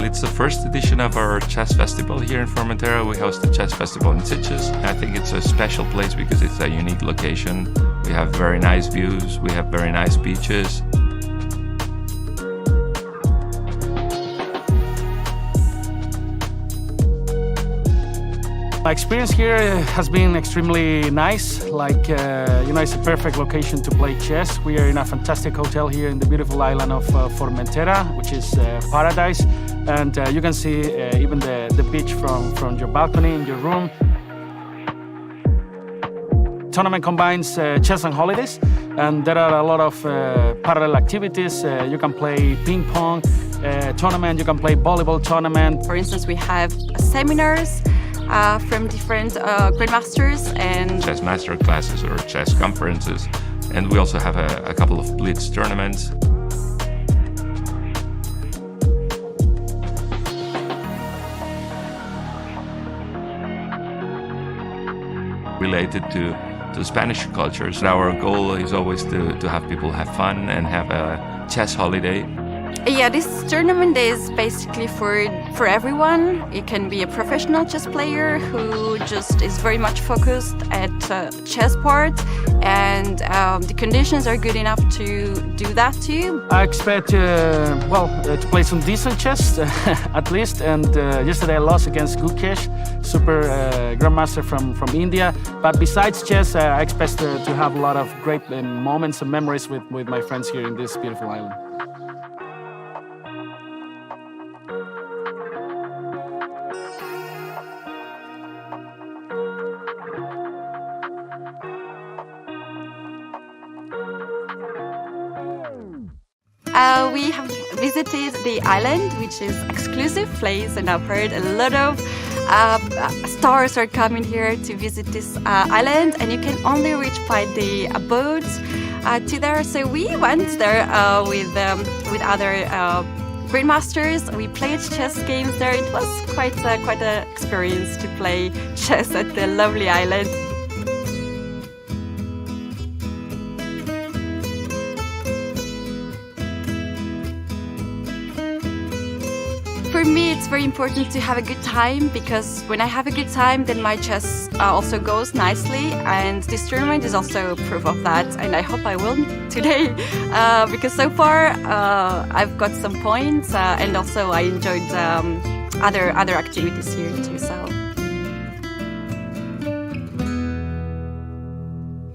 It's the first edition of our chess festival here in Formentera. We host the chess festival in Sitges. I think it's a special place because it's a unique location. We have very nice views, we have very nice beaches. My experience here has been extremely nice. It's a perfect location to play chess. We are in a fantastic hotel here in the beautiful island of Formentera, which is paradise. And you can see even the beach from your balcony in your room. Tournament combines chess and holidays, and there are a lot of parallel activities. You can play ping pong tournament, you can play volleyball tournament. For instance, we have seminars from different grandmasters and chess master classes or chess conferences. And we also have a couple of blitz tournaments. Related to Spanish culture. So our goal is always to have people have fun and have a chess holiday. Yeah, this tournament is basically for everyone. It can be a professional chess player who just is very much focused at chess part, and the conditions are good enough to do that too. I expect to play some decent chess at least, and yesterday I lost against Gustafsson, super grandmaster from India. But besides chess, I expect to have a lot of great moments and memories with my friends here in this beautiful island. We have visited the island, which is exclusive place, and I've heard a lot of stars are coming here to visit this island, and you can only reach by the boat to there. So we went there with other grandmasters. We played chess games there. It was quite an experience to play chess at the lovely island. For me, it's very important to have a good time, because when I have a good time, then my chess also goes nicely. And this tournament is also proof of that. And I hope I will today, because so far I've got some points, and also I enjoyed other activities here too.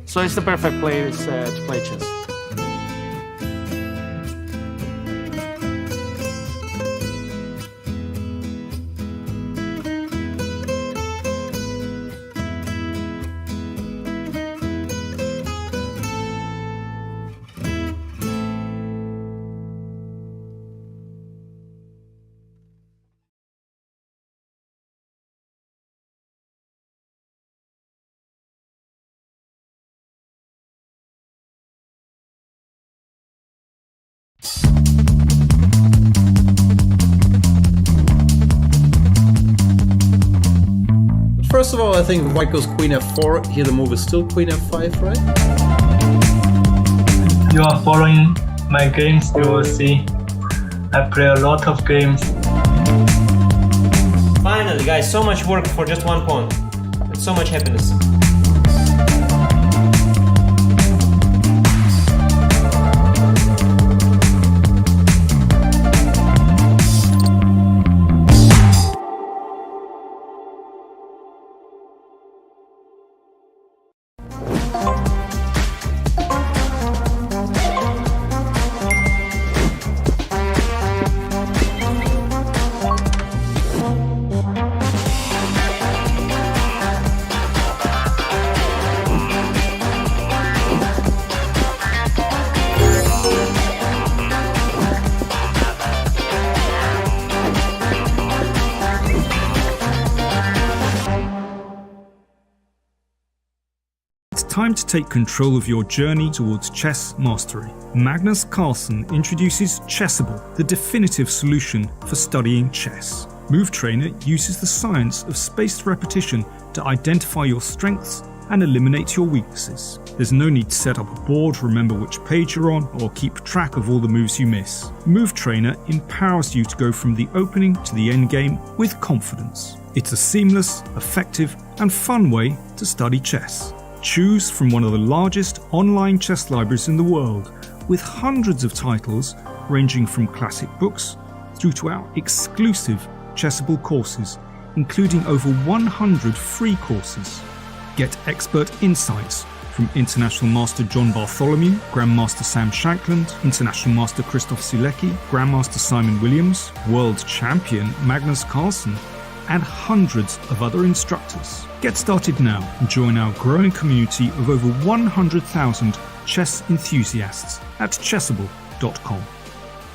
So it's the perfect place to play chess. First of all, I think white goes queen f4. Here the move is still queen f5, right? You are following my games, you will see I play a lot of games. Finally, guys, so much work for just one pawn. It's so much happiness. Time to take control of your journey towards chess mastery. Magnus Carlsen introduces Chessable, the definitive solution for studying chess. Move Trainer uses the science of spaced repetition to identify your strengths and eliminate your weaknesses. There's no need to set up a board, remember which page you're on, or keep track of all the moves you miss. Move Trainer empowers you to go from the opening to the end game with confidence. It's a seamless, effective, and fun way to study chess. Choose from one of the largest online chess libraries in the world, with hundreds of titles ranging from classic books through to our exclusive Chessable courses, including over 100 free courses. Get expert insights from International Master John Bartholomew, Grandmaster Sam Shankland, International Master Christoph Sulecki, Grandmaster Simon Williams, World Champion Magnus Carlsen, and hundreds of other instructors. Get started now and join our growing community of over 100,000 chess enthusiasts at chessable.com.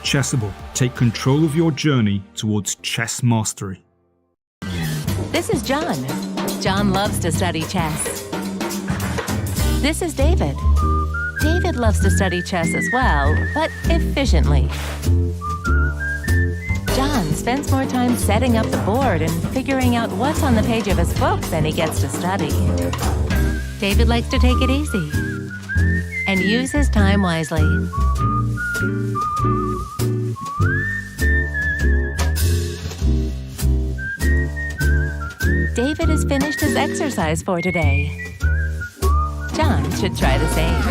Chessable, take control of your journey towards chess mastery. This is John. John loves to study chess. This is David. David loves to study chess as well, but efficiently. John spends more time setting up the board and figuring out what's on the page of his book than he gets to study. David likes to take it easy and use his time wisely. David has finished his exercise for today. John should try the same.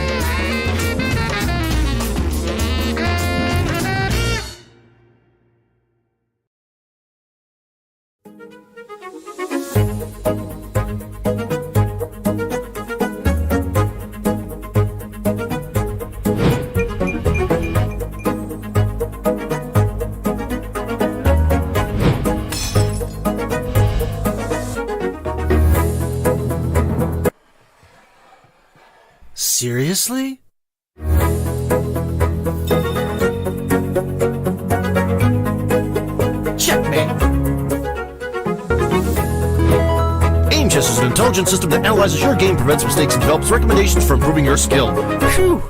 Seriously? Checkmate! Aim Chess is an intelligent system that analyzes your game, prevents mistakes, and develops recommendations for improving your skill. Phew!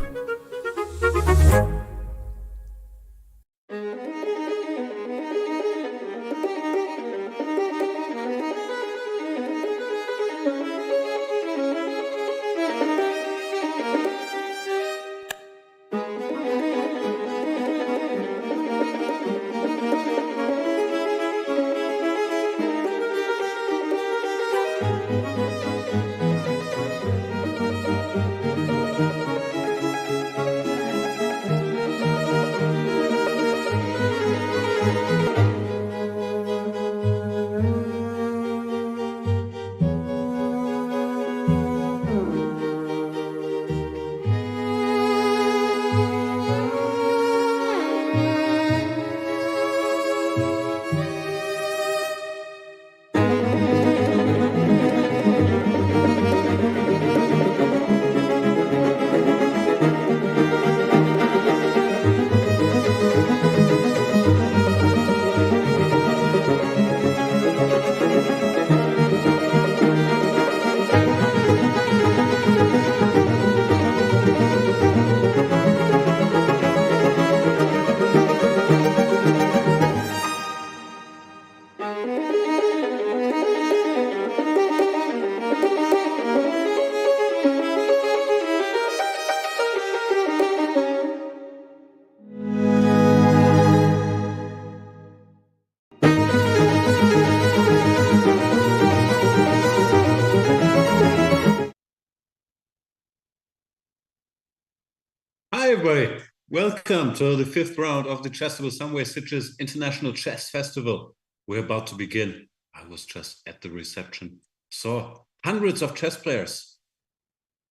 Hi, everybody. Welcome to the 5th round of the Chessable Sunway Sitges International Chess Festival. We're about to begin. I was just at the reception. Saw hundreds of chess players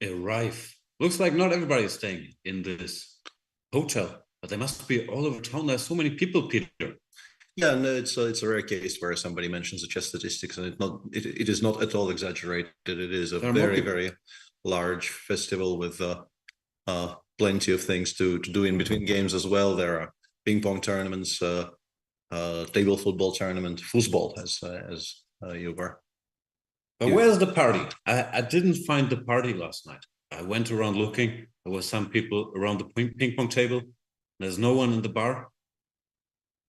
arrive. Looks like not everybody is staying in this hotel, but they must be all over town. There's so many people, Peter. Yeah, no, it's a rare case where somebody mentions the chess statistics, and it is not at all exaggerated. It is a very large festival with plenty of things to do in between games as well. There are ping pong tournaments, table football tournament, foosball, as you were. But where's the party? I didn't find the party last night. I went around looking. There were some people around the ping pong table. There's no one in the bar.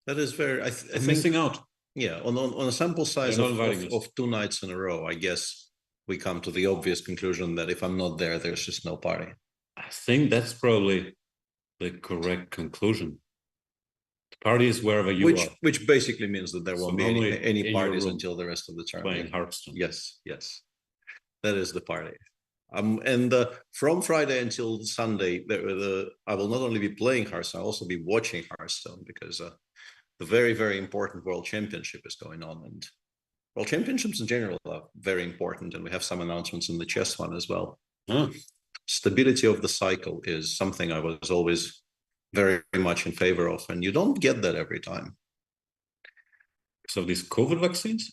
That is very. I think missing out. Yeah, on a sample size of 2 nights in a row, I guess we come to the obvious conclusion that if I'm not there, there's just no party. I think that's probably the correct conclusion. The party is wherever you are. Which basically means that there won't be any parties until the rest of the tournament. Playing Hearthstone. Yes, that is the party. And from Friday until Sunday, I will not only be playing Hearthstone, I'll also be watching Hearthstone, because the very, very important World Championship is going on. And World Championships in general are very important, and we have some announcements in the chess one as well. Stability of the cycle is something I was always very much in favor of, and you don't get that every time. So these COVID vaccines?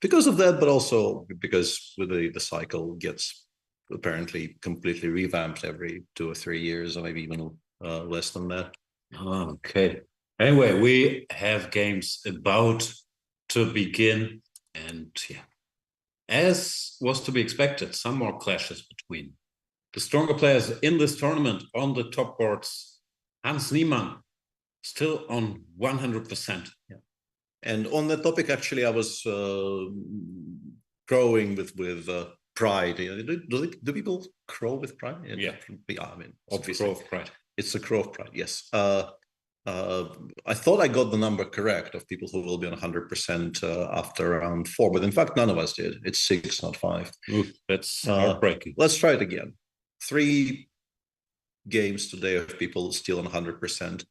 Because of that, but also because the cycle gets apparently completely revamped every 2 or 3 years, or maybe even less than that. Okay. Anyway, we have games about to begin, and yeah, as was to be expected, some more clashes between the stronger players in this tournament. On the top boards, Hans Niemann still on 100%. Yeah. And on that topic, actually, I was crowing with pride. Do people crow with pride? Yeah. I mean, obviously, it's a crow of pride. It's a crow of pride. Yes. I thought I got the number correct of people who will be on 100% after round 4, but in fact, none of us did. It's 6, not 5. Ooh, that's heartbreaking. Let's try it again. 3 games today of people still on 100%.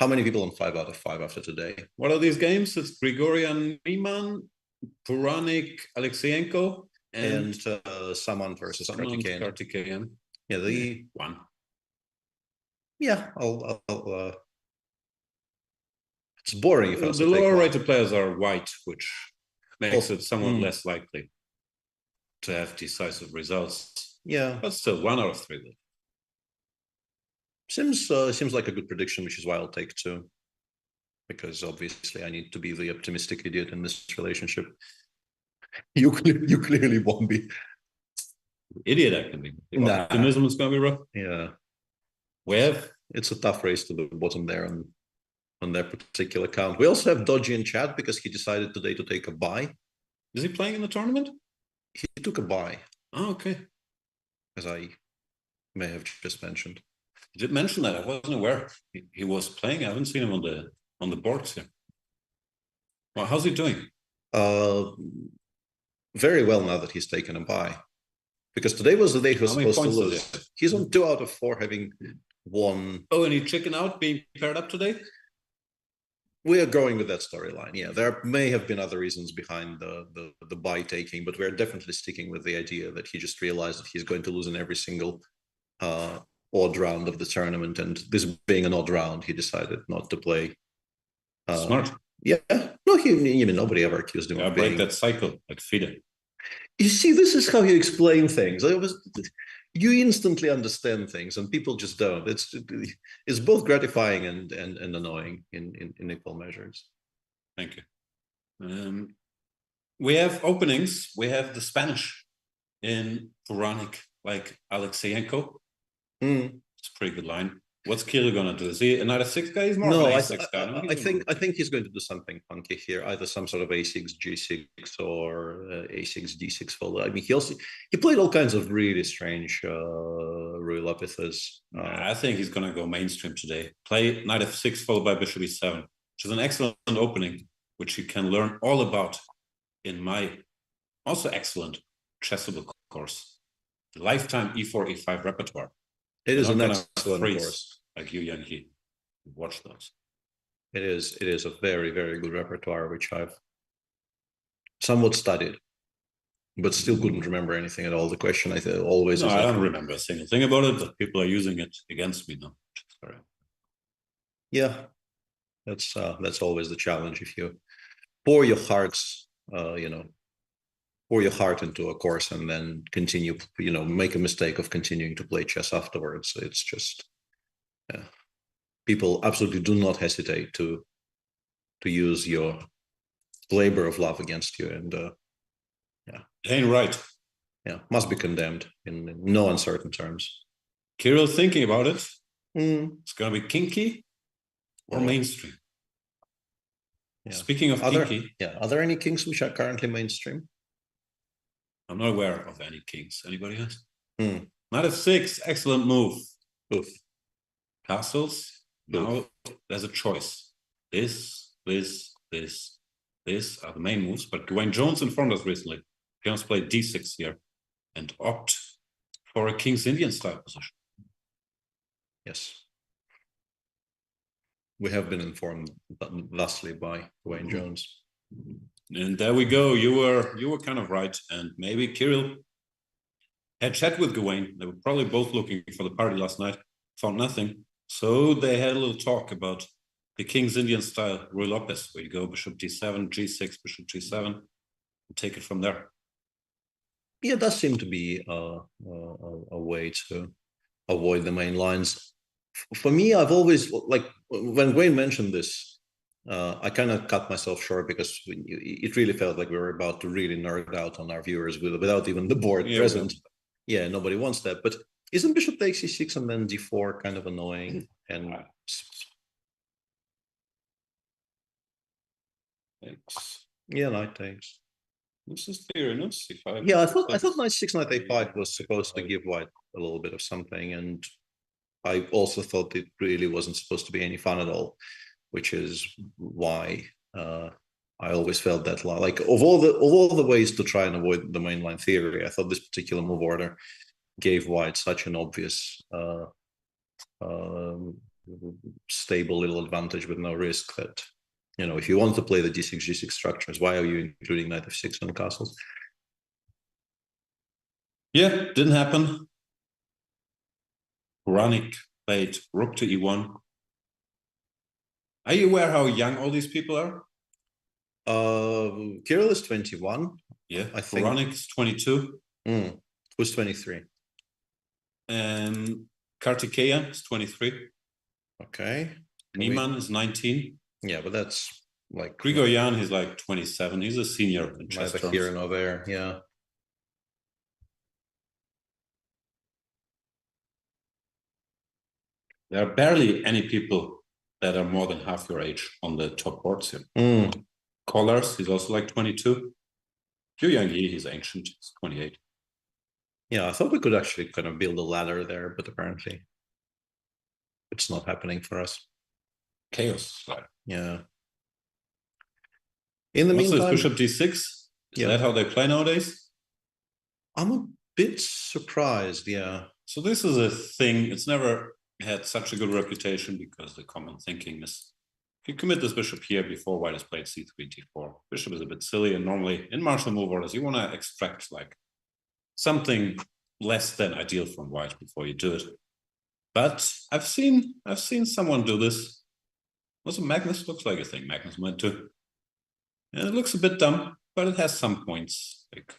How many people on 5 out of 5 after today? What are these games? It's Grigorian Niemann, Puranik Alexeyenko, and Saman versus Kartikeyan. Yeah, one. Yeah, I'll it's boring. If the lower rated players are white, which makes it somewhat less likely to have decisive results. Yeah, but still, 1 out of 3. Though. Seems like a good prediction, which is why I'll take 2, because obviously I need to be the optimistic idiot in this relationship. You clearly won't be. Idiot, I can be. Nah. Optimism is going to be rough. Yeah, it's a tough race to the bottom there on that particular count. We also have Dodgy in chat because he decided today to take a bye. Is he playing in the tournament? He took a bye. Oh, okay. As I may have just mentioned. You did mention that. I wasn't aware he was playing. I haven't seen him on the boards here. Well, how's he doing? Very well now that he's taken a bye. Because today was the day he was supposed to lose. He's on 2 out of 4, having won. Oh, and he chickened out being paired up today? We are going with that storyline. Yeah, there may have been other reasons behind the bye taking, but we're definitely sticking with the idea that he just realized that he's going to lose in every single odd round of the tournament, and this being an odd round, he decided not to play. Smart. Yeah. No, nobody ever accused him of break that cycle, like FIDE. You see, this is how you explain things. You instantly understand things, and people just don't. It's both gratifying and annoying in equal measures. Thank you. We have openings. We have the Spanish in Puranik, like Alexeyenko. It's a pretty good line. What's Kirill gonna do? Is he another 6 guy? He's more No, of an I, A6 guy. No, I think he's going to do something funky here, either some sort of A6 G6 or A6 D6 fold. I mean, he played all kinds of really strange Ruy Lopez's. I think he's gonna go mainstream today. Play knight f6 followed by bishop e7, which is an excellent opening, which you can learn all about in my also excellent Chessable course, the lifetime e4 e5 repertoire. It is an excellent freeze course. like Yu Yang He. Watch those. It is a very, very good repertoire, which I've somewhat studied, but still couldn't remember anything at all. The question I always is I like, don't remember a single thing about it, but people are using it against me now. Sorry. yeah, that's always the challenge. If you pour your hearts, pour your heart into a course and then continue, make a mistake of continuing to play chess afterwards. It's just, people absolutely do not hesitate to use your labor of love against you, and Ain't right. Must be condemned in no uncertain terms. Kirill thinking about it. It's gonna be kinky or mainstream. Yeah. Speaking of kinky, are there any kings which are currently mainstream? I'm not aware of any kings. Anybody else? Knight f6, excellent move. Oof. Castles. Now there's a choice. This are the main moves. But Dwayne Jones informed us recently. He wants to play d6 here and opt for a King's Indian style position. Yes. We have been informed thusly by Dwayne Jones. And there we go. You were kind of right. And maybe Kirill had chat with Gawain. They were probably both looking for the party last night, found nothing. So they had a little talk about the King's Indian style, Ruy Lopez, where you go bishop d7, g6, bishop g7, and take it from there. Yeah, it does seem to be a way to avoid the main lines. For me, I've always, like, when Wayne mentioned this, I kind of cut myself short because it really felt like we were about to really nerd out on our viewers without even the board present. Yeah, nobody wants that. But isn't bishop takes e6 and then d4 kind of annoying? And knight takes. This is theory, no? C5. Yeah, I thought knight 6, knight a5 was supposed to give white a little bit of something, and I also thought it really wasn't supposed to be any fun at all, which is why I always felt that, like, of all the ways to try and avoid the mainline theory, I thought this particular move order gave white such an obvious stable little advantage with no risk that, if you want to play the d6 g6 structures, why are you including knight f6 on castles? Yeah, didn't happen. Ranik played rook to e1. Are you aware how young all these people are? Kirill is 21. Yeah, I think. Ranik is 22. Who's 23? And Kartikeyan is 23. Okay. Niemann is 19. Yeah, but that's like Grigoryan, he's like 27. He's a senior in chess terms. Here and over there, yeah. There are barely any people that are more than half your age on the top boards here. Kollars, he's also like 22. Yu Yang Yi, he's ancient, he's 28. Yeah, I thought we could actually kind of build a ladder there, but apparently it's not happening for us. Chaos ladder. Yeah. In the meantime, meantime, bishop d6. Is that how they play nowadays? I'm a bit surprised, yeah. So this is a thing. It's never had such a good reputation because the common thinking is if you commit this bishop here before white has played c3, d4, bishop is a bit silly, and normally in martial move orders you want to extract like something less than ideal from white before you do it. But I've seen someone do this. Also, Magnus looks like a thing Magnus might do. And it looks a bit dumb, but it has some points. Like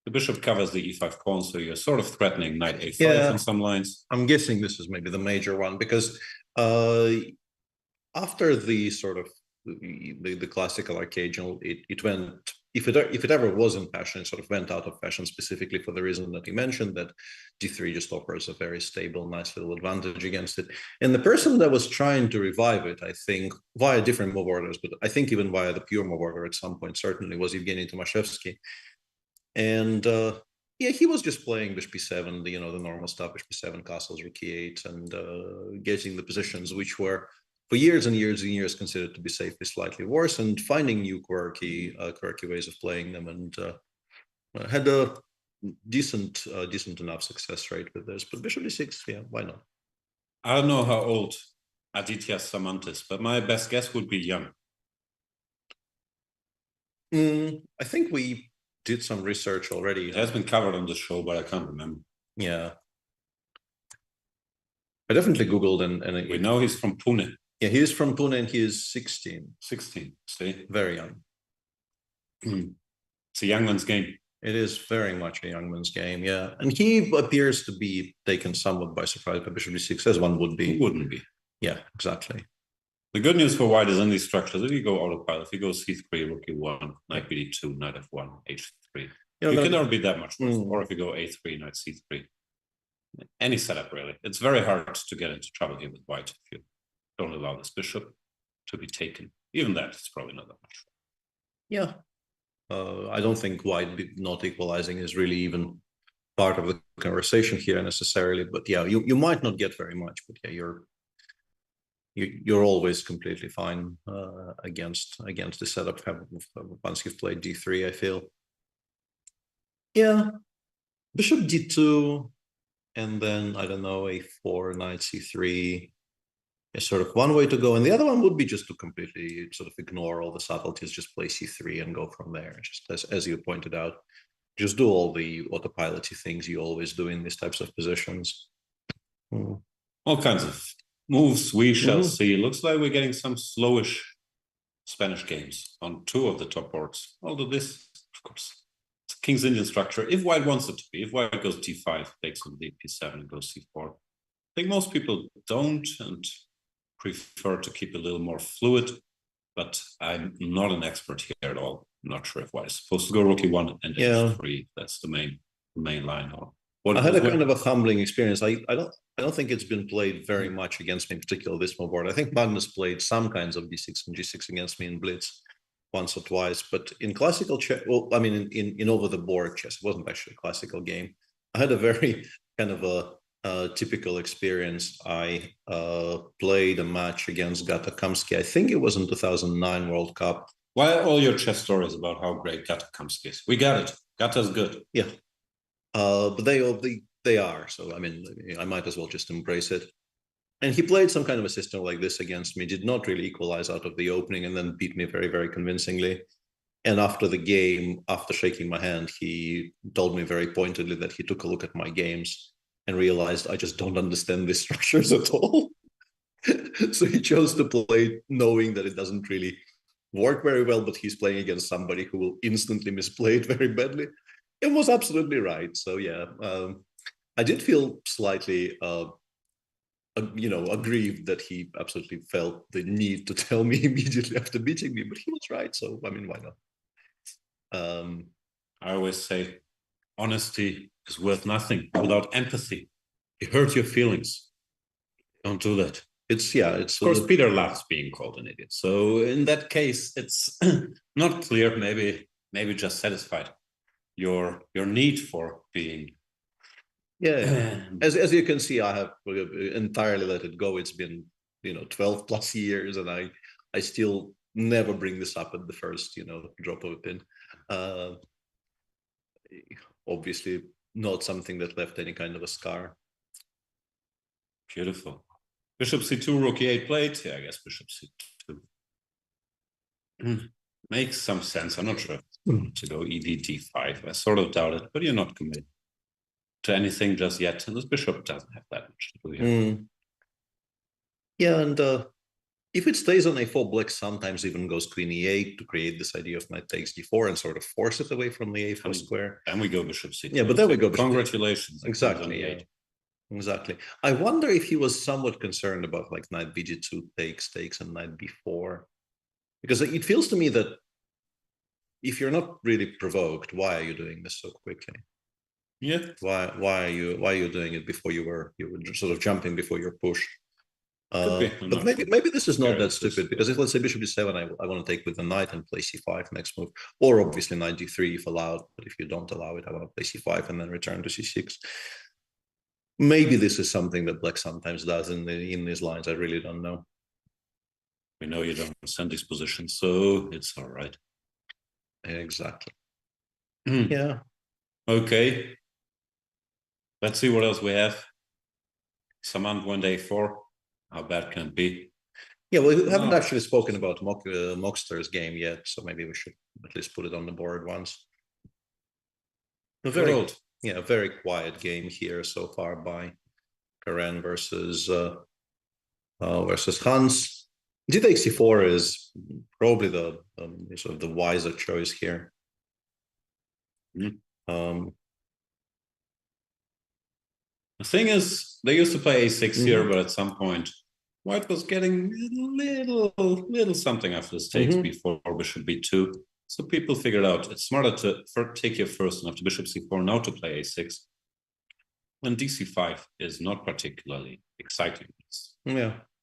the bishop covers the e5 pawn, so you're sort of threatening knight a5 on some lines. I'm guessing this is maybe the major one because after the sort of the classical arcadian, it went if it ever was in fashion, it sort of went out of fashion specifically for the reason that he mentioned, that d3 just offers a very stable, nice little advantage against it. And the person that was trying to revive it, I think, via different move orders, but I think even via the pure move order at some point, certainly, was Evgeny Tomashevsky. And yeah, he was just playing bishop b7, the normal stuff, bishop b7, castles, rook e8, and getting the positions which were for years and years and years considered to be safely slightly worse, and finding new quirky ways of playing them, and had a decent enough success rate with this. But bishop d6, yeah, why not? I don't know how old Aditya Samantis, but my best guess would be young. I think we did some research already. It has been covered on the show, but I can't remember. Yeah, I definitely Googled, and we know he's from Pune. Yeah, he is from Pune, and he is 16. 16, see? Very young. It's a young man's game. It is very much a young man's game, yeah. And he appears to be taken somewhat by surprise by bishop d6, as one would be. Who wouldn't be? Yeah, exactly. The good news for white is in these structures, if you go autopilot, if you go c3, rook e1, knight bd2, knight f1, h3, you cannot be that much worse. Or if you go a3, knight c3. Any setup, really. It's very hard to get into trouble here with white if you don't allow this bishop to be taken. Even that, it's probably not that much. Yeah. I don't think white not equalizing is really even part of the conversation here necessarily. But yeah, you might not get very much, but yeah, you're always completely fine against the setup once you've played d3, I feel. Yeah. Bishop d2, and then, I don't know, a4, knight c3 is sort of one way to go. And the other one would be just to completely sort of ignore all the subtleties, just play c3 and go from there. Just as you pointed out, just do all the autopilot-y things you always do in these types of positions. All kinds of moves we shall see. Looks like we're getting some slowish Spanish games on two of the top boards. Although this, of course, it's a King's Indian structure. If white wants it to be, if white goes d5, takes on d7 and goes c4. I think most people don't and prefer to keep a little more fluid, but I'm not an expert here at all. I'm not sure if white is supposed to go rook e1 and h3. That's the main line. I had a kind of a humbling experience. I don't think it's been played very much against me, particularly this board. I think Magnus played some kinds of d6 and g6 against me in Blitz once or twice, but in classical chess, well, I mean, in over-the-board chess, it wasn't actually a classical game. I had a very kind of a typical experience. I played a match against Gata Kamsky. I think it was in 2009 World Cup. Why all your chess stories about how great Gata Kamsky is? We got it. Gata's good. Yeah. But they are. So, I mean, I might as well just embrace it. And he played some kind of a system like this against me, did not really equalize out of the opening, and then beat me very, very convincingly. And after the game, after shaking my hand, he told me very pointedly that he took a look at my games and realized I just don't understand these structures at all. So he chose to play knowing that it doesn't really work very well, but he's playing against somebody who will instantly misplay it very badly. It was absolutely right. So yeah, I did feel slightly, aggrieved that he absolutely felt the need to tell me immediately after beating me, but he was right. So, I mean, why not? I always say honesty is worth nothing without empathy. You hurt your feelings. Don't do that. Of course, Peter loves being called an idiot. So in that case, it's not clear, maybe just satisfied your need for being. Yeah. As you can see, I have entirely let it go. It's been 12 plus years, and I still never bring this up at the first drop of a pin. Obviously not something that left any kind of a scar. Beautiful. Bishop c2, rook e8 played. Yeah, I guess bishop c2 makes some sense. I'm not sure to go ed d5. I sort of doubt it, but you're not committed to anything just yet, and this bishop doesn't have that much to do here. Yeah, and if it stays on a4, black sometimes even goes queen e8 to create this idea of knight takes d4 and sort of force it away from the a4 square. And we go bishop c2. Yeah, but then we go bishop. Congratulations. Exactly. Yeah. Exactly. I wonder if he was somewhat concerned about like knight bg2 takes, and knight b4, because it feels to me that if you're not really provoked, why are you doing this so quickly? Yeah. Why are you doing it before you were sort of jumping before you're pushed? Could be. But maybe this is not that Scared of stupid, this. because if let's say bishop d7, I want to take with the knight and play c5 next move, or obviously knight d3 if allowed. But if you don't allow it, I want to play c5 and then return to c6. Maybe this is something that black sometimes does in these lines. I really don't know. We know you don't send these positions, so it's all right. Exactly. Hmm. Yeah. Okay. Let's see what else we have. Samant went a4. How bad can it be? Yeah, well, we haven't actually spoken about Mockster's game yet, so maybe we should at least put it on the board once. A very quiet game here so far by Karen versus Hans. D takes c4 is probably the sort of the wiser choice here. The thing is, they used to play a6 here, but at some point, White was getting a little something after the takes before bishop b2. So people figured out it's smarter to take your first and after bishop c4 now to play a6. And dc5 is not particularly exciting. It's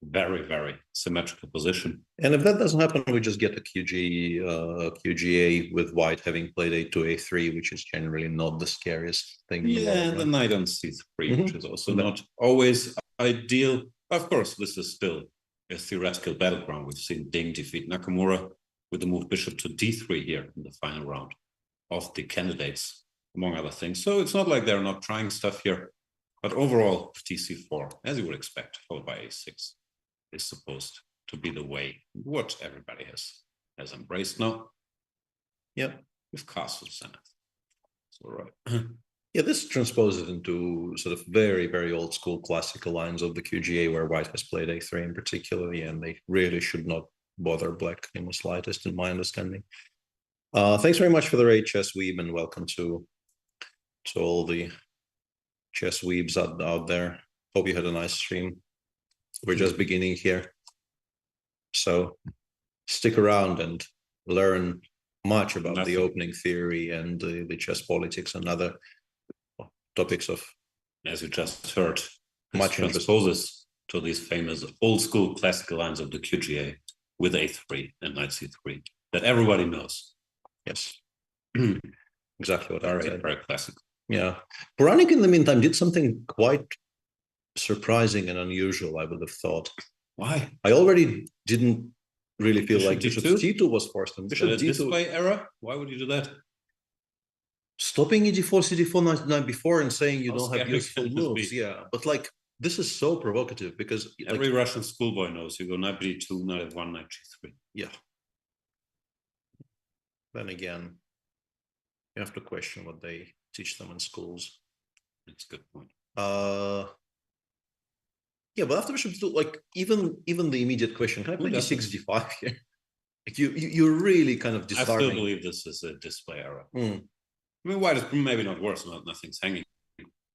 very, very symmetrical position. And if that doesn't happen, we just get a QGA with White having played a2, a3, which is generally not the scariest thing. Yeah, the knight on c3, which is also not always ideal. Of course, this is still a theoretical battleground. We've seen Ding defeat Nakamura with the move bishop to d3 here in the final round of the candidates, among other things. So it's not like they're not trying stuff here. But overall, tc4, as you would expect, followed by a6, is supposed to be the way what everybody has embraced now. Yeah, with castle senate. So right. Yeah, this transposes into sort of very, very old school classical lines of the QGA where White has played a3 in particular, and they really should not bother black in the slightest, in my understanding. Thanks very much for the raid, Chess Weeb, and welcome to all the chess weebs out there. Hope you had a nice stream. We're just beginning here, so stick around and learn much about the opening theory and the chess politics and other topics of, as you just heard, much transposes to these famous old school classical lines of the QGA with a3 and knight c3 that everybody knows. Yes, exactly what I said. Very classic. Yeah, Puranik in the meantime did something quite surprising and unusual, I would have thought. Why? I already didn't really feel like Bishop Bishop D2 was forced. And Bishop D2 display error. Why would you do that? Stopping e4, cd4 knight before and saying you don't have useful moves. Yeah, but like this is so provocative because every Russian schoolboy knows you go knight b2, knight f1, knight g3. Yeah. Then again, you have to question what they teach them in schools. That's a good point. Yeah, but after bishop d2, like even the immediate question, can I play d6, d5 here? Like you're really kind of disheartening. I still believe this is a display error. I mean, White is maybe not worse, nothing's hanging.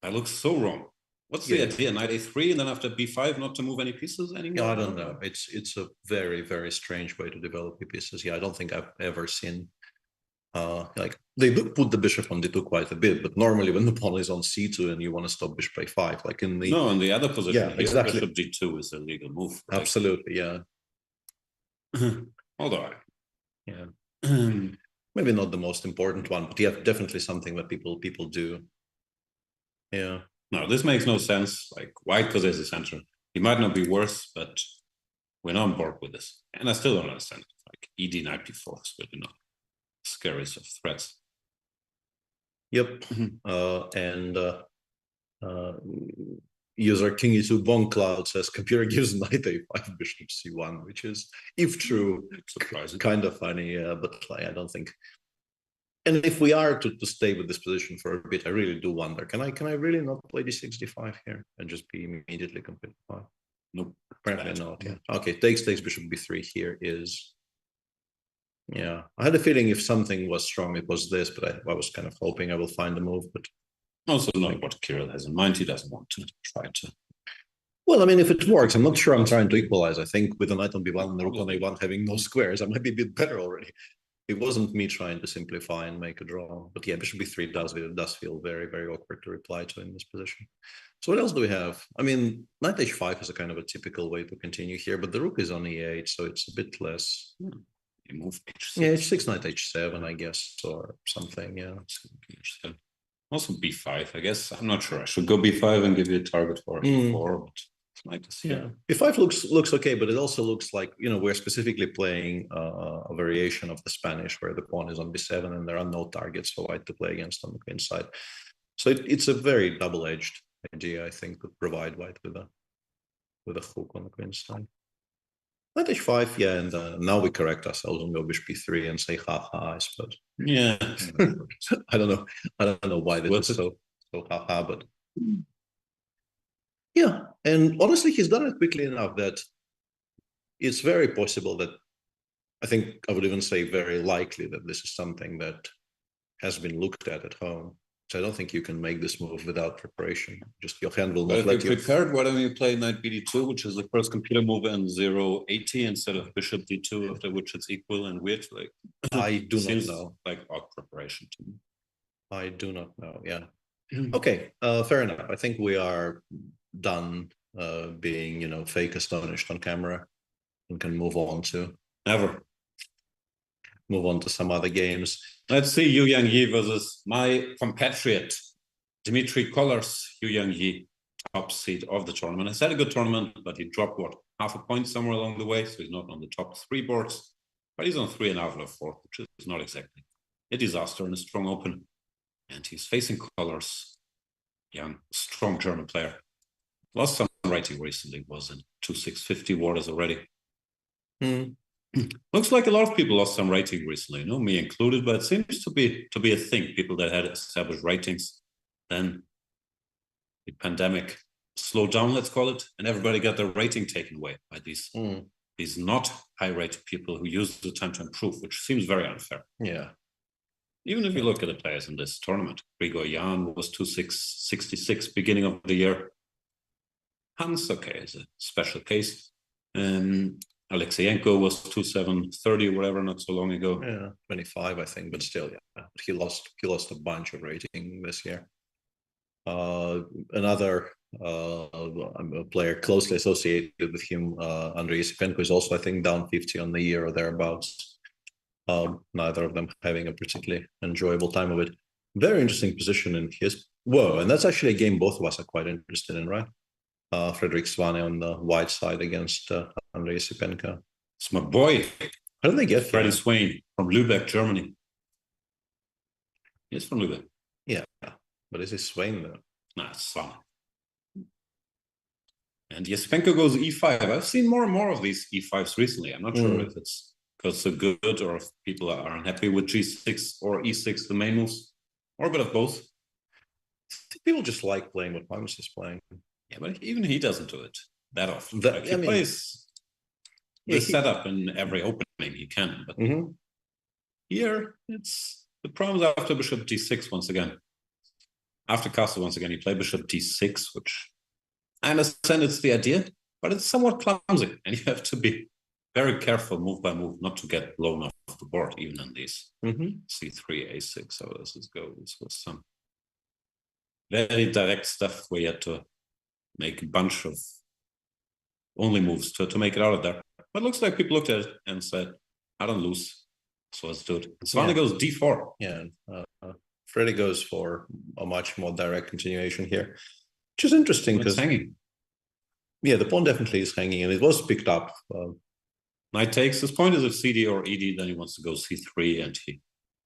That looks so wrong. What's the idea? Knight a3 and then after b5 not to move any pieces anymore? I don't know. It's a very, very strange way to develop your pieces. Yeah, I don't think I've ever seen like they do put the bishop on d2 quite a bit, but normally when the pawn is on c2 and you want to stop bishop a5, like in the in the other position, yeah, exactly. Bishop d2 is a legal move. Absolutely, yeah. Although, maybe not the most important one, but yeah, definitely something that people do. Yeah. No, this makes no sense. Like White possesses the center. He might not be worse, but we're not on board with this. And I still don't understand. Like ed knight b4 is really not scariest of threats. Yep. User King E2 Bong Cloud says computer gives knight a5 bishop c1, which is, if true, surprising, kind of funny, but I don't think. And if we are to stay with this position for a bit, I really do wonder, can I really not play d6 d5 here and just be immediately complete? Nope. Apparently not. Yeah. Okay, takes bishop b3 here is. Yeah, I had a feeling if something was strong, it was this, but I was kind of hoping I will find a move, but also not what Kirill has in mind. He doesn't want to try to. Well, I mean, if it works, I'm not sure I'm trying to equalize. I think with the knight on b1 and the rook on a1 having no squares, I might be a bit better already. it wasn't me trying to simplify and make a draw. But yeah, bishop b3 does feel very, very awkward to reply to in this position. So what else do we have? I mean, knight h5 is a kind of a typical way to continue here, but the rook is on e8, so it's a bit less. You move h6. Yeah, h6, knight h7, I guess, or something, yeah. H7. Also b5, I guess. I'm not sure. I should go b5 and give you a target for e4, but it's like to see. Yeah, b5 looks okay, but it also looks like, you know, we're specifically playing a variation of the Spanish where the pawn is on b7 and there are no targets for white to play against on the queen side. So it's a very double-edged idea, I think, to provide white with a hook on the queen side. Knight h5, yeah, and now we correct ourselves and go bishop b3 and say haha, I suppose. Yeah. I don't know why this is so haha, but yeah. And honestly, he's done it quickly enough that it's very possible that, I think I would even say very likely that this is something that has been looked at home. So I don't think you can make this move without preparation. Just your hand will not let you. Prepared, why don't you play knight bd2, which is the first computer move, and 080 instead of bishop d2, after which it's equal and weird. Like I do not seems know. Like odd preparation to me. I do not know. Yeah. Okay. Fair enough. I think we are done being, you know, fake astonished on camera, and can move on to some other games. Let's see Yu Yang-Yi versus my compatriot, Dmitry Kolar's Yu Yang-Yi, top seed of the tournament. He's had a good tournament, but he dropped, what, half a point somewhere along the way, so he's not on the top 3 boards, but he's on 3 and out of 4, which is not exactly a disaster in a strong open. And he's facing Kolar's young, strong German player. Lost some rating recently, was in 2-6-50 waters already. Looks like a lot of people lost some rating recently, you know, me included, but it seems to be a thing. People that had established ratings, then the pandemic slowed down, let's call it, and everybody got their rating taken away by these not high-rated people who use the time to improve, which seems very unfair. Yeah. Even if you look at the players in this tournament, Grigor Jan was 2-6-66 beginning of the year. Hans, okay, is a special case. Alexeyenko was 2-7-30 or whatever not so long ago. Yeah, 25, I think, but still, yeah, he lost a bunch of rating this year. Another player closely associated with him, Andrei Yasipenko, is also, I think, down 50 on the year or thereabouts. Neither of them having a particularly enjoyable time of it. Very interesting position in his. Whoa, and that's actually a game both of us are quite interested in, right? Frederick Svane on the white side against Andrei Yasipenko. It's my boy. How did they get Freddie Swain from Lübeck, Germany. He's from Lübeck. Yeah, but is it Swain though? Nah, it's Svane. And Yasipenko goes e5. I've seen more and more of these e5s recently. I'm not sure if it's because so good or if people are unhappy with g6 or e6, the main moves, or a bit of both. People just like playing what Magnus is playing. Yeah, but even he doesn't do it that often. He mean, plays the setup in every opening he can. But here, it's the problems after bishop d6 once again. After castle once again, he played bishop d6, which I understand it's the idea, but it's somewhat clumsy. And you have to be very careful move by move not to get blown off the board, even in these c3, a6. How does this go? This was some very direct stuff where you had to make a bunch of only moves to make it out of there. But it looks like people looked at it and said, I don't lose, so let's do it. Svane goes d4. Yeah, Freddie goes for a much more direct continuation here, which is interesting because hanging. Yeah, the pawn definitely is hanging, and it was picked up. Knight takes. His point is if CD or ED, then he wants to go c3, and he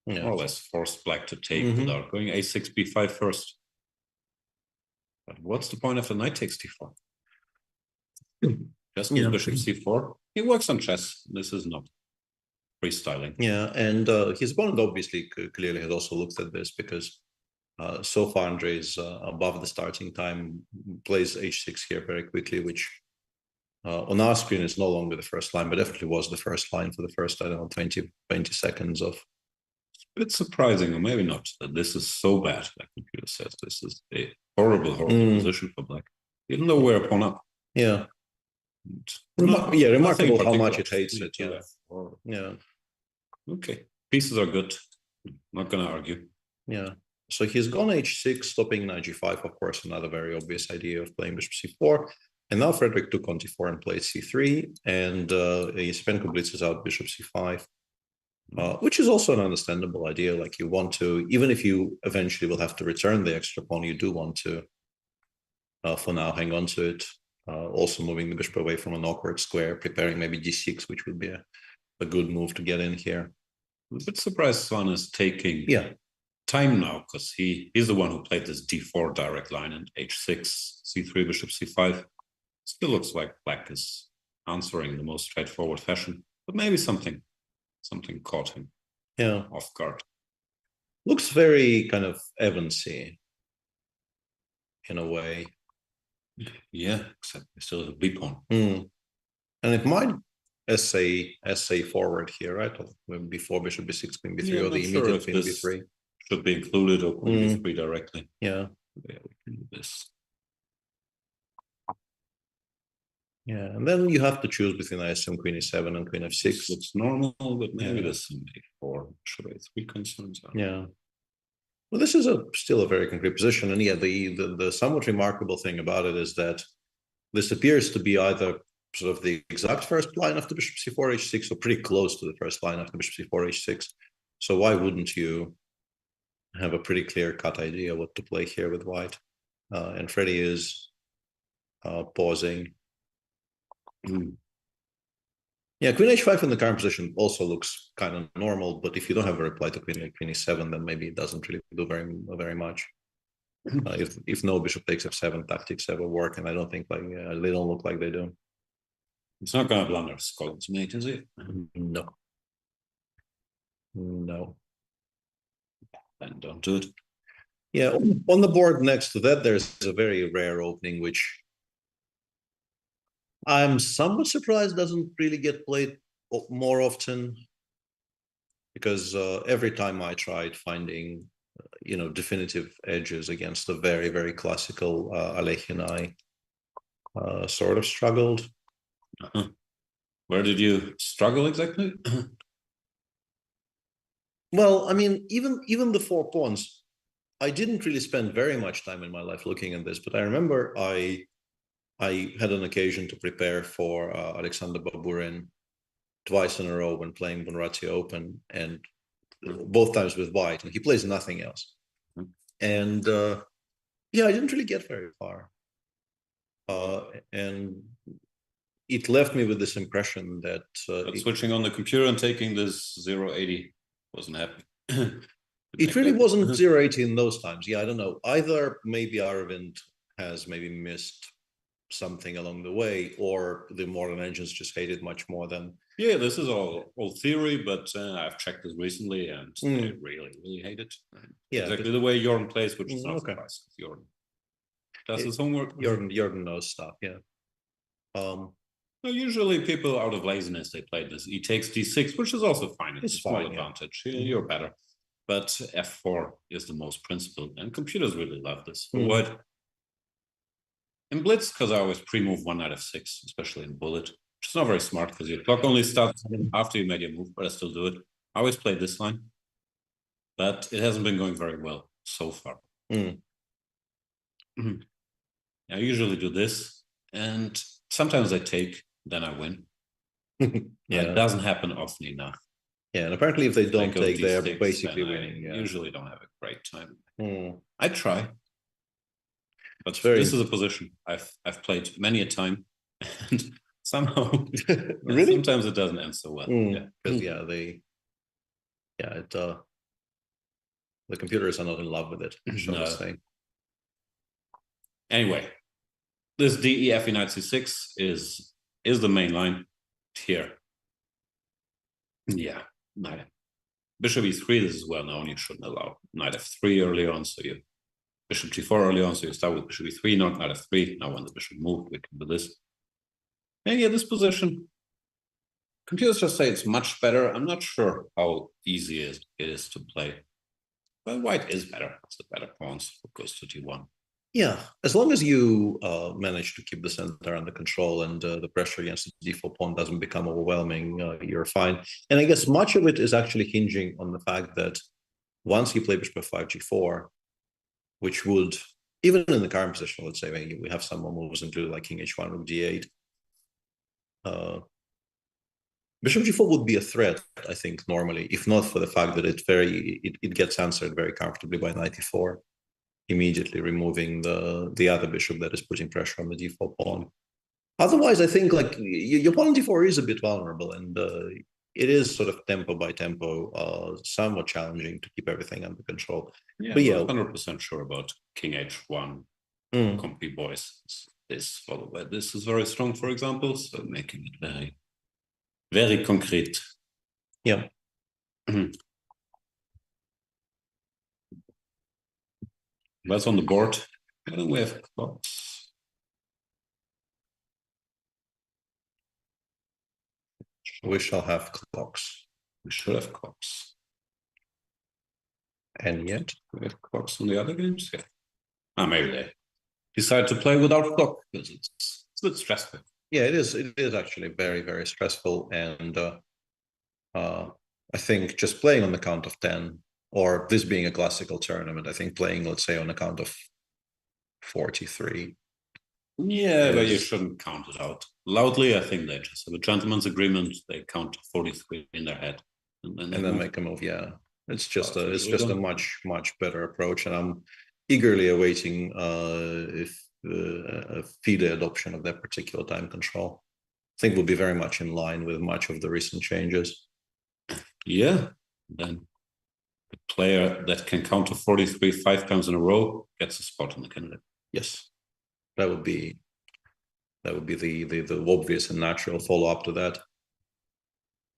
more or less forced black to take without going a6, b5 first. But what's the point if the knight takes d4? Just bishop c4. He works on chess. This is not freestyling. Yeah, and his opponent obviously clearly has also looked at this because so far Andrei is above the starting time, plays h6 here very quickly, which on our screen is no longer the first line, but definitely was the first line for the first, I don't know, 20 seconds of. It's surprising, or maybe not, that this is so bad. Like computer says, this is a horrible position for black, even though we're a pawn up. Yeah. Remarkable how much it hates it. Yeah. Okay. Pieces are good. Not gonna argue. Yeah. So he's gone h6, stopping knight g5, of course, another very obvious idea of playing bishop c4. And now Frederick took on d4 and played c3, and Spenko blitzes out bishop c5, which is also an understandable idea. Like you want to, even if you eventually will have to return the extra pawn, you do want to, for now, hang on to it. Also moving the bishop away from an awkward square, preparing maybe d6, which would be a good move to get in here. I'm a bit surprised Swan is taking time now, because he's the one who played this d4 direct line and h6, c3, bishop c5. Still looks like black is answering the most straightforward fashion, but maybe something caught him off guard. Looks very kind of Evansy in a way. Yeah, except we still have a b pawn. And it might essay forward here, right? Before bishop b6, queen b3, or the immediate queen b3. Should be included, or queen b3 directly. Yeah. Yeah, we can do this. Yeah, and then you have to choose between, I assume, queen e7 and queen f6. Looks normal, but maybe there's some a4, should a3 concerns. Yeah. Well, this is still a very concrete position, and yeah, the somewhat remarkable thing about it is that this appears to be either sort of the exact first line after bishop c4 h6, or pretty close to the first line after bishop c4 h6. So why wouldn't you have a pretty clear-cut idea what to play here with white? And Freddie is pausing. Yeah, queen h5 in the current position also looks kind of normal, but if you don't have a reply to queen e7, then maybe it doesn't really do very much. If no bishop takes f7 tactics ever work, and I don't think like they don't look like they do. It's not gonna blunder Scott's mate, is it? No. Then don't do it. Yeah, on the board next to that, there's a very rare opening, which I'm somewhat surprised doesn't really get played more often, because every time I tried finding, definitive edges against the very, very classical Alekhine, I sort of struggled. Where did you struggle exactly? Well, I mean, even the 4 pawns, I didn't really spend very much time in my life looking at this, but I remember I had an occasion to prepare for Alexander Baburin twice in a row when playing Bunratzi Open, and both times with white, and he plays nothing else. And yeah, I didn't really get very far. And it left me with this impression that switching on the computer and taking this 080 wasn't happy. It really wasn't 080 in those times. Yeah, I don't know. Either maybe Aravind has maybe missed something along the way, or the modern engines just hate it much more than. Yeah, this is all theory, but I've checked this recently, and they really, really hate it. Yeah, exactly the way Jordan plays, which is not surprising. Jordan does his homework. Jordan knows stuff. Yeah. Usually people out of laziness, they play this. He takes d6, which is also fine. It's a small advantage. You're better. But f4 is the most principled, and computers really love this. For what? In Blitz, because I always pre-move one knight f6, especially in Bullet, which is not very smart because your clock only starts after you made your move, but I still do it. I always play this line, but it hasn't been going very well so far. I usually do this, and sometimes I take, then I win. Yeah, it doesn't happen often enough. Yeah, and apparently if they don't take, they're basically winning. I usually don't have a great time. I try. But this is a position I've played many a time, and somehow really sometimes it doesn't end so well. Because the computers are not in love with it, shall I say. Anyway, this DE FE knight c6 is the main line here. Yeah, knight bishop e3. This is well known. You shouldn't allow knight f3 early on, so you. Bishop g4 early on, so you start with bishop e3, not knight f3. Now when the bishop moved, we can do this. And yeah, this position, computers just say it's much better. I'm not sure how easy it is to play. But white is better. It's the better pawns, so it goes to d1. Yeah, as long as you manage to keep the center under control and the pressure against the d4 pawn doesn't become overwhelming, you're fine. And I guess much of it is actually hinging on the fact that once you play bishop f5 g4, which would, even in the current position, let's say we have some more moves included like king h1, rook d8, bishop g4 would be a threat, I think, normally, if not for the fact that it gets answered very comfortably by knight e4, immediately removing the other bishop that is putting pressure on the d4 pawn. Otherwise, I think like your pawn on d4 is a bit vulnerable, and it is sort of tempo by tempo, somewhat challenging to keep everything under control. Yeah, but yeah, I'm not 100% sure about king h1 complete voice. This followed by this is very strong, for example, so making it very, very concrete. Yeah. That's on the board. And then we have clocks. We shall have clocks. We should have clocks. And yet we have clocks on the other games. Yeah. Maybe they decide to play without clock because it's a bit stressful. Yeah, it is. It is actually very, very stressful. And I think just playing on the count of 10, or this being a classical tournament, I think playing, let's say, on a count of 43. Yeah, but you shouldn't count it out loudly. I think they just have a gentleman's agreement. They count 43 in their head, and then make a move. Yeah, it's just a much better approach, and I'm eagerly awaiting if a FIDE adoption of that particular time control. I think will be very much in line with much of the recent changes. Yeah, then the player that can count to 43 5 times in a row gets a spot in the candidate. Yes, that would be the obvious and natural follow-up to that.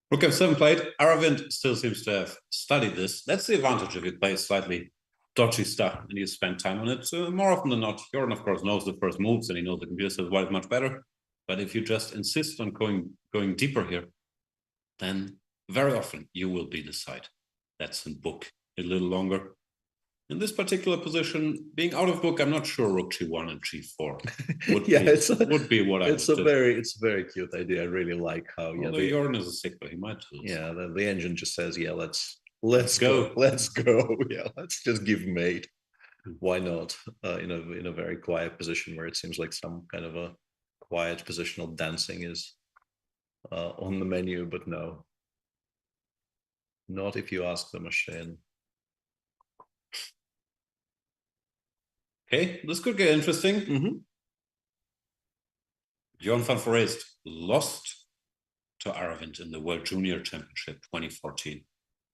Rook f7 played. Aravind still seems to have studied this. That's the advantage if you play slightly dodgy stuff and you spend time on it. More often than not, Jordan, of course, knows the first moves and he knows the computer says why it's much better. But if you just insist on going deeper here, then very often you will be the side that's in book a little longer. In this particular position, being out of book, I'm not sure rook g1 and g4 would be what I would do. It's a very cute idea. I really like how Jordan is a sick, but he might lose. Yeah, the engine just says, yeah, let's go. Yeah, let's just give mate. Why not? In a very quiet position where it seems like some kind of a quiet positional dancing is on the menu, but no. Not if you ask the machine. Okay, this could get interesting. Bjorn van Foreest lost to Aravind in the World Junior Championship 2014.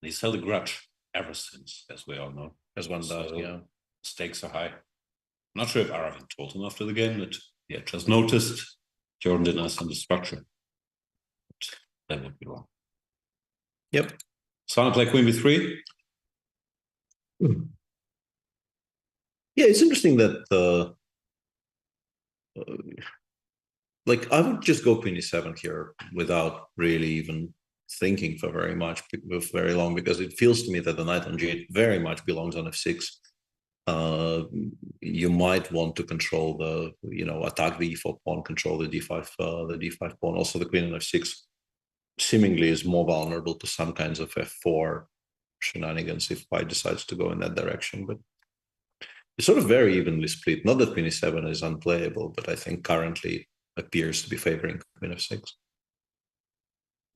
He's held a grudge ever since, as we all know. As one does, yeah. Stakes are high. I'm not sure if Aravind told him after the game that he had just noticed Jordan didn't understand the structure. But that would be wrong. Yep. Sana play queen b3. Yeah, it's interesting that like I would just go queen e7 here without really even thinking for very long, because it feels to me that the knight on g8 very much belongs on f6. You might want to control attack the e4 pawn, control the d5 pawn. Also, the queen on f6 seemingly is more vulnerable to some kinds of f4 shenanigans if white decides to go in that direction. But it's sort of very evenly split. Not that queen e7 is unplayable, but I think currently appears to be favoring queen f6.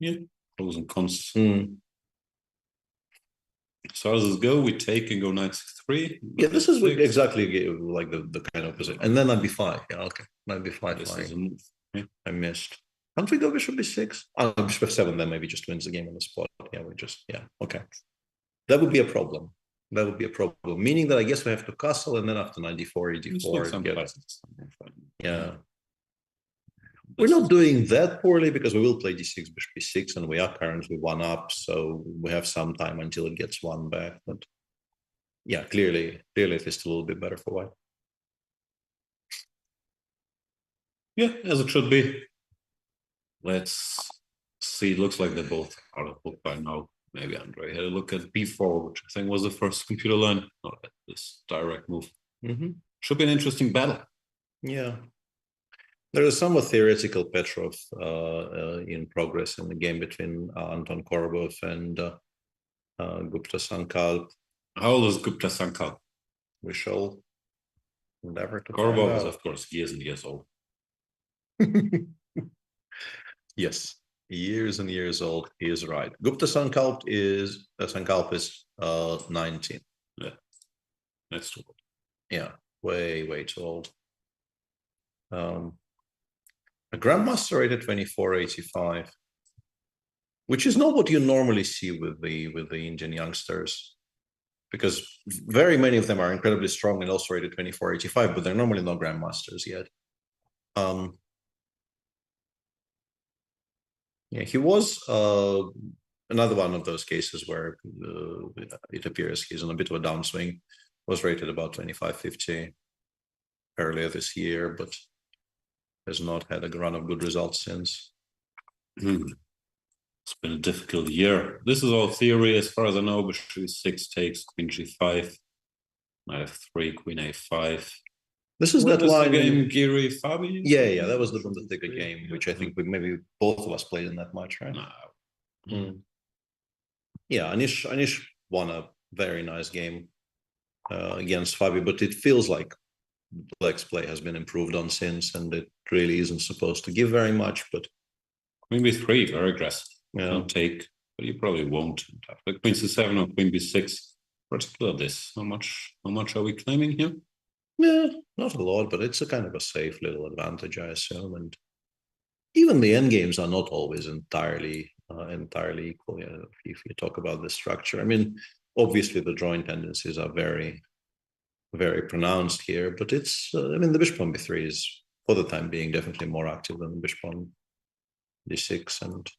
Yeah, pros and cons. So how does this go? We take and go knight c3. Yeah, this is exactly like the kind of position. And then knight b5. Yeah, okay. Knight b5. This is a move. Yeah. I missed. Can't we go bishop b6? Bishop f7 then maybe just wins the game on the spot. Yeah, okay. That would be a problem. Meaning that I guess we have to castle, and then after knight d4, e4. Yeah. We're not doing that poorly because we will play d6, bishop b6, and we are currently 1 up, so we have some time until it gets 1 back. But yeah, clearly it is still a little bit better for white. Yeah, as it should be. Let's see. It looks like they're both out of book by now. Maybe Andre had a look at b4, which I think was the first computer line. Not at this direct move. Should be an interesting battle. Yeah. There is somewhat theoretical Petrov in progress in the game between Anton Korbov and Gustafsson. How old is Gustafsson? We shall endeavor to Korbov find is, out. of course, years and years old. Yes, years and years old. He is right. Gustafsson is 19. Yeah, that's too old. Yeah, way too old. A grandmaster rated 2485, which is not what you normally see with the Indian youngsters, because very many of them are incredibly strong and also rated 2485, but they're normally not grandmasters yet. Yeah, he was another one of those cases where it appears he's on a bit of a downswing. Was rated about 2550 earlier this year, but has not had a run of good results since. It's been a difficult year. This is all theory as far as I know. Bishop e6 takes, queen g5, knight f3, queen a5. This is that line game, Giri Fabi? Yeah, that was the Bundesliga game, which I think maybe both of us played in that match, right? No. Yeah, Anish won a very nice game against Fabi, but it feels like Black's play has been improved on since, and it really isn't supposed to give very much. But queen b3, very aggressive. Yeah. Don't take, but you probably won't. But queen c7 or queen b6, particular this. How much are we claiming here? Yeah, not a lot, but it's a kind of a safe little advantage, I assume. And even the end games are not always entirely equal. Yeah, if you talk about the structure, I mean, obviously the drawing tendencies are very, very pronounced here. But it's, I mean, the bishop on b3 is, for the time being, definitely more active than the bishop on d6, and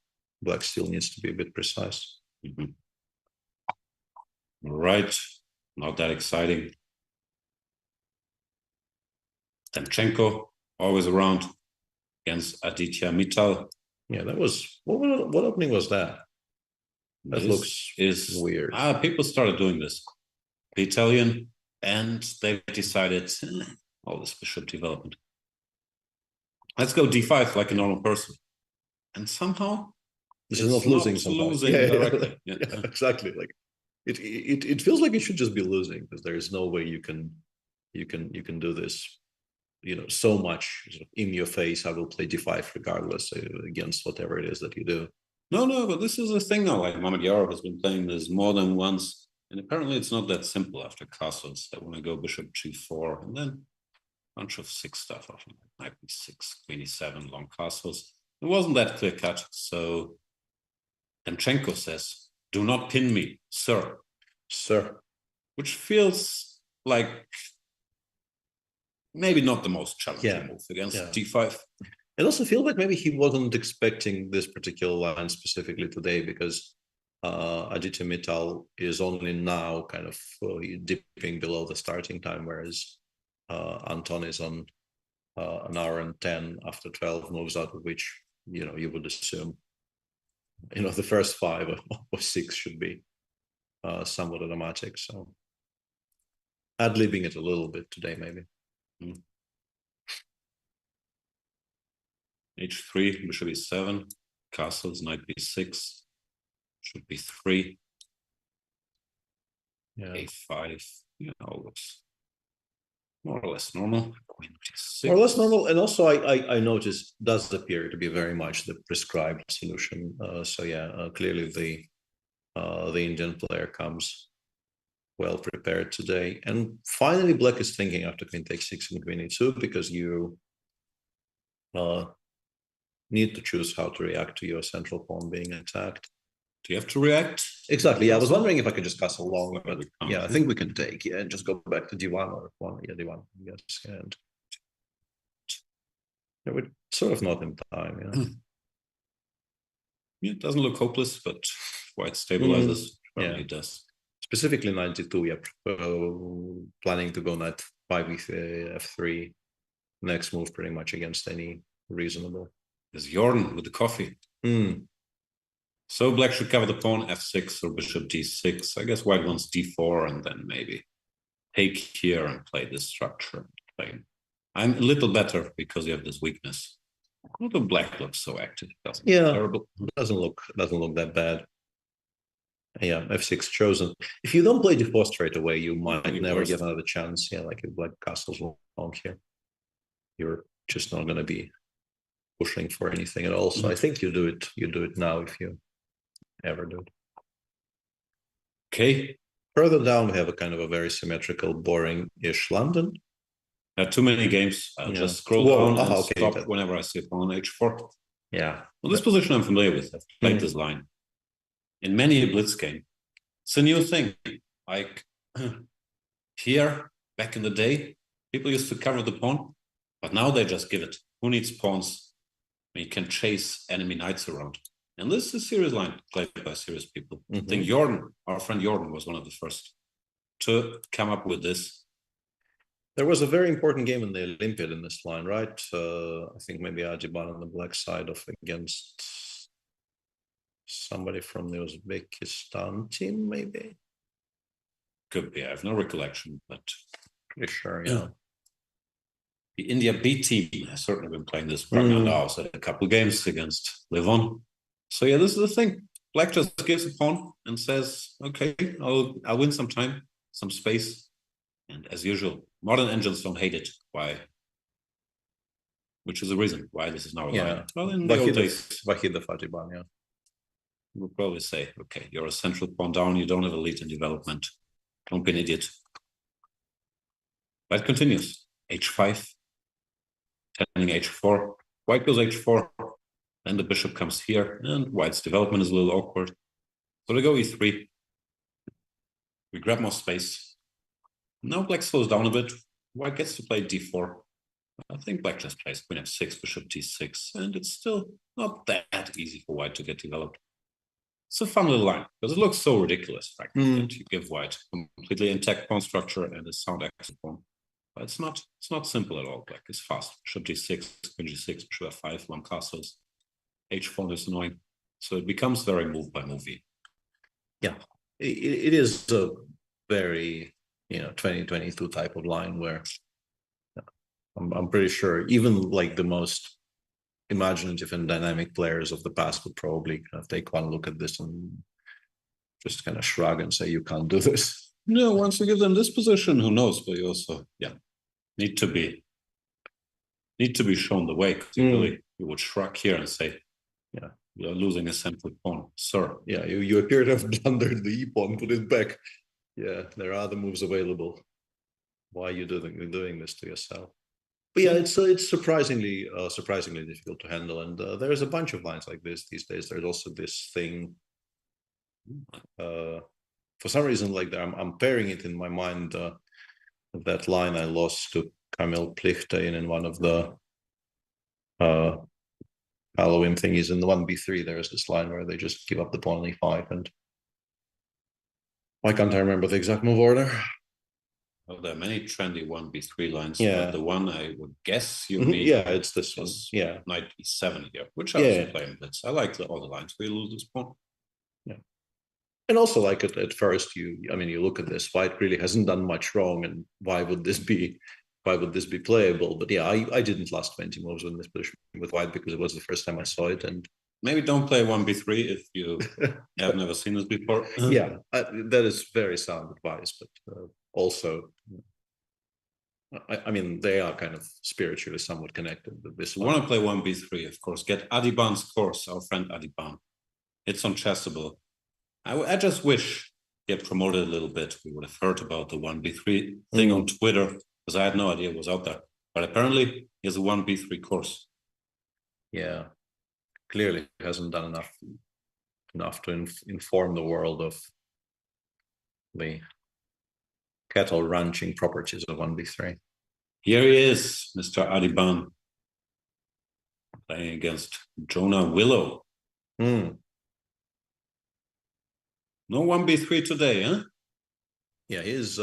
Black still needs to be a bit precise. Right, not that exciting. Demchenko, always around against Aditya Mittal. Yeah, that was, what opening was that? That looks weird. People started doing this. The Italian, and they decided, all this bishop development. Let's go d5 like a normal person. And somehow this is not losing directly. Yeah, exactly. Like it feels like it should just be losing, because there is no way you can do this, so much sort of in your face. I will play d5 regardless against whatever it is that you do. No, but this is a thing now. Like Mamedyarov has been playing this more than once, and apparently it's not that simple after castles. They want to go bishop g4 and then a bunch of 6 stuff after knight b6, queen e7, long castles. It wasn't that clear cut. So Demchenko says, "Do not pin me, sir." Which feels like maybe not the most challenging move against d5. It also feels like maybe he wasn't expecting this particular line specifically today, because Aditya Mittal is only now kind of dipping below the starting time, whereas Anton is on an hour and 10 after 12 moves, out of which you would assume the first 5 or 6 should be somewhat automatic. So ad-libbing it a little bit today, maybe. h3, bishop e7, castles, knight b6, should be 3, a5, looks more or less normal. Queen g6. More or less normal, and also I noticed does appear to be very much the prescribed solution. Clearly the Indian player comes well prepared today. And finally, Black is thinking after queen takes 6 and queen e2, because you need to choose how to react to your central pawn being attacked. Do you have to react? Exactly. Yeah, I was wondering if I could just castle long, but yeah, I think we can take and just go back to d1 or one. Yeah, d1. Yes, and we're sort of not in time. It doesn't look hopeless, but white stabilizes. Yeah, it does. Specifically 92. Yeah, planning to go knight 5 with f3. Next move, pretty much against any reasonable. There's Jordan with the coffee. So Black should cover the pawn f6 or bishop d6. I guess White wants d4 and then maybe take here and play this structure. playing. I'm a little better because you have this weakness. Although black looks so active, doesn't Yeah, look terrible. doesn't look that bad. Yeah, f6 chosen. If you don't play d4 straight away, you might never get another chance. Yeah, like if black castles long here, you're just not going to be pushing for anything at all. So I think you do it now if you ever do it. Okay. Further down, we have a kind of a very symmetrical, boring-ish London. There are too many games. I'll just scroll down and stop whenever I see pawn h4. Yeah. Well, this position I'm familiar with. I've played this line in many a blitz game. It's a new thing. Like here, back in the day, people used to cover the pawn, but now they just give it. Who needs pawns? You can chase enemy knights around. And this is a serious line played by serious people. I think Jordan, our friend Jordan, was one of the first to come up with this. There was a very important game in the Olympiad in this line, right? I think maybe Adiban on the black side of against somebody from the Uzbekistan team, maybe. Could be. I have no recollection, but pretty sure. Yeah. The India B team has certainly been playing this Pragna at a couple of games against Levon. So yeah, this is the thing. Black just gives a pawn and says, "Okay, I'll win some time, some space." And as usual, modern engines don't hate it. Why? Which is the reason why this is now a line. Well, in the old days, Vahid the Fatiban, yeah. We'll probably say, okay, you're a central pawn down, you don't have a lead in development. Don't be an idiot. But it continues. H5, turning H4. White goes H4. Then the bishop comes here, and White's development is a little awkward. So they go E3. We grab more space. Now Black slows down a bit. White gets to play D4. I think Black just plays Queen F6, Bishop D6, and it's still not that easy for White to get developed. It's a fun little line, because it looks so ridiculous, frankly, that you give White completely intact pawn structure and a sound action pawn. But it's not simple at all. Black is fast. Bishop D6, Queen G6, Bishop F5, one castles. H4 is annoying. So it becomes very move by movie. Yeah, it is a very 2022 type of line where I'm pretty sure even like the most imaginative and dynamic players of the past would probably kind of take one look at this and just kind of shrug and say, you can't do this. No, once you give them this position, who knows? But you also, need to be shown the way. You would shrug here and say, you're losing a central pawn, sir. Yeah, you appear to have blundered the e-pawn, put it back. Yeah, there are other moves available. Why are you doing this to yourself? But yeah, it's surprisingly difficult to handle, and there's a bunch of lines like this these days. There's also this thing. For some reason, like I'm pairing it in my mind. That line I lost to Kamil Plichte in one of the Halloween thingies in the 1b3. There's this line where they just give up the pawn on e5, and why can't I remember the exact move order? Well, there are many trendy 1b3 lines. Yeah. But the one I would guess you mean. Yeah, it's this one. Yeah. Knight e7 here, which I also play in blitz. I like all the lines where you lose this pawn. Yeah. And also, like at first, you look at this, White really hasn't done much wrong, and why would this be playable? But yeah, I didn't last 20 moves in this position with White because it was the first time I saw it, and maybe don't play 1b3 if you have never seen this before. Yeah, that is very sound advice, but also, I mean, they are kind of spiritually somewhat connected. But this want to play 1b3, of course, get Adiban's course, our friend Adiban. It's on Chessable. I just wish he had promoted a little bit. We would have heard about the 1b3 thing on Twitter, because I had no idea it was out there. But apparently, he has a 1b3 course. Yeah. Clearly hasn't done enough to inform the world of the cattle ranching properties of 1b3. Here he is, Mr. Adiban, playing against Jonah Willow. No 1b3 today, huh? Yeah, he's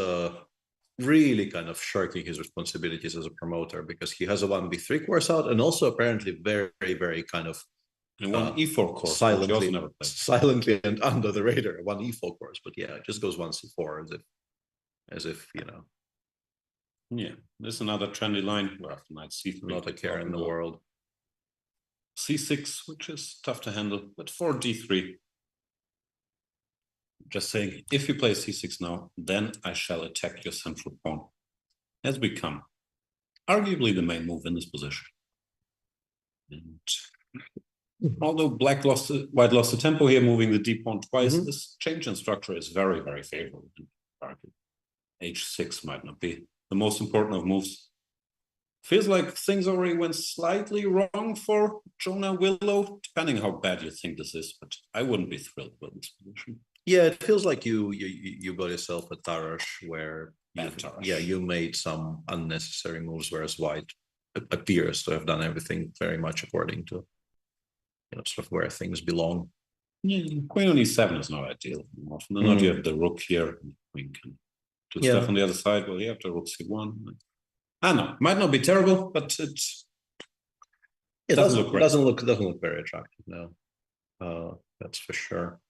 really kind of shirking his responsibilities as a promoter, because he has a 1b3 course out, and also apparently very, very kind of and one e4 course, silently and under the radar, one e4 course. But yeah, it just goes one c4 as if Yeah, this is another trendy line. We're after knight c3. Not a care in the world. c6, which is tough to handle, but for d3. Just saying, if you play c6 now, then I shall attack your central pawn. Has become arguably the main move in this position. And although white lost the tempo here, moving the d pawn twice, this change in structure is very, very favorable. h6 might not be the most important of moves. Feels like things already went slightly wrong for Jonah Willow, depending how bad you think this is, but I wouldn't be thrilled with this position. Yeah, it feels like you got yourself a Tarash where you made some unnecessary moves, whereas white appears to have done everything very much according to sort of where things belong. Yeah, queen on e7 is not ideal. Often than not, you have the rook here, and queen can do stuff on the other side. Well, you have the rook c1. I don't know, might not be terrible, but it doesn't look great. Doesn't look very attractive. No, that's for sure.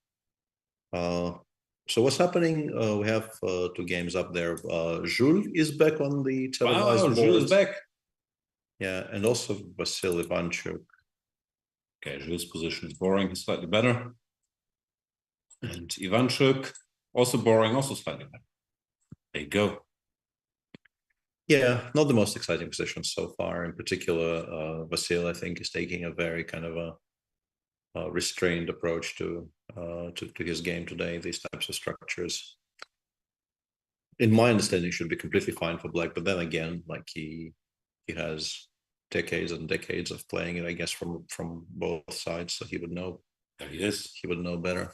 So what's happening? We have 2 games up there. Jules is back on the televised board. Jules is back. Yeah, and also Vasil Ivanchuk. Okay, Jules' position is boring, he's slightly better. And Ivanchuk, also boring, also slightly better. There you go. Yeah, not the most exciting position so far. In particular, Vasil, I think, is taking a very kind of a restrained approach to his game today. These types of structures, in my understanding, should be completely fine for black. But then again, like he has decades and decades of playing it, I guess, from both sides, so he would know. There he is. He would know better.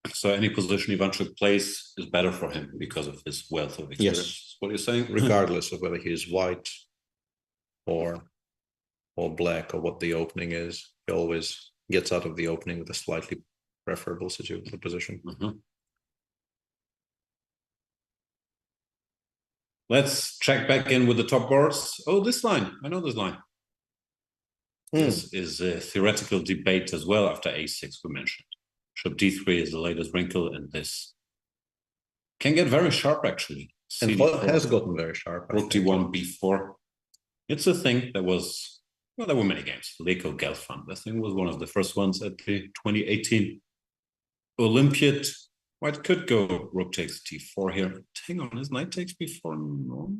So any position Ivanchuk plays is better for him because of his wealth of experience. Yes. What are you saying? Regardless of whether he is white or black or what the opening is, he always gets out of the opening with a slightly preferable position. Let's check back in with the top boards. Oh, this line. I know this line. This is a theoretical debate as well after a6 we mentioned. Bishop d3 is the latest wrinkle, and this can get very sharp actually. And has gotten very sharp. Rook d1, b4. It's a thing that was, well, there were many games. Leko Gelfand, I think, was one of the first ones at the 2018 Olympiad. White could go rook takes d4 here. Hang on, is knight takes b4? No.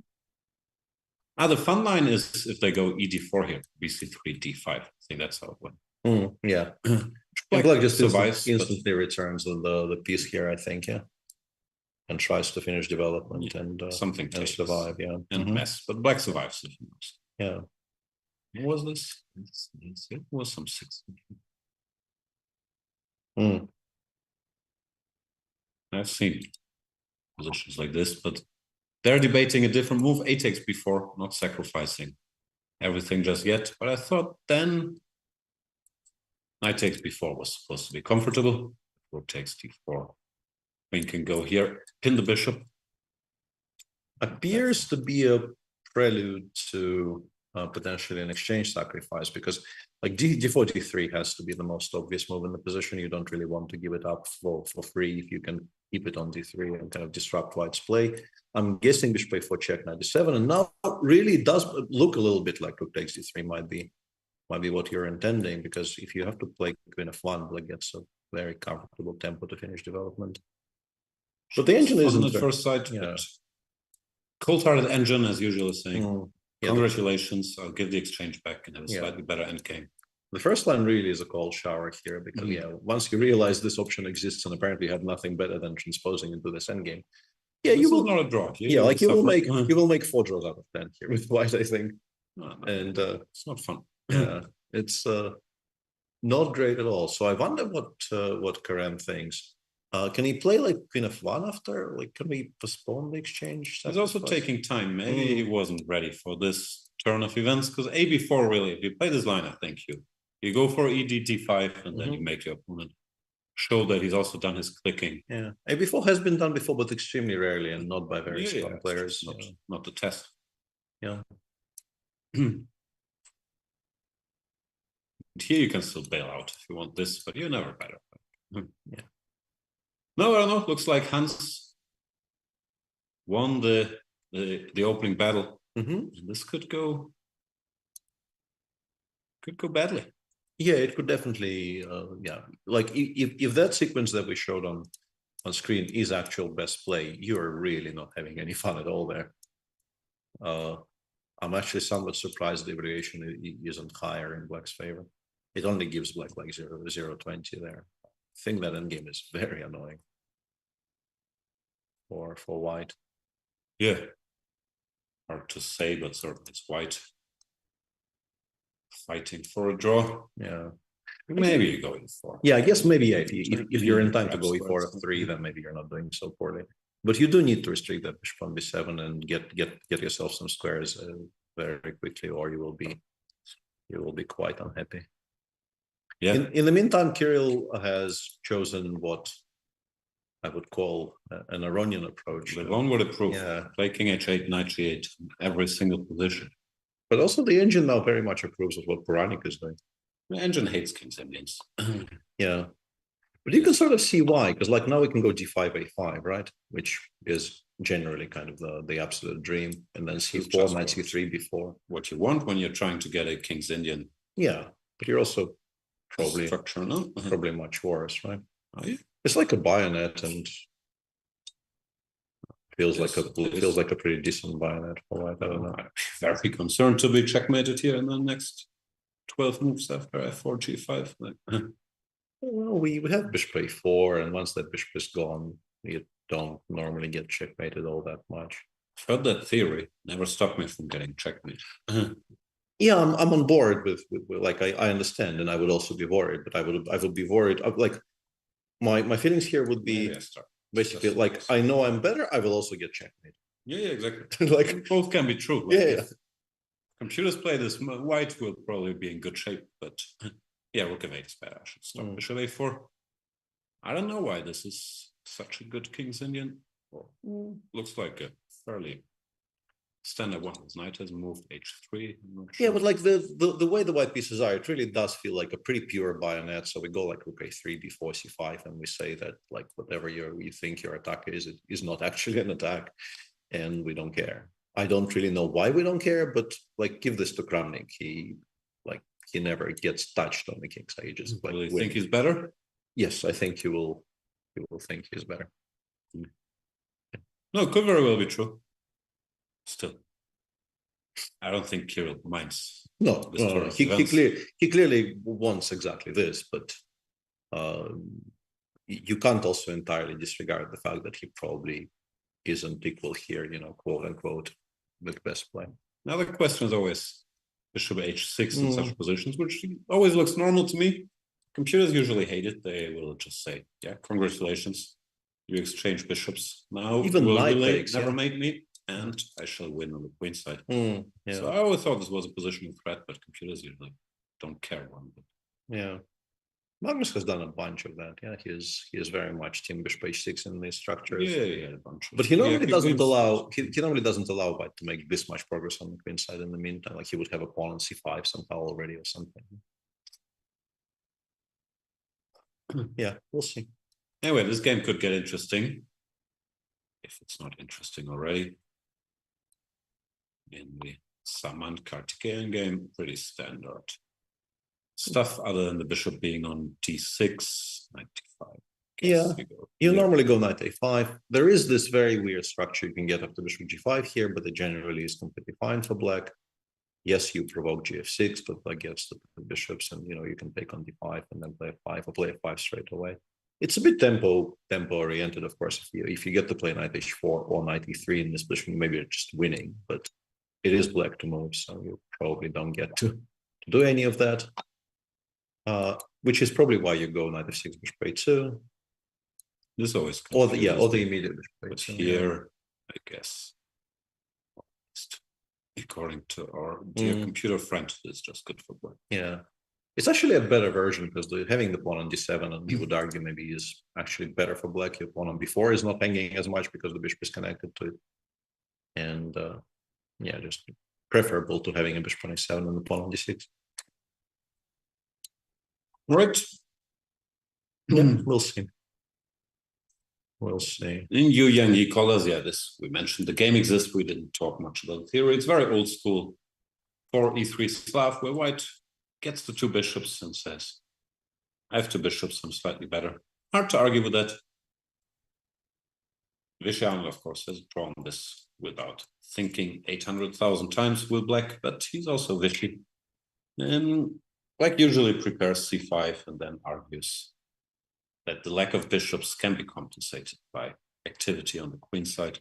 The fun line is if they go ed4 here, bc3, d5. I think that's how it went. Yeah. Black just survives, instantly returns the piece here, I think, yeah. And tries to finish development and something and survive, yeah. And mess. But black survives. Yeah. What was this? It was some 6. I've seen positions like this, but they're debating a different move. A takes b4, not sacrificing everything just yet. But I thought then knight takes b4 was supposed to be comfortable. Rook takes d4. Queen can go here, pin the bishop. Appears to be a prelude to potentially an exchange sacrifice, because like d4, d3 has to be the most obvious move in the position. You don't really want to give it up for free if you can keep it on d3 and kind of disrupt white's play. I'm guessing bishop a4 check, knight d7, and now really does look a little bit like rook takes d3 might be what you're intending, because if you have to play queen f1, black gets a very comfortable tempo to finish development. But the engine isn't the first side. Yeah. Cold-hearted engine, as usual, is saying. Congratulations, I'll give the exchange back and have a slightly better endgame. The first line really is a cold shower here, because once you realize this option exists and apparently you have nothing better than transposing into this endgame. Yeah, you will not a draw. You will make 4 draws out of 10 here with white, I think. And it's not fun. Yeah, it's not great at all. So I wonder what Karen thinks. Can he play like queen f1 after? Like, can we postpone the exchange? He's also taking time. Maybe he wasn't ready for this turn of events, because ab4 really, if you play this line, I think you go for ed d5 and then you make your opponent show that he's also done his clicking. Yeah, ab4 has been done before, but extremely rarely and not by very strong players. Not the test. Yeah. Here you can still bail out if you want this, but you're never better. Yeah. No, I don't know. Looks like Hans won the opening battle. And this could go badly. Yeah, it could definitely. Yeah, like if that sequence that we showed on screen is actual best play, you're really not having any fun at all there. I'm actually somewhat surprised the variation isn't higher in Black's favor. It only gives Black like 0-20 there. I think that endgame is very annoying for White. Yeah, hard to say, but certainly it's White fighting for a draw. Yeah, maybe you're going for. Yeah, I guess maybe if you're in time to go e4 then maybe you're not doing so poorly. But you do need to restrict that bishop on b7 and get yourself some squares very quickly, or you will be quite unhappy. Yeah. In the meantime, Kirill has chosen what I would call an Aronian approach. The one would approve. Yeah. Play king h8, knight g8, every single position. But also the engine now very much approves of what Puranik is doing. The engine hates king's Indians. Yeah. But you can sort of see why, because like now we can go d5, a5, right? Which is generally kind of the absolute dream. And then c4, knight c3 before. What you want when you're trying to get a king's Indian. Yeah, but you're also probably structure, no? Probably much worse, right? Oh, yeah. It's like a bayonet and feels like a pretty decent bayonet for White. I don't know. I'm very concerned to be checkmated here in the next 12 moves after f4, g5. Well, we have bishop a4, and once that bishop is gone, you don't normally get checkmated all that much. I've heard that theory. Never stopped me from getting checkmated. Yeah, I'm on board with like I understand, and I would also be worried, but I would be worried. Like my feelings here would be basically like I know I'm better. I will also get checkmated. Yeah, exactly. Like both can be true. Like, yeah. Computers play this. White will probably be in good shape, but yeah, rook of 8 is bad. I should stop bishop a4. I don't know why this is such a good king's Indian. Well, looks like a fairly standard one. His knight has moved h3. Yeah, but like the way the white pieces are, it really does feel like a pretty pure bayonet. So we go like rook a3 before c5, and we say that like whatever you think your attack is not actually an attack, and we don't care. I don't really know why we don't care, but like give this to Kramnik. He never gets touched on the king's side. He just like you think he's better? Yes, I think you will think he's better. No, it could very well be true. Still, I don't think Kirill minds. No, he clearly wants exactly this, but you can't also entirely disregard the fact that he probably isn't equal here, quote unquote, the best play. Now the question is always bishop h6 in such positions, which always looks normal to me. Computers usually hate it. They will just say, yeah, congratulations, you exchange bishops. Now even knight takes, never made me, and I shall win on the queen side. Yeah. So I always thought this was a position of threat, but computers usually don't care one bit. Yeah. Magnus has done a bunch of that. Yeah, he is very much team bishop h6 in these structures. Yeah, a bunch. But he normally doesn't allow White to make this much progress on the queen side in the meantime. Like he would have a pawn on c5 somehow already or something. Yeah, we'll see. Anyway, this game could get interesting if it's not interesting already. In the Saman Kartikeyan game, pretty standard stuff other than the bishop being on d6, knight d5. Yeah, you normally go knight a5. There is this very weird structure you can get after bishop g5 here, but it generally is completely fine for black. Yes, you provoke gf6, but black gets the bishops, and you can take on d5 and then play f5 or play f5 straight away. It's a bit tempo oriented, of course. If you get to play knight h4 or knight e3 in this position, maybe you're just winning, but it is black to move, so you probably don't get to do any of that. Which is probably why you go knight f6 bishop a2. This always or the immediate bishop a2. Here, I guess, according to our dear computer friend, it's just good for black. Yeah, it's actually a better version because having the pawn on d7, and you would argue maybe is actually better for black. Your pawn on b4 is not hanging as much because the bishop is connected to it, and yeah, just preferable to having a bishop on a7 and the pawn on d6. Right. Yeah, we'll see. We'll see. In Yu Yang Yi colors, yeah, this we mentioned. The game exists. We didn't talk much about the theory. It's very old school. 4 e3 Slav, where white gets the 2 bishops and says, I have 2 bishops, I'm slightly better. Hard to argue with that. Vishyam, of course, has drawn this without thinking 800,000 times with black, but he's also Vishy. And black usually prepares c5 and then argues that the lack of bishops can be compensated by activity on the queen side.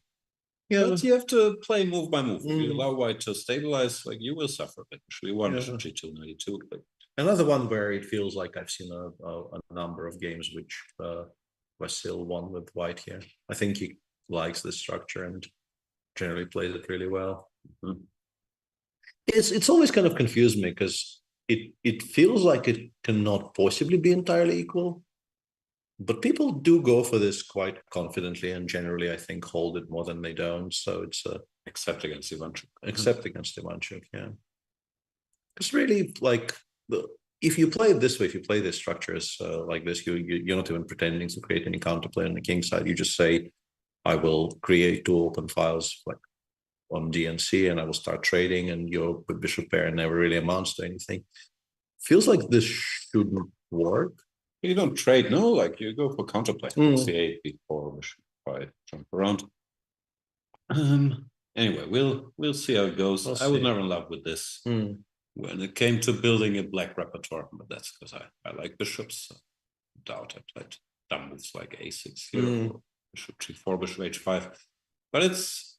Yeah, but you have to play move by move. If you allow white to stabilize, like you will suffer. Actually, one bishop g2, 92. But another one where it feels like I've seen a number of games which Vasil won with white here. I think he likes the structure and generally plays it really well. It's always kind of confused me because it feels like it cannot possibly be entirely equal. But people do go for this quite confidently and generally, I think, hold it more than they don't. So it's except against Ivanchuk. Except against Ivanchuk, yeah. Because really, like, if you play it this way, if you play the structures like this, you're not even pretending to create any counterplay on the king side. You just say, I will create 2 open files like on DNC and I will start trading, and your bishop pair never really amounts to anything. Feels like this shouldn't work. You don't trade, no, like you go for counterplay. C8, B4, bishop 5, jump around. Anyway, we'll see how it goes. I was never in love with this when it came to building a black repertoire, but that's because I like bishops. So doubt I played dumb moves like A6 here, or bishop G4, bishop H5. But it's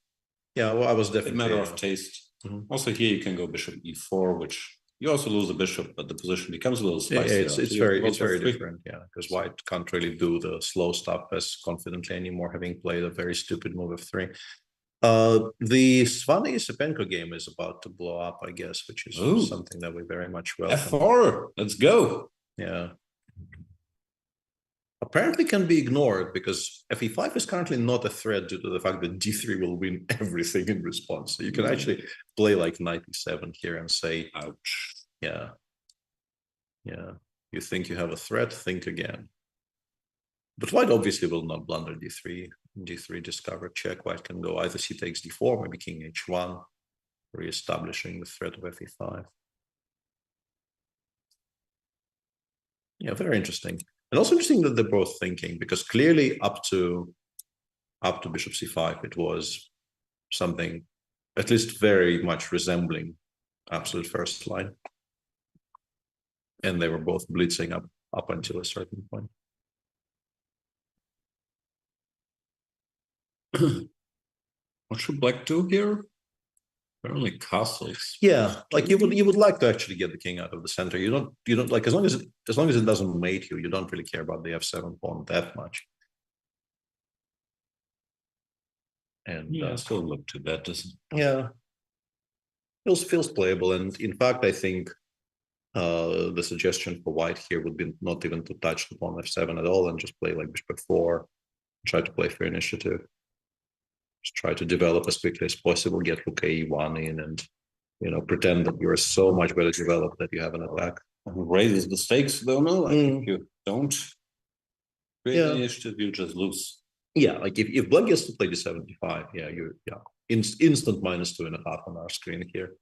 well, I was definitely a matter of taste. Also here you can go bishop E4, which you also lose a bishop, but the position becomes a little spicier. It's very different, because white can't really do the slow stuff as confidently anymore, having played a very stupid move of 3. The Svani Isipenko game is about to blow up, I guess, which is something that we very much welcome. F4, let's go. Yeah. Apparently can be ignored because FE5 is currently not a threat due to the fact that D3 will win everything in response. So you can actually play like knight E7 here and say, ouch. Yeah. You think you have a threat, think again. But white obviously will not blunder D3. D3 discover check. White can go either c takes D4, maybe king H1, re-establishing the threat of FE5. Yeah, very interesting. And also interesting that they're both thinking, because clearly up to bishop c5, it was something at least very much resembling absolute first line. And they were both blitzing up until a certain point. What should black do here? Apparently castles. Yeah, like you would like to actually get the king out of the center. You don't like, as long as it doesn't mate you, you don't really care about the f7 pawn that much. And still look too bad, doesn't it? Yeah. Feels playable, and in fact I think the suggestion for white here would be not even to touch the pawn f7 at all and just play like bishop f4, try to play for initiative. Just try to develop as quickly as possible, get rook e1 in, and pretend that you're so much better developed that you have an attack. Raises the stakes, though. No, like if you don't create the initiative, you just lose. Yeah, like if black gets to play d75, instant -2.5 on our screen here.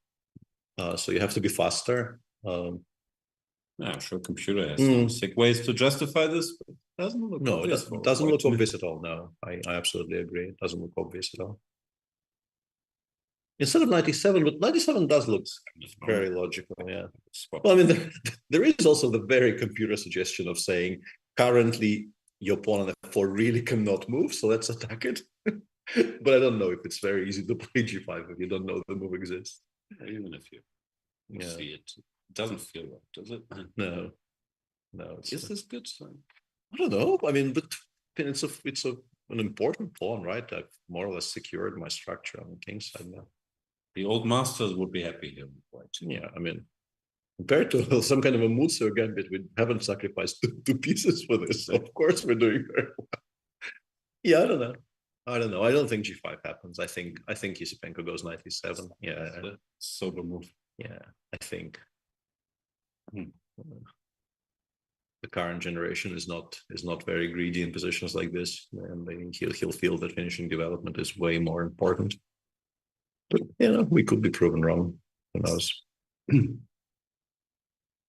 So you have to be faster. I'm sure computer has some sick ways to justify this, but it doesn't look obvious. It doesn't look obvious at all. No, I absolutely agree. It doesn't look obvious at all. Instead of 97, but 97 does look very logical, yeah. Well, I mean, there is also the very computer suggestion of saying, currently, your pawn on f4 really cannot move, so let's attack it. But I don't know if it's very easy to play g5 if you don't know the move exists. Even if you see it. It doesn't feel right, does it? No. Is this good? I don't know. I mean, but it's an important pawn, right? I've more or less secured my structure on the king side now. The old masters would be happy here. Yeah, I mean, compared to some kind of a Mutsu gambit, we haven't sacrificed two pieces for this. So of course, we're doing very well. Yeah, I don't know. I don't think g5 happens. I think Isipenko goes knight e7. Yeah, sober move. Yeah, I think. the current generation is not very greedy in positions like this, and he'll feel that finishing development is way more important. But we could be proven wrong. Who knows?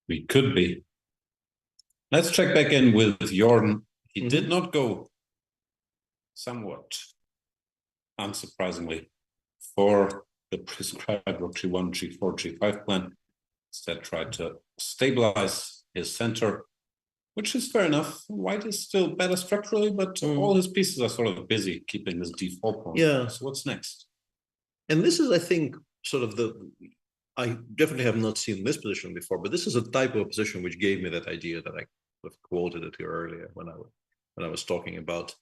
We could be. Let's check back in with Jordan. He did not go, somewhat unsurprisingly, for the prescribed rook g1, g4, g5 plan. Instead tried to stabilize his center, which is fair enough. White is still better structurally, but all his pieces are sort of busy keeping this d4 pawn. Yeah. So what's next? And this is, I think, sort of I definitely have not seen this position before, but this is a type of position which gave me that idea that I quoted it here earlier when I was talking about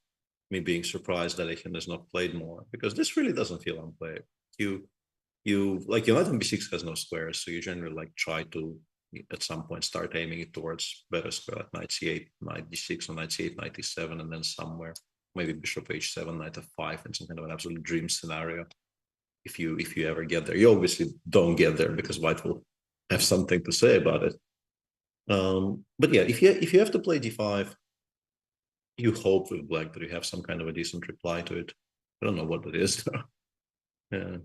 me being surprised that Alekhine has not played more, because this really doesn't feel unplayable. You like your knight on b6 has no squares, so you generally like try to at some point start aiming it towards better square, like knight c8, knight d6, or knight c8, knight d7, and then somewhere maybe bishop h7, knight f5, and some kind of an absolute dream scenario. If you ever get there, you obviously don't get there because White will have something to say about it. But yeah, if you have to play d5, you hope with Black that you have some kind of a decent reply to it. I don't know what it is though. Yeah.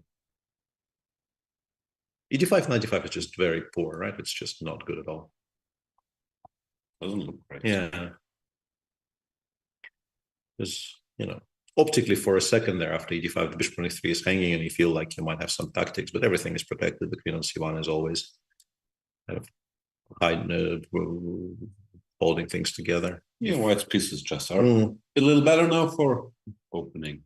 e5, knight d5 is just very poor, right? It's just not good at all. Doesn't look right. Yeah. Because, optically for a second there after e5, the bishop on e3 is hanging and you feel like you might have some tactics, but everything is protected. The queen on c1 is always kind of holding things together. Yeah, White's pieces just are a little better now for opening.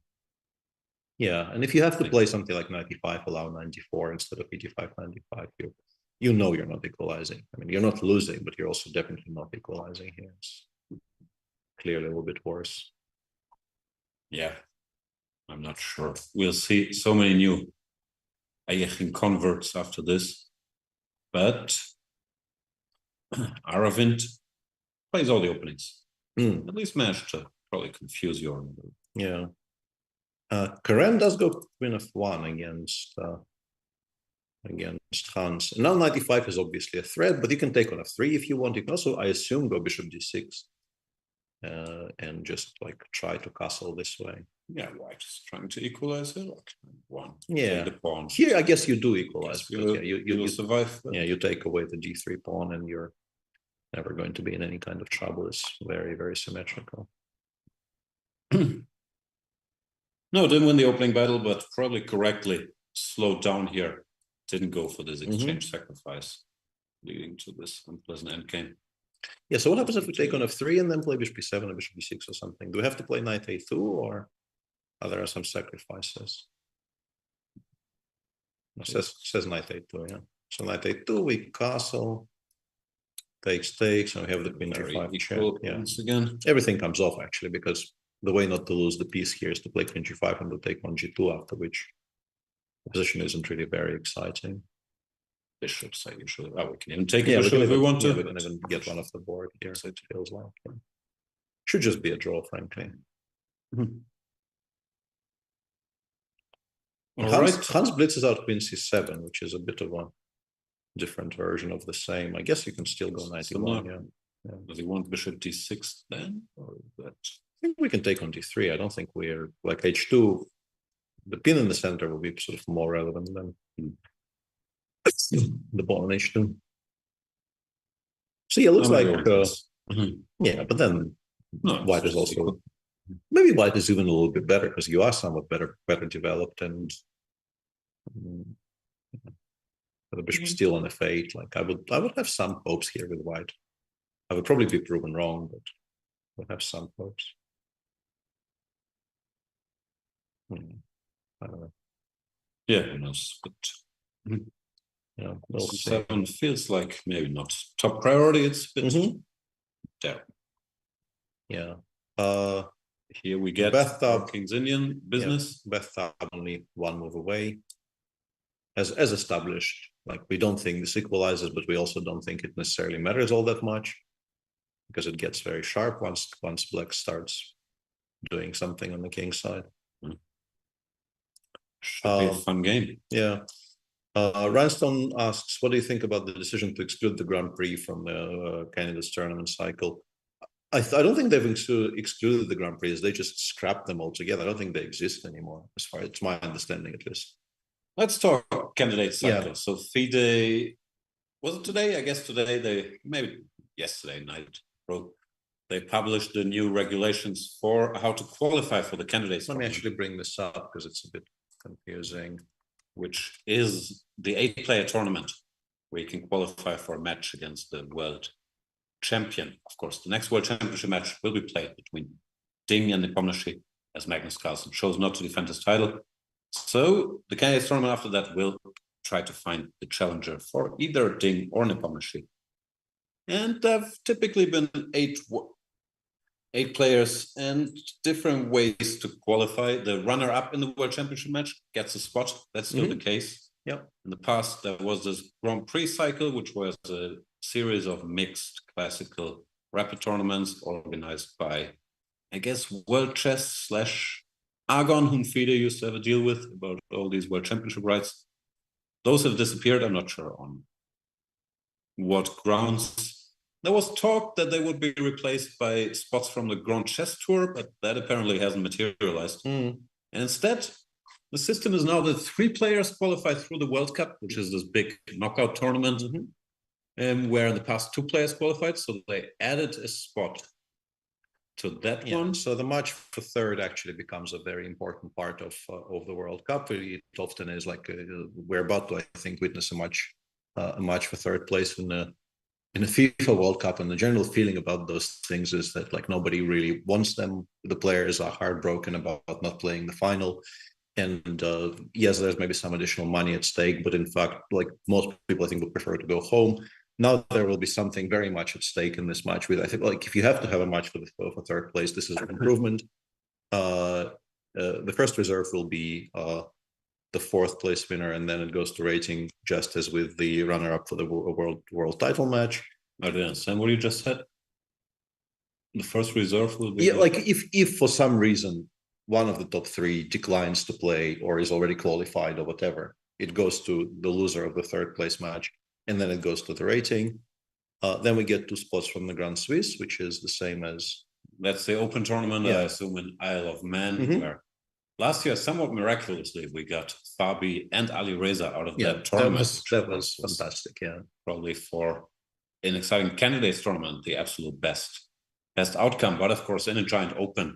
Yeah, and if you have to play something like knight e5, allow knight d4 instead of e5, knight d5, you're not equalizing. I mean, you're not losing, but you're also definitely not equalizing here. It's clearly a little bit worse. Yeah, I'm not sure. We'll see so many new Alekhine converts after this, but Aravind plays all the openings. At least managed to probably confuse your. Yeah. Karen does go queen f1 against Hans. And now knight e5 is obviously a threat, but you can take on f3 if you want. You can also, I assume, go bishop d6 and just like try to castle this way. Yeah, White is trying to equalize it. One. Yeah. The pawn. Here, I guess you do equalize. Yes, you survive. Yeah, you take away the d3 pawn, and you're never going to be in any kind of trouble. It's very, very symmetrical. No, didn't win the opening battle, but probably correctly slowed down here. Didn't go for this exchange sacrifice, leading to this unpleasant endgame. Yeah, so what happens if we take on f3 and then play bishop b7 or bishop b6 or something? Do we have to play knight a2, or are there some sacrifices? It says knight a2, yeah. So knight a2, we castle, takes, and we have the queen a5 check. Yeah, again. Everything comes off actually, because the way not to lose the piece here is to play queen g5 and to take on g2, after which the position isn't really very exciting. Bishops, I usually. Oh, we can even take a bishop if we want to. We can even get one off the board here, so it feels like. Yeah. Should just be a draw, frankly. Hans blitzes out queen c7, which is a bit of a different version of the same. I guess you can still go knight e1. Yeah. Does he want bishop d6 then? Or that? I think we can take on d3. I don't think we're like h2. The pin in the center will be sort of more relevant than the pawn on h2. So yeah, it looks like yeah, but then White is also maybe White is even a little bit better because you are somewhat better developed, and the bishop still on f8. Like I would have some hopes here with White. I would probably be proven wrong, but I would have some hopes. I don't know. Yeah, who knows? But yeah, seven feels like maybe not top priority. It's a bit there. Yeah. Here we get King's Indian business. Yeah, Bethab only one move away. As established, like we don't think this equalizes, but we also don't think it necessarily matters all that much, because it gets very sharp once Black starts doing something on the king side. Should be a fun game. Yeah. Rhinestone asks, what do you think about the decision to exclude the Grand Prix from the candidates tournament cycle? I don't think they've excluded the Grand Prix. They just scrapped them altogether. I don't think they exist anymore, as far as my understanding at least. Let's talk candidate cycle. Yeah. So FIDE, was it today? I guess today, maybe yesterday night, they published the new regulations for how to qualify for the candidates. Let me actually bring this up because it's a bit confusing. Which is the 8-player tournament where you can qualify for a match against the world champion. Of course, the next world championship match will be played between Ding and Nepomniachtchi, as Magnus Carlsen chose not to defend his title. So the candidates tournament after that will try to find the challenger for either Ding or Nepomniachtchi. And there have typically been eight players and different ways to qualify. The runner-up in the World Championship match gets a spot. That's still the case. Yep. In the past, there was this Grand Prix cycle, which was a series of mixed classical rapid tournaments organized by, I guess, World Chess / Argon, whom FIDE used to have a deal with about all these World Championship rights. Those have disappeared. I'm not sure on what grounds. There was talk that they would be replaced by spots from the Grand Chess Tour, but that apparently hasn't materialized. And instead, the system is now that 3 players qualify through the World Cup, which is this big knockout tournament, where in the past 2 players qualified. So they added a spot to that one. So the match for third actually becomes a very important part of the World Cup. It often is like we're about to, I think, witness a match for third place in the FIFA World Cup, and the general feeling about those things is that like nobody really wants them. The players are heartbroken about not playing the final, and yes, there's maybe some additional money at stake, but in fact, like most people, I think would prefer to go home. Now there will be something very much at stake in this match. With I think like if you have to have a match for third place, this is an improvement. The first reserve will be the 4th place winner, and then it goes to rating, just as with the runner-up for the world title match. I didn't understand what you just said. The first reserve will be... Yeah, like if for some reason one of the top 3 declines to play or is already qualified or whatever, it goes to the loser of the 3rd place match, and then it goes to the rating. Then we get 2 spots from the Grand Swiss, which is the same as... That's the open tournament, I assume, in Isle of Man, where last year, somewhat miraculously, we got Fabi and Ali Reza out of that tournament. That was fantastic, Probably for an exciting candidates tournament, the absolute best outcome. But of course, in a giant open,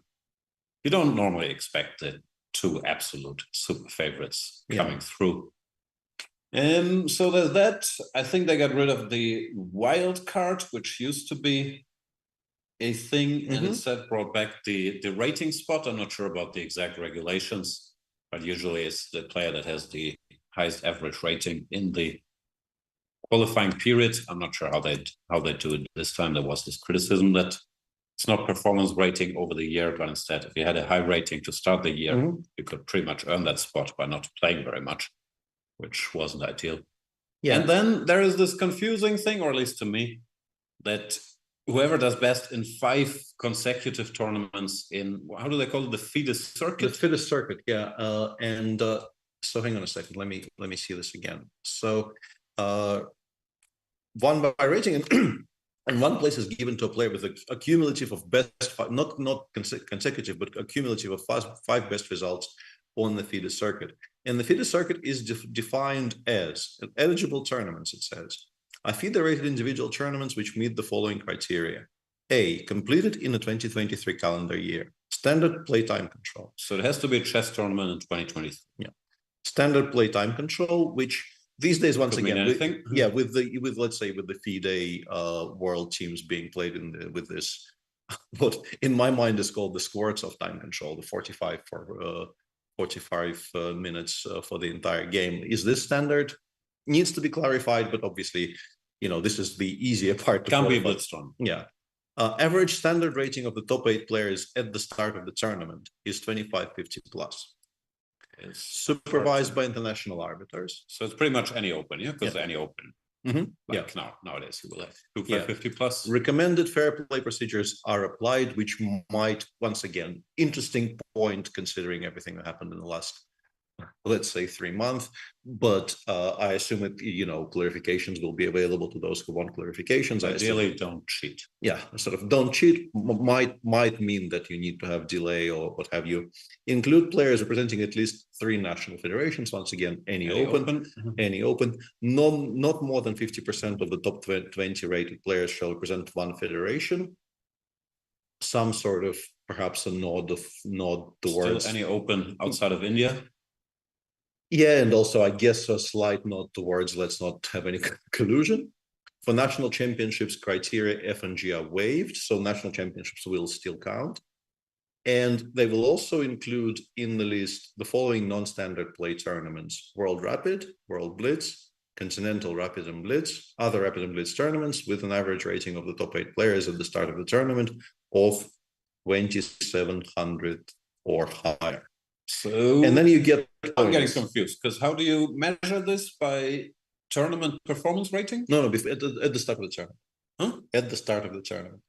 you don't normally expect the 2 absolute super favorites coming through. So there's that. I think they got rid of the wild card, which used to be a thing, and instead brought back the rating spot. I'm not sure about the exact regulations, but usually it's the player that has the highest average rating in the qualifying period. I'm not sure how they do it this time. There was this criticism that it's not performance rating over the year, but instead, if you had a high rating to start the year, you could pretty much earn that spot by not playing very much, which wasn't ideal. And then there is this confusing thing, or at least to me, that whoever does best in 5 consecutive tournaments in, how do they call it, the FIDE circuit? The FIDE circuit, so hang on a second, let me see this again. So one by rating, and one place is given to a player with a cumulative of best, not consecutive, but a cumulative of 5 best results on the FIDE circuit. And the FIDE circuit is defined as eligible tournaments, it says. FIDE-rated individual tournaments which meet the following criteria. A, completed in the 2023 calendar year. Standard playtime control. So it has to be a chess tournament in 2023. Yeah. Standard playtime control, which these days, once again, with let's say with the FIDE world teams being played with this, what in my mind is called the squares of time control, the 45 minutes for the entire game. Is this standard? Needs to be clarified, but obviously, this is the easier part. Can be blitzed. Yeah. Average standard rating of the top 8 players at the start of the tournament is 2550 plus. It's supervised by international arbiters. So it's pretty much any open, because any open. Nowadays you will have 2550 plus. Recommended fair play procedures are applied, which might, once again, interesting point considering everything that happened in the last let's say 3 months. But I assume that, clarifications will be available to those who want clarifications. Ideally, don't cheat. Yeah, sort of don't cheat might mean that you need to have delay or what have you. Include players representing at least 3 national federations. Once again, any open. Not more than 50% of the top 20 rated players shall represent 1 federation. Some sort of perhaps a nod towards still any open outside of India. Yeah, and also I guess a slight nod towards let's not have any collusion. For national championships, criteria F and G are waived, so national championships will still count. And they will also include in the list the following non-standard play tournaments: World Rapid, World Blitz, Continental Rapid and Blitz, other Rapid and Blitz tournaments with an average rating of the top 8 players at the start of the tournament of 2,700 or higher. So, and then you get. I'm getting confused because how do you measure this? By tournament performance rating? No, at the start of the tournament. Huh? At the start of the tournament.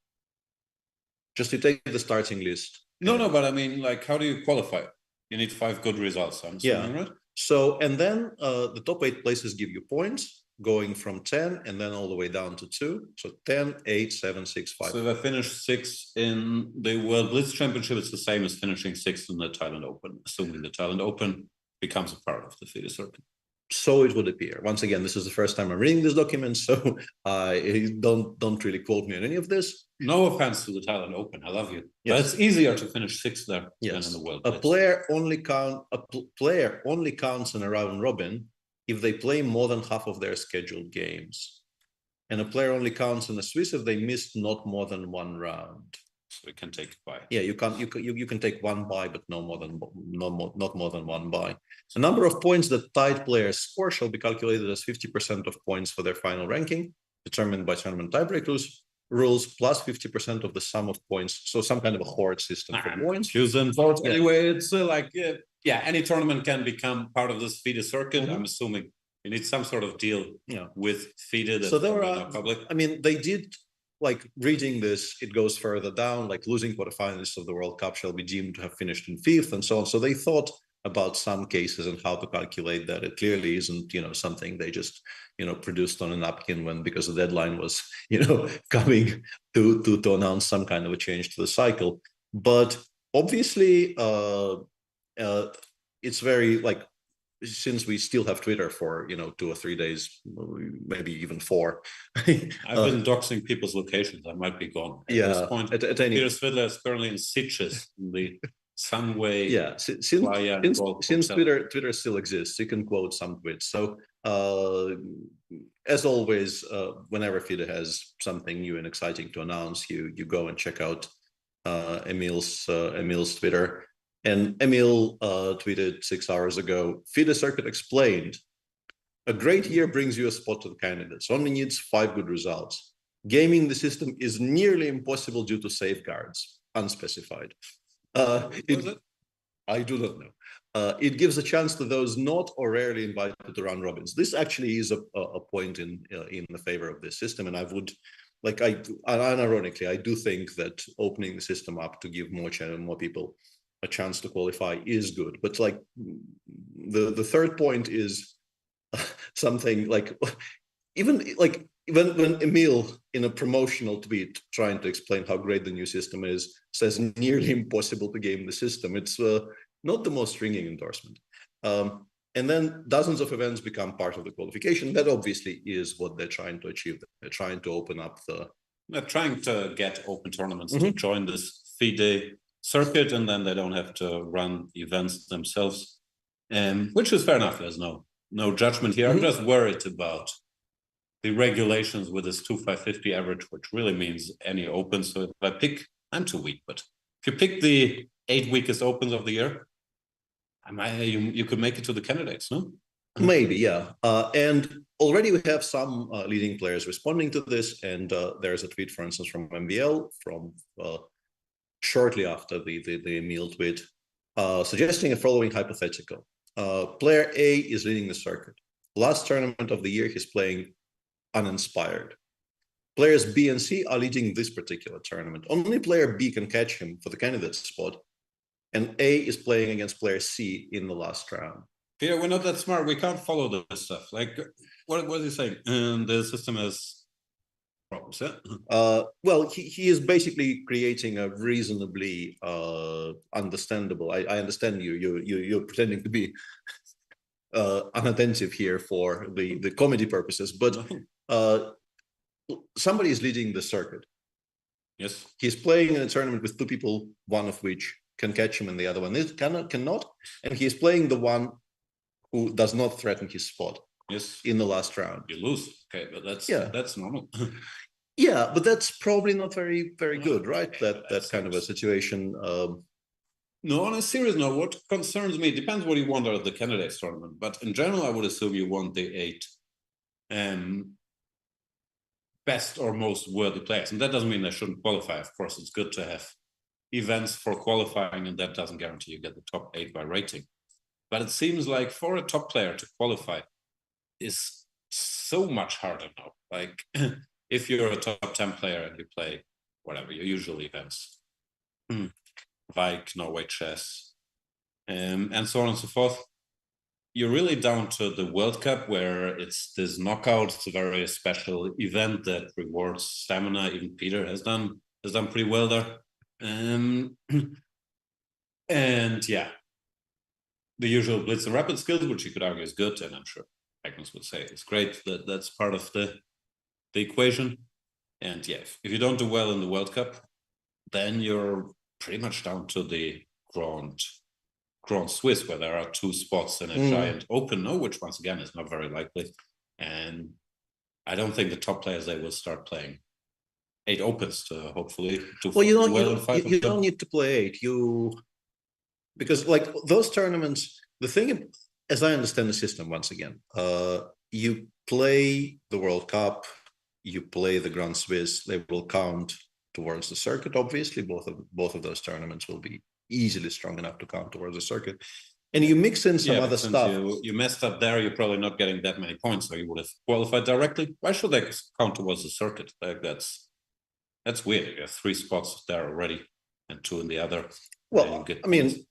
Just you take the starting list. No, but I mean, like, how do you qualify? You need 5 good results, I'm assuming, right? So, and then the top 8 places give you points, going from 10 and then all the way down to 2. So 10, 8, 7, 6, 5. So if I finish 6th in the World Blitz Championship, it's the same as finishing 6th in the Thailand Open, assuming the Thailand Open becomes a part of the FIDE circuit. So it would appear. Once again, this is the first time I'm reading this document, so don't really quote me on any of this. No offense to the Thailand Open, I love you. Yes. But it's easier to finish 6th there than in the World Blitz. A player only counts in a round robin if they play more than half of their scheduled games. And a player only counts in a Swiss if they missed not more than 1 round. So you can take a bye. Yeah, you can take 1 bye, but not more than 1 bye. The number of points that tied players score shall be calculated as 50% of points for their final ranking, determined by tournament tiebreak rules, plus 50% of the sum of points. So some kind of a hoard system for points. Anyway, it's any tournament can become part of this FIDE circuit. I'm assuming you need some sort of deal with FIDE. So there are public. I mean, they did. Like reading this, it goes further down, like losing quarterfinalists of the World Cup shall be deemed to have finished in 5th and so on. So they thought about some cases and how to calculate that. It clearly isn't, something they just, produced on a napkin because the deadline was, coming to announce some kind of a change to the cycle. But obviously, it's very since we still have Twitter for 2 or 3 days, maybe even 4. I've been doxing people's locations. I might be gone at this point. Peter Svidler is currently in Sitges, in the Sunway. Yeah, since Twitter still exists, you can quote some tweets. So as always, whenever FIDE has something new and exciting to announce, you go and check out Emil's Twitter. And Emil tweeted 6 hours ago, FIDE circuit explained, a great year brings you a spot to the candidates, only needs 5 good results. Gaming the system is nearly impossible due to safeguards, unspecified. I do not know. It gives a chance to those not or rarely invited to round robins. This actually is a point in the favor of this system. And I would, unironically, I do think that opening the system up to give more people a chance to qualify is good, but the third point is something even when Emil in a promotional tweet trying to explain how great the new system is says nearly impossible to game the system, it's not the most ringing endorsement. And then dozens of events become part of the qualification. That obviously is what they're trying to achieve. They're trying to open up they're trying to get open tournaments to join this FIDE circuit, and then they don't have to run events themselves, which is fair enough. There's no judgment here. I'm just worried about the regulations with this 2,550 average, which really means any open. So if I pick, I'm too weak, but if you pick the 8 weakest opens of the year, you could make it to the candidates, no? Maybe, yeah. And already we have some leading players responding to this, and there's a tweet, for instance, from MVL from shortly after the Emil tweet, suggesting a following hypothetical. Player A is leading the circuit. Last tournament of the year, he's playing uninspired. Players B and C are leading this particular tournament. Only player B can catch him for the candidate spot, and A is playing against player C in the last round. Peter, we're not that smart. We can't follow this stuff. Like, what is he saying? The system has problems, yeah? Well, he is basically creating a reasonably understandable. I understand you're pretending to be unattentive here for the comedy purposes, but somebody is leading the circuit. Yes. He's playing in a tournament with two people, one of which can catch him and the other one cannot. And he's playing the one who does not threaten his spot. Yes. In the last round. You lose. Okay, but that's normal. Yeah, but that's probably not very good, right? That kind of a situation. No, on a serious note, what concerns me, depends what you want out of the candidates tournament, but in general, I would assume you want the 8 best or most worthy players. And that doesn't mean they shouldn't qualify. Of course, it's good to have events for qualifying, and that doesn't guarantee you get the top 8 by rating. But it seems like for a top player to qualify is so much harder now. Like, if you're a top 10 player and you play whatever your usual events, like Norway chess, and so on and so forth, you're really down to the World Cup, where it's this knockout. It's a very special event that rewards stamina. Even Peter has done pretty well there. And yeah, the usual blitz and rapid skills, which you could argue is good, and I'm sure Magnus would say it's great. That's part of the equation. And yeah, if you don't do well in the World Cup, then you're pretty much down to the Grand Swiss, where there are 2 spots in a giant open, which once again is not very likely. And I don't think the top players, they will start playing 8 opens to hopefully do well. You don't need to play 8. Because like those tournaments, the thing, as I understand the system, once again, you play the World Cup, you play the Grand Swiss, they will count towards the circuit. Obviously, both of those tournaments will be easily strong enough to count towards the circuit. And you mix in some other stuff. You messed up there, you're probably not getting that many points, so you would have qualified directly. Why should they count towards the circuit? Like, that's weird. You have 3 spots there already and 2 in the other. Well, I mean,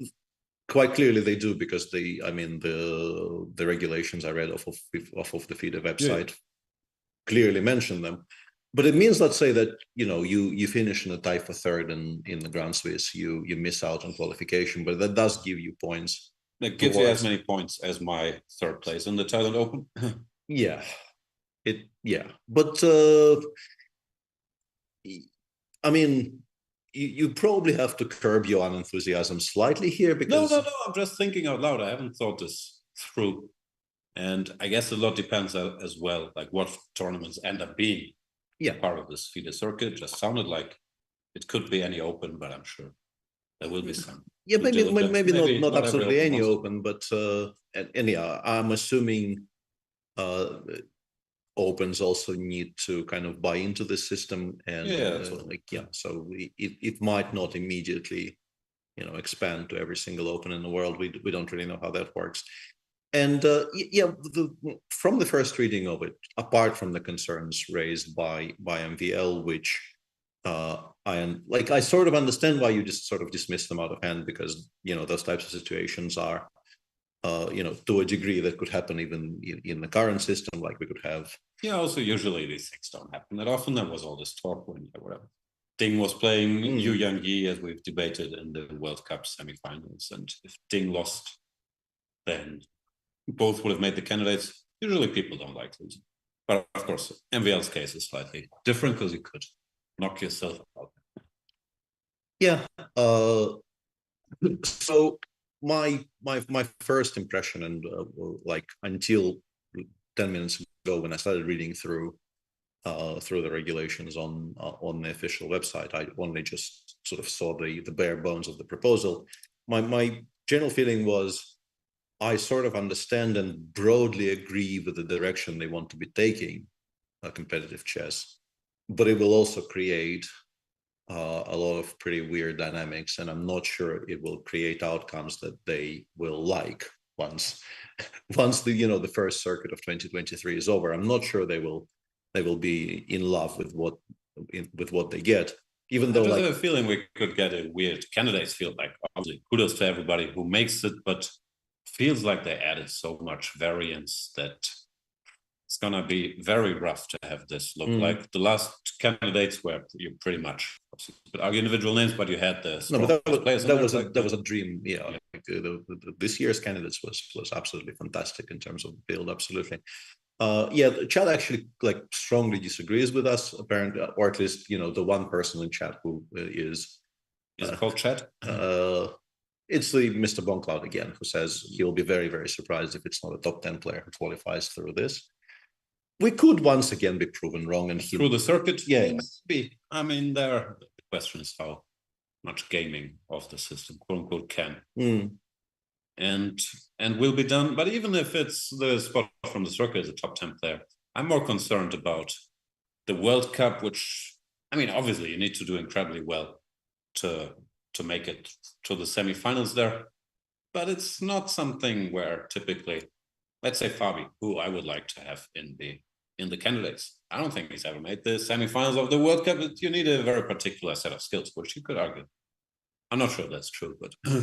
quite clearly they do, because the regulations I read off of the FIDE website clearly mention them. But it means, let's say that you finish in a tie for 3rd in the Grand Swiss, you miss out on qualification, but that does give you points. It gives you as many points as my 3rd place in the Thailand Open. But I mean, you probably have to curb your unenthusiasm slightly here, because no, I'm just thinking out loud. I haven't thought this through, and I guess a lot depends as well, like what tournaments end up being part of this FIDE circuit. Just sounded like it could be any open, but I'm sure there will be some. Yeah, maybe not absolutely any open, but I'm assuming opens also need to kind of buy into the system, and so it might not immediately expand to every single open in the world. We don't really know how that works. And from the first reading of it, apart from the concerns raised by MVL, which I sort of understand why you just sort of dismiss them out of hand, because those types of situations are to a degree that could happen even in the current system, like we could have. Yeah, also usually these things don't happen that often. There was all this talk when whatever Ding was playing Yu Yang-yi, as we've debated, in the World Cup semifinals, and if Ding lost, then both would have made the candidates. Usually people don't like losing, but of course MVL's case is slightly different, because you could knock yourself out. So my first impression, and like until 10 minutes ago when I started reading through the regulations on the official website, I only just sort of saw the bare bones of the proposal. My general feeling was, I sort of understand and broadly agree with the direction they want to be taking competitive chess, but it will also create a lot of pretty weird dynamics, and I'm not sure it will create outcomes that they will like once the first circuit of 2023 is over. I'm not sure they will be in love with what they get, even though I have a feeling we could get a weird candidates field. Like, obviously kudos to everybody who makes it, but feels like they added so much variance that it's gonna be very rough to have this look like the last candidates were you pretty much could argue individual names, but you had the that was a dream. Yeah, yeah. Like, this year's candidates was absolutely fantastic in terms of build. Absolutely. Yeah, the chat actually like strongly disagrees with us, apparently, or at least the one person in chat who is it called chat? It's the Mr. Boncloud again, who says he'll be very, very surprised if it's not a top 10 player who qualifies through this. We could once again be proven wrong, and through the circuit, yeah. Maybe. I mean, the question is how much gaming of the system, quote unquote, can and will be done. But even if it's the spot from the circuit as a top 10 player, I'm more concerned about the World Cup, which I mean, obviously, you need to do incredibly well to make it to the semifinals there, but it's not something where typically, let's say Fabi, who I would like to have in the candidates. I don't think he's ever made the semifinals of the World Cup. You need a very particular set of skills, which you could argue. I'm not sure that's true, but I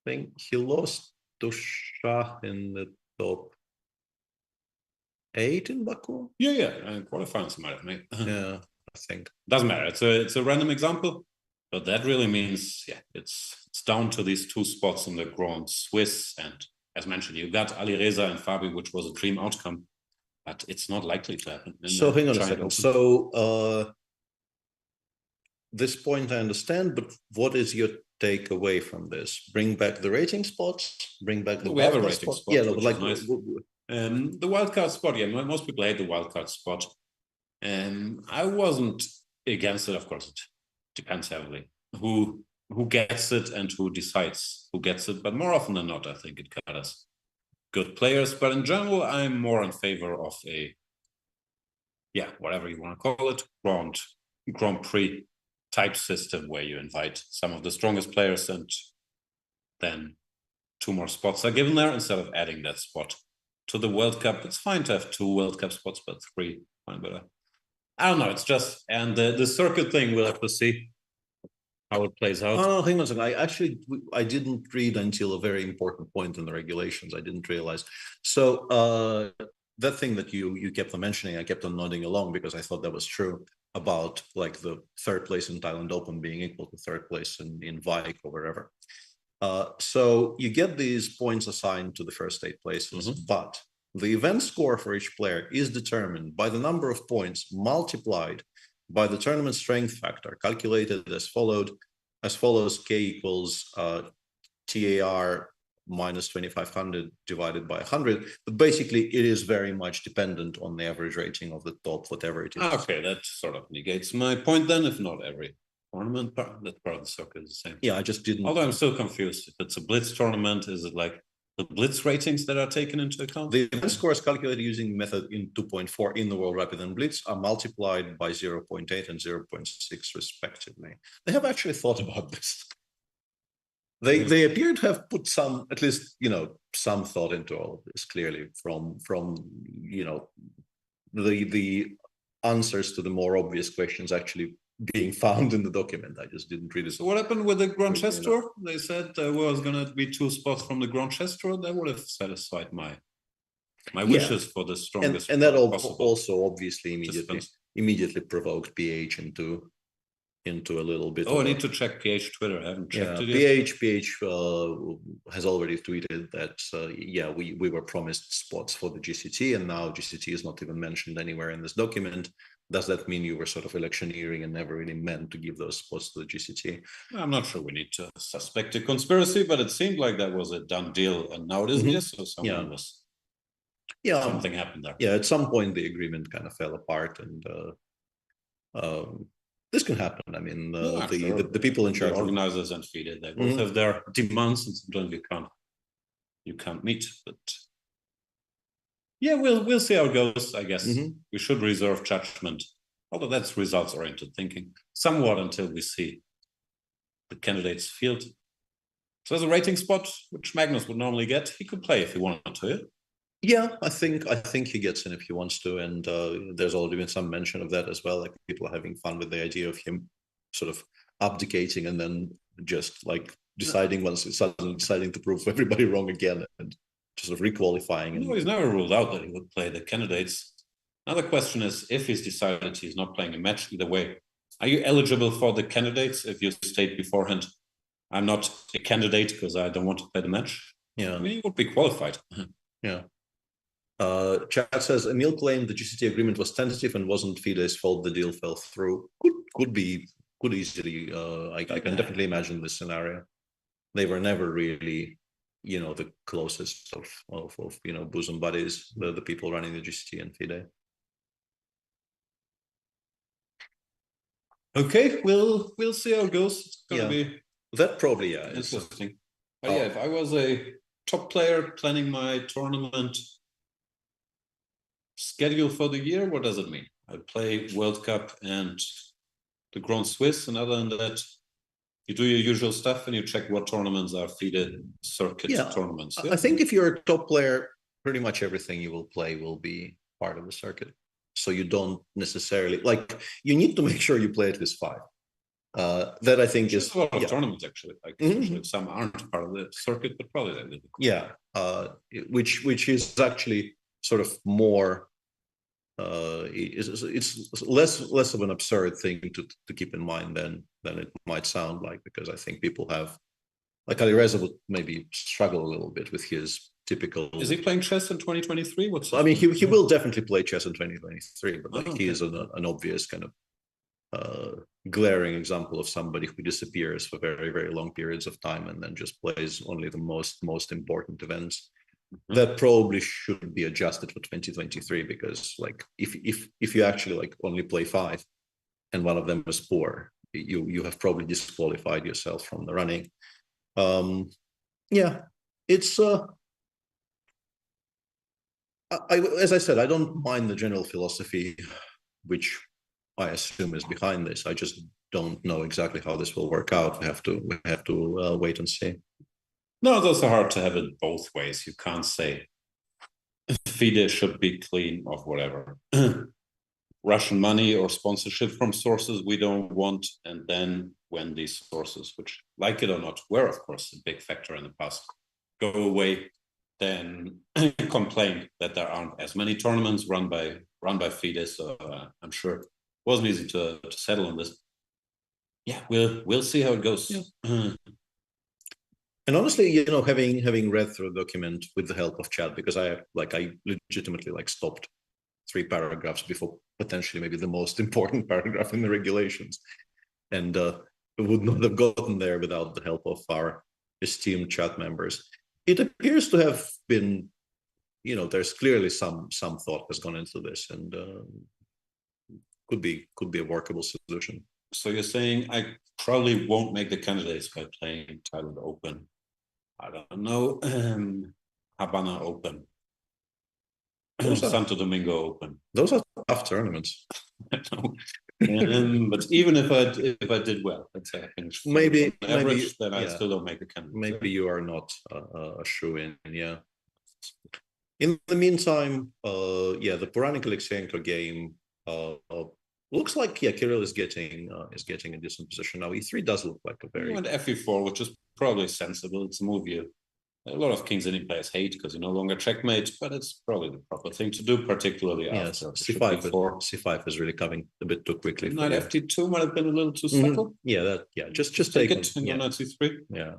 think he lost to Shah in the top 8 in Baku. Yeah, and quarterfinals might have made. Yeah, I think doesn't matter. It's a random example, but that really means it's down to these 2 spots in the Grand Swiss, and as mentioned, you got Alireza and Fabi, which was a dream outcome, but it's not likely to happen. So hang on a second. Open. So this point I understand, but what is your takeaway from this? Bring back the rating spots. Bring back the. We have a rating spot. Yeah, but like nice. The wildcard spot. Yeah, most people hate the wildcard spot, and I wasn't against it. Of course, it depends heavily who gets it and who decides who gets it. But more often than not, I think it gathers good players. But in general, I'm more in favor of a, whatever you want to call it, Grand Prix type system where you invite some of the strongest players and then 2 more spots are given there instead of adding that spot to the World Cup. It's fine to have 2 World Cup spots, but 3 fine better. I don't know. It's just, and the circuit thing, we'll have to see how it plays out. Oh, hang on a second. I didn't read until a very important point in the regulations. I didn't realize. So that thing that you kept on mentioning, I kept on nodding along because I thought that was true about like the 3rd place in Thailand Open being equal to 3rd place in Vik or wherever. So you get these points assigned to the first 8 places, but the event score for each player is determined by the number of points multiplied by the tournament strength factor, calculated as follows: K equals TAR minus 2,500 divided by 100. But basically, it is very much dependent on the average rating of the top, whatever it is. Okay, that sort of negates my point then. If not every tournament, that part of the circuit is the same. Yeah, I just didn't. Although I'm still confused. If it's a Blitz tournament, is it like the Blitz ratings that are taken into account? The event scores calculated using method in 2.4 in the World Rapid and Blitz are multiplied by 0.8 and 0.6 respectively. They have actually thought about this. They appear to have put some, at least, some thought into all of this, clearly from the answers to the more obvious questions actually being found in the document. I just didn't read it. So what happened with the Grand Chess Tour? They said there was going to be 2 spots from the Grand Chess Tour. That would have satisfied my wishes for the strongest. And that also obviously immediately provoked PH into a little bit. I need to check PH Twitter. I haven't checked it yet. PH has already tweeted that we were promised spots for the GCT, and now GCT is not even mentioned anywhere in this document. Does that mean you were sort of electioneering and never really meant to give those spots to the GCT? I'm not sure we need to suspect a conspiracy, but it seemed like that was a done deal, and now it isn't. So someone was. Yeah, something happened there. Yeah, at some point the agreement kind of fell apart, and this can happen. I mean, the people in charge, the organizers and FIDE, they both have their demands, and sometimes you can't meet. But yeah, we'll see how it goes. I guess we should reserve judgment, although that's results-oriented thinking, somewhat until we see the candidates' field. So there's a rating spot which Magnus would normally get. He could play if he wanted to. Yeah, I think he gets in if he wants to, and there's already been some mention of that as well. Like people are having fun with the idea of him sort of abdicating and then just like deciding once suddenly deciding to prove everybody wrong again and just sort of requalifying. No, he's never ruled out that he would play the candidates. Another question is, if he's decided he's not playing a match either way, are you eligible for the candidates if you state beforehand, I'm not a candidate because I don't want to play the match? Yeah. I mean, you would be qualified. Yeah. Chat says, Emil claimed the GCT agreement was tentative and wasn't FIDE's fault the deal fell through. Could easily, I can definitely imagine this scenario. They were never really, the closest of bosom buddies, the people running the GCT and FIDE. Okay, we'll see how it goes. It's gonna be that probably interesting. But yeah, if I was a top player planning my tournament schedule for the year, what does it mean? I play World Cup and the Grand Swiss, and other than that, you do your usual stuff and you check what tournaments are FIDE circuit tournaments. I think if you're a top player, pretty much everything you will play will be part of the circuit. So you don't necessarily you need to make sure you play at least 5. That I think is a lot of tournaments actually. Usually some aren't part of the circuit, but probably they will. Yeah, which is actually sort of more. It's less of an absurd thing to keep in mind than it might sound like, because I think people have, like Alireza would maybe struggle a little bit with his typical. Is he playing chess in 2023? He will definitely play chess in 2023, but he is an obvious kind of glaring example of somebody who disappears for very, very long periods of time and then just plays only the most important events. That probably should be adjusted for 2023, because if you actually only play 5 and one of them is poor, you have probably disqualified yourself from the running. It's as I said, I don't mind the general philosophy, which I assume is behind this. I just don't know exactly how this will work out. We have to wait and see. No, it's also hard to have it both ways. You can't say FIDE should be clean of whatever Russian money or sponsorship from sources we don't want, and then when these sources, which, like it or not, were of course a big factor in the past, go away, then complain that there aren't as many tournaments run by FIDE. So I'm sure it wasn't easy to settle on this. Yeah, we'll see how it goes. Yeah. And honestly, having read through the document with the help of chat, because I legitimately stopped 3 paragraphs before potentially maybe the most important paragraph in the regulations, and would not have gotten there without the help of our esteemed chat members. It appears to have been, there's clearly some thought has gone into this, and could be a workable solution. So you're saying I probably won't make the candidates by playing Thailand Open. I don't know, Havana Open, Santo Domingo Open. Those are tough tournaments. But even if I did well, let's say I finished average, then I still don't make the candidate. Maybe you are not a shoo-in. Yeah. In the meantime, the Puranic Alexeyenko game looks like Kirill is getting a decent position now. E3 does look like a very. And FE4, which is probably sensible. It's a move a lot of Kings Indian players hate because you no longer checkmate, but it's probably the proper thing to do, particularly after C5 is really coming a bit too quickly. Knight FT2 might have been a little too subtle. Just take it and Knight C3. Yeah.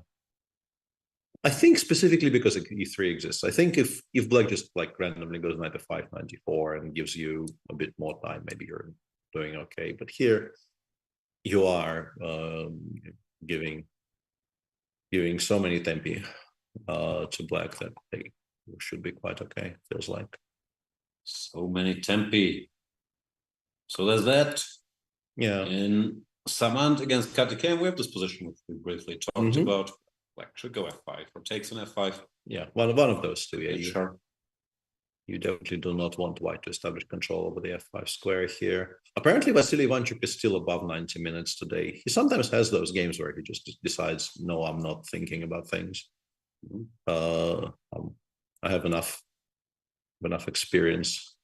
I think specifically because E3 exists. I think if Black just randomly goes Knight F5, 94 and gives you a bit more time, maybe you're doing okay. But here you are giving so many tempi to Black that they should be quite okay, feels like. So many tempi. So there's that. Yeah. In Samant against Katikem, we have this position which we briefly talked about. Black should go F5 or takes an F5. Yeah, one of those two. Yeah, sure. You definitely do not want White to establish control over the F5 square here. Apparently, Vasily Ivanchuk is still above 90 minutes today. He sometimes has those games where he just decides, no, I'm not thinking about things. I have enough experience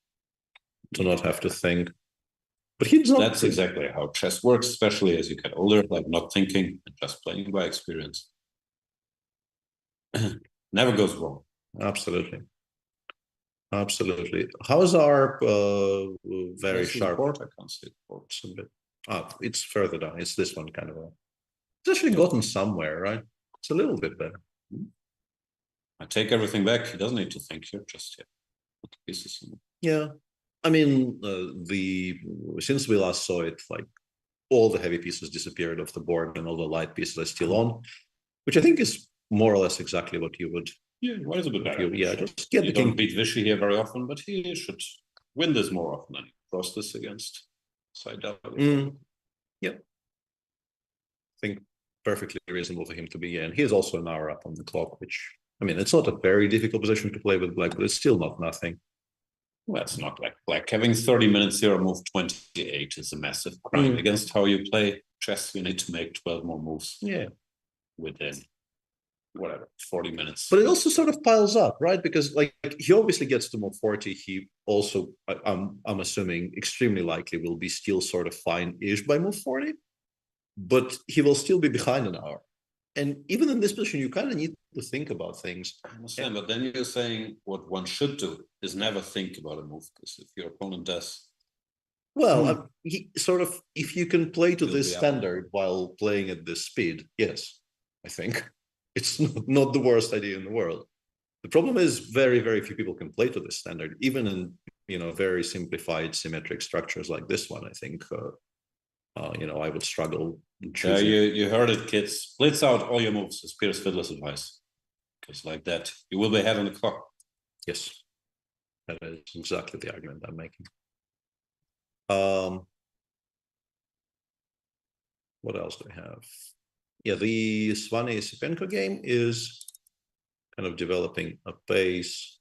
to not have to think. But he's not. That's exactly how chess works, especially as you get older, not thinking and just playing by experience. never goes wrong. Absolutely. Absolutely. How's our very That's the sharp port. I can't see the port. It's a bit. It's further down. It's this one kind of a. It's actually gotten somewhere, right? It's a little bit better. I take everything back. He doesn't need to think here just yet. Yeah, I mean, since we last saw it, like all the heavy pieces disappeared off the board and all the light pieces are still on, which I think is more or less exactly what you would. Yeah, what is a bit better? Yeah, just get you the king. don't beat Vichy here very often, but he should win this more often than he cross this against side down. Yeah, I think perfectly reasonable for him to be. And he is also an hour up on the clock, which I mean, it's not a very difficult position to play with black, but it's still not nothing. Well, it's not like black. Having 30 minutes here, move 28 is a massive crime. Against how you play chess, you need to make 12 more moves. Yeah, within whatever 40 minutes. But it also sort of piles up, right? Because like he obviously gets to move 40. He also, I'm assuming, extremely likely will be still sort of fine-ish by move 40, but he will still be behind an hour. And even in this position, you kind of need to think about things. I understand, but then you're saying what one should do is never think about a move, because if your opponent does. Well, he sort of, if you can play to this standard while playing at this speed, yes, I think it's not the worst idea in the world. The problem is very, very few people can play to this standard, even in very simplified symmetric structures like this one. I think I would struggle. You heard it, kids. Splits out all your moves is Peter Svidler's advice, because like that you will be ahead on the clock. Yes, that is exactly the argument I'm making. What else do I have? Yeah, the Sunway Sipenko game is kind of developing a pace.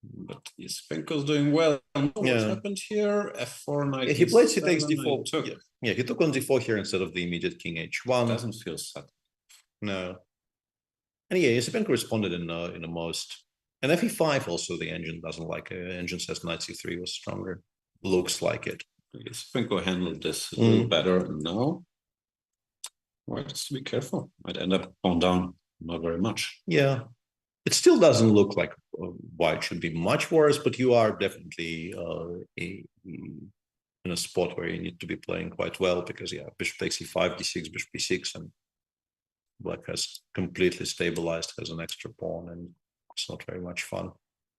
But Sipenko's doing well. What happened here? F4 knight. Yeah, he played c takes d4. Yeah, he took on d4 here instead of the immediate king h1. Doesn't feel set. No. And yeah, Sipenko responded in the most. And fe5 also the engine doesn't like it. Engine says knight c3 was stronger. Looks like it. Sipenko handled this a little better. No. Well, just to be careful. Might end up pawn down. Not very much. Yeah. It still doesn't look like white should be much worse, but you are definitely in a spot where you need to be playing quite well, because bishop takes e5, d6, bishop b6, and black has completely stabilized, has an extra pawn, and it's not very much fun.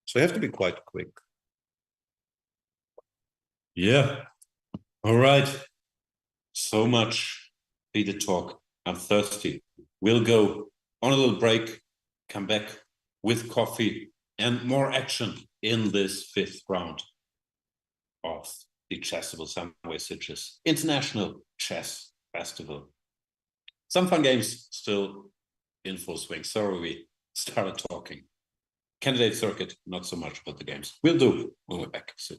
So you have to be quite quick. Yeah. All right. So much heated talk. I'm thirsty. We'll go on a little break, come back with coffee and more action in this 5th round of the Chessable Sunway Sitges International Chess Festival. Some fun games still in full swing. Sorry, we started talking. Candidate circuit, not so much about the games. We'll do when we're back. So.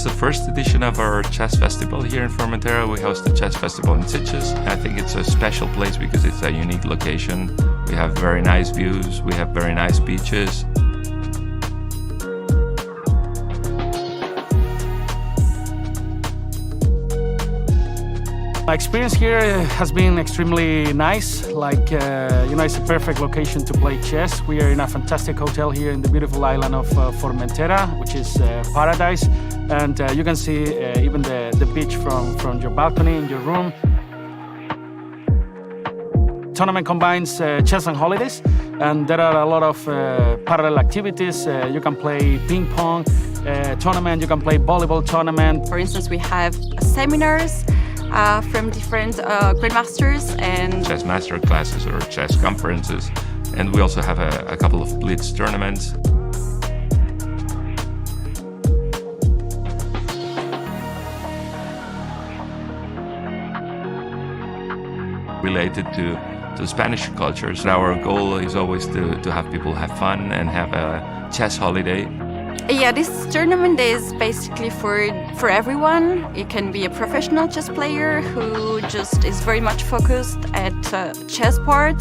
It's the first edition of our chess festival here in Formentera. We host the chess festival in Sitges. I think it's a special place because it's a unique location. We have very nice views, we have very nice beaches. My experience here has been extremely nice. It's a perfect location to play chess. We are in a fantastic hotel here in the beautiful island of Formentera, which is paradise. And you can see even the beach from your balcony in your room. Tournament combines chess and holidays, and there are a lot of parallel activities. You can play ping pong tournament, you can play volleyball tournament. For instance, we have seminars from different grandmasters and chess master classes or chess conferences. And we also have a couple of blitz tournaments. Related to Spanish cultures. Our goal is always to have people have fun and have a chess holiday. Yeah, this tournament is basically for everyone. It can be a professional chess player who just is very much focused at chess part,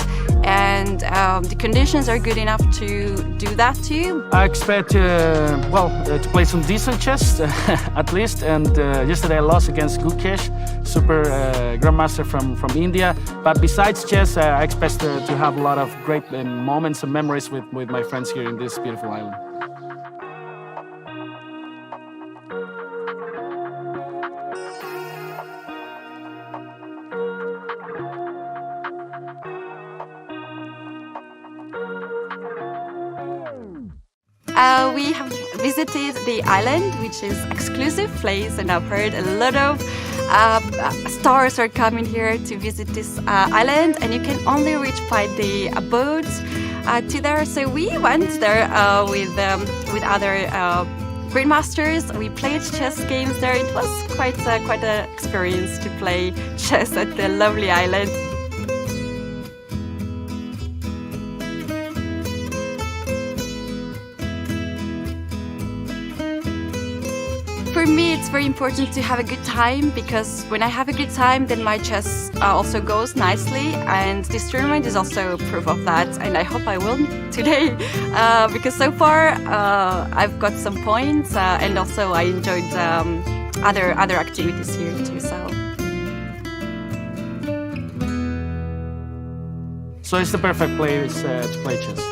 and the conditions are good enough to do that too. I expect to play some decent chess at least, and yesterday I lost against Gustafsson, super grandmaster from India. But besides chess, I expect to have a lot of great moments and memories with my friends here in this beautiful island. We have visited the island, which is an exclusive place, and I've heard a lot of stars are coming here to visit this island, and you can only reach by the boat to there. So we went there with other grandmasters. We played chess games there. It was quite an experience to play chess at the lovely island. For me, it's very important to have a good time, because when I have a good time, then my chess also goes nicely, and this tournament is also proof of that, and I hope I will today, because so far I've got some points, and also I enjoyed other activities here too. So it's the perfect place to play chess.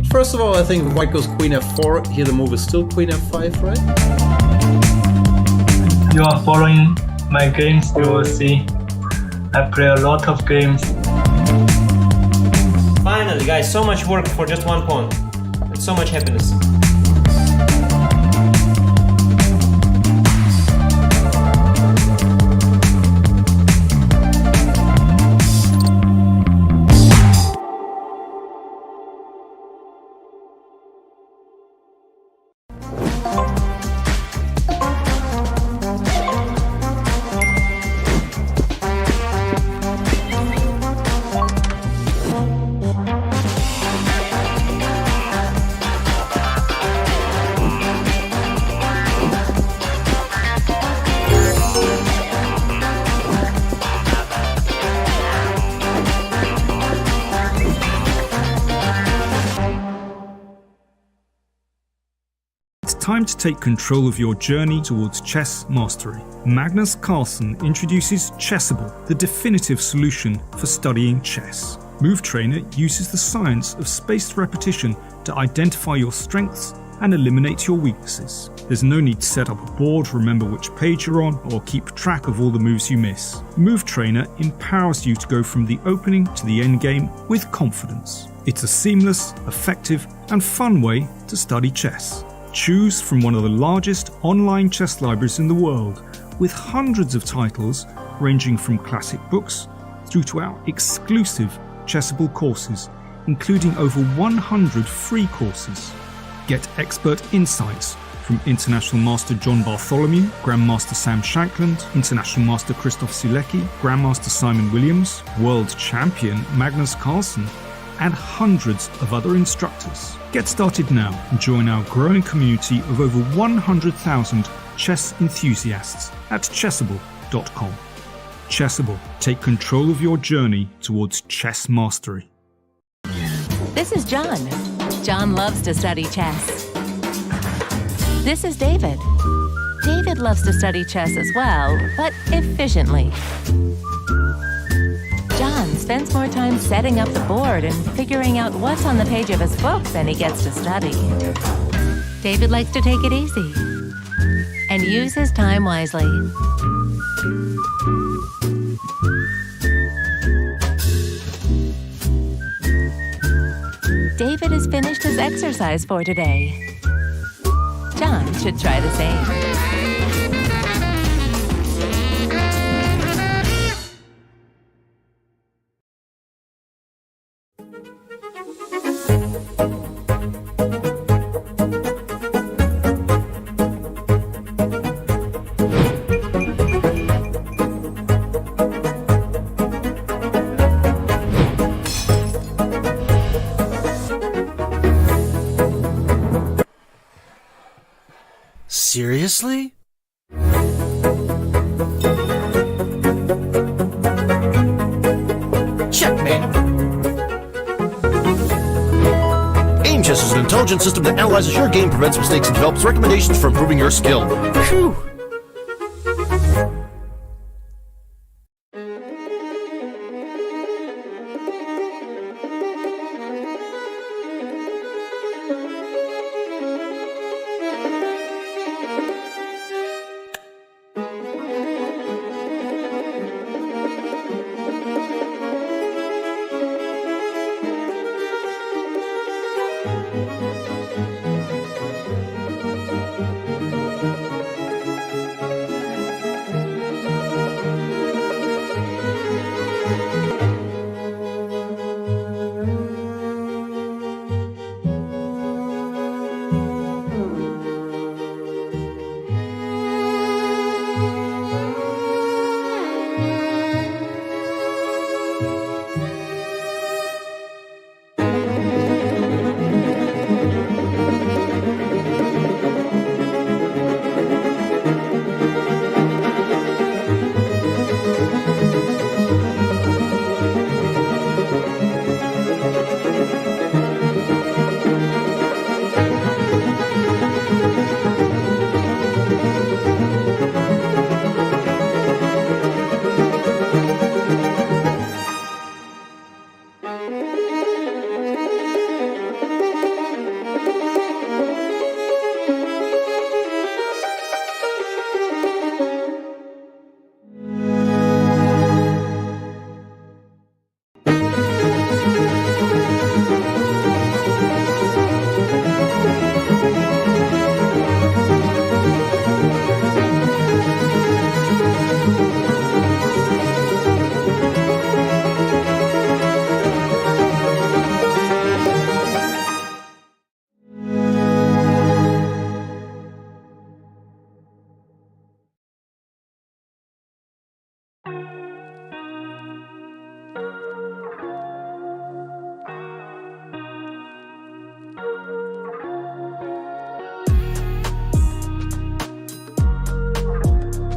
First of all, I think white goes queen f4. Here the move is still queen f5, right? You are following my games, you will see I play a lot of games. Finally, guys, so much work for just one pawn. It's so much happiness. Time to take control of your journey towards chess mastery. Magnus Carlsen introduces Chessable, the definitive solution for studying chess. Move Trainer uses the science of spaced repetition to identify your strengths and eliminate your weaknesses. There's no need to set up a board, remember which page you're on, or keep track of all the moves you miss. Move Trainer empowers you to go from the opening to the end game with confidence. It's a seamless, effective, and fun way to study chess. Choose from one of the largest online chess libraries in the world, with hundreds of titles ranging from classic books through to our exclusive Chessable courses, including over 100 free courses. Get expert insights from International Master John Bartholomew, Grandmaster Sam Shankland, International Master Christoph Sulecki, Grandmaster Simon Williams, World Champion Magnus Carlsen, and hundreds of other instructors. Get started now and join our growing community of over 100,000 chess enthusiasts at Chessable.com. Chessable, take control of your journey towards chess mastery. This is John. John loves to study chess. This is David. David loves to study chess as well, but efficiently. John spends more time setting up the board and figuring out what's on the page of his book than he gets to study. David likes to take it easy and use his time wisely. David has finished his exercise for today. John should try the same. Seriously? Checkmate! Aim Chess is an intelligent system that analyzes your game, prevents mistakes, and develops recommendations for improving your skill. Phew!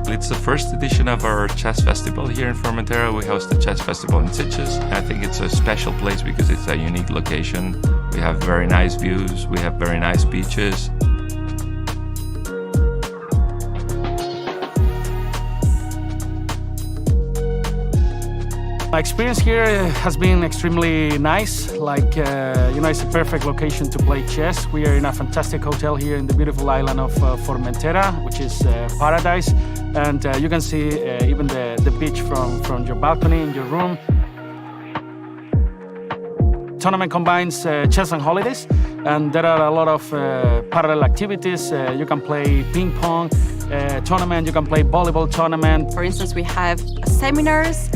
It's the first edition of our chess festival here in Formentera. We host the chess festival in Sitges. I think it's a special place because it's a unique location. We have very nice views, we have very nice beaches. My experience here has been extremely nice. It's a perfect location to play chess. We are in a fantastic hotel here in the beautiful island of Formentera, which is paradise. And you can see even the beach from your balcony in your room. Tournament combines chess and holidays, and there are a lot of parallel activities. You can play ping pong tournament, you can play volleyball tournament. For instance, we have seminars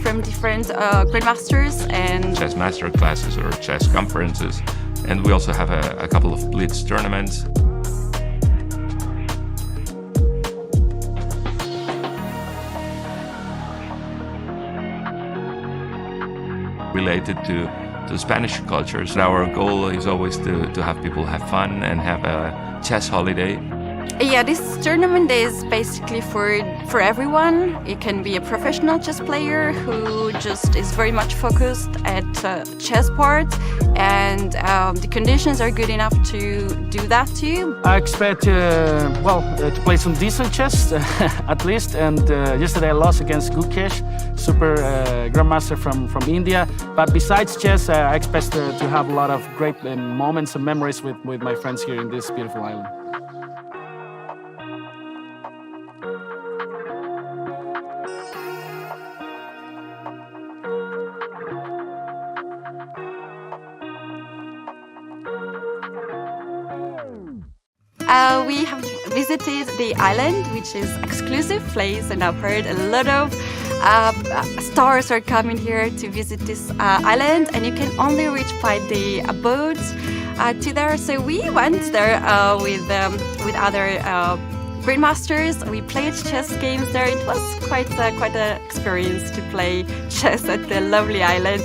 from different grandmasters and chess master classes or chess conferences, and we also have a couple of blitz tournaments. Related to Spanish cultures. Our goal is always to have people have fun and have a chess holiday. Yeah, this tournament is basically for everyone. It can be a professional chess player who just is very much focused at chess part, and the conditions are good enough to do that too. I expect to play some decent chess at least, and yesterday I lost against Gustafsson, super grandmaster from India. But besides chess, I expect to have a lot of great moments and memories with my friends here in this beautiful island. We have visited the island, which is exclusive place, and I've heard a lot of stars are coming here to visit this island, and you can only reach by the boat to there. So we went there with other grandmasters. We played chess games there. It was quite an experience to play chess at the lovely island.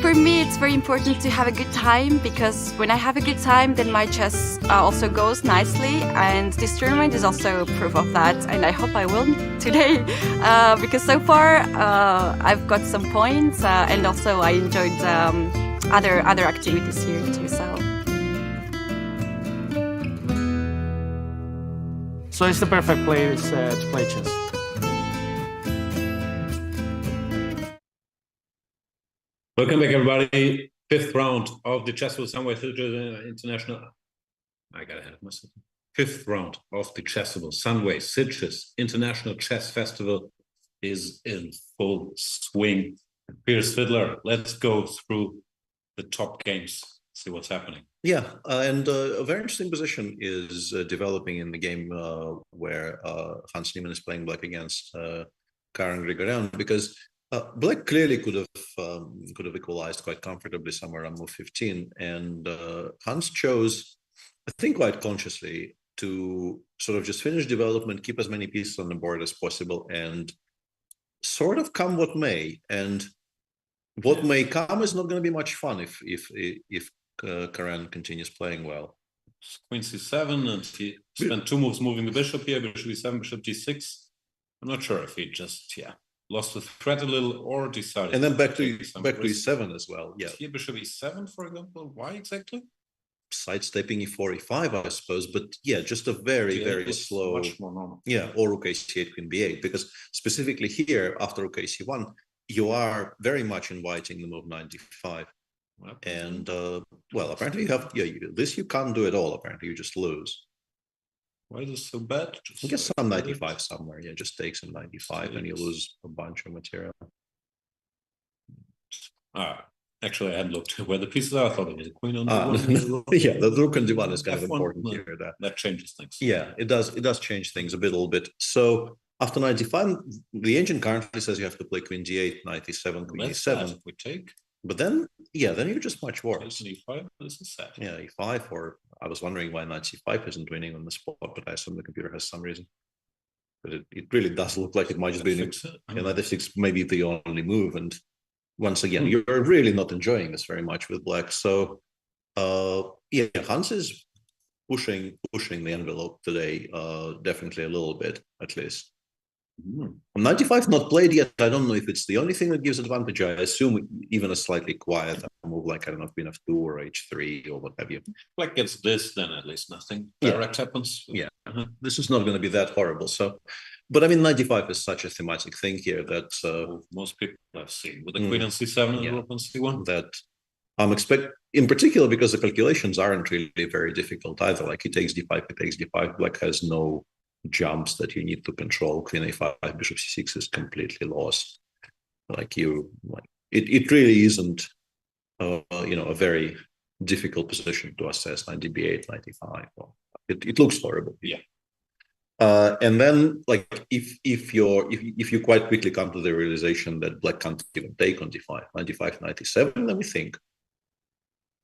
For me, it's very important to have a good time, because when I have a good time, then my chess also goes nicely, and this tournament is also proof of that, and I hope I will today, because so far I've got some points, and also I enjoyed other activities here too. So it's the perfect place to play chess. Welcome back, everybody. Fifth round of the Chessable Sunway Sitges International. I got ahead of myself. Fifth round of the Chessable Sunway Sitges International Chess Festival is in full swing. Peter Svidler, let's go through the top games, see what's happening. Yeah, and a very interesting position is developing in the game where Hans Niemann is playing black against Karen Grigorian, because black clearly could have equalized quite comfortably somewhere around move 15, and Hans chose, I think quite consciously, to sort of just finish development, keep as many pieces on the board as possible, and sort of come what may. And what may come is not going to be much fun if Karen continues playing well. Queen c7, and he spent 2 moves moving the bishop here, bishop e7, bishop g6. I'm not sure if he just lost the thread a little or decided. And then back to e7 as well. Yeah. Here bishop e7, for example. Why exactly? Sidestepping e4, e5, I suppose. But yeah, just a very slow. Much more normal. Yeah, or rook a8, queen b8, because specifically here after rook a1, you are very much inviting the move 95. And well, apparently you have this you can't do at all. Apparently you just lose. Why is this so bad? I guess some 95 somewhere. Yeah, just take some 95 and you lose a bunch of material. Actually, I hadn't looked where the pieces are. I thought it was a queen on the yeah, the rook on d1 is kind of important here. That changes things. Yeah, it does. It does change things a little bit. So after 95, the engine currently says you have to play queen d8, knight e7, queen e7. We take. But then, then you're just much worse. e5, this is sad. Yeah, e5, or I was wondering why knight c5 isn't winning on the spot, but I assume the computer has some reason. But it really does look like it might just be knight f6, maybe the only move. And once again, you're really not enjoying this very much with black. So, Hans is pushing the envelope today, definitely a little bit, at least. 95 not played yet. I don't know if it's the only thing that gives advantage. I assume even a slightly quiet move like, I don't know, queen f2 or h3 or what have you. Black gets this, then at least nothing direct happens. Yeah, this is not going to be that horrible. So, but I mean, 95 is such a thematic thing here that most people have seen with the queen on c7 and rook on c1. That I'm expect, in particular, because the calculations aren't really very difficult either. Like he takes d5, he takes d5. Black has no jumps that you need to control. Queen a5, bishop c6 is completely lost. It really isn't a very difficult position to assess. Knight db8, knight e5. Well, it looks horrible. Yeah. And then, like, if you quite quickly come to the realization that black can't even take on d5, knight d5, knight e7, then we think.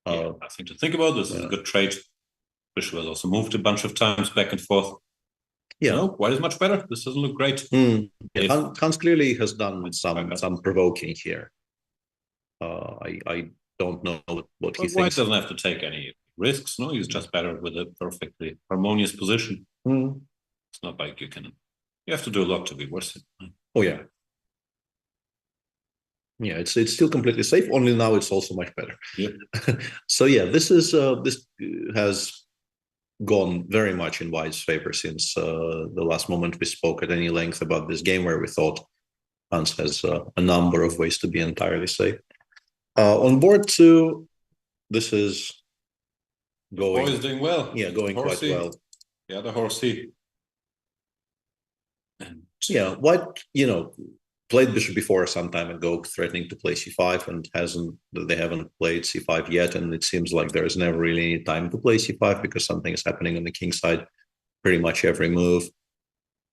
Nothing to think about. This is a good trade. Bishop has also moved a bunch of times back and forth. Yeah, no, white is much better. This doesn't look great. Hans clearly has done some provoking here. I don't know what he thinks. White doesn't have to take any risks. No, he's just better with a perfectly harmonious position. It's not like you have to do a lot to be worse. Oh yeah. Yeah, it's still completely safe. Only now it's also much better. Yeah. So yeah, this has gone very much in White's favor since the last moment we spoke at any length about this game, where we thought Hans has a number of ways to be entirely safe. On board 2, this is going. Boy is doing well. Yeah, going quite well. Yeah, the horsey. And yeah, White, played bishop before some time ago, threatening to play c5, and they haven't played c5 yet, and it seems like there's never really any time to play c5 because something is happening on the king side pretty much every move.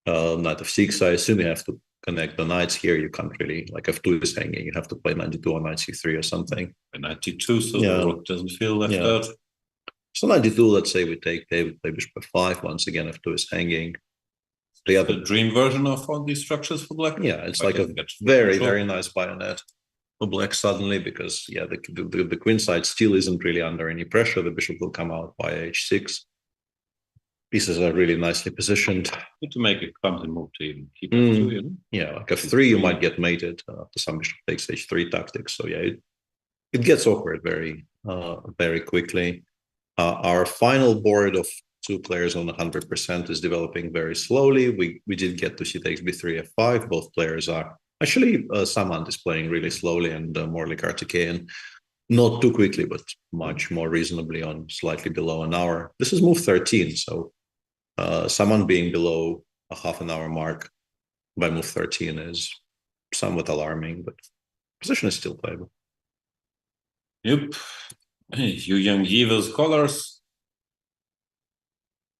Knight f6, I assume you have to connect the knights here. You can't really, like, f2 is hanging, you have to play knight d2 or knight c3 or something. And knight d2, so the rook doesn't feel left out. So knight d2, let's say we play bishop f5, once again f2 is hanging. The dream version of all these structures for black. Yeah, it's like a very, very nice bayonet for black suddenly, because the queen side still isn't really under any pressure. The bishop will come out by h6. Pieces are really nicely positioned. Good to make a clumsy move to even keep f2, Yeah, like f3 you might get mated after some bishop takes h3 tactics. So yeah, it gets awkward very, very quickly. Our final board of 2 players on 100% is developing very slowly. We did get to c takes b3 f5. Both players are actually Samant is playing really slowly, and more like Artikeyan, not too quickly, but much more reasonably on slightly below an hour. This is move 13, so Samant being below a half an hour mark by move 13 is somewhat alarming, but position is still playable. Yep. You young evil scholars.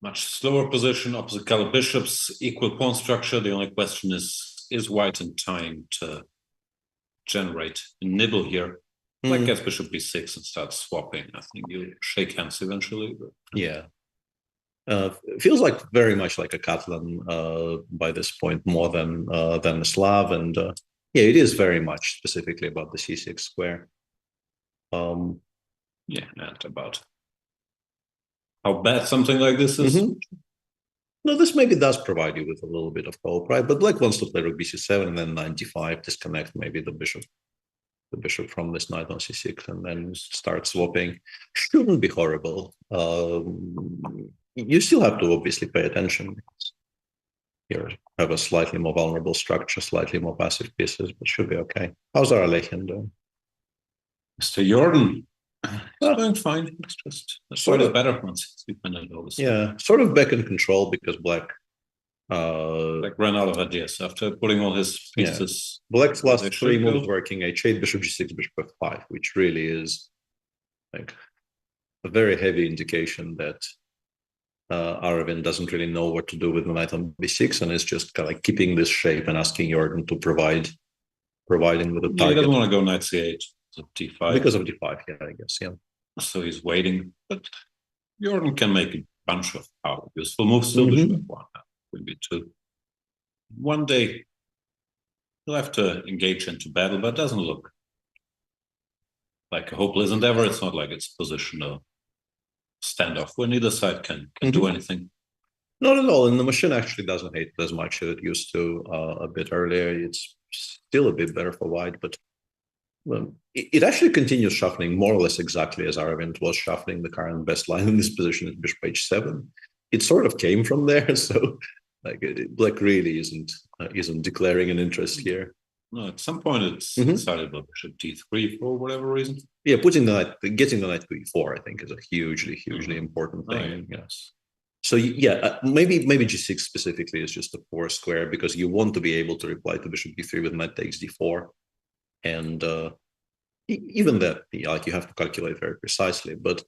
Much slower position, opposite color bishops, equal pawn structure. The only question is White in time to generate a nibble here? Like gets bishop b6 and starts swapping. I think you shake hands eventually. But... Yeah. Feels like very much like a Catalan by this point, more than a Slav. And yeah, it is very much specifically about the c6 square. Yeah, and about how bad something like this is. No, this maybe does provide you with a little bit of hope, right? But black wants to play rook bc7 and then 95, disconnect maybe the bishop from this knight on c6, and then start swapping. Shouldn't be horrible. You still have to obviously pay attention. Here have a slightly more vulnerable structure, slightly more passive pieces, but should be okay. How's our Alechian doing? Mr. Jordan. It's doing fine. It's just sort of better once it's dependent on. Yeah, sort of back in control because black ran out of ideas after putting all his pieces. Yeah. Black's last 3 moves working: h8, bishop g6, bishop f5, which really is like a very heavy indication that Aravind doesn't really know what to do with the knight on b6, and is just kind of like keeping this shape and asking Jordan to provide him with a target. He doesn't want to go knight c8. d5 because of d5, yeah, I guess, yeah. So he's waiting, but Jordan can make a bunch of powerful useful moves. Still, bishop f1, will be 2. One day he'll have to engage into battle, but it doesn't look like a hopeless endeavor. It's not like it's positional standoff where neither side can do anything. Not at all. And the machine actually doesn't hate it as much as it used to a bit earlier. It's still a bit better for white, but it actually continues shuffling more or less exactly as Aravind was shuffling. The current best line in this position is bishop h7. It sort of came from there, so like black really isn't declaring an interest here. No, at some point it's decided about bishop d3 for whatever reason. Yeah, getting the knight to e4, I think, is a hugely important thing. Yes. So yeah, maybe g6 specifically is just a poor square because you want to be able to reply to bishop d3 with knight takes d4, and even that, like, you have to calculate very precisely. But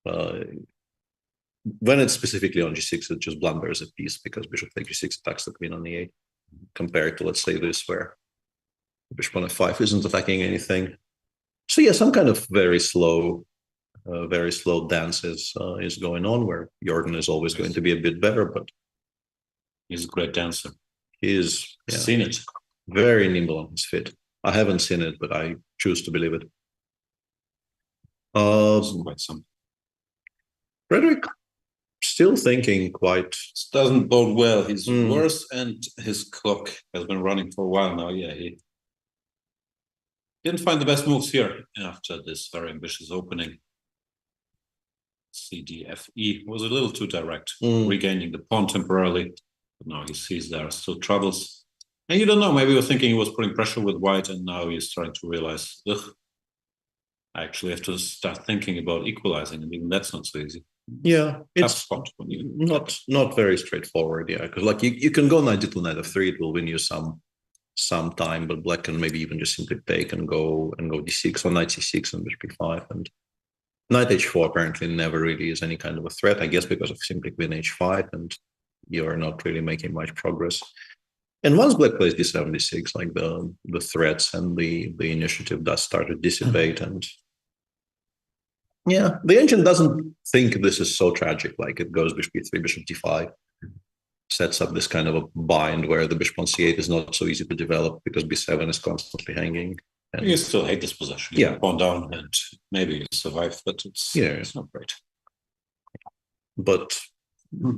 when it's specifically on g6, it just blunders a piece because bishop takes g6 attacks the queen on e8, compared to, let's say, this where bishop on f5 isn't attacking anything. So yeah, some kind of very slow dance is going on where Jordan is always going to be a bit better, but he's a great dancer. He is. Yeah, seen it. Very nimble on his feet. I haven't seen it, but I choose to believe it. Quite some. Frederick still thinking quite. This doesn't bode well. He's worse, and his clock has been running for a while now. Yeah, he didn't find the best moves here after this very ambitious opening. CDFE was a little too direct, regaining the pawn temporarily, but now he sees there are still troubles. And you don't know, maybe he was thinking he was putting pressure with white, and now he's trying to realize, I actually have to start thinking about equalizing, and even that's not so easy. Yeah, it's spot when you not very straightforward. Yeah, because like you can go knight d2, knight f3, it will win you some time, but black can maybe even just simply take and go d6 or knight c6 and bishop e5, and knight h4 apparently never really is any kind of a threat, I guess, because of simply queen h5, and you're not really making much progress. And once black plays d7, d6, like the threats and the initiative does start to dissipate, and yeah, the ancient doesn't think this is so tragic. Like, it goes bishop e3, bishop d5, sets up this kind of a bind where the bishop on c8 is not so easy to develop because b7 is constantly hanging. And you still hate this position. You pawn down, and maybe you survive, but it's not great. But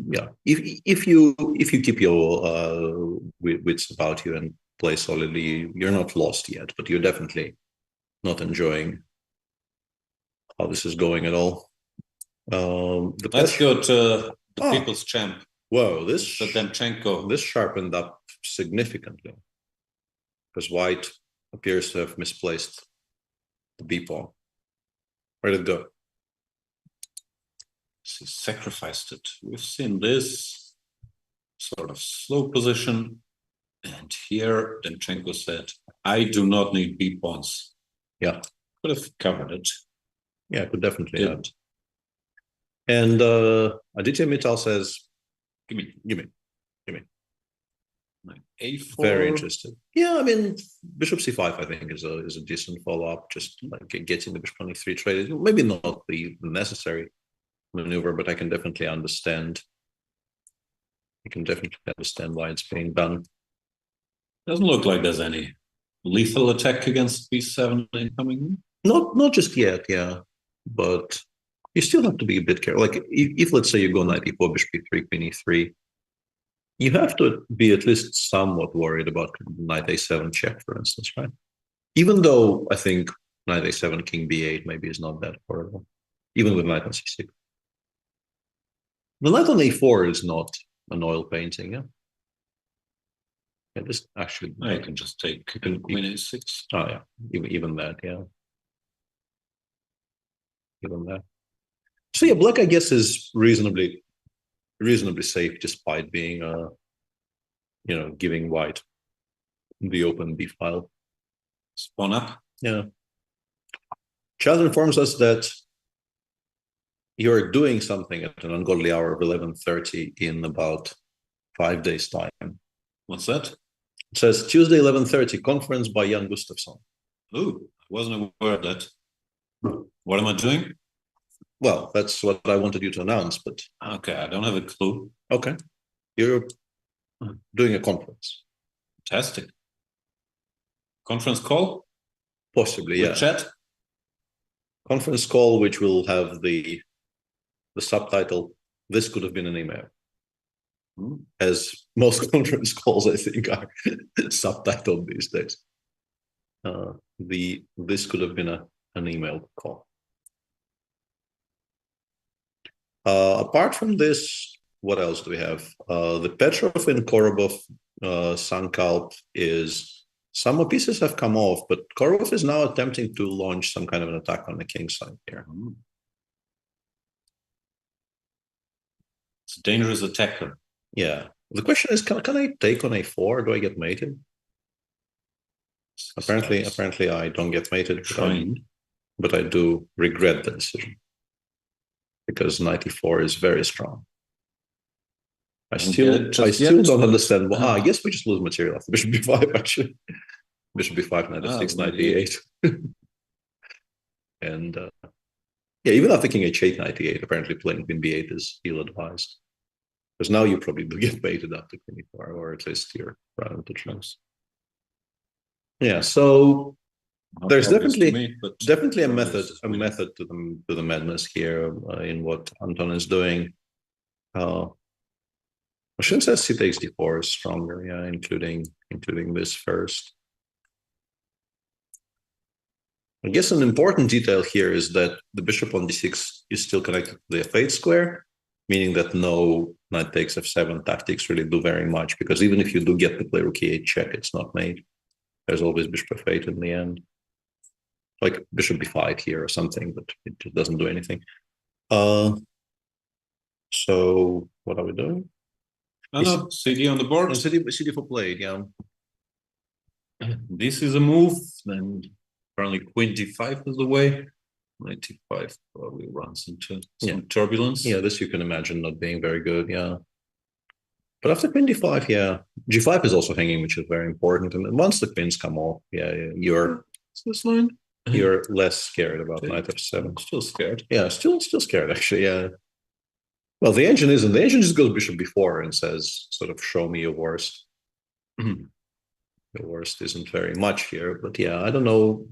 yeah, if you keep your wits about you and play solidly, you're not lost yet, but you're definitely not enjoying how this is going at all. Let's go to the people's champ. Whoa, this Demchenko. This sharpened up significantly because white appears to have misplaced the b pawn. Where did it go? He sacrificed it. We've seen this sort of slow position, and here Demchenko said, "I do not need b pawns." Yeah, could have covered it. Yeah, could definitely have. And Aditya Mittal says, "Give me." A4. Very interested. Yeah, I mean, bishop c5, I think, is a decent follow-up. Just like getting the bishop on e3 trade. Maybe not the necessary maneuver, but I can definitely understand. Why it's being done. Doesn't look like there's any lethal attack against b7 incoming. Not just yet, yeah. But you still have to be a bit careful. Like, if let's say you go knight e4, bishop e3, queen e3, you have to be at least somewhat worried about knight a7 check, for instance, right? Even though I think knight a7, king b8 maybe is not that horrible, even with knight on c6. The knight on a4 is not an oil painting, yeah? Yeah, this actually... I can just take queen a6. Oh, yeah, even that, yeah. Even that. So yeah, black, I guess, is reasonably safe despite being giving white the open b file. Spawn up. Yeah. Chaz informs us that you're doing something at an ungodly hour of 11:30 in about 5 days' time. What's that? It says Tuesday 11:30 conference by Jan Gustafsson. Oh, I wasn't aware of that. What am I doing? Well, that's what I wanted you to announce, but... Okay, I don't have a clue. Okay. You're doing a conference. Fantastic. Conference call? Possibly, yeah. Chat? Conference call, which will have the subtitle, "This could have been an email." as most conference calls, I think, are subtitled these days. This could have been an email call. Apart from this, what else do we have? The Petrov and Korobov Sankalp is, some more pieces have come off, but Korobov is now attempting to launch some kind of an attack on the king side here. It's a dangerous attacker. Yeah. The question is, can I take on a4 or do I get mated? Apparently I don't get mated, but I do regret the decision because knight e4 is very strong. I still don't understand. Well, I guess we just lose material after bishop b5 actually. Bishop b5, knight f6, knight e8. And yeah, even after king h8, knight e8, apparently playing queen b8 is ill-advised. Because now you probably do get baited after queen e4, or at least you're running to choose. Yeah, so there's definitely a method to the madness here in what Anton is doing. Shin says c takes d4 is stronger, yeah, including this first. I guess an important detail here is that the bishop on d6 is still connected to the f8 square, meaning that no knight takes f7 tactics really do very much, because even if you do get to play rook e8 check, it's not made. There's always bishop f8 in the end. Like bishop b5 here or something, but it just doesn't do anything. So what are we doing? No, CD on the board. CD for played, yeah. This is a move, then apparently queen d5 is the way. Knight d5 probably runs into some turbulence. Yeah, this you can imagine not being very good, yeah. But after queen d5, yeah, g5 is also hanging, which is very important. And once the queens come off, yeah, you're this line. You're less scared about knight f7. Still scared. Yeah, still scared actually. Yeah. Well, the engine isn't. The engine just goes bishop b4 and says, sort of, show me your worst. The worst isn't very much here, but yeah, I don't know.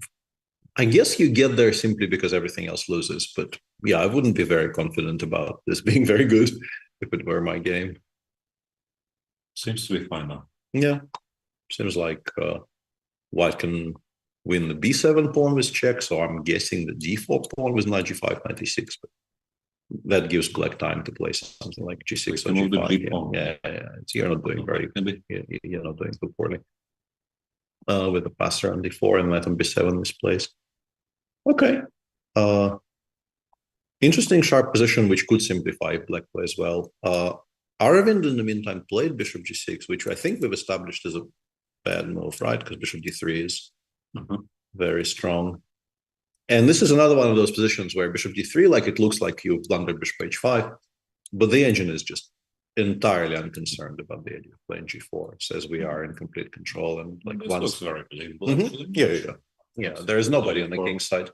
I guess you get there simply because everything else loses. But yeah, I wouldn't be very confident about this being very good if it were my game. Seems to be fine now. Yeah, seems like white can win the b7 pawn with check, so I'm guessing the d4 pawn with knight g5, knight e6, but that gives black time to play something like g6 or g5. Yeah. You're not doing you're not doing too poorly. With the passer on d4 and knight on b7 misplaced. Okay. Interesting sharp position, which could simplify black play as well. Aravind, in the meantime, played bishop g6, which I think we've established as a bad move, right? Because bishop d3 is very strong. And this is another one of those positions where bishop d3, like, it looks like you've blundered bishop h5, but the engine is just entirely unconcerned about the idea of playing g4. It says we are in complete control, and like this looks very believable. Yeah. There is nobody on the king's side.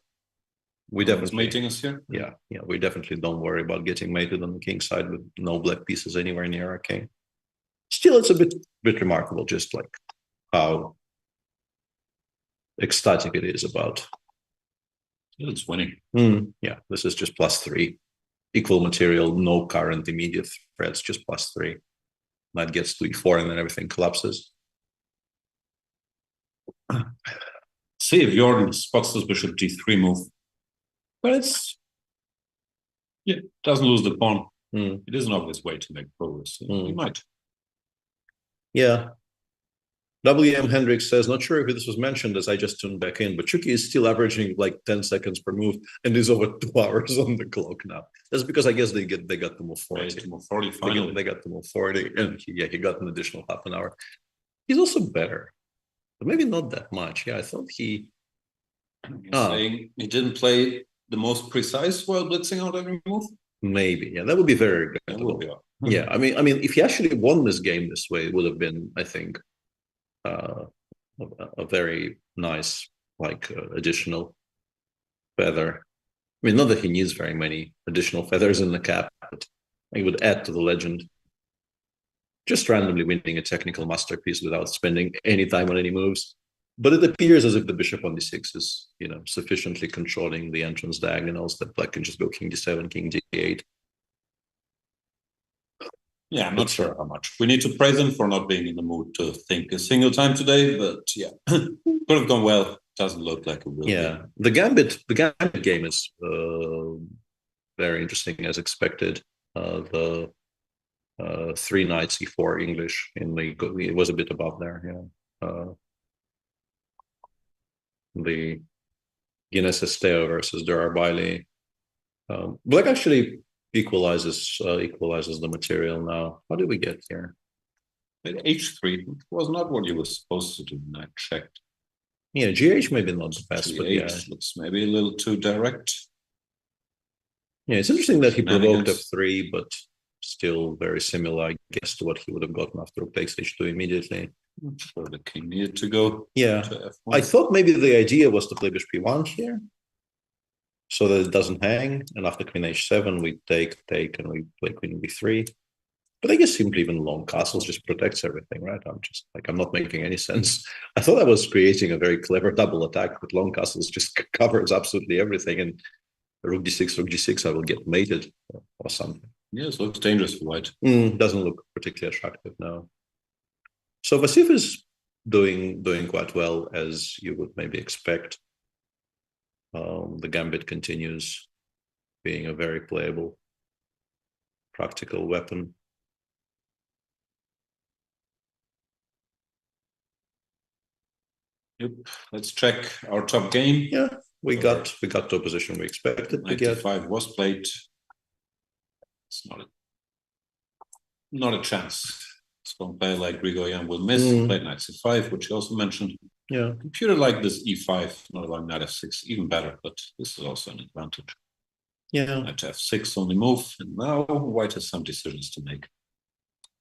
We definitely mating us here. Yeah. We definitely don't worry about getting mated on the king's side with no black pieces anywhere near our king. Still, it's a bit remarkable, just like how ecstatic it is about. It's winning. Yeah, this is just +3. Equal material, no current immediate threats, just +3. Knight gets to e4 and then everything collapses. See if Jordan spots this bishop d3 move. But doesn't lose the pawn. It is an obvious way to make progress. He might. Yeah. WM Hendricks says, not sure if this was mentioned as I just tuned back in, but Chucky is still averaging like 10 seconds per move and is over 2 hours on the clock now. That's because I guess they got to move 40. To move 40 finally. They got to move 40, and he got an additional half an hour. He's also better, but maybe not that much. Yeah, I thought he... saying he didn't play the most precise while blitzing out every move? Maybe, yeah, that would be very regrettable. Yeah, I mean, if he actually won this game this way, it would have been, I think, a very nice, like, additional feather. I mean, not that he needs very many additional feathers in the cap, but he would add to the legend. Just randomly winning a technical masterpiece without spending any time on any moves. But it appears as if the bishop on d6 is, sufficiently controlling the entrance diagonals that black can just go king d7, king d8. Yeah, I'm not sure how much. We need to praise him for not being in the mood to think a single time today, but yeah, could have gone well. Doesn't look like it will. Yeah, the gambit game is very interesting as expected. The 3 knights e4 English it was a bit above there. Yeah, the Guinness Esteo versus Durarbali. Black actually equalizes the material now. How did we get here? At H3 was not what you were supposed to do. I checked. Yeah, GH maybe not the best, GH but yeah, looks maybe a little too direct. Yeah, it's interesting that he provoked F3, but still very similar, I guess, to what he would have gotten after rook takes H2 immediately. So the king needed to go. Yeah, to F1. I thought maybe the idea was to play bishop e1 here, so that it doesn't hang. And after queen h7, we take, and we play queen b3. But I guess simply even long castles just protects everything, right? I'm not making any sense. I thought I was creating a very clever double attack, but long castles just covers absolutely everything. And rook g6, I will get mated or something. Yes, looks dangerous for white. Doesn't look particularly attractive now. So Vasif is doing quite well, as you would maybe expect. The gambit continues being a very playable, practical weapon. Yep. Let's check our top game. Yeah, we got to a position we expected to get. 95 was played. It's not a chance. Strong player like Grigoryan will miss. Played knight c5, which you also mentioned. Yeah. Computer like this e5, not allowing knight f6, even better, but this is also an advantage. Yeah. Knight f6 only move, and now white has some decisions to make.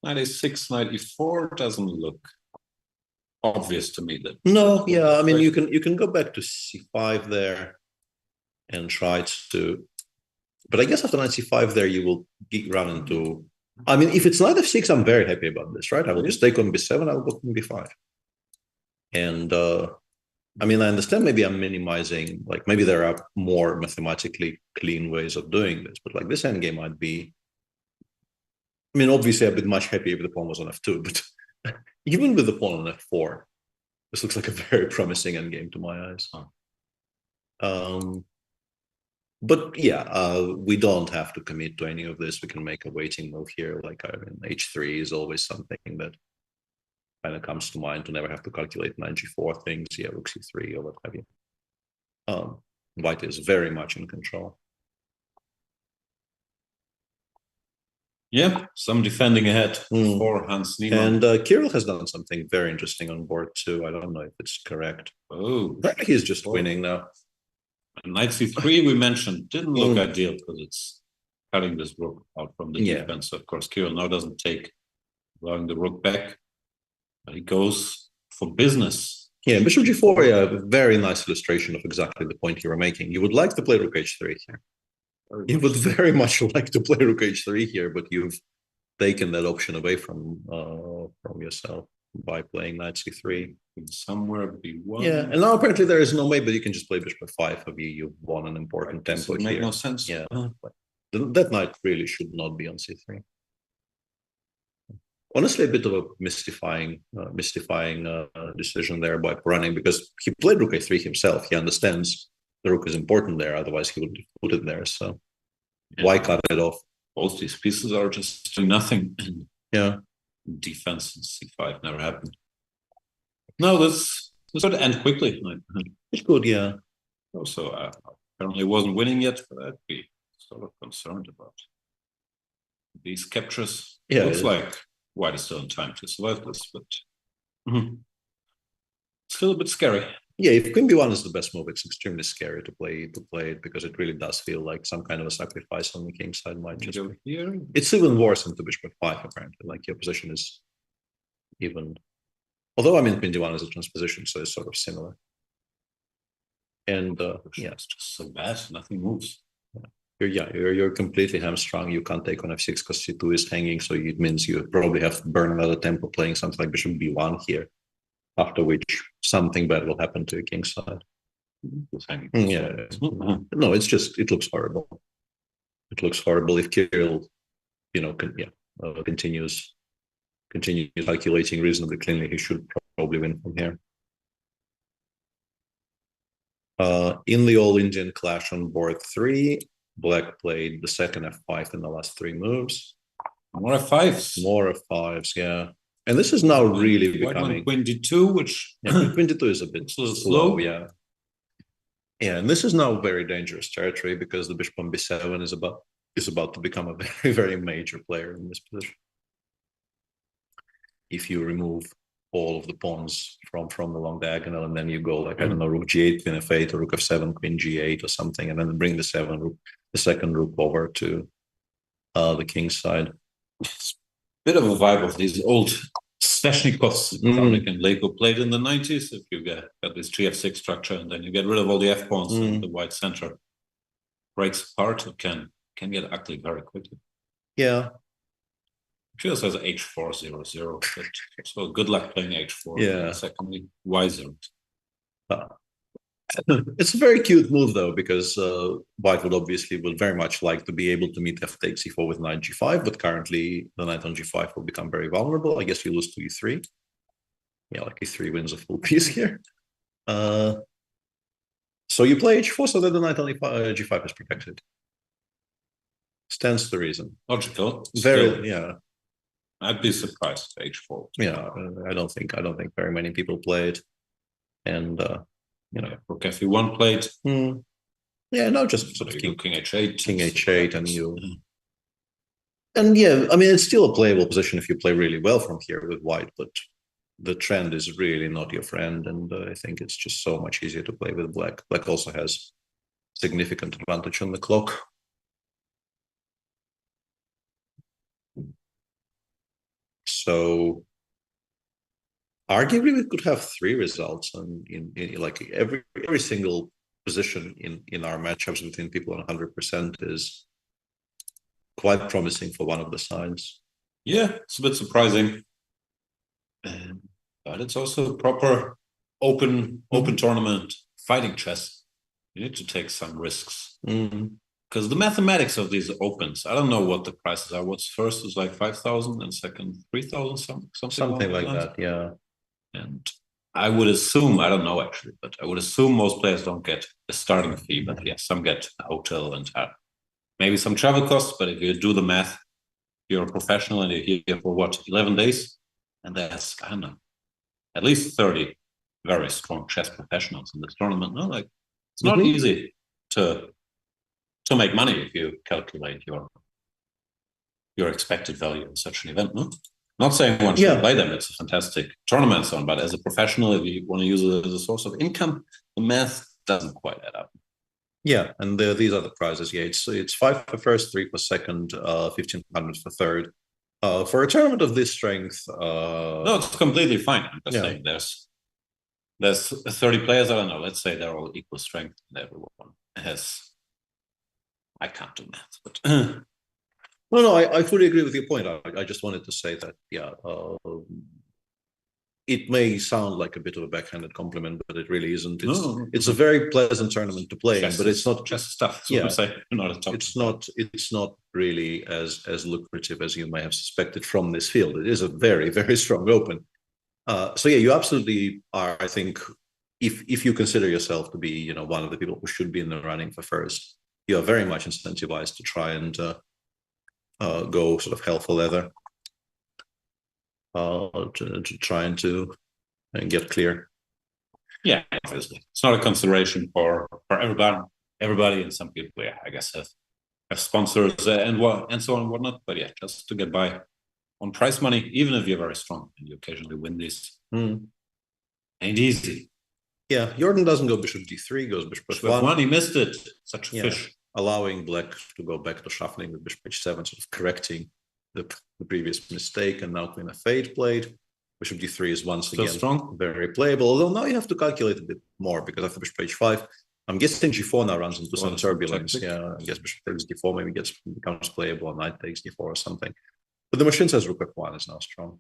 Knight a6, knight e4 doesn't look obvious to me. That no, yeah, I mean you can go back to c5 there and try to, but I guess after knight c5 there you will run into. I mean, if it's knight f6, I'm very happy about this, right? I will just take on b7, I'll go on b5. And I mean, I understand maybe I'm minimizing, like maybe there are more mathematically clean ways of doing this, but like this endgame might be, I mean, obviously I'd be much happier if the pawn was on f2, but even with the pawn on f4, this looks like a very promising endgame to my eyes. But yeah, we don't have to commit to any of this. We can make a waiting move here. Like, I mean, h3 is always something that kind of comes to mind to never have to calculate knight g4 things. Yeah, rook c3 or what have you. White is very much in control. Yeah, some defending ahead for Hans Niemann. And Kirill has done something very interesting on board too. I don't know if it's correct. Oh, he's just winning now. Knight c3 we mentioned didn't look ideal because it's cutting this rook out from the defense. Of course, Kirill now doesn't take, allowing the rook back, but he goes for business. Yeah, bishop g4, yeah, very nice illustration of exactly the point you were making. You would like to play rook h3 here. You would very much like to play rook h3 here, but you've taken that option away from yourself by playing knight c3. Somewhere b1. Yeah, and now apparently there is no way, but you can just play bishop f5. You've won an important tempo here. Make no sense. Yeah, that knight really should not be on c3. Honestly, a bit of a mystifying decision there by running, because he played rook a3 himself. He understands the rook is important there, otherwise he would have put it there. So why cut it off? Both these pieces are just doing nothing. Yeah. Defense and c5 never happened. No, this would end quickly. It could, yeah. Also, apparently wasn't winning yet, but I'd be sort of concerned about these captures. Yeah, looks like white is still in time to survive this, but still a bit scary. Yeah, if queen b1 is the best move, it's extremely scary to play it, because it really does feel like some kind of a sacrifice on the king side might just be. Here. It's even worse into bishop f5, apparently. Like your position is even, although I mean queen d1 is a transposition, so it's sort of similar. And yeah, it's just so bad, nothing moves. You're completely hamstrung. You can't take on f6 because c2 is hanging, so it means you probably have to burn another tempo playing something like bishop b1 here. After which something bad will happen to your king side. Yeah. No, it's just, it looks horrible. It looks horrible if Kirill, continues calculating reasonably cleanly, he should probably win from here. In the All Indian clash on board 3, Black played the second f5 in the last 3 moves. More f5s. More f5s, yeah. And this is now really becoming Queen d2, which Queen d2 is a bit slow, yeah. Yeah, and this is now very dangerous territory because the bishop on b7 is about to become a very, very major player in this position. If you remove all of the pawns from the long diagonal, and then you go like, I don't know, rook g8, queen f8, or rook f7, queen g8 or something, and then bring the second rook over to the king's side. It's a bit of a vibe of these old Sveshnikovs and Lego played in the 90s. If you got this gf6 structure, and then you get rid of all the f-pawns in the white center, breaks apart, it can get ugly very quickly. Yeah. She also has h4, 0-0, but so good luck playing h4. Yeah. Secondly, y0. It's a very cute move though, because White would very much like to be able to meet f takes e4 with knight g5, but currently the knight on g5 will become very vulnerable. I guess you lose to e3. Yeah, like e3 wins a full piece here. So you play h4 so that the knight on g5 is protected. Stands to reason. Logical. Very, still, yeah. I'd be surprised if h4. Yeah, I don't think very many people play it, and rook f1 played. Yeah, no, just sort of king h8, king h8, and you. And yeah, I mean, it's still a playable position if you play really well from here with White, but the trend is really not your friend, and I think it's just so much easier to play with Black. Black also has significant advantage on the clock. So arguably we could have 3 results in like every single position in our matchups between people on 100% is quite promising for one of the sides. Yeah, it's a bit surprising, but it's also a proper open tournament fighting chess. You need to take some risks because the mathematics of these opens, I don't know what the prices are. What's first is like 5,000 and second 3,000, something like that. Yeah. And I would assume, I don't know actually, but I would assume most players don't get a starting fee, but yeah, some get a hotel and maybe some travel costs. But if you do the math, you're a professional and you're here for what, 11 days? And that's, I don't know, at least 30 very strong chess professionals in this tournament. No, like it's not easy to make money if you calculate your expected value in such an event. No? Not saying one should play them, it's a fantastic tournament and so on, but as a professional, if you want to use it as a source of income, the math doesn't quite add up. Yeah, and these are the prizes. Yeah, it's 5 for first, 3 for second, 1,500 for third. For a tournament of this strength, no, it's completely fine. I'm just saying there's 30 players. I don't know. Let's say they're all equal strength, and everyone has. I can't do math, but no, I fully agree with your point. I just wanted to say that it may sound like a bit of a backhanded compliment, but it really isn't. It's a very pleasant tournament to play, but it's not just stuff. Yeah, it's not really as lucrative as you may have suspected from this field. It is a very, very strong open. So yeah, you absolutely are. I think if you consider yourself to be one of the people who should be in the running for first, you are very much incentivized to try and go sort of hell for leather. To trying to get clear. Yeah, obviously, it's not a consideration for everybody, and some people, I guess, have sponsors and so on and whatnot. But yeah, just to get by on prize money, even if you're very strong and you occasionally win these, ain't easy. Yeah, Jordan doesn't go bishop d3, goes bishop f1. He missed it. Such a fish. Allowing Black to go back to shuffling with bishop h7, sort of correcting the previous mistake, and now queen f8 played. Bishop d3 is once again strong, very playable. Although now you have to calculate a bit more because after bishop h5, I'm guessing g4 now runs into some turbulence. Yeah, I guess bishop takes d4 maybe becomes playable, or knight takes d4 or something. But the machine says rook f1 is now strong,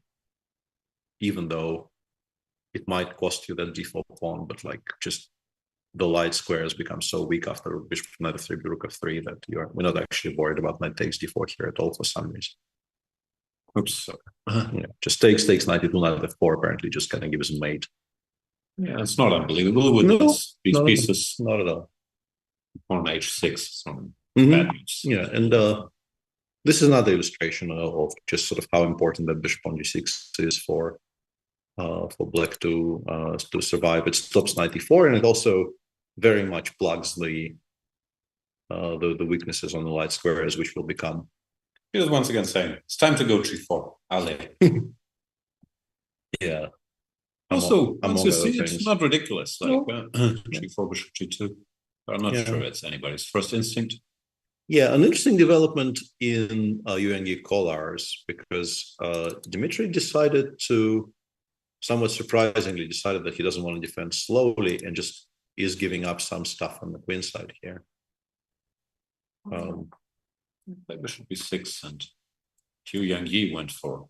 even though it might cost you that d4 pawn. But like just the light squares become so weak after bishop knight f3, rook f3 that we're not actually worried about knight takes d4 here at all for some reason. Oops. Yeah, just takes knight e2, knight f4. Apparently, just kind of gives him mate. Yeah, it's not unbelievable with these pieces. Not at all. On h6, some Mhm. bad news. Yeah, and this is another illustration of just sort of how important that bishop on g6 is for black to survive. It stops knight e4, and it also very much plugs the weaknesses on the light squares, which will become. He was once again saying, it's time to go g4. Ale. Yeah. Also, once you see things. it's not ridiculous. Like No. g4, bishop g2. I'm not sure it's anybody's first instinct. Yeah, an interesting development in UNG Collars, because Dmitry decided to, somewhat surprisingly, decided that he doesn't want to defend slowly and just is giving up some stuff on the queen side here. Play bishop b6, and Q Yang went for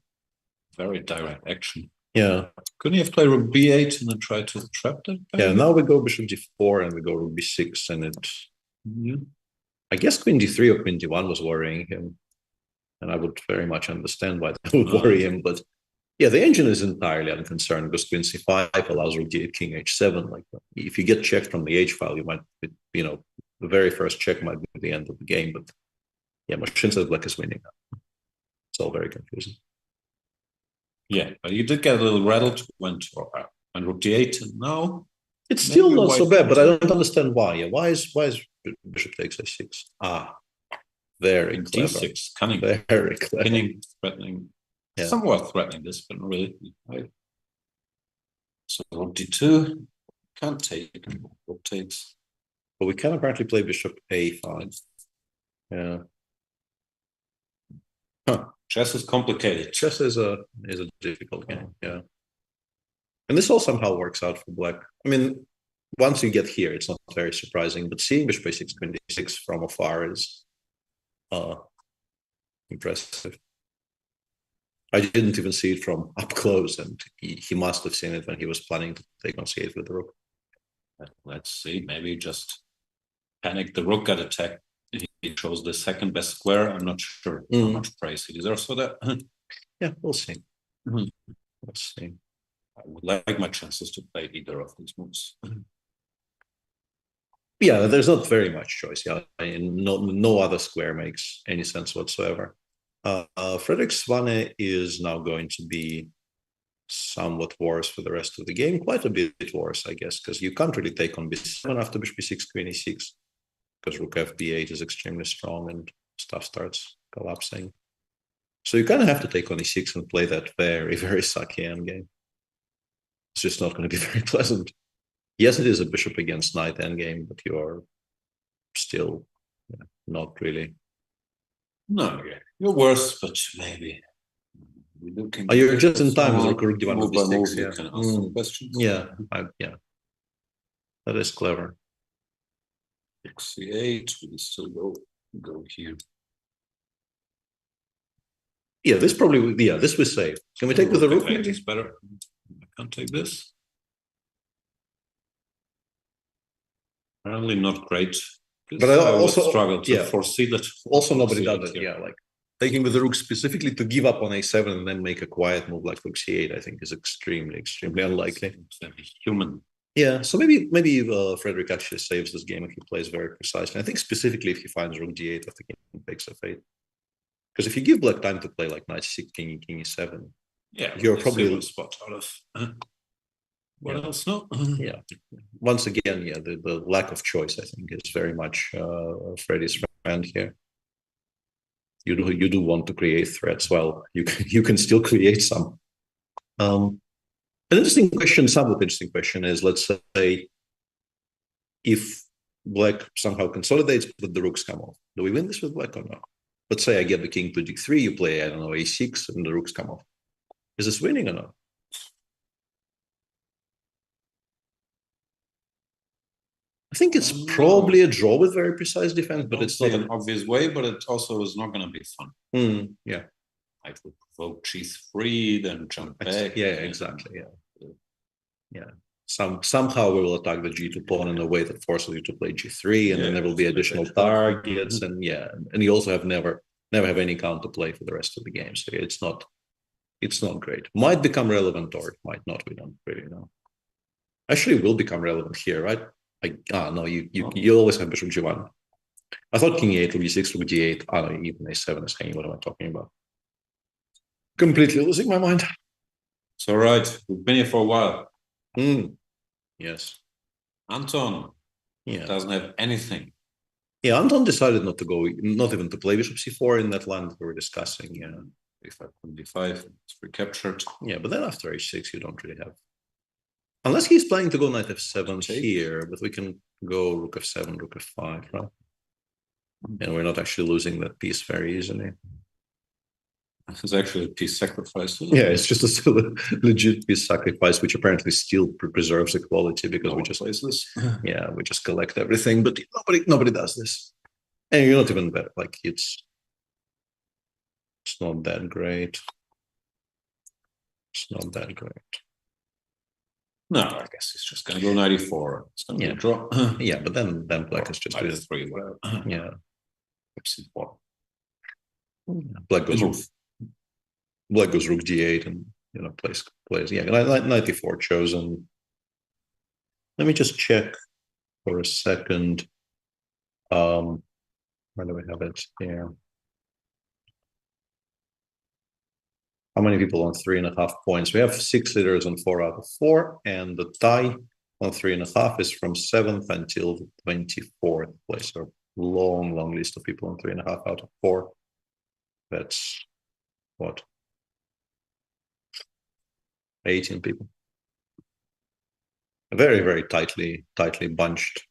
very direct action. Yeah. Couldn't he have played rook b8 and then tried to trap that? Yeah, now we go bishop d4 and we go rook b6, and it. Yeah. I guess queen d3 or queen d1 was worrying him, and I would very much understand why that would worry him. But yeah, the engine is entirely unconcerned because queen c5 allows rook d8, king h7. Like if you get checked from the h file, you might, the very first check might be the end of the game. But yeah, machine says black is winning. It's all very confusing. Yeah, but you did get a little rattled when rook d8, and now it's still not so bad. But I don't understand why. Yeah, why is bishop takes a6? Very clever. d6, cunning, very clever, threatening, somewhat threatening this, but not really. Right. So rook d2 can't take. Rook takes. But we can apparently play bishop a5. Yeah. Huh. Chess is complicated. Chess is a difficult game, yeah. And this all somehow works out for black. I mean, once you get here, it's not very surprising, but seeing bishop a6, queen d6 from afar is impressive. I didn't even see it from up close, and he must have seen it when he was planning to take on c8 with the rook. Let's see, maybe just panic. The rook got attacked. He chose the second best square. I'm not sure how much praise he deserves for that. Yeah, we'll see. Let's see. I would like my chances to play either of these moves. Yeah, there's not very much choice. Yeah, no other square makes any sense whatsoever. Frederick Svanne is now going to be somewhat worse for the rest of the game. Quite a bit worse, I guess, because you can't really take on b7 after bishop b6, queen e6. Because rook fb8 is extremely strong and stuff starts collapsing. So you kind of have to take on e6 and play that very, very sucky endgame. It's just not going to be very pleasant. Yes, it is a bishop against knight endgame, but you are still not really. No, you're worse, but maybe. You're just in time with rook d1 with b6. You can ask some questions. Yeah, that is clever. c8, we still go here. Yeah, this probably, this was safe. Can we take with the rook? Maybe it's better. I can't take this. Apparently not great. But I also struggle to foresee that. Also, nobody does it. Yeah, like taking with the rook specifically to give up on a7 and then make a quiet move like rook c8, I think is extremely, extremely unlikely. Human. Yeah, so maybe Frederick actually saves this game if he plays very precisely. I think specifically if he finds rook d8 after king takes f8. Because if you give black time to play like knight c6, king e7, you're probably spot out of. What else? No. Yeah. Once again, the lack of choice, I think, is very much Freddie's friend here. You do want to create threats. Well, you can still create some. An interesting question, somewhat interesting question, is let's say if black somehow consolidates, but the rooks come off. Do we win this with black or not? Let's say I get the king to d3, you play, I don't know, a6, and the rooks come off. Is this winning or not? I think it's probably a draw with very precise defense, but it's not an obvious way, but it also is not going to be fun. Yeah. I would provoke g3, then jump back. Yeah, exactly. Yeah. Somehow we will attack the g2 pawn in a way that forces you to play g3, and then there will be additional targets, and you also have never never have any counterplay for the rest of the game. So it's not great. Might become relevant or it might not. We don't really know. Actually, will become relevant here, right? No, you always have bishop g1. I thought king e8, rook d6, rook d8. Oh, no, even a7 is hanging. What am I talking about? Completely losing my mind. It's all right. We've been here for a while. Yes. Anton doesn't have anything. Yeah, Anton decided not even to play bishop c4 in that line that we were discussing. Yeah, d5, d5, it's recaptured. Yeah, but then after h6, you don't really have. Unless he's planning to go knight f7 here, but we can go rook f7, rook f5, right? And we're not actually losing that piece very easily. It's actually a piece sacrifice. Yeah, it's just still a legit piece sacrifice, which apparently still preserves equality because we just collect everything, but nobody does this. And you're not even better. Like it's not that great. It's not that great. No, I guess it's just gonna go 94. It's gonna be a draw. Yeah, but then black is just 93, whatever. Yeah. c4. Black goes rook d8 and plays. Yeah, 94 chosen. Let me just check for a second. Where do we have it? Yeah. How many people on 3.5 points? We have 6 leaders on 4 out of 4, and the tie on 3.5 is from 7th until 24th place. So long list of people on 3.5 out of 4. That's what? 18 people. Very tightly bunched.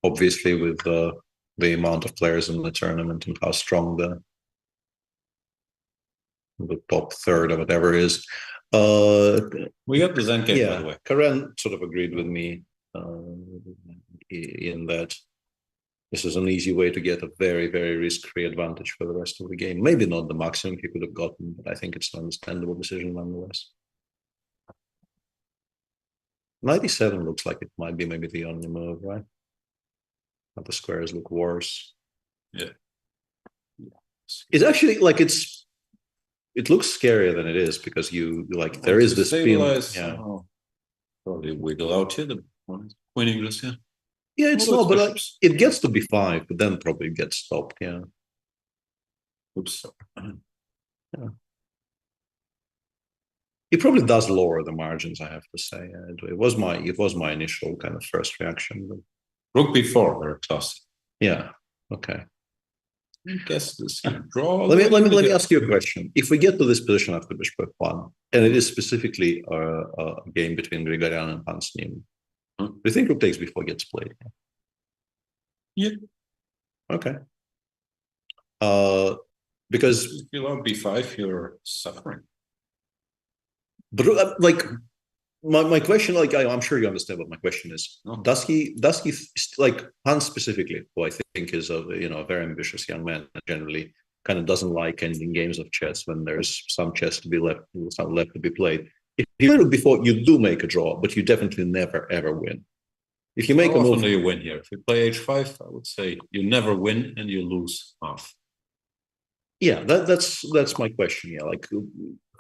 Obviously, with the amount of players in the tournament and how strong the top third or whatever is. We got the Zen game, by the way. Karen sort of agreed with me in that this is an easy way to get a very risk-free advantage for the rest of the game. Maybe not the maximum he could have gotten, but I think it's an understandable decision nonetheless. 97 looks like it might be maybe the only move, right? But the squares look worse. Yeah. It's actually like it looks scarier than it is because there is this feeling. Yeah. Probably wiggle out here the queen English, yeah. Yeah, it's not, but it gets to b5, but then probably gets stopped. Yeah. Oops. Yeah. It probably does lower the margins, I have to say. It was my initial kind of first reaction. But... Rook b4, very classic. Yeah. Okay. I guess this draw. Let me ask you a question. If we get to this position after bishop f1, and it is specifically a game between Grigoryan and Hans Niemann, do you think rook takes b4 gets played? Yeah. Okay. Because if you allow b5, you're suffering. But my question, I'm sure you understand what my question is. No. Does he like Hans specifically, who I think is a very ambitious young man, and generally kind of doesn't like ending games of chess when there's some chess to be left to be played. If you play before, you do make a draw, but you definitely never ever win. If you make a move, you win here. If you play h5, I would say you never win and you lose half. Yeah, that's my question. Yeah, like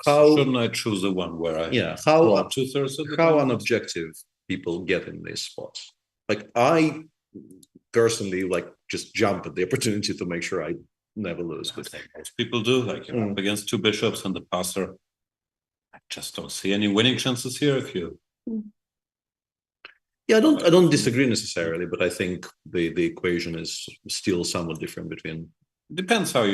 how shouldn't I choose the one where I how 2/3 of the how time? unobjective people get in these spots? Like I personally just jump at the opportunity to make sure I never lose. I think most people do. Like you're up against 2 bishops and the passer. I just don't see any winning chances here. If you, I don't disagree necessarily, but I think the equation is still somewhat different between. Depends how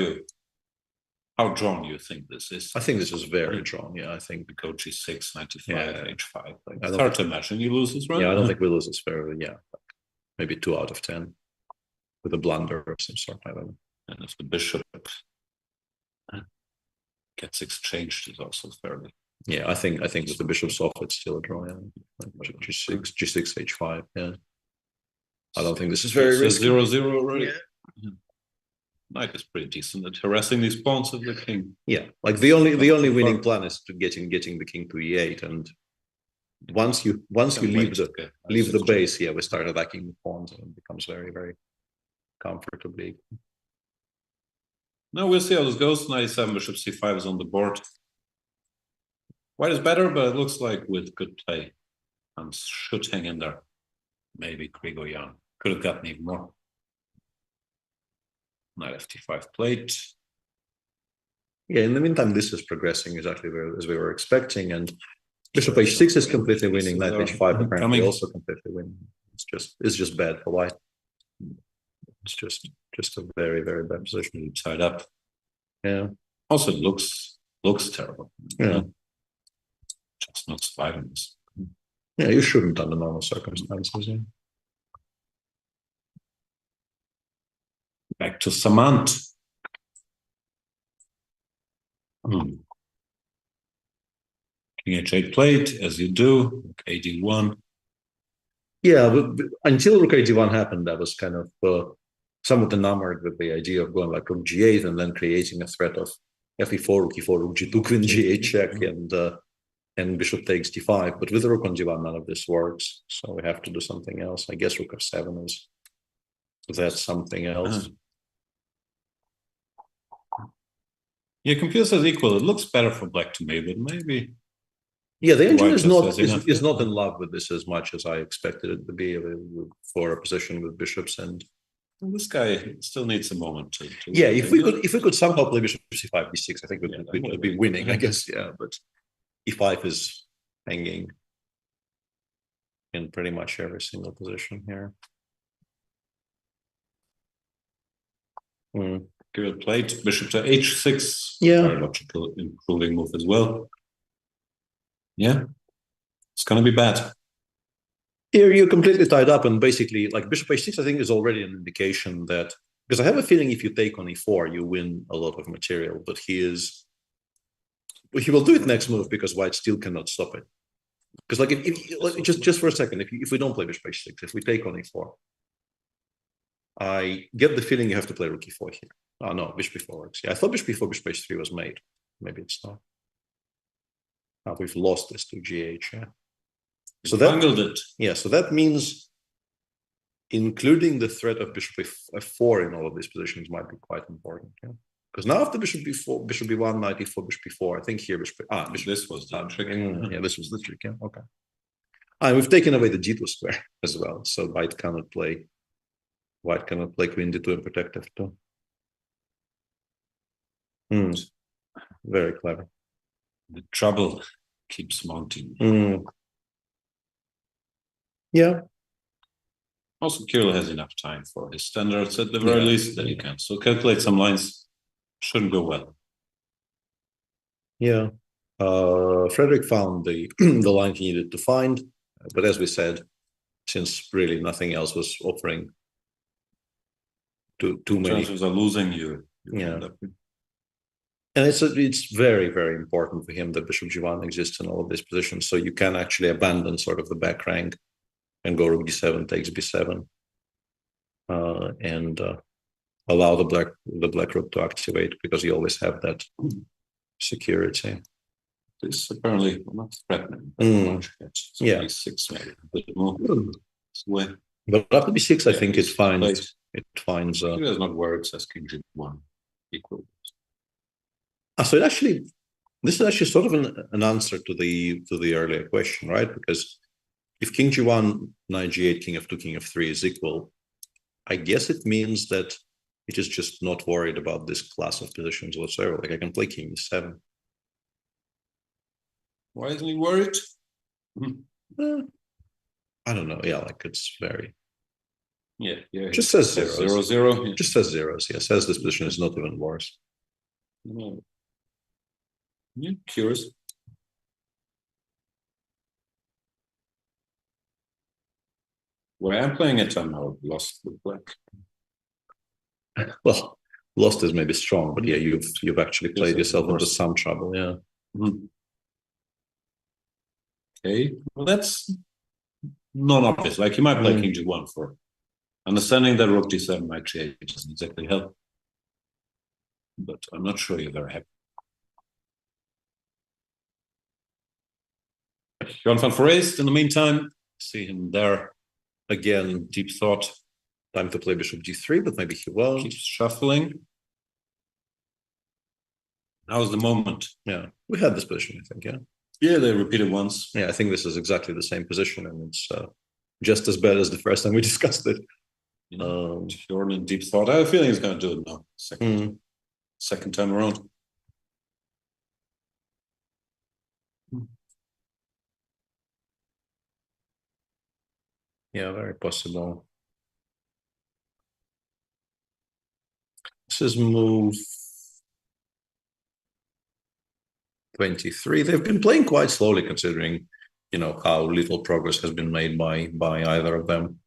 drawn you think this is. I think this is very drawn. Yeah, I think we go g6, 95, h5. It's hard to imagine you lose this, right? Yeah, I don't think we lose this fairly. Yeah, maybe 2 out of 10 with a blunder of some sort. I don't know. And if the bishop gets exchanged, it's also fairly. Yeah, I think with the bishop's off, it's still a draw. Yeah, g6, h5. Yeah, I don't think this is very risky. 0-0 already. Yeah. Knight is pretty decent at harassing these pawns of the king. Yeah, like the only winning plan is to getting the king to e8, and once you leave the base, we start attacking the pawns, and it becomes very comfortably. No, we'll see how this goes. Knight e7, bishop c5 is on the board. White is better, but it looks like with good play, and should hang in there. Maybe Grigoryan could have gotten even more. Knight ft5 plate. Yeah, in the meantime, this is progressing exactly as we were expecting, and bishop h6 is completely winning. Knight h5 apparently also completely winning. It's just bad for white. It's just a very, very bad position. Tied up. Yeah. Also, it looks terrible. Yeah. Just not surviving this. Yeah, you shouldn't under normal circumstances. Yeah. Back to Samant. King h8 plate, as you do. Rook ad1. Yeah, but until Rook ad1 happened, that was kind of somewhat enamored with the idea of going like Rook g8 and then creating a threat of fe4, Rook e4, Rook g2, Queen g8 check, and Bishop takes d5. But with Rook on g1, none of this works. So we have to do something else. I guess Rook f7 is that's something else. Yeah, confused as equal. It looks better for black to me, but maybe. Yeah, the engine is is not in love with this as much as I expected it to be for a position with bishops, and this guy still needs a moment to yeah, if we could somehow play bishop c5 b6, I think we'd be winning, I guess. Yeah, but e5 is hanging in pretty much every single position here. Good plate. Bishop to h6. Yeah. Very logical, improving move as well. Yeah. It's going to be bad. Here you're completely tied up, and basically, like bishop h6, I think is already an indication that, because I have a feeling if you take on e4, you win a lot of material, but he will do it next move because white still cannot stop it. Because like just for a second, if we don't play bishop h6, if we take on e4, I get the feeling you have to play rook e4 here. Oh no, bishop e4 works. Yeah, I thought bishop e4, bishop h3 was made. Maybe it's not. Now we've lost this to gh. Yeah. So that means including the threat of bishop f4 in all of these positions might be quite important. Yeah. Because now after bishop b4, bishop b1, knight e4, bishop b4, I think here bishop this was the trick. Yeah, this was the trick. Yeah. Okay. And we've taken away the g2 square as well, so white cannot play queen d2 and protect f2. Very clever. The trouble keeps mounting. Yeah. Also, Kirill has enough time for his standards at the very least that he can. So calculate some lines. Shouldn't go well. Yeah. Frederick found the line he needed to find, but as we said, since really nothing else was offering too many chances are losing you. Yeah. And it's very, very important for him that bishop g1 exists in all of these positions, so you can actually abandon sort of the back rank and go rook d7 takes b7, and allow the black rook to activate, because you always have that security. This apparently not threatening. Yeah. B6 maybe a bit more. But after b6, I think it finds. It finds. It does not work. Says king g1 equal. So this is actually sort of an answer to the earlier question, right? Because if king g1, knight g8, king f2, king f3 is equal, I guess it means that it is just not worried about this class of positions whatsoever. Like I can play king e7. Why isn't he worried? I don't know. Yeah, like it's very. Yeah. Just says zeros. 0-0. Yeah. Just says zeros. Yeah, says this position is not even worse. No. Yeah, curious. Where I'm playing it, I'm now lost with black. Well, lost is maybe strong, but yeah, you've actually played yourself into some trouble. Yeah. Okay. Well, that's non-obvious. Like you might play king g1 for understanding that rook d7 might change doesn't exactly help. But I'm not sure you're very happy. Johan van Foreest, in the meantime, see him there again. Deep thought. Time to play bishop g3, but maybe he won't. Keeps shuffling. Now's the moment. Yeah, we had this position, I think. Yeah. Yeah, they repeated once. Yeah, I think this is exactly the same position, and it's just as bad as the first time we discussed it. You're in deep thought. I have a feeling he's going to do it now. Second time around. Yeah, very possible. This is move 23. They've been playing quite slowly, considering, how little progress has been made by either of them.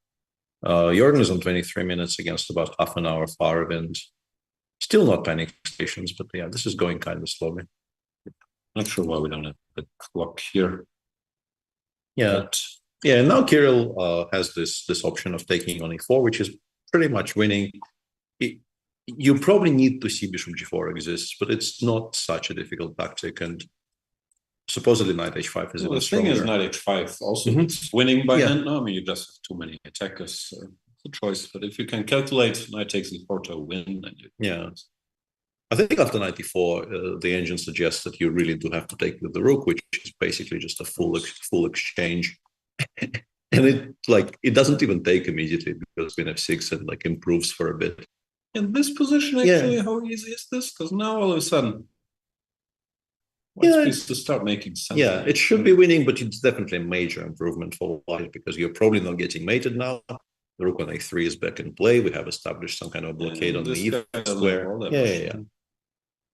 Jordan is on 23 minutes against about half an hour Faravind. Still not panic stations, but yeah, this is going kind of slowly. Not sure why we don't have the clock here. Yeah. Yeah, and now Kirill has this option of taking on e4, which is pretty much winning. You probably need to see bishop g4 exists, but it's not such a difficult tactic, and supposedly knight h5 is even stronger. The thing is, knight h5 also it's winning by hand. No, I mean, you just have too many attackers. It's a choice, but if you can calculate knight takes e4 to win, then you... Yeah. I think after knight e4, the engine suggests that you really do have to take with the rook, which is basically just a full exchange. And it doesn't even take immediately, because queen f6 and improves for a bit. In this position, actually, how easy is this? Because now all of a sudden, to start making sense. Yeah, it should be winning, but it's definitely a major improvement for white, because you're probably not getting mated now. The rook on a3 is back in play. We have established some kind of blockade on the e square. Yeah.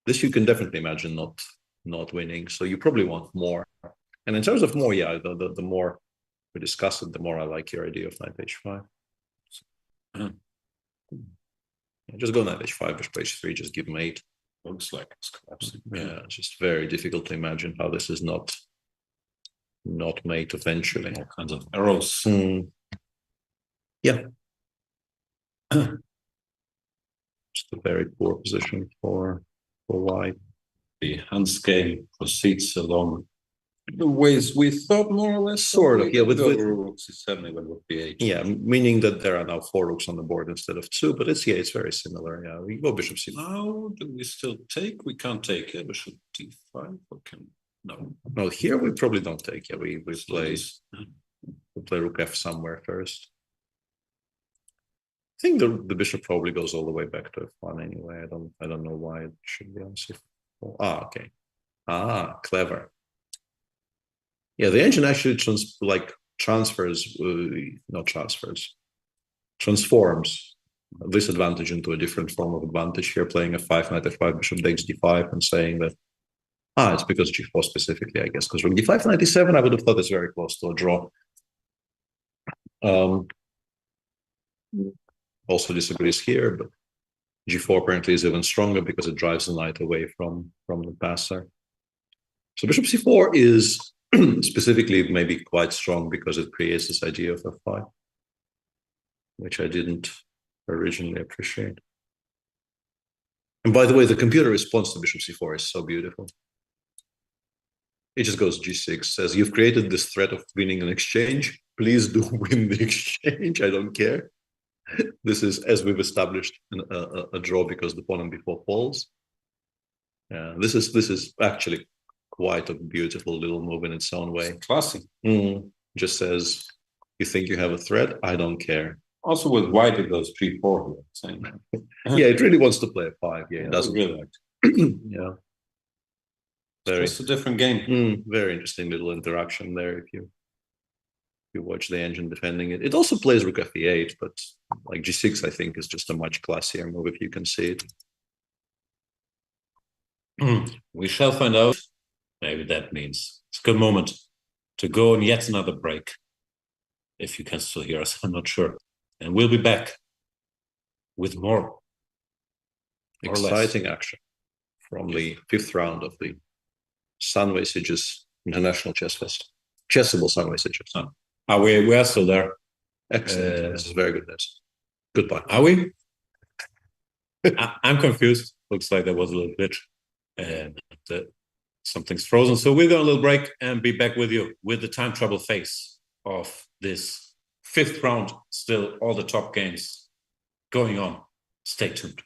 This you can definitely imagine not winning. So you probably want more. And in terms of more, the more we discuss it, the more I like your idea of knight h5. Just go knight h5, bishop h3, just give mate. Looks like it's collapsing. Yeah, it's just very difficult to imagine how this is not mate eventually. All kinds of arrows. Yeah. Just a very poor position for white. The Hans game proceeds along the ways we thought, more or less. Sort of, yeah. With rook c7, when rook b8. Yeah, meaning that there are now 4 rooks on the board instead of 2, but it's very similar. Yeah, we go bishop c5. Now, do we still take? We can't take. Yeah, bishop d5. No, here we probably don't take. Yeah, we play rook f somewhere first. I think the bishop probably goes all the way back to f1 anyway. I don't know why it should be on c4. Okay. Clever. Yeah, the engine actually transforms this advantage into a different form of advantage here, playing f5, knight f5, bishop takes d5, and saying that it's because g4 specifically, I guess, because rook d5, knight d7, I would have thought it's very close to a draw. Also disagrees here, but g4 apparently is even stronger because it drives the knight away from the passer. So bishop c4 is specifically maybe quite strong because it creates this idea of f5, which I didn't originally appreciate. And by the way, the computer response to bishop c4 is so beautiful. It just goes g6, says, you've created this threat of winning an exchange. Please do win the exchange. I don't care. This is, as we've established, a draw because the pawn on b4 falls. This is actually quite a beautiful little move in its own way. Classy. Just says, you think you have a threat? I don't care. Also with white, it goes 3-4 here. Yeah, it really wants to play a 5. Yeah, it doesn't really like yeah. It's a different game. Very interesting little interaction there if you watch the engine defending it. It also plays rook f8, but like g6, I think, is just a much classier move if you can see it. We shall find out. Maybe that means it's a good moment to go on yet another break. If you can still hear us, I'm not sure. And we'll be back with more exciting action from the 5th round of the Sunway Sitges International Chess Fest. Chessable Sunway Sitges. We are still there. Excellent. This is very good news. Goodbye. Are we? I'm confused. Looks like there was a little glitch. And something's frozen. So we'll go on a little break and be back with you with the time trouble phase of this 5th round. Still all the top games going on. Stay tuned.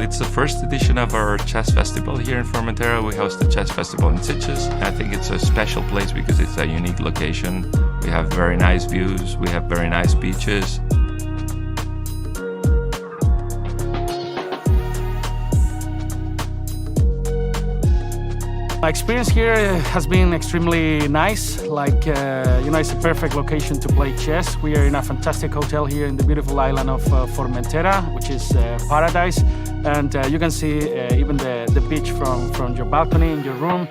It's the first edition of our chess festival here in Formentera. We host the chess festival in Sitges. I think it's a special place because it's a unique location. We have very nice views, we have very nice beaches. My experience here has been extremely nice. It's a perfect location to play chess. We are in a fantastic hotel here in the beautiful island of Formentera, which is paradise. And you can see even the beach from your balcony in your room.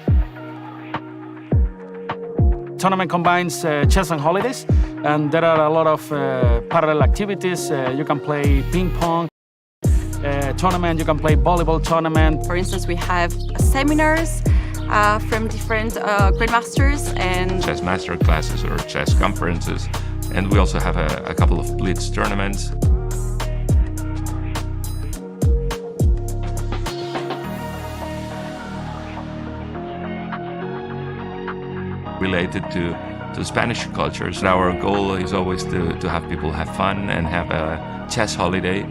Tournament combines chess and holidays, and there are a lot of parallel activities. You can play ping pong tournament, you can play volleyball tournament. For instance, we have seminars from different grandmasters and chess master classes or chess conferences. And we also have a couple of blitz tournaments. Related to Spanish cultures. Our goal is always to have people have fun and have a chess holiday.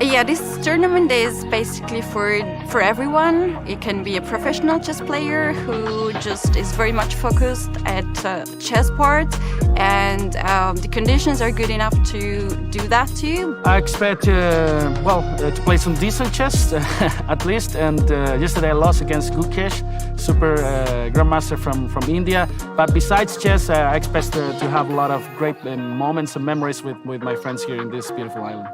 Yeah, this tournament is basically for everyone. It can be a professional chess player who just is very much focused at chess part, and the conditions are good enough to do that too. I expect to play some decent chess at least, and yesterday I lost against Gustafsson, super grandmaster from India. But besides chess, I expect to have a lot of great moments and memories with my friends here in this beautiful island.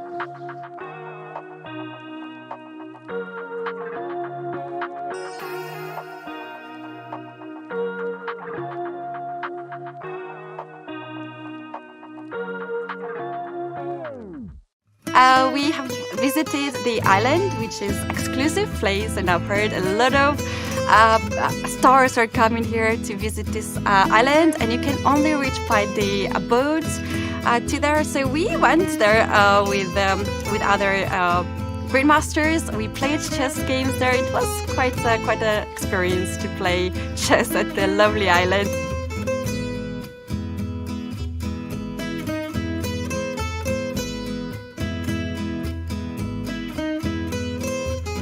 We have visited the island, which is an exclusive place, and I've heard a lot of stars are coming here to visit this island, and you can only reach by the boat to there. So we went there with other grandmasters. We played chess games there. It was quite an experience to play chess at the lovely island.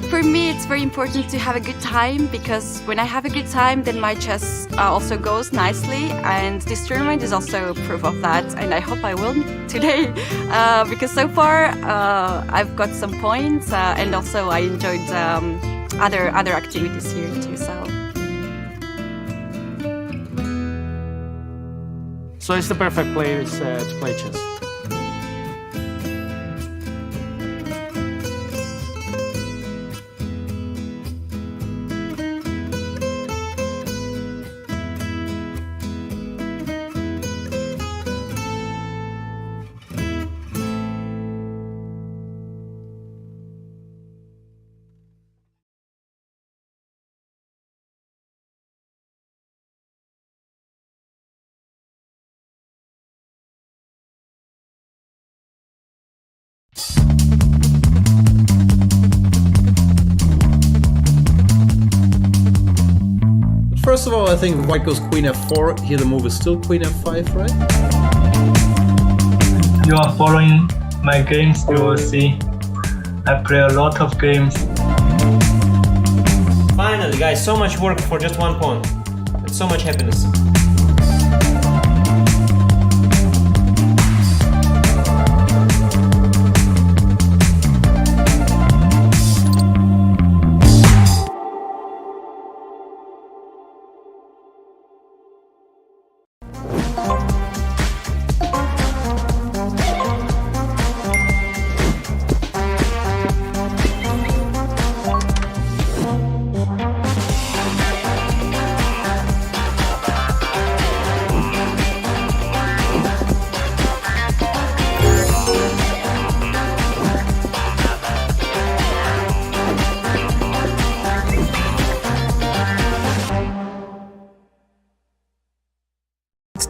For me, it's very important to have a good time, because when I have a good time, then my chess also goes nicely, and this tournament is also proof of that, and I hope I will today, because so far I've got some points, and also I enjoyed other activities here too. So it's the perfect place to play chess. First of all, I think white goes queen f4. Here the move is still queen f5, right? You are following my games, you will see I play a lot of games. Finally, guys, so much work for just one pawn. It's so much happiness.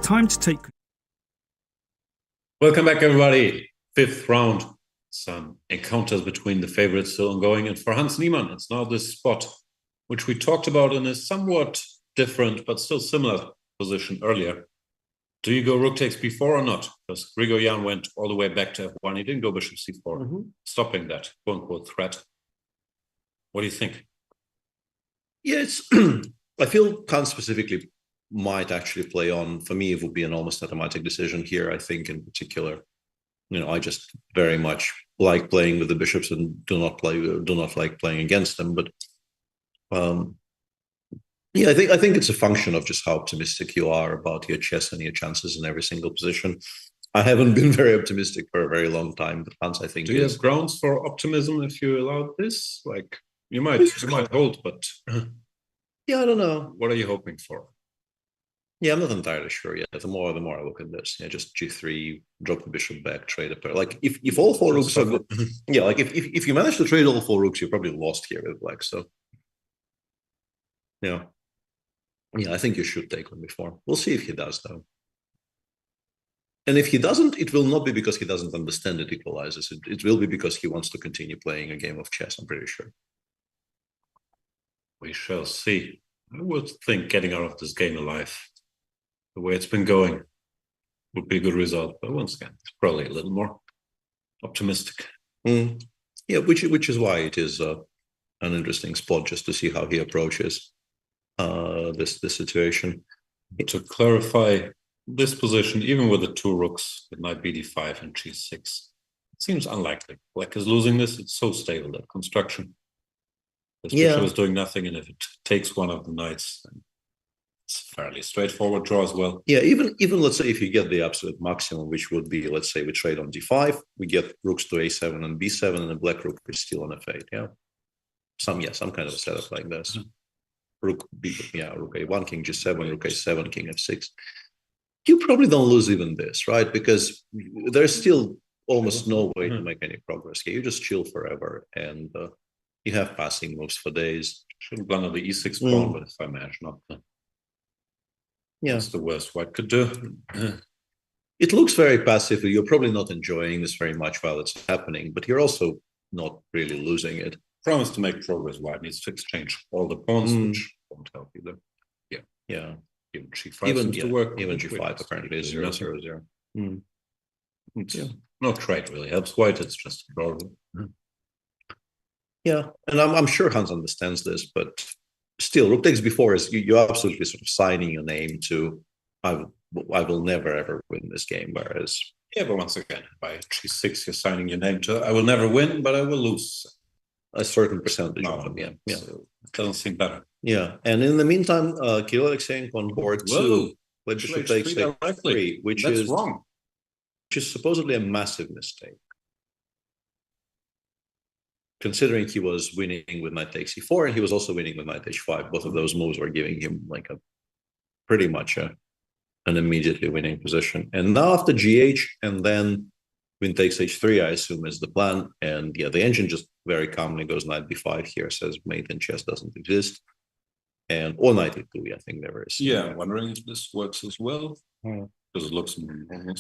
Time to take. Welcome back, everybody. Fifth round. Some encounters between the favorites still ongoing. And for Hans Niemann, it's now this spot, which we talked about in a somewhat different but still similar position earlier. Do you go rook takes b4 or not? Because Grigoryan went all the way back to f1. He didn't go bishop c4, stopping that quote-unquote threat. What do you think? Yeah, it's. I feel Khan specifically might actually play on. For me, it would be an almost automatic decision here. I think in particular, I just very much like playing with the bishops and do not like playing against them. But yeah, I think it's a function of just how optimistic you are about your chess and your chances in every single position. I haven't been very optimistic for a very long time, but Hans, I think. Do you have grounds for optimism if you allowed this? Like you might hold, but yeah, I don't know. What are you hoping for? Yeah, I'm not entirely sure yet. The more I look at this, just G3, drop the bishop back, trade a pair. Like if all four rooks are good, yeah, like if you manage to trade all four rooks, you're probably lost here with black. So yeah, I think you should take on before. We'll see if he does though. And if he doesn't, it will not be because he doesn't understand it equalizes. It will be because he wants to continue playing a game of chess, I'm pretty sure. We shall see. I would think getting out of this game alive, the way it's been going, would be a good result. But once again, it's probably a little more optimistic. Yeah, which is why it is an interesting spot just to see how he approaches this situation. To clarify, this position, even with the two rooks, with knight bd5 and g6, it seems unlikely. Black is losing this. It's so stable, that construction. This bishop is doing nothing, and if it takes one of the knights, then it's a fairly straightforward draw as well. Yeah, even let's say if you get the absolute maximum, which would be, let's say we trade on d5, we get rooks to a7 and b7, and the black rook is still on f8. Yeah, some kind of a setup like this. Rook a1, king g7, rook a7, king f6. You probably don't lose even this, right? Because there's still almost no way to make any progress here. You just chill forever, and you have passing moves for days. Shouldn't blunder the e6 pawn, but if I manage not to, that's the worst white could do. It looks very passive. You're probably not enjoying this very much while it's happening, but you're also not really losing it. Promise to make progress. White needs to exchange all the pawns, which won't help either. Yeah. Even g5 seems to work. Even g5 apparently is 0-0-0. No trade really helps white. It's just a draw. Yeah, and I'm sure Hans understands this, but still, rook takes b4 is you're absolutely sort of signing your name to I will never ever win this game. Whereas but once again, by g6 you're signing your name to I will never win, but I will lose a certain percentage of them. Yeah, so it doesn't seem better. Yeah, and in the meantime, Kirill Alexeyenko on board 2, bishop takes a3, which is wrong. Which is supposedly a massive mistake, considering he was winning with knight takes e4 and he was also winning with knight h5. Both of those moves were giving him like a pretty much an immediately winning position. And now after gh and then queen takes h3, I assume is the plan. And the engine just very calmly goes knight b5 here, says mate in chess doesn't exist. And or knight e2, I think there is. Yeah, I'm wondering if this works as well. Because it looks.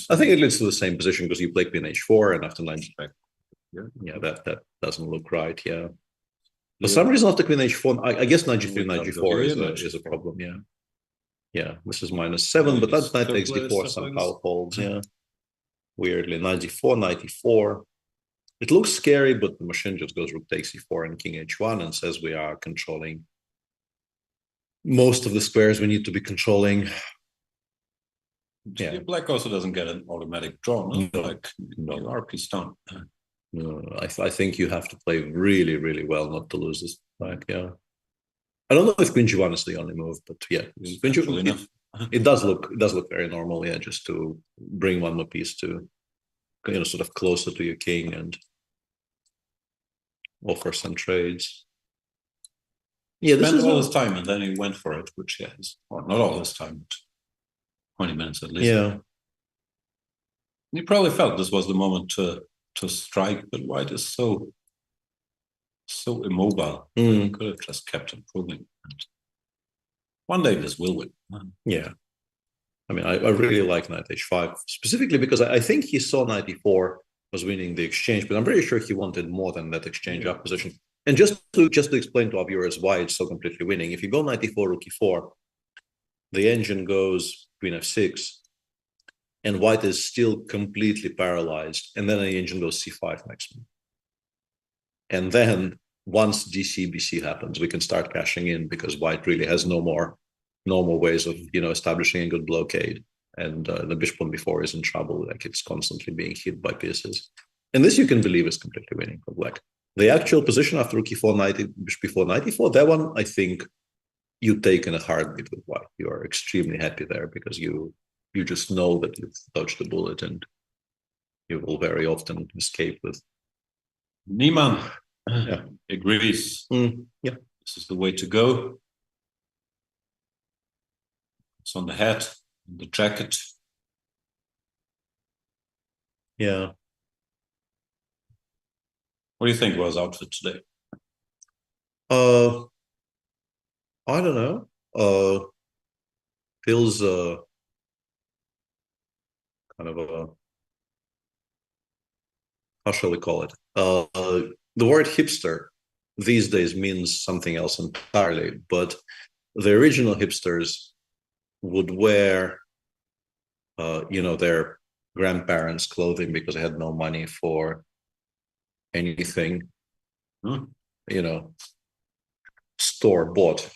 I think it leads to the same position because you play queen h4 and after knight back. Yeah, that doesn't look right. Yeah. For some reason, after queen h4, I guess knight g3, knight g4 is a problem. Yeah. Yeah, this is -7, but that knight takes d4 somehow holds. Yeah. Weirdly, knight d4, knight e4. It looks scary, but the machine just goes rook takes e4 and king h1 and says we are controlling most of the squares we need to be controlling. Yeah, black also doesn't get an automatic draw. No. Like RP stone. No, I think you have to play really, really well not to lose this back. Yeah, I don't know if queen g1 is the only move, but yeah, queen g1 it does look very normal. Yeah, just to bring one more piece to sort of closer to your king and offer some trades. Yeah, this is all his time, and then he went for it, which is not all his time, but 20 minutes at least. Yeah, he probably felt this was the moment to strike, but white is so immobile. He could have just kept improving. One day this will win. Yeah, I mean, I really like knight h5 specifically because I think he saw knight e4 was winning the exchange, but I'm pretty sure he wanted more than that exchange up position. And just to explain to our viewers why it's so completely winning, if you go knight e4, rook e4, the engine goes queen f6, and white is still completely paralyzed, and then the engine goes c5 next move. And then once BC happens, we can start cashing in because white really has no more normal ways of establishing a good blockade, and the bishop pawn before is in trouble. Like it's constantly being hit by pieces, and this you can believe is completely winning for black. The actual position after rook e4 knight bishop before knight e4, that one I think you take in a heartbeat with white. You are extremely happy there because you just know that you've dodged the bullet and you will very often escape with. Niemann agrees. Yeah, this is the way to go. It's on the hat, on the jacket. Yeah. What do you think was outfit today? I don't know. Feels kind of a, how shall we call it? The word hipster these days means something else entirely, but the original hipsters would wear, their grandparents' clothing because they had no money for anything, store bought.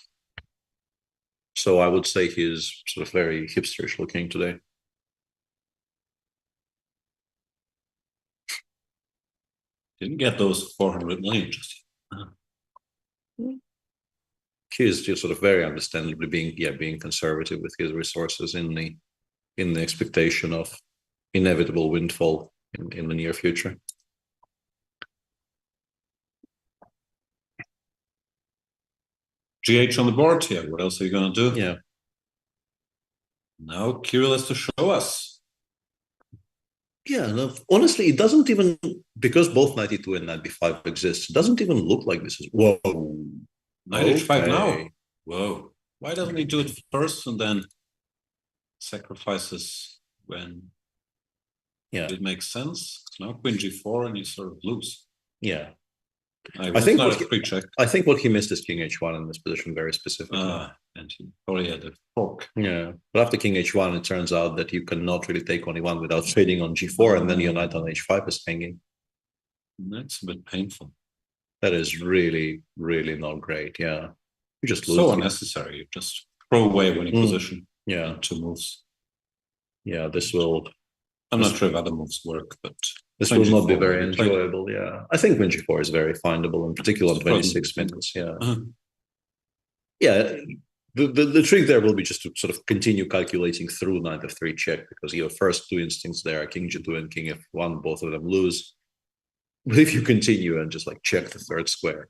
So I would say he's sort of very hipsterish looking today. Didn't get those 400 million just yet. He's just sort of very understandably being conservative with his resources in the expectation of inevitable windfall in the near future. GH on the board here. What else are you going to do? Yeah. Now Kirill has to show us. Yeah, no, honestly, it doesn't even, because both knight e2 and knight b5 exist, it doesn't even look like this is, whoa. Knight h5 now. Whoa. Why doesn't he do it first and then sacrifices when it makes sense? Now queen g4 and you sort of lose. Yeah. I think what he missed is king h1 in this position very specifically. And he probably had a fork. Yeah, but after king h1, it turns out that you cannot really take on e1 without trading on g4, and then your knight on h5 is hanging. That's a bit painful. That is really, really not great. Yeah, you just lose. So unnecessary. You just throw away winning position. Yeah, 2 moves. Yeah, this will. I'm not sure if other moves work, but this will not be very enjoyable. Yeah, I think win g4 is very findable, in particular on 26 minutes. Yeah, yeah. The trick there will be just to sort of continue calculating through knight f3 check, because your first 2 instincts there are king g2 and king f1, both of them lose. But if you continue and just like check the 3rd square,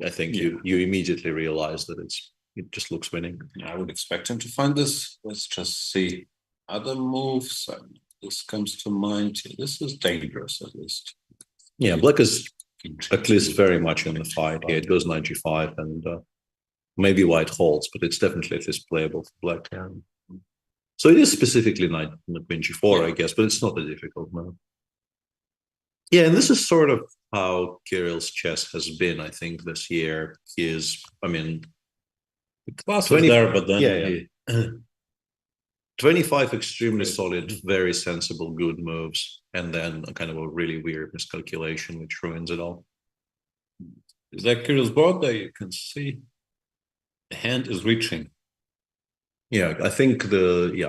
I think you immediately realize that it just looks winning. Yeah, I would expect him to find this. Let's just see other moves. This comes to mind. This is dangerous, at least. Yeah, black is at least very much in the fight here. It goes knight g5 and maybe white holds, but it's definitely at least playable for black. Yeah. So it is specifically knight queen g4, I guess, but it's not a difficult move. Yeah, and this is sort of how Kirill's chess has been, I think, this year. The class was there, but then 25 extremely solid, very sensible, good moves, and then a kind of a really weird miscalculation which ruins it all. Is that Kirill's board there? You can see the hand is reaching. Yeah, I think he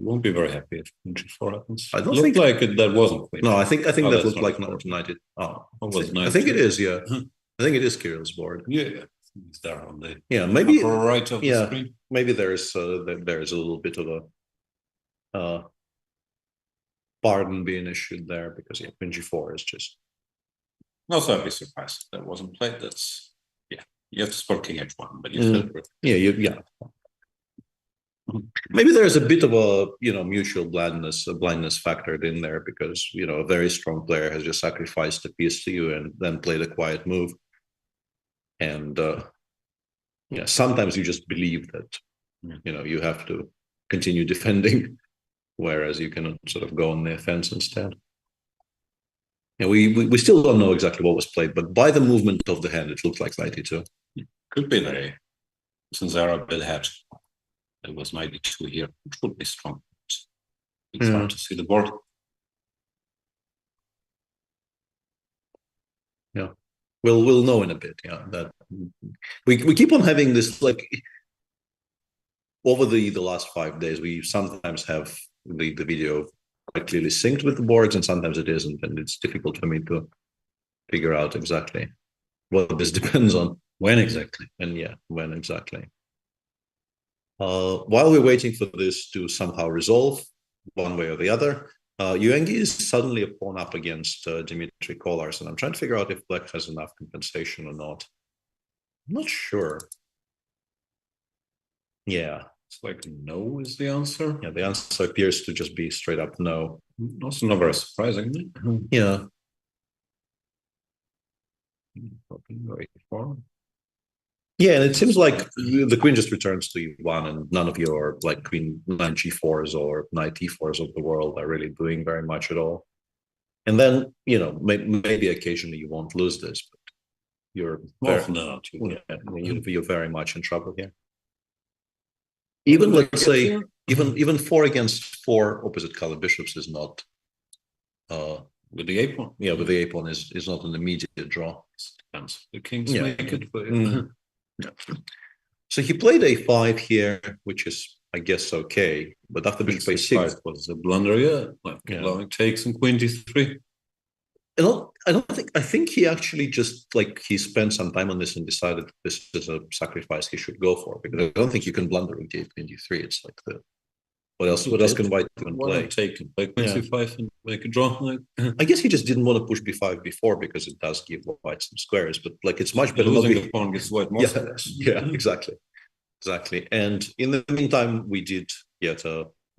won't be very happy if g4 happens. I don't think that wasn't. No, I think that looked like knight. I think it is. Yeah, I think it is Kirill's board. Yeah. He's there on the maybe upper right of the screen. Maybe there's a little bit of a pardon being issued there, because queen g4 is just. Also, I'd be surprised if that wasn't played. That's you have to support king h1, but Maybe there's a bit of a mutual blindness factored in there, because a very strong player has just sacrificed a piece to you and then played a quiet move. And sometimes you just believe that you have to continue defending, whereas you can sort of go on the offense instead. And we still don't know exactly what was played, but by the movement of the hand, it looked like knight e2. Could be that since Arab had it was knight e2 here, which would be strong. It's hard to see the board. Yeah. We'll know in a bit. Yeah, that we keep on having this, like, over the last 5 days. We sometimes have the video quite clearly synced with the boards, and sometimes it isn't, and it's difficult for me to figure out exactly what this depends on. When exactly? And yeah, when exactly. While we're waiting for this to somehow resolve one way or the other, Yuengi is suddenly a pawn up against Dmitry Kolarz, and I'm trying to figure out if Black has enough compensation or not. I'm not sure. Yeah. It's like no is the answer. Yeah, the answer appears to just be straight up no. Also not very surprising. Yeah. Yeah, and it seems like the queen just returns to e1, and none of your like queen 9 g4s or knight e4s of the world are really doing very much at all. And then, you know, maybe occasionally you won't lose this, but you're you're very much in trouble here. Even, let's say, even 4 against 4 opposite color bishops is not with the a pawn. Yeah, with the a pawn is not an immediate draw. Depends. The kings make it. But So he played a5 here, which is, I guess, okay. But after bishop a6 was a blunder, like allowing takes and queen d3. I think he actually just, like, he spent some time on this and decided this is a sacrifice he should go for, because I don't think you can blunder with queen d3. It's like what else can white even play? Take and play queen c5 and make a draw. I guess he just didn't want to push b5 before, because it does give white some squares, but like it's much better. Losing the pawn gives white more squares. Yeah, exactly. And in the meantime, we did get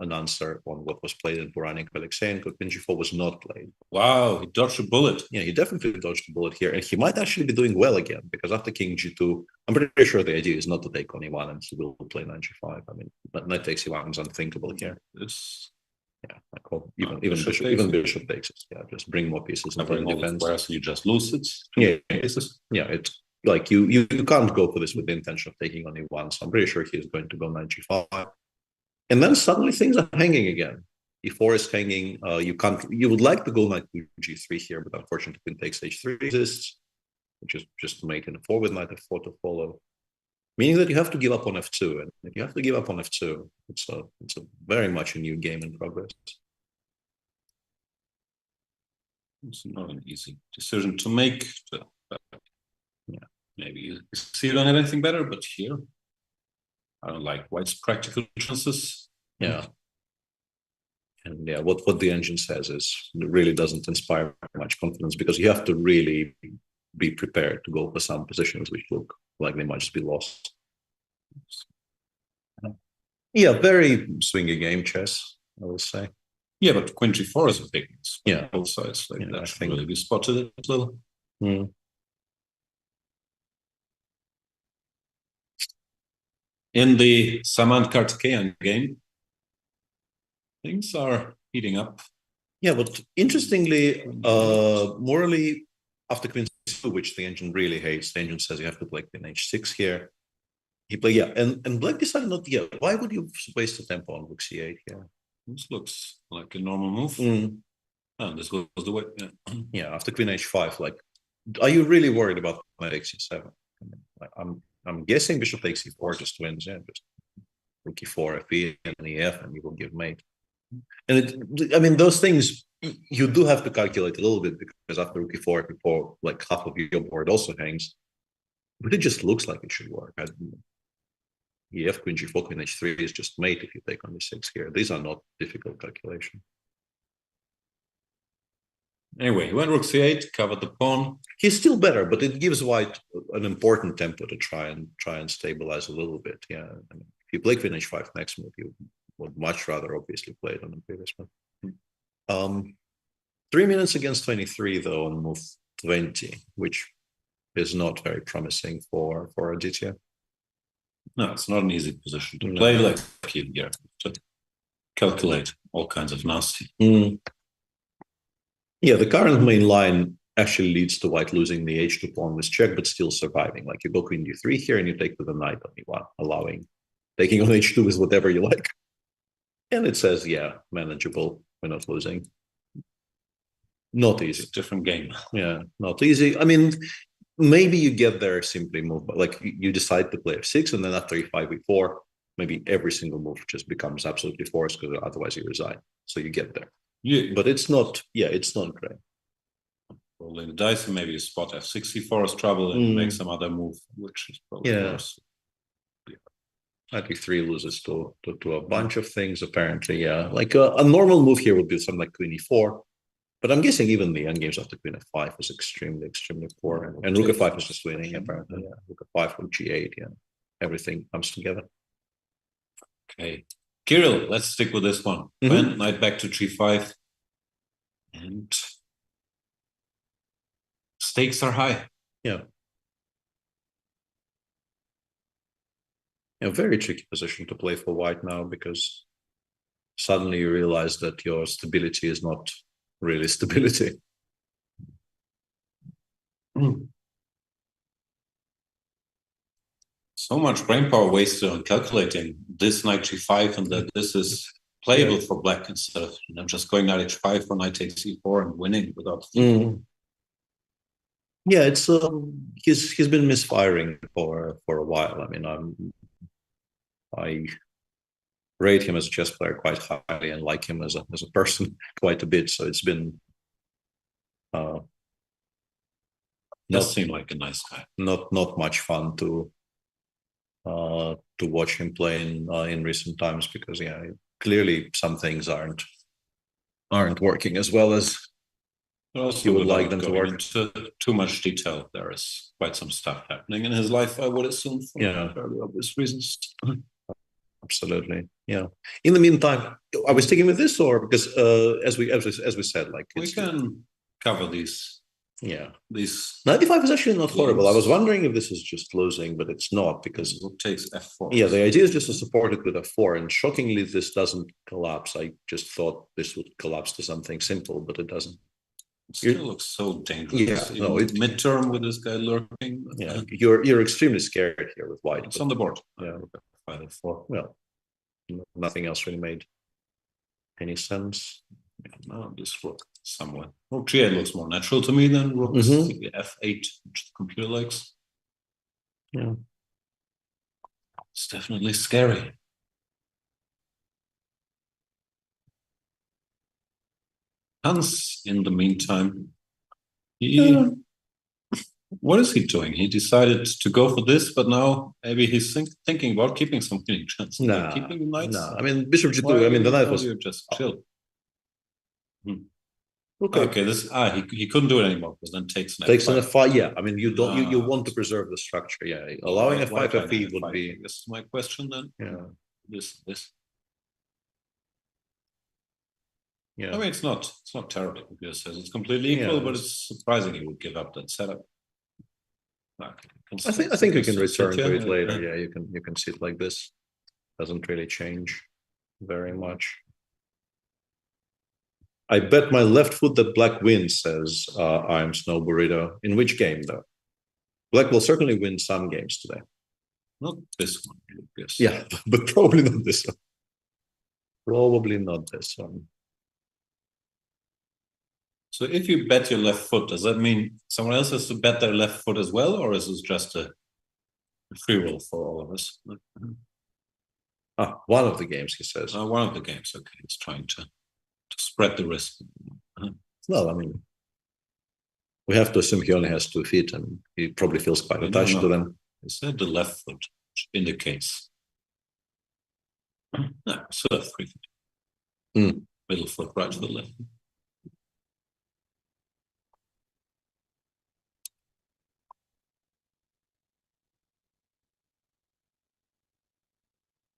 an answer on what was played in Buranik Alexeyenko. Queen g4 was not played. Wow, he dodged a bullet. Yeah, he definitely dodged a bullet here, and he might actually be doing well again, because after king g2, I'm pretty sure the idea is not to take on e1, and he will play knight g5. I mean, knight takes e1 is unthinkable here. I call even bishop takes it. Yeah, just bring more pieces. Whereas you just lose it. It's like you can't go for this with the intention of taking on e1. So I'm pretty sure he is going to go knight g5. And then suddenly things are hanging again. e4 is hanging. You would like to go knight to g3 here, but unfortunately queen takes h3 exists, which is just making a 4 with knight f4 to follow, meaning that you have to give up on f2. And if you have to give up on f2, it's a very much a new game in progress. It's not an easy decision to make. Maybe you see you don't have anything better, but here I don't like white's practical chances. Yeah. And yeah, what the engine says is it really doesn't inspire much confidence, because you have to really be prepared to go for some positions which look like they might just be lost. Yeah, very swingy game, chess, I will say. Yeah, but queen g4 is a big miss. Yeah, both sides. Like that should really be spotted a little. In the Samant Kartikeyan game, things are heating up. Yeah, but interestingly, morally, after queen c2, which the engine really hates, the engine says you have to play queen h6 here. He played, and Black decided not to. Yeah, why would you waste the tempo on rook c8 here? This looks like a normal move. And this was the way. Yeah, after queen h5, like, are you really worried about knight x7? I'm guessing bishop takes e4 just wins. Yeah, just rook e4, fe, and ef, and you will give mate. And I mean, those things you do have to calculate a little bit, because after rook e4, f4, like half of your board also hangs. But it just looks like it should work. Ef, queen g4, queen h3 is just mate if you take on d6 here. These are not difficult calculations. Anyway, he went rook c8, covered the pawn. He's still better, but it gives white an important tempo to try and stabilize a little bit. Yeah, I mean, if you play queen h5 next move, you would much rather obviously play it on the previous one. 3 minutes against 23 though on move 20, which is not very promising for Aditya. No, it's not an easy position to play like here. To calculate all kinds of nasty. Yeah, the current main line actually leads to white losing the h2 pawn with check, but still surviving. Like, you go queen d3 here and you take with the knight on e1, allowing taking on h2 is whatever you like. And it says, yeah, manageable. We're not losing. Not easy. It's a different game. Yeah, not easy. I mean, maybe you get there simply move, like you decide to play f6, and then after e5, e4, maybe every single move just becomes absolutely forced because otherwise you resign. So you get there. Yeah, but it's not. Yeah, it's not great. Rolling the dice, and maybe you spot f6, e4 is trouble, and make some other move, which is probably worse. Knight e3 loses to a bunch of things apparently. Yeah, like a normal move here would be something like queen e4. But I'm guessing even the endgames after queen f5 is extremely poor. And rook f5 is just winning, apparently. Yeah. Rook f5, rook g8, yeah. Everything comes together. Okay. Kirill, let's stick with this one. When knight back to g5. And stakes are high. Yeah. A very tricky position to play for white now, because suddenly you realize that your stability is not really stability. So much brain power wasted on calculating this knight g5 and that this is playable for black instead of just going knight h5 or knight takes e4 and winning without thinking. Yeah, it's he's been misfiring for a while. I mean, I rate him as a chess player quite highly and like him as a person quite a bit. So it's been does seem like a nice guy. Not much fun to watch him play in recent times, because clearly some things aren't working as well as you would like them to work. Into too much detail. There is quite some stuff happening in his life, I would assume, for very obvious reasons. Absolutely, yeah. In the meantime, are we sticking with this, or because as we said, like we can cover these. Yeah, these 95 is actually not horrible. I was wondering if this is just losing, but it's not, because it takes f4. Yeah, the idea is just to support it with f4, and shockingly, this doesn't collapse. I just thought this would collapse to something simple, but it doesn't. It still looks so dangerous. Yeah, no, midterm with this guy lurking. Yeah, you're extremely scared here with white. It's on the board. Yeah, f4. Well, nothing else really made any sense. Yeah, no, this rook somewhere. Rook g8 looks more natural to me than rook f8, which the computer likes. Yeah, it's definitely scary. Hans, in the meantime, what is he doing? He decided to go for this, but now maybe he's thinking about keeping some winning chance. No, keeping knights. No, I mean bishop g2. I mean the knight was just chill. Okay, this he couldn't do it anymore because then takes an f5. Yeah, I mean you don't you want to preserve the structure. Yeah, allowing f5 f8 would be. This is my question then. Yeah, this. Yeah, I mean it's not terrible because it's completely equal, but it's surprising he would give up that setup. I think we can return to it later. Yeah, you can see it like this. Doesn't really change very much. I bet my left foot that black wins, says I'm Snow Burrito. In which game though? Black will certainly win some games today. Not this one, I guess. Yeah, but probably not this one. Probably not this one. So if you bet your left foot, does that mean someone else has to bet their left foot as well, or is this just a free roll for all of us? One of the games, he says. One of the games. Okay, he's trying to spread the risk. Well, I mean, we have to assume he only has 2 feet, and he probably feels quite attached to them. He said the left foot, which indicates so 3 feet. Middle foot right to the left.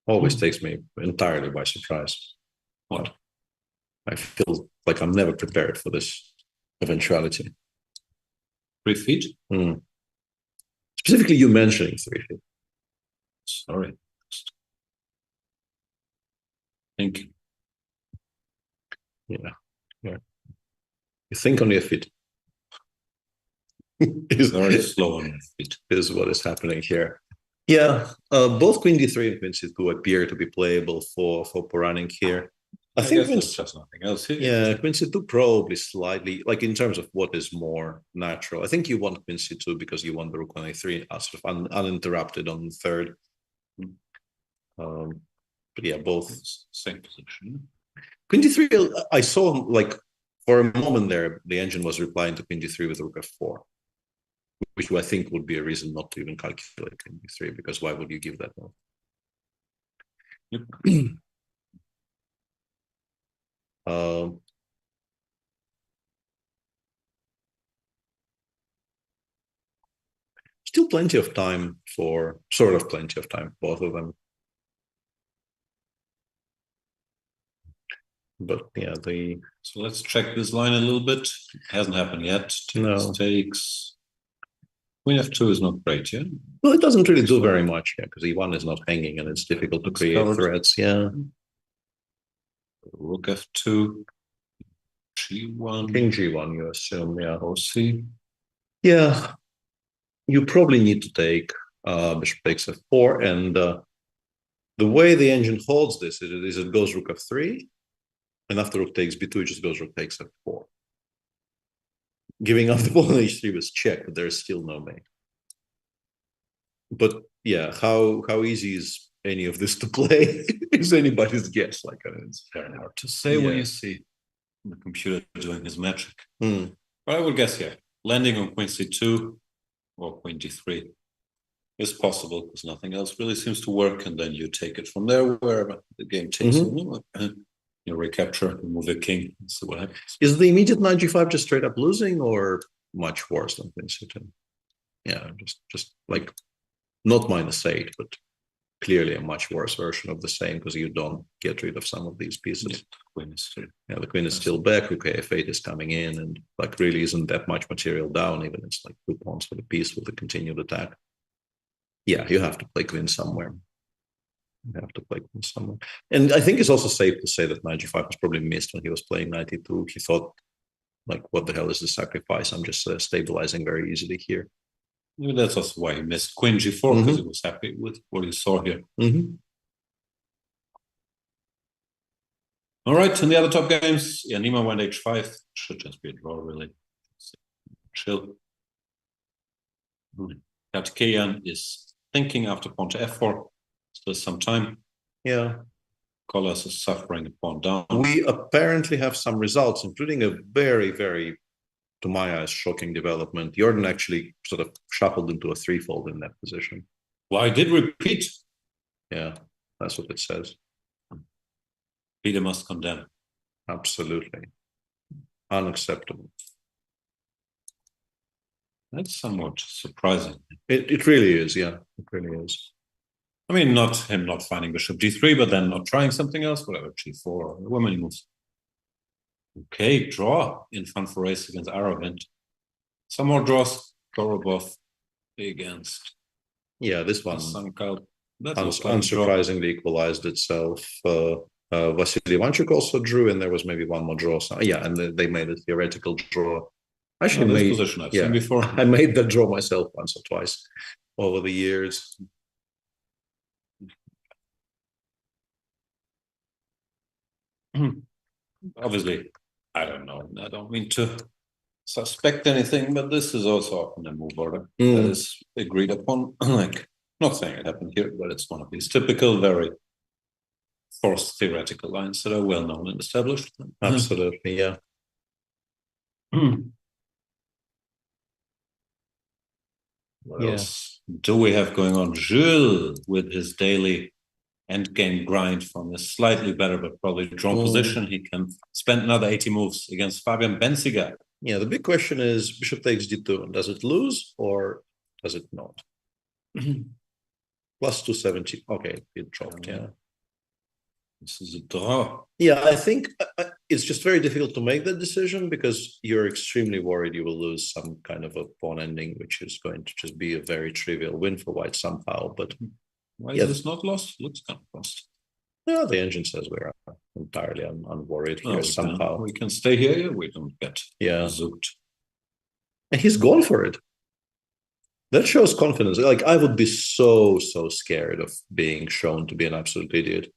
Always takes me entirely by surprise. What? I feel like I'm never prepared for this eventuality. 3 feet? Specifically, you mentioning 3 feet. Sorry. Thinking. Yeah. You think on your feet. It's very slow on your feet. Is what is happening here. Yeah, both queen d3 and queen c2 appear to be playable for running here. I think there's just nothing else here. Yeah, Queen C2 probably slightly, like in terms of what is more natural. I think you want Queen C2 because you want the Rook on A3 sort of uninterrupted on the third. But yeah, both same position. Queen D3, I saw like for a moment there, the engine was replying to Queen D3 with Rook F4, which I think would be a reason not to even calculate Queen D3, because why would you give that one? Yep. Still plenty of time for both of them. But yeah, so let's check this line a little bit. It hasn't happened yet. No. Takes Queen F2 is not great, yeah? Well, it doesn't really do very much, yeah, because E1 is not hanging and it's difficult to create threats, yeah. Rook F2, G1. King G1, you assume, yeah. OC. Yeah, you probably need to take Bishop takes F4, and the way the engine holds this is it goes Rook F3, and after Rook takes B2, it just goes Rook takes F4. Giving up the pawn on H3 was check, but there's still no mate. But yeah, how easy is any of this to play is anybody's guess. Like it's very hard to say when you see the computer doing his magic. But I would guess, yeah, landing on Queen C2 or Queen D3 is possible because nothing else really seems to work, and then you take it from there wherever the game takes you. You recapture, move a king, and see what happens. Is the immediate knight G5 just straight up losing, or much worse than Queen C2? Yeah, just like not -8, but clearly a much worse version of the same, because you don't get rid of some of these pieces. Yeah, the queen is still back. Okay, F8 is coming in, and like really isn't that much material down. Even it's like 2 pawns for the piece with the continued attack. Yeah, you have to play queen somewhere. And I think it's also safe to say that knight G5 was probably missed when he was playing knight E2. He thought, like, what the hell is the sacrifice? I'm just stabilizing very easily here. Maybe that's also why he missed Queen G4, because he was happy with what he saw here. All right, in the other top games, yeah, Nima went H5. Should just be a draw, really. Chill. Katkeyan is thinking after pawn to F4. Still some time. Yeah. Kolas is suffering a pawn down. We apparently have some results, including a very, very, to my eyes, shocking development. Jordan actually sort of shuffled into a threefold in that position. Well, I did repeat. Yeah, that's what it says. Peter must condemn. Absolutely. Unacceptable. That's somewhat surprising. It really is, yeah. It really is. I mean, not him not finding Bishop D3, but then not trying something else, whatever, G4, the women moves. Okay, draw in fun for race against Aravind. Some more draws, Gorobov against. Yeah, this one unsurprisingly equalized itself. Vasily Ivanchuk also drew, and there was maybe one more draw. So, yeah, and they made a theoretical draw. Actually, this position I've seen before. I made that draw myself once or twice over the years. Obviously, I don't know. I don't mean to suspect anything, but this is also often a move order that is agreed upon. Like, not saying it happened here, but it's one of these typical, very forced theoretical lines that are well known and established. Absolutely, yeah. What else do we have going on? Jules with his daily endgame grind from a slightly better but probably drawn position. He can spend another 80 moves against Fabian Benziger. Yeah, the big question is Bishop takes D2. Does it lose or does it not? Plus 270. Okay, it dropped, yeah. This is a draw. Yeah, I think it's just very difficult to make that decision because you're extremely worried you will lose some kind of a pawn ending, which is going to just be a very trivial win for white somehow. But why is this not lost? Looks kind of lost. Yeah, the engine says we're entirely unworried here somehow. We can stay here. We don't get zooped. And he's gone for it. That shows confidence. Like, I would be so scared of being shown to be an absolute idiot.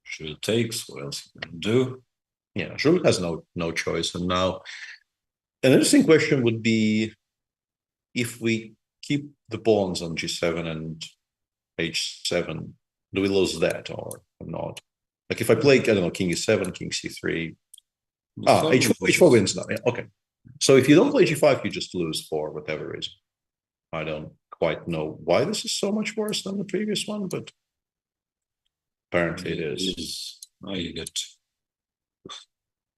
Shul takes. What else you can do? Yeah, Shul has no choice. And now an interesting question would be if we keep the pawns on G7 and H7, do we lose that or not? Like if I play, I don't know, King E7, King C3. H4 wins now. Yeah, okay. So if you don't play G5, you just lose for whatever reason. I don't quite know why this is so much worse than the previous one, but apparently it is. Now you get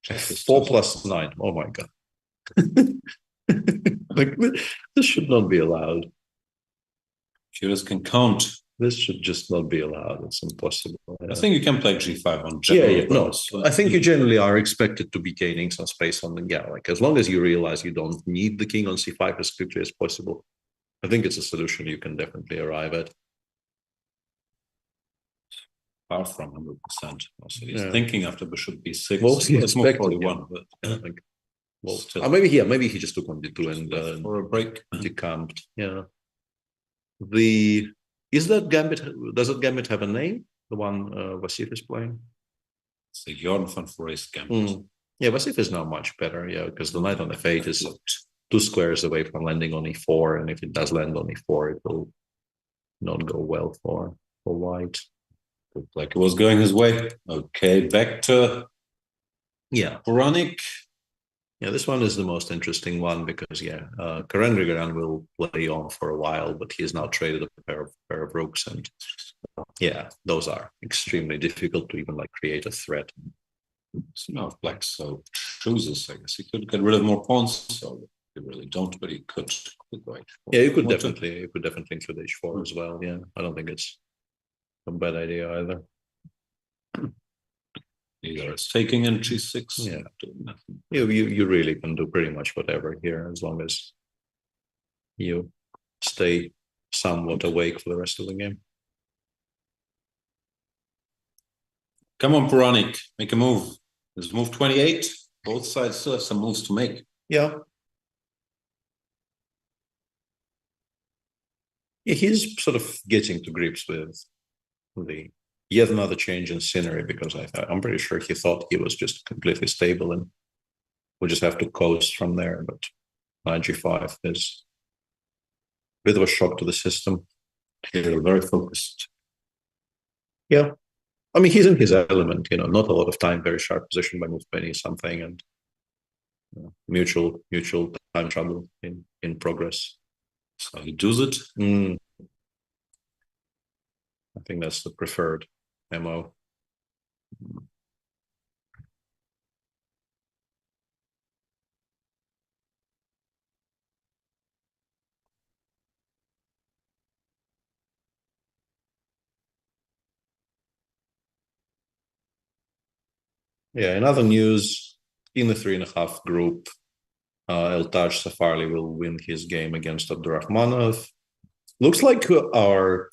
4+9. Oh my god. Like this should not be allowed. Curious can count. This should just not be allowed. It's impossible. I think you can play G5 on general. No. I think you generally are expected to be gaining some space on the like as long as you realize you don't need the king on C5 as quickly as possible. I think it's a solution you can definitely arrive at. Far from 100%. Also, he's thinking after bishop B6. Well, it's more 41, but I think. Well, still. Maybe he just took on D2 and for a break decamped. Yeah. Does that gambit have a name? The one Vasif is playing? It's the Jorn van Foreest gambit. Yeah, Vasif is now much better, yeah, because the knight on F8 is 2 squares away from landing on E4, and if it does land on E4, it will not go well for white. Looked like it was going his way. Okay, back to Puranik. Yeah, this one is the most interesting one because Karen Grigoran will play on for a while, but he has now traded a pair of rooks, and those are extremely difficult to even like create a threat. So now if Black chooses, I guess he could get rid of more pawns. So you really don't, but he could. Yeah, you could definitely include H4 as well. Yeah, I don't think it's a bad idea either. Either it's taking in G6. Yeah, you really can do pretty much whatever here as long as you stay somewhat awake for the rest of the game. Come on, Puranik, make a move. It's move 28. Both sides still have some moves to make. Yeah. Yeah, he's sort of getting to grips with the yet another change in scenery because I'm pretty sure he thought he was just completely stable and we just have to coast from there. But knight G5 is a bit of a shock to the system. They're very focused. Yeah. I mean, he's in his element, not a lot of time, very sharp position by move 20 something, and mutual time trouble in progress. So he does it. I think that's the preferred MO. Yeah, in other news, in the 3.5 group, Eltaj Safarli will win his game against Abdurakhmanov. Looks like our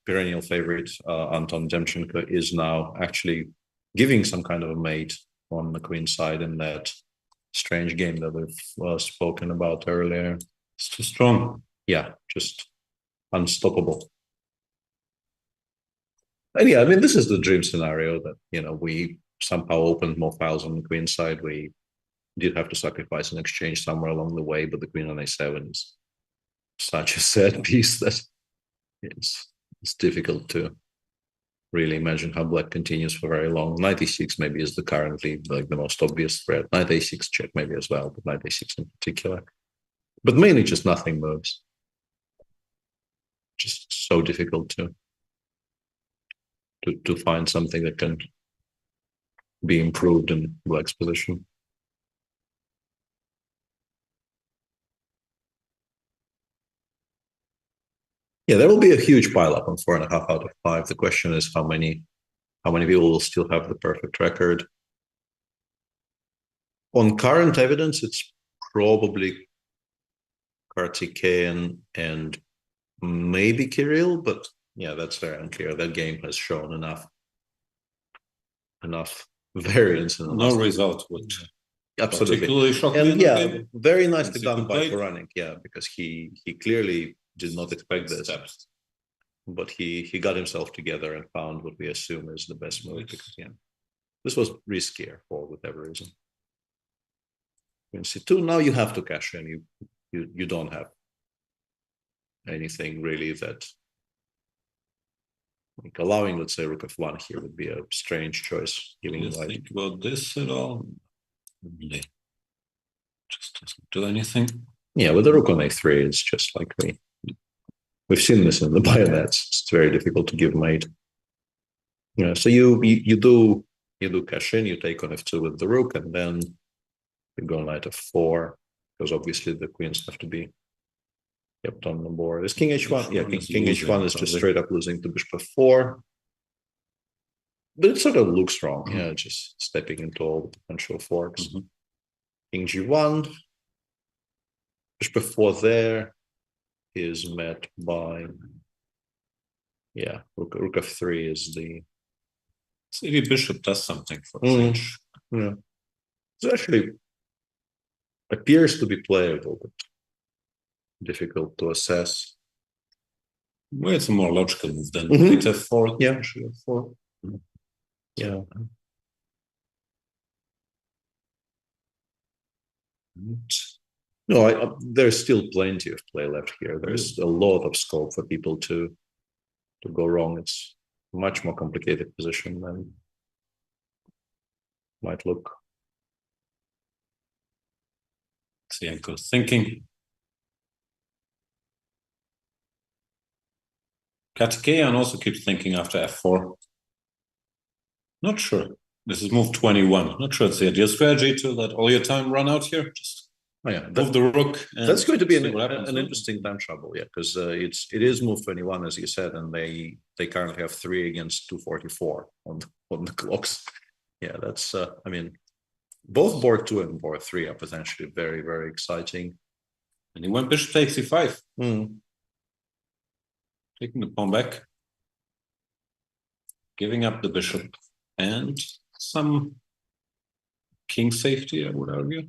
perennial favorite, Anton Demchenko, is now actually giving some kind of a mate on the queen side in that strange game that we've spoken about earlier. It's too strong. Yeah, just unstoppable. And yeah, I mean, this is the dream scenario that, we somehow opened more files on the queen side. We did have to sacrifice an exchange somewhere along the way, but the queen on A7 is such a sad piece that it's difficult to really imagine how black continues for very long. Knight E6 maybe is currently the most obvious threat. Knight A6 check maybe as well, but Knight A6 in particular. But mainly just nothing moves. Just so difficult to find something that can be improved in black's position. Yeah, there will be a huge pileup on 4.5 out of 5. The question is how many people will still have the perfect record. On current evidence, it's probably Kartikeyan and maybe Kirill, but yeah, that's very unclear. That game has shown enough variance. No result would absolutely particularly shock and me. Yeah, very nicely done by Puranik. Yeah, because he clearly did not expect this. but he got himself together and found what we assume is the best move. Because, this was riskier for whatever reason. Queen c2. Now you have to cash in. You don't have anything really that, like, allowing, let's say, rook f1 here would be a strange choice. Do you think about this at all? Really, just doesn't do anything. Yeah, with the rook on a3, it's just like we've seen this in the bayonets. It's very difficult to give mate. So you do cash in. You take on f2 with the rook, and then you go knight f4, because obviously the queens have to be kept on the board. Is king h1? Yeah, king h1 is just straight up losing to bishop f4. But it sort of looks wrong. Yeah, just stepping into all the potential forks. King g1. Bishop f4 there is met by, rook f3 is the... Maybe bishop does something for change. Yeah. It actually appears to be playable, but difficult to assess. Well, it's a more logical move than f4. Yeah, f4. Yeah. No, there's still plenty of play left here. There's a lot of scope for people to go wrong. It's a much more complicated position than might look. Tsienko's thinking. Katikeyan also keeps thinking after f4. Not sure. This is move 21. Not sure it's the ideal strategy to let all your time run out here. Just move the rook. That's going to be an interesting time trouble, because it is move 21, as you said, and they currently have 3 against 244 on the clocks. Yeah, that's I mean, both board 2 and board 3 are potentially very, very exciting. And he went bishop takes e5. Taking the pawn back, giving up the bishop, and some king safety, I would argue.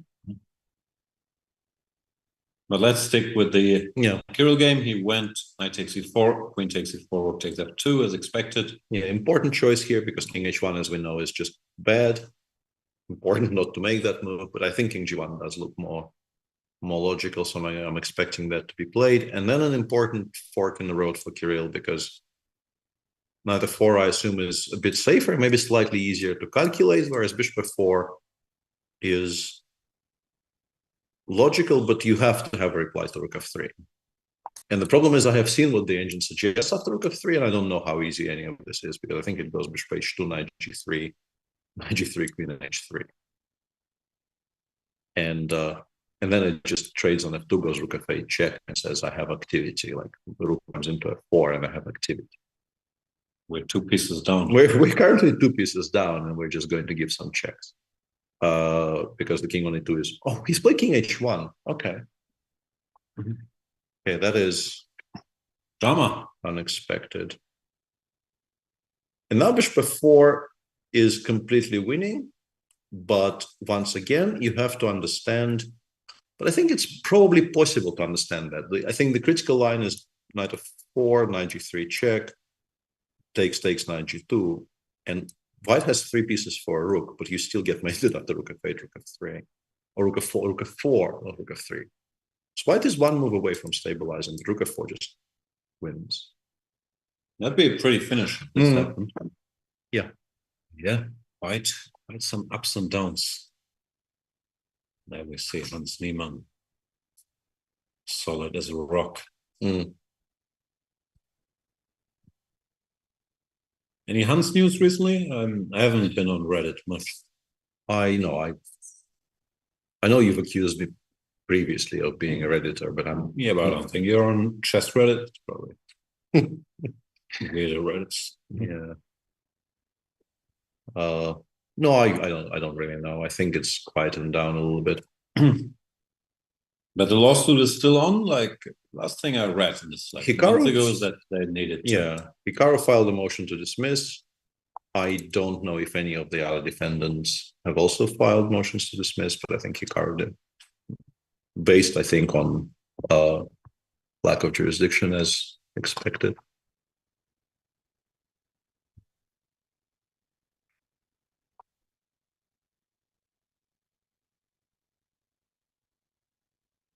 But let's stick with the Kirill game. He went knight takes e4, queen takes e4, rook takes f2 as expected. Yeah, important choice here because king h1, as we know, is just bad. Important not to make that move, but I think king g1 does look more logical, so I'm expecting that to be played. And then an important fork in the road for Kirill, because knight f4, I assume, is a bit safer, maybe slightly easier to calculate, whereas bishop f4 is logical, but you have to have a reply to rook f3. And the problem is I have seen what the engine suggests after rook f3, and I don't know how easy any of this is, because I think it goes bishop h2, knight g3, knight g3, queen and h3. And then it just trades on f2, goes rook f8 check, and says I have activity, like the rook comes into f4 and I have activity. We're 2 pieces down. We're currently 2 pieces down, and we're just going to give some checks. Because the king on e2 is... Oh, he's playing king h1. Okay. Okay, that is... drama. Unexpected. And now bishop f4 is completely winning. But once again, you have to understand... But I think it's probably possible to understand that. I think the critical line is knight f4, knight g3 check, takes, knight g2, and white has 3 pieces for a rook, but you still get mated after rook f8, rook f3, or rook f4, or rook f3. So white is 1 move away from stabilizing. Rook f4 just wins. That'd be a pretty finish if this happened. Yeah. White some ups and downs. There we see Hans Niemann, solid as a rock. Any Hans news recently? I haven't been on Reddit much. I know you've accused me previously of being a Redditor, but I'm... Yeah, but I don't think you're on chess Reddit, probably. Weird Reddits. Yeah. No, I don't really know. I think it's quietened down a little bit. But the lawsuit is still on. Like last thing I read in this like a month ago is that they needed to. Yeah, Hikaru filed a motion to dismiss. I don't know if any of the other defendants have also filed motions to dismiss, but I think Hikaru did. Based, I think, on lack of jurisdiction as expected.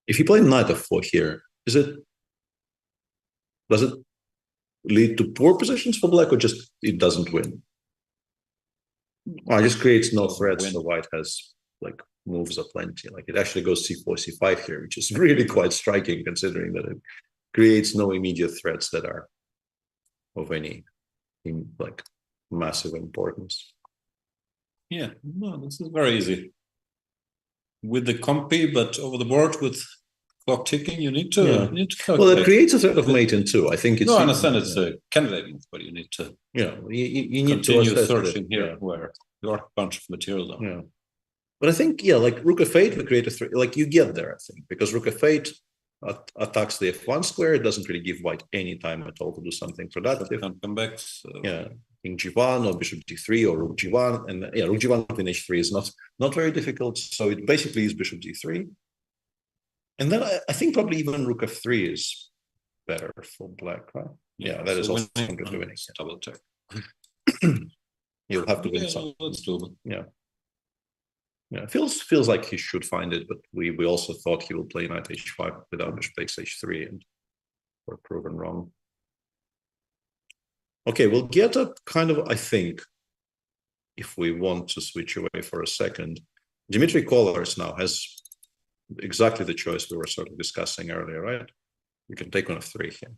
If you play knight f4 here, does it lead to poor positions for black, or just it doesn't win? Well, it just creates no threats. So white has like moves aplenty. Like it actually goes c4, c5 here, which is really quite striking considering that it creates no immediate threats that are of any like massive importance. Yeah, no, this is very easy. With the compy, but over the board with clock ticking, you need to, calculate. Well, it creates a threat of mate in two. I think it's. No, I understand it's a candidate move, but you need to. Yeah, you need continue to searching here where you are a bunch of material down. Yeah, but I think like rook f8 will create a threat. Like you get there, I think, because rook f8 attacks the f1 square. It doesn't really give white any time at all to do something productive. Can't come back. So. Yeah, king g1 or bishop g3 or rook g1, and rook g1 in h3 is not very difficult. So it basically is bishop g3, and then I think probably even rook f3 is better for black, right? Yeah, that is also completely winning. Double check. You'll have to win some. Let's do it. Yeah. Yeah, feels like he should find it, but we also thought he will play knight h5 without bishop takes h3, and we're proven wrong. Okay, we'll get a kind of, I think, if we want to switch away for a second, Dmitry Kollars now has exactly the choice we were sort of discussing earlier, right? You can take on f3 here.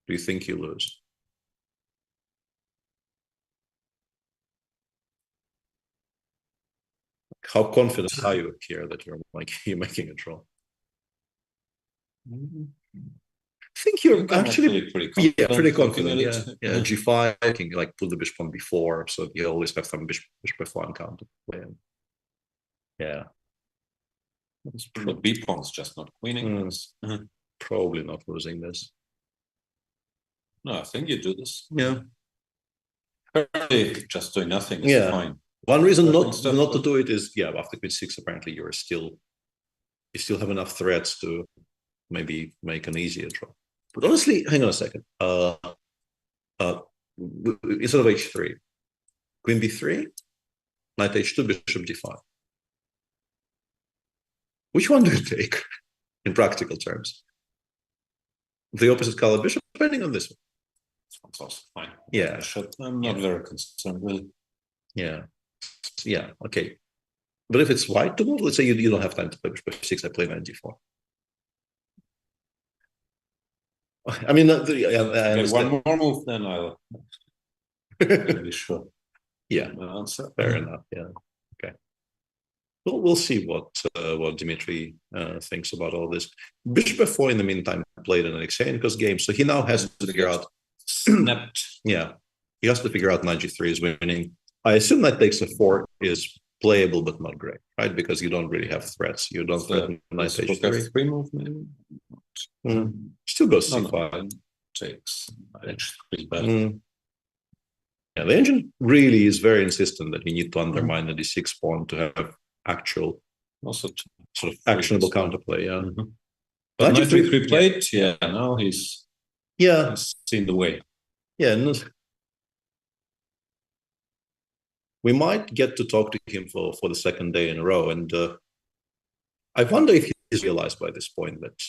Do you think you lose? How confident are you here that you're making a draw? I think you're actually pretty confident. Yeah. G5, you can like put the bishop on b4, so you always have some bishop f1 counter play. Yeah. The b pawn's just not queening. Probably not losing this. No, I think you do this. Yeah. Just doing nothing is fine. One reason not to do it is after queen 6 apparently you still have enough threats to maybe make an easier draw. But honestly, hang on a second. Instead of h3, queen b3, knight h2, bishop d5. Which one do you take in practical terms? The opposite color bishop, depending on this one. That's also fine. Yeah. I'm not very concerned really. Yeah. Yeah, okay. But if it's white to move, let's say you don't have time to play bishop f6, I play knight d4. I mean, I one more move, then I'll be sure. Yeah, fair enough. Yeah, okay. Well, we'll see what Dmitry thinks about all this. Bishop f4 in the meantime played an Alexeyenko's game, so he now has to figure out. Snapped. Yeah, he has to figure out knight g3 is winning. I assume knight takes f4 is playable but not great, right? Because you don't really have threats. You don't threaten knight h3. F3 move maybe. Still goes c5. Takes h3 but yeah, the engine really is very insistent that you need to undermine the d6 pawn to have actual, also sort of actionable counterplay. Yeah, but knight g3 played. Yeah, now he's seen the way. Yeah. We might get to talk to him for the second day in a row, and I wonder if he's realized by this point that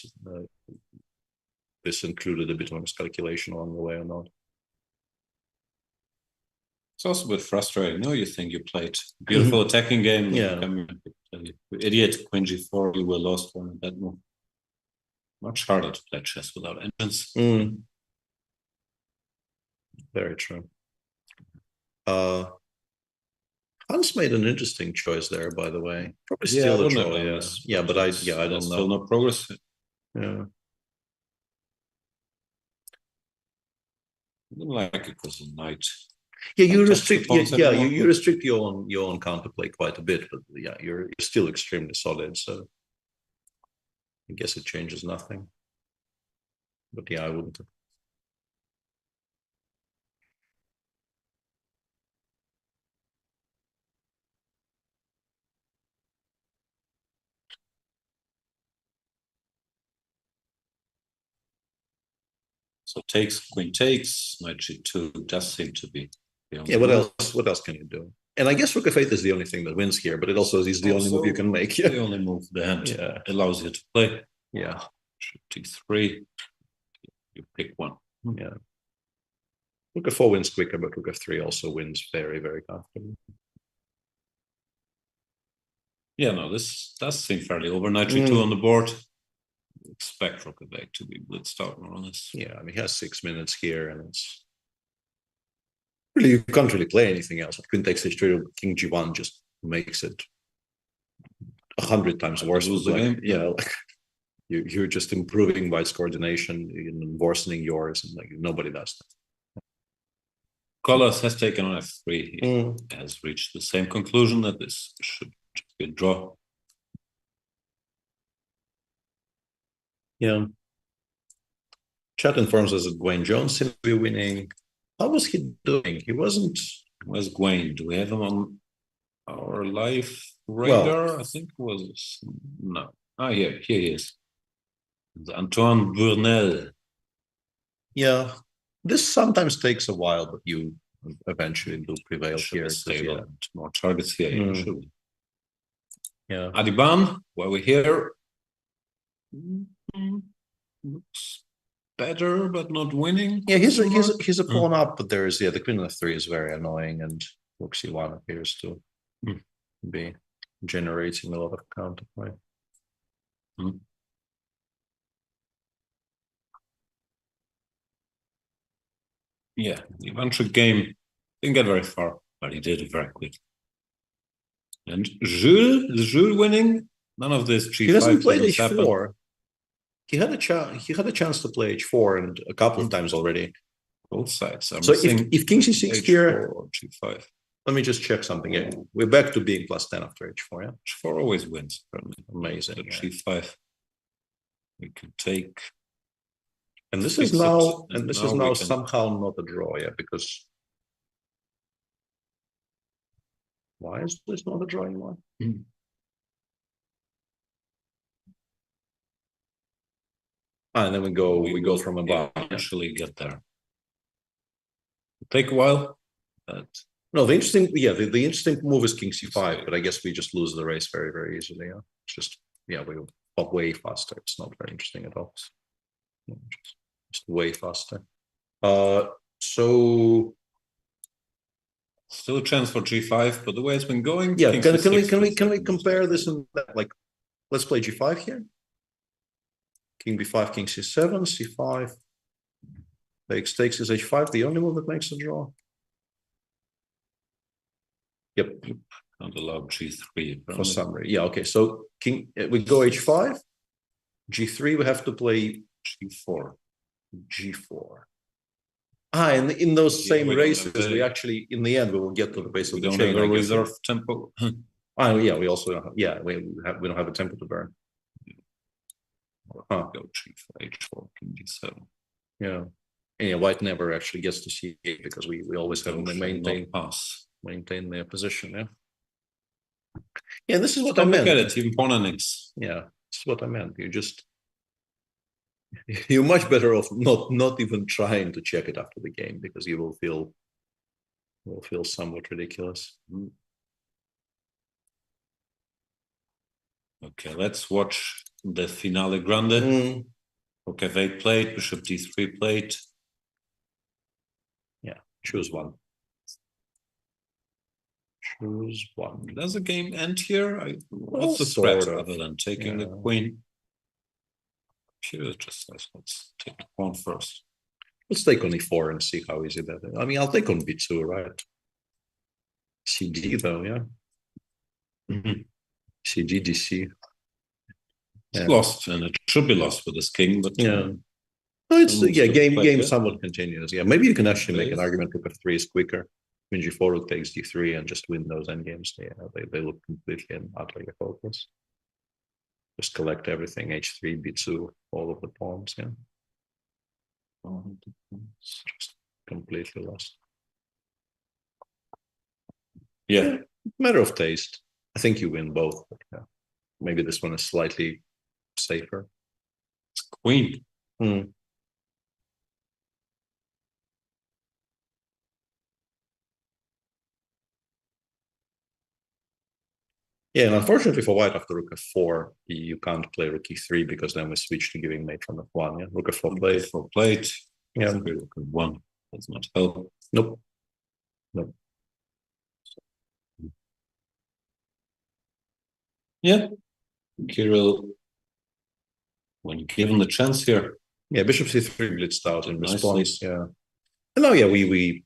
this included a bit of miscalculation along the way or not. It's also a bit frustrating. No, you think you played beautiful attacking game. Yeah. Idiot queen g4, you were lost on that move. Much harder to play chess without engines. Very true. Hans made an interesting choice there, by the way. Probably still a draw, yeah, but I don't know. Still no progress. Yeah. I didn't like it because of knight. Yeah, you restrict. You restrict your own counterplay quite a bit, but yeah, you're still extremely solid. So I guess it changes nothing. But yeah, I wouldn't. So takes, queen takes, knight g2 does seem to be. Yeah, what else can you do? And I guess Rook f8 is the only thing that wins here, but it also is the only move you can make. Yeah. The only move the hand Yeah. allows you to play. Yeah. T3. You pick one. Yeah. Rook f4 wins quicker, but Rook f3 also wins very, very comfortably. Yeah, no, this does seem fairly over. Knight g2 on the board. Expect Rook f8 to be blitzed out more or less. Yeah, I mean, he has 6 minutes here, and it's really, you can't really play anything else. Queen takes h3, king g1 just makes it 100 times worse. Lose the game. Yeah, like you're just improving White's coordination and worsening yours, and like nobody does that. Colors has taken on f3. He has reached the same conclusion that this should just be a draw. Yeah. Chat informs us that Dwayne Jones seems to be winning. How was he doing? He wasn't. Where's Gwen? Do we have him on our live radar? I think it was no. Ah, here he is. Antoine Burnell. Yeah, this sometimes takes a while, but you eventually do prevail here. Yeah. More targets here, usually. Yeah. Adiban, while we're here, looks better, but not winning. Yeah, he's a pawn up, but there's the queen f3 is very annoying, and rook c1 appears to be generating a lot of counterplay. Yeah, the eventual game didn't get very far, but he did it very quick. And Jules winning. None of this g5. He hasn't played h4. He had a chance to play h4 and a couple of times already. Both sides. So if king c6 here, or g5. Let me just check something. Yeah, we're back to being +10 after h4. Yeah, h4 always wins. Amazing. But g5, we could take. And this is now, somehow not a draw. Yeah, because why is this not a draw anymore? And then we go from above. Eventually get there. It'll take a while, but no. The interesting move is king c5, but I guess we just lose the race very, very easily. Yeah, it's just we pop way faster. It's not very interesting at all. Just way faster. So still a chance for g5, but the way it's been going. Yeah, can we compare this and that? Like, let's play g5 here. King b5, king c7, c5. Takes is h5, the only move that makes a draw. Yep. Can't allow g3 for some reason. Yeah, okay. So king, we go h5, g3. We have to play g4, g4. And in those same races, we actually, in the end, we will get to the base of the chain. We don't have a reserve tempo. Yeah, we also don't have, we don't have a tempo to burn. Go g4, h4, king d7. Yeah. And yeah, white never actually gets to c8 because we always have to maintain their position. Yeah. Yeah, this is what I meant. Even pawn annexes. Yeah, this is what I meant. You're much better off not even trying to check it after the game because you will feel somewhat ridiculous. Okay, let's watch the finale grande. Rook f8 played, bishop d3 played. Yeah, choose one. Choose one. Does the game end here? What's the threat other than taking the queen? Here just says let's take the pawn first. Let's take on e4 and see how easy that is. I mean, I'll take on b2, right? cd though, yeah. cd, dc. It's lost, and it should be lost with this king, but yeah. No, it's game somewhat continues. Yeah, maybe you can actually make an argument rook f3 is quicker. When g4 rook takes d3 and just win those endgames. Yeah, they look completely and utterly hopeless. Just collect everything, h3, b2, all of the pawns, yeah. Just completely lost. Yeah, matter of taste. I think you win both, but yeah. Maybe this one is slightly safer. It's queen. Yeah, and unfortunately for white, after rook f4, you can't play rook e3 because then we switch to giving mate from f1. Yeah, rook f4 plate. For plate. Yeah, Rook f1 does not help. nope. Nope. Yeah, Kirill, when given the chance here. Yeah, bishop c3 blitzed out in Nicely. response. Yeah. And now, yeah, we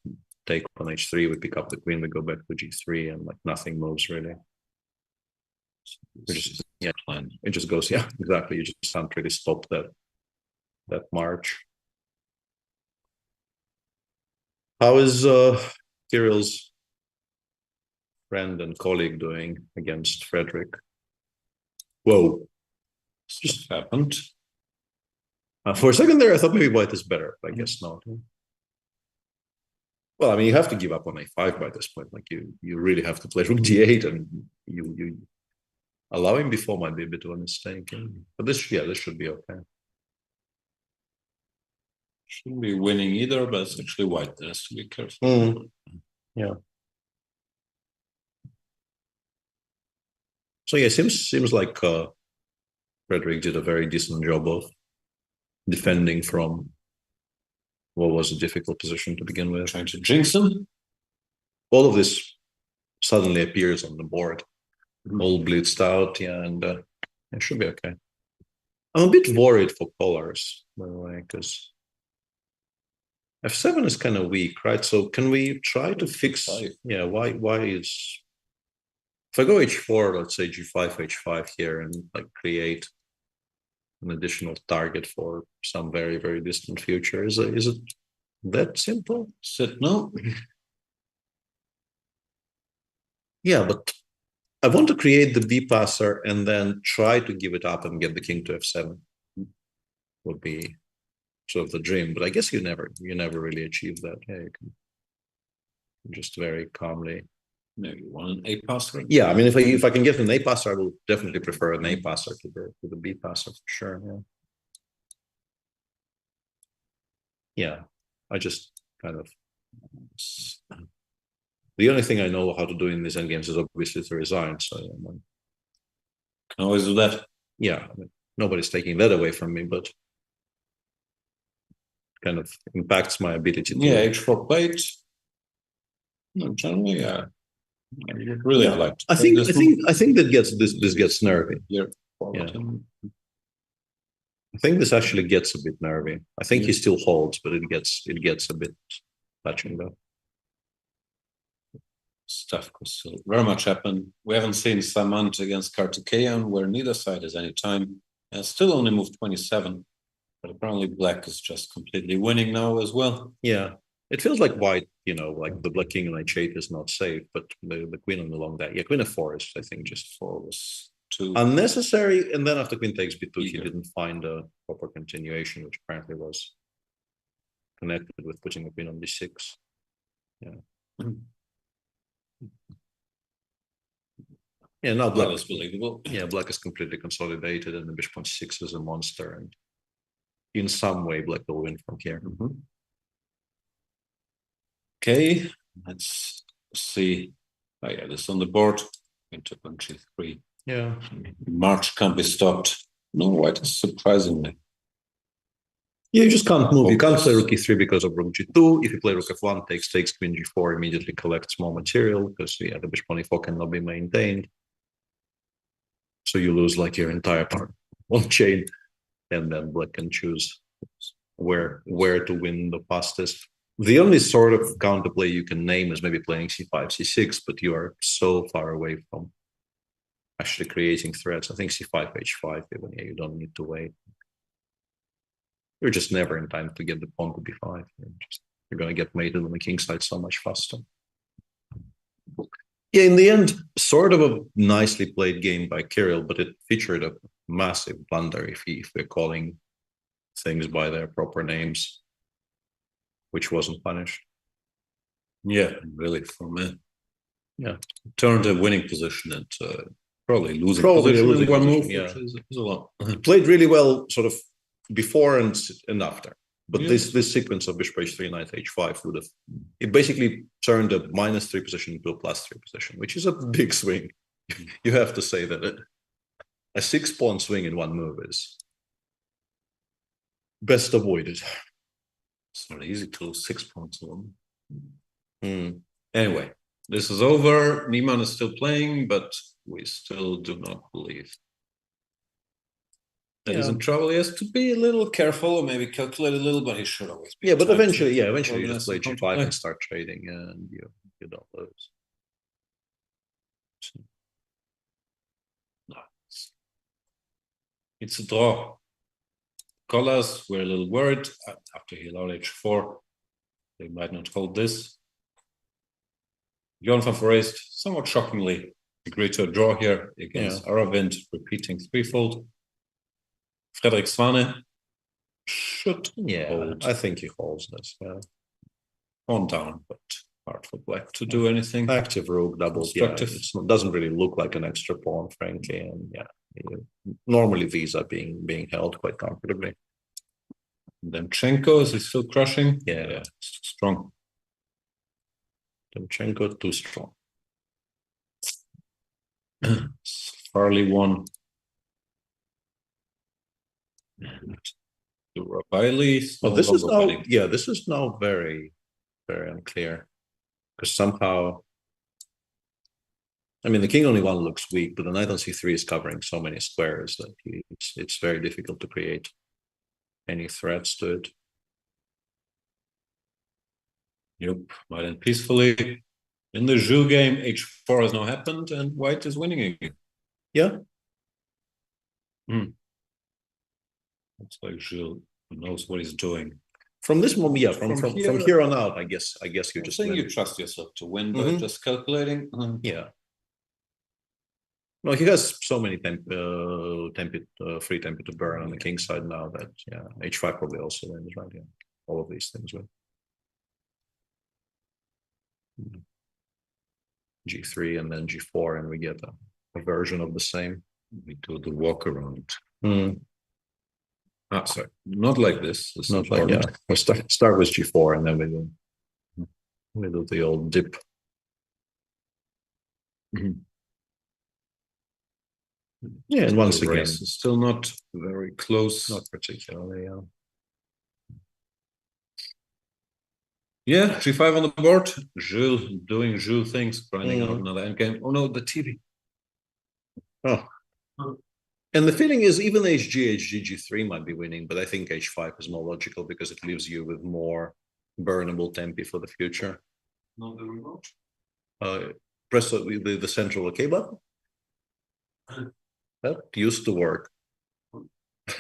take on h3, we pick up the queen, we go back to g3, and like nothing moves really. It just goes, yeah, exactly. You just can't really stop that march. How is Kirill's friend and colleague doing against Frederick? Whoa, This just happened. For a second there, I thought maybe white is better, but I guess not. Well, I mean, you have to give up on a5 by this point. Like you really have to play rook d8, and you allowing before might be a bit of a mistake. But this should be okay. Shouldn't be winning either, but it's actually white. There has to be careful. Yeah. So yeah, seems like Frederick did a very decent job of defending from what was a difficult position to begin with. Trying to jinx him. All of this suddenly appears on the board, all blitzed out, yeah, and it should be okay. I'm a bit worried for colors, by the way, because f7 is kind of weak, right? So can we try to fix? Yeah, why is? If I go h4, let's say g5, h5 here, and like create an additional target for some very, very distant future, is it that simple? No. Yeah, but I want to create the b passer and then try to give it up and get the king to f7. Would be sort of the dream, but I guess you never really achieve that. Yeah, you can just very calmly. Maybe one a passer. Yeah, I mean, if I can get an a passer, I will definitely prefer an a passer to the b passer for sure. Yeah. Yeah, I just kind of. The only thing I know how to do in these endgames is obviously to resign. So yeah, can always do that. Yeah, I mean, nobody's taking that away from me, but kind of impacts my ability to. Yeah, h4 plate. No, generally, yeah. I really like. I think that this gets nervy. Yeah. I think this actually gets a bit nervy. I think he still holds, but it gets a bit touching though. Stuff could still very much happen. We haven't seen Samant against Kartikeyan, where neither side has any time, and still only moved 27. But apparently black is just completely winning now as well. Yeah, it feels like white, like the black king on h8 is not safe, but the queen on the long that. Yeah, queen f4 is, I think, just 4 was too unnecessary. And then after queen takes b2, he didn't find a proper continuation, which apparently was connected with putting the queen on b6. Yeah. Yeah, now black is believable. Yeah, black is completely consolidated, and the bishop on 6 is a monster, and in some way black will win from here. Okay, let's see. Oh yeah, this on the board. Into on g3. Yeah, march can't be stopped. No, white is surprisingly. Yeah, you just can't move. You can't play rook e3 because of rook g2. If you play rook f1, takes queen g4, immediately collects more material because the bishop on e4 cannot be maintained. So you lose like your entire part on chain, and then black can choose where to win the fastest. The only sort of counterplay you can name is maybe playing c5, c6, but you are so far away from actually creating threats. I think c5, h5, even you don't need to wait. You're just never in time to get the pawn to b5. You're going to get mated on the king side so much faster. Yeah, in the end, sort of a nicely played game by Kirill, but it featured a massive blunder if we're calling things by their proper names, which wasn't punished. Yeah, really, from turned a winning position and probably losing position in one move, which is a lot. Played really well, sort of before and after. But this sequence of bishop h3, knight h5 would have basically turned a -3 position into a +3 position, which is a big swing. You have to say that a 6-pawn swing in one move is best avoided. It's not easy to lose 6 pawns alone. Anyway, this is over. Niemann is still playing, but we still do not believe that he's in trouble. He has to be a little careful, or maybe calculate a little, but he should always be. Yeah, but eventually you organize just play and G5 control. and start trading, and you don't lose. No, it's a draw. Colors, we're a little worried after he allowed H4. They might not hold this. Bjorn van Foreest, somewhat shockingly, agreed to a draw here against Aravind, repeating threefold. Frederik Swane should hold. I think he holds this. Pawn down, but hard for black to do anything. Active rook doubles. Yeah, it doesn't really look like an extra pawn, frankly, and normally these are being held quite comfortably. Demchenko, is he still crushing? Yeah, strong. Demchenko too strong. Farley won. Rabaili. Well, this is now this is now very, very unclear, because somehow, I mean, the king only one looks weak, but the knight on c3 is covering so many squares that it's very difficult to create any threats to it. Yep, might end peacefully. In the Zhu game, h4 has now happened, and white is winning again. Yeah. Looks like Zhu knows what he's doing. From this moment, from here on out, I guess you just saying you trust yourself to win by just calculating. Yeah. No, he has so many free tempi to burn on the king side now that h5 probably also wins, right? Yeah, all of these things will. G3 and then G4, and we get a version of the same. We do the walk around. Sorry, not like this. It's not like we start with G4 and then we do the old dip. Yeah, and once again, still not very close. Not particularly. Yeah, G5 on the board. Jules doing Jules things, grinding out another endgame. Oh no, the TV. Oh. And the feeling is even HG, G3 might be winning, but I think H5 is more logical because it leaves you with more burnable tempi for the future. Not the remote. Press the central OK button. That used to work.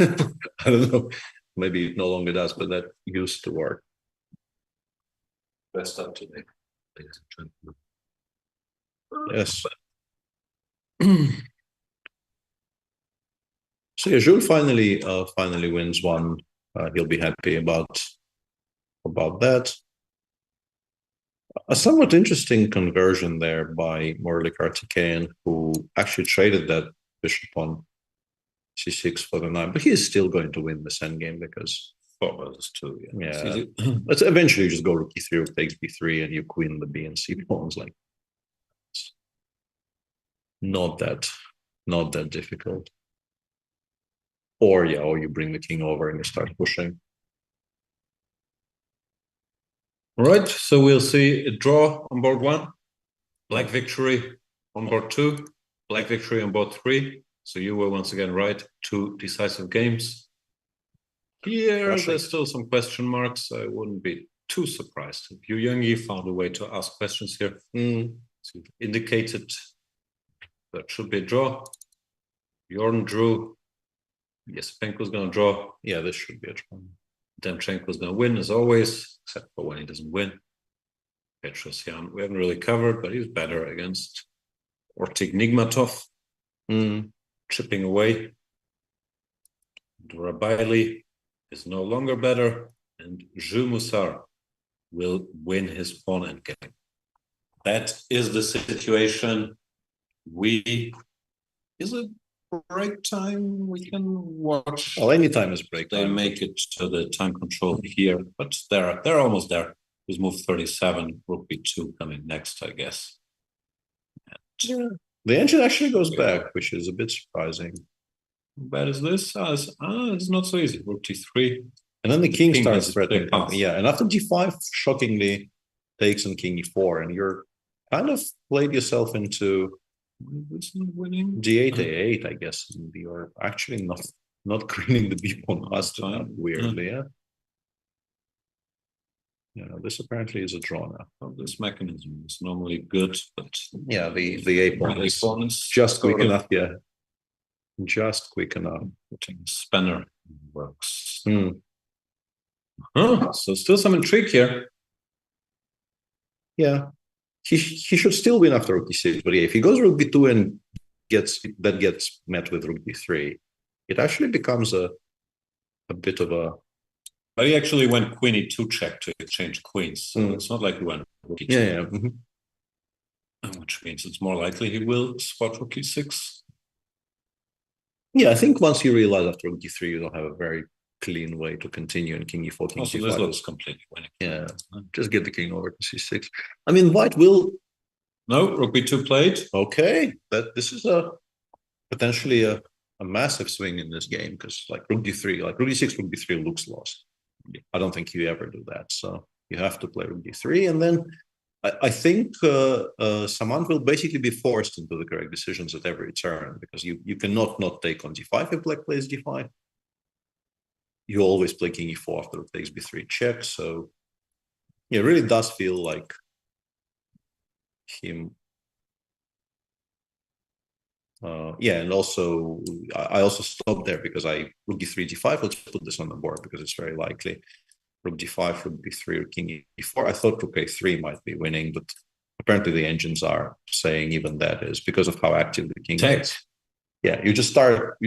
I don't know. Maybe it no longer does, but that used to work. Best up to date. Yes. So yeah, Jules finally wins one. He'll be happy about that. A somewhat interesting conversion there by Morley Kartikeyan, who actually traded that bishop on c6 for the 9, but he is still going to win this endgame because 4 versus 2. Yeah. Let's eventually just go rook e3, rook takes b3, and you queen the b and c pawns. Like, it's not that difficult. Or you bring the king over and you start pushing. All right, so we'll see a draw on board 1, black victory on board 2, black victory on board 3. So you were once again right, 2 decisive games. Here, there's still some question marks. I wouldn't be too surprised if Yu Youngi found a way to ask questions here. So indicated that should be a draw. Jordan drew. Yasipenko's going to draw. Yeah, this should be a draw. Demchenko's going to win, as always, except for when he doesn't win. Petrosyan, we haven't really covered, but he's better against Ortig Nigmatov, chipping away. Rabaili is no longer better, and Jules Musar will win his pawn endgame. That is the situation. Is it break time? We can watch. Well, anytime is break time. They make it to the time control here, but they're almost there. Who's move 37? Rook b2 coming next, I guess. And The engine actually goes back, which is a bit surprising. How bad is this? It's not so easy. Rook T3. And then the king starts has threatening. pass. Yeah, and after D5, shockingly takes on King E4, and you're kind of played yourself into It's not winning. D8 A8, I guess. And you're actually not greening the B pawn faster, weirdly. Yeah. Yeah, this apparently is a draw now. Well, this mechanism is normally good, but yeah, the A pawn is just quick enough. Yeah, just quick enough. Putting spanner works. So still some intrigue here. Yeah, he should still win after Rook D6, but yeah, if he goes Rook B2 and gets met with Rook D3, it actually becomes a bit of a. But he actually went Queen E2 check to exchange queens, so it's not like he went Rook E2. Yeah. Which means it's more likely he will spot Rook E6. Yeah, I think once you realize after Rook D3, you don't have a very clean way to continue in King E4, King Also, G5. this looks completely winning. Yeah, just get the king over to C6. I mean, White will. No, Rook B2 played. Okay, this is potentially a massive swing in this game, because like Rook D3, like Rook D6, Rook D3 looks lost. I don't think you ever do that. So you have to play Rook D3, and then I think Samant will basically be forced into the correct decisions at every turn, because you cannot not take on D5 if Black plays D5. You always play King E4 after it takes B3 check. So yeah, it really does feel like him. Yeah, and also I also stopped there because Rook D3, D5. Let's put this on the board because it's very likely. Rook D5, Rook B3, or King E4. I thought Rook A3 might be winning, but apparently the engines are saying even that is because of how active the king is. Yeah, you just start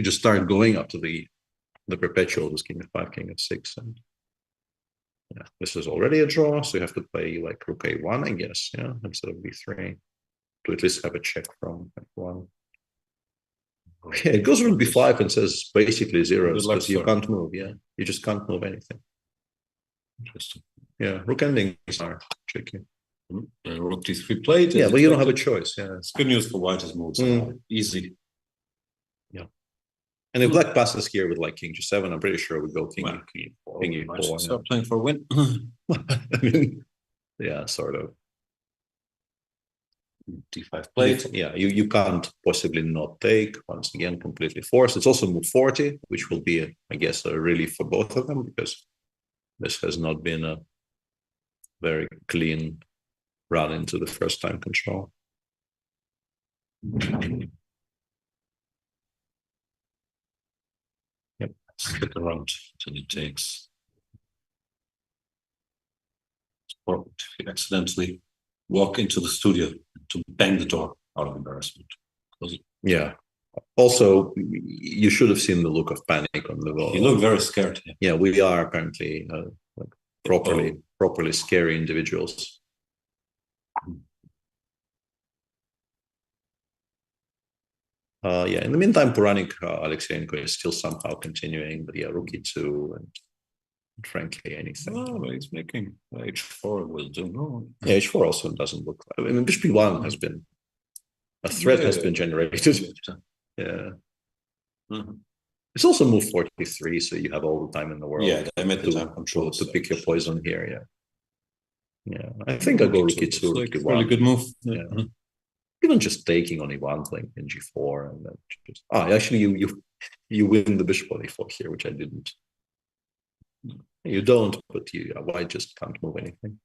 going up to the perpetual, this King F5, King F6, and yeah, this is already a draw, so you have to play like Rook A1, I guess, yeah, instead of B3 to at least have a check from F1. Yeah, it goes Rook B5 and says basically zeros because you can't move. Yeah, you just can't move anything. Interesting. Yeah, Rook endings are tricky. Rook D3 played. Yeah, but you don't have a choice. Yeah, it's good news for White's moves. Easy. Yeah. And if Black passes here with like King G7, I'm pretty sure we go King E4. King E4. Start playing for a win. I mean, yeah, sort of. D5 played. Yeah, you can't possibly not take. Once again, completely forced. It's also move 40, which will be, I guess, a relief for both of them, because this has not been a very clean run into the first time control. Yep. Stick around until it takes. Or if you accidentally walk into the studio to bang the door out of embarrassment. Yeah. Also, you should have seen the look of panic on the wall. You look very scared. Yeah, we are apparently like properly scary individuals. Yeah, in the meantime, Puranik Alexeyenko is still somehow continuing, but yeah, Rook E2 and frankly anything. Oh, but he's making H4 will do. No. Yeah, H4 also doesn't look like. I mean, Bishop B1 has been a threat has been generated. Yeah. It's also move 43, so you have all the time in the world. Yeah, they made the time control to pick your poison here. Yeah. Yeah, I think I go Rook E2. Like really good move. Yeah. Even just taking on E1, playing in G4, and then just actually you win the bishop on E4 here, which I didn't. You don't, but White just can't move anything.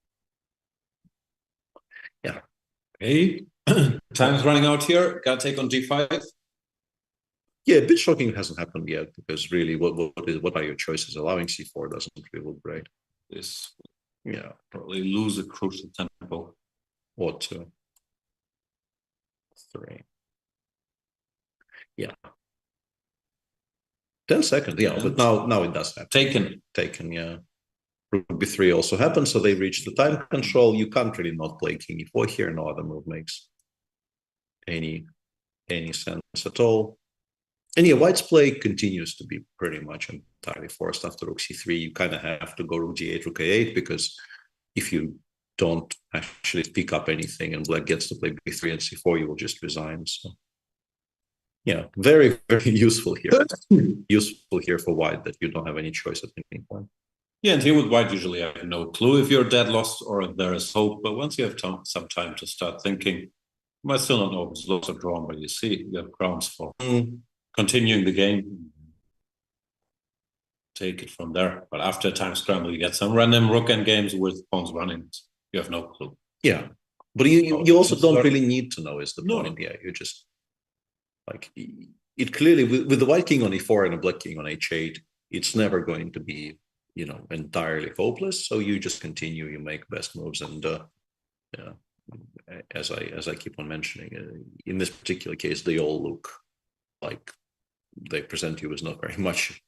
Yeah. Okay. Time's running out here. Gotta take on D5. Yeah, a bit shocking it hasn't happened yet, because really what are your choices? Allowing C4 doesn't really look great. This yeah, probably lose a crucial tempo. Or 2. 3. Yeah. 10 seconds, yeah, but now it does happen. Taken, yeah. Rook B3 also happens, so they reach the time control. You can't really not play King E4 here. No other move makes any sense at all. And yeah, White's play continues to be pretty much entirely forced after Rook C3. You kind of have to go Rook G8, Rook A8, because if you don't actually pick up anything and black gets to play b3 and c4, you will just resign. So yeah, very, very useful here. Useful here for white that you don't have any choice at any point. Yeah, and here with white, usually I have no clue if you're dead lost or if there is hope. But once you have some time to start thinking, you might still not know if it's lost or drawn, but you see you have grounds for continuing the game. Take it from there. But after a time scramble, you get some random rook end games with pawns running. You have no clue. Yeah, but you also don't really need to know is the point. Yeah, you just like it clearly with the white king on e4 and a black king on h8, it's never going to be, you know, entirely hopeless. So you just continue, you make best moves, and yeah, as I keep on mentioning, in this particular case, they all look like they present you as not very much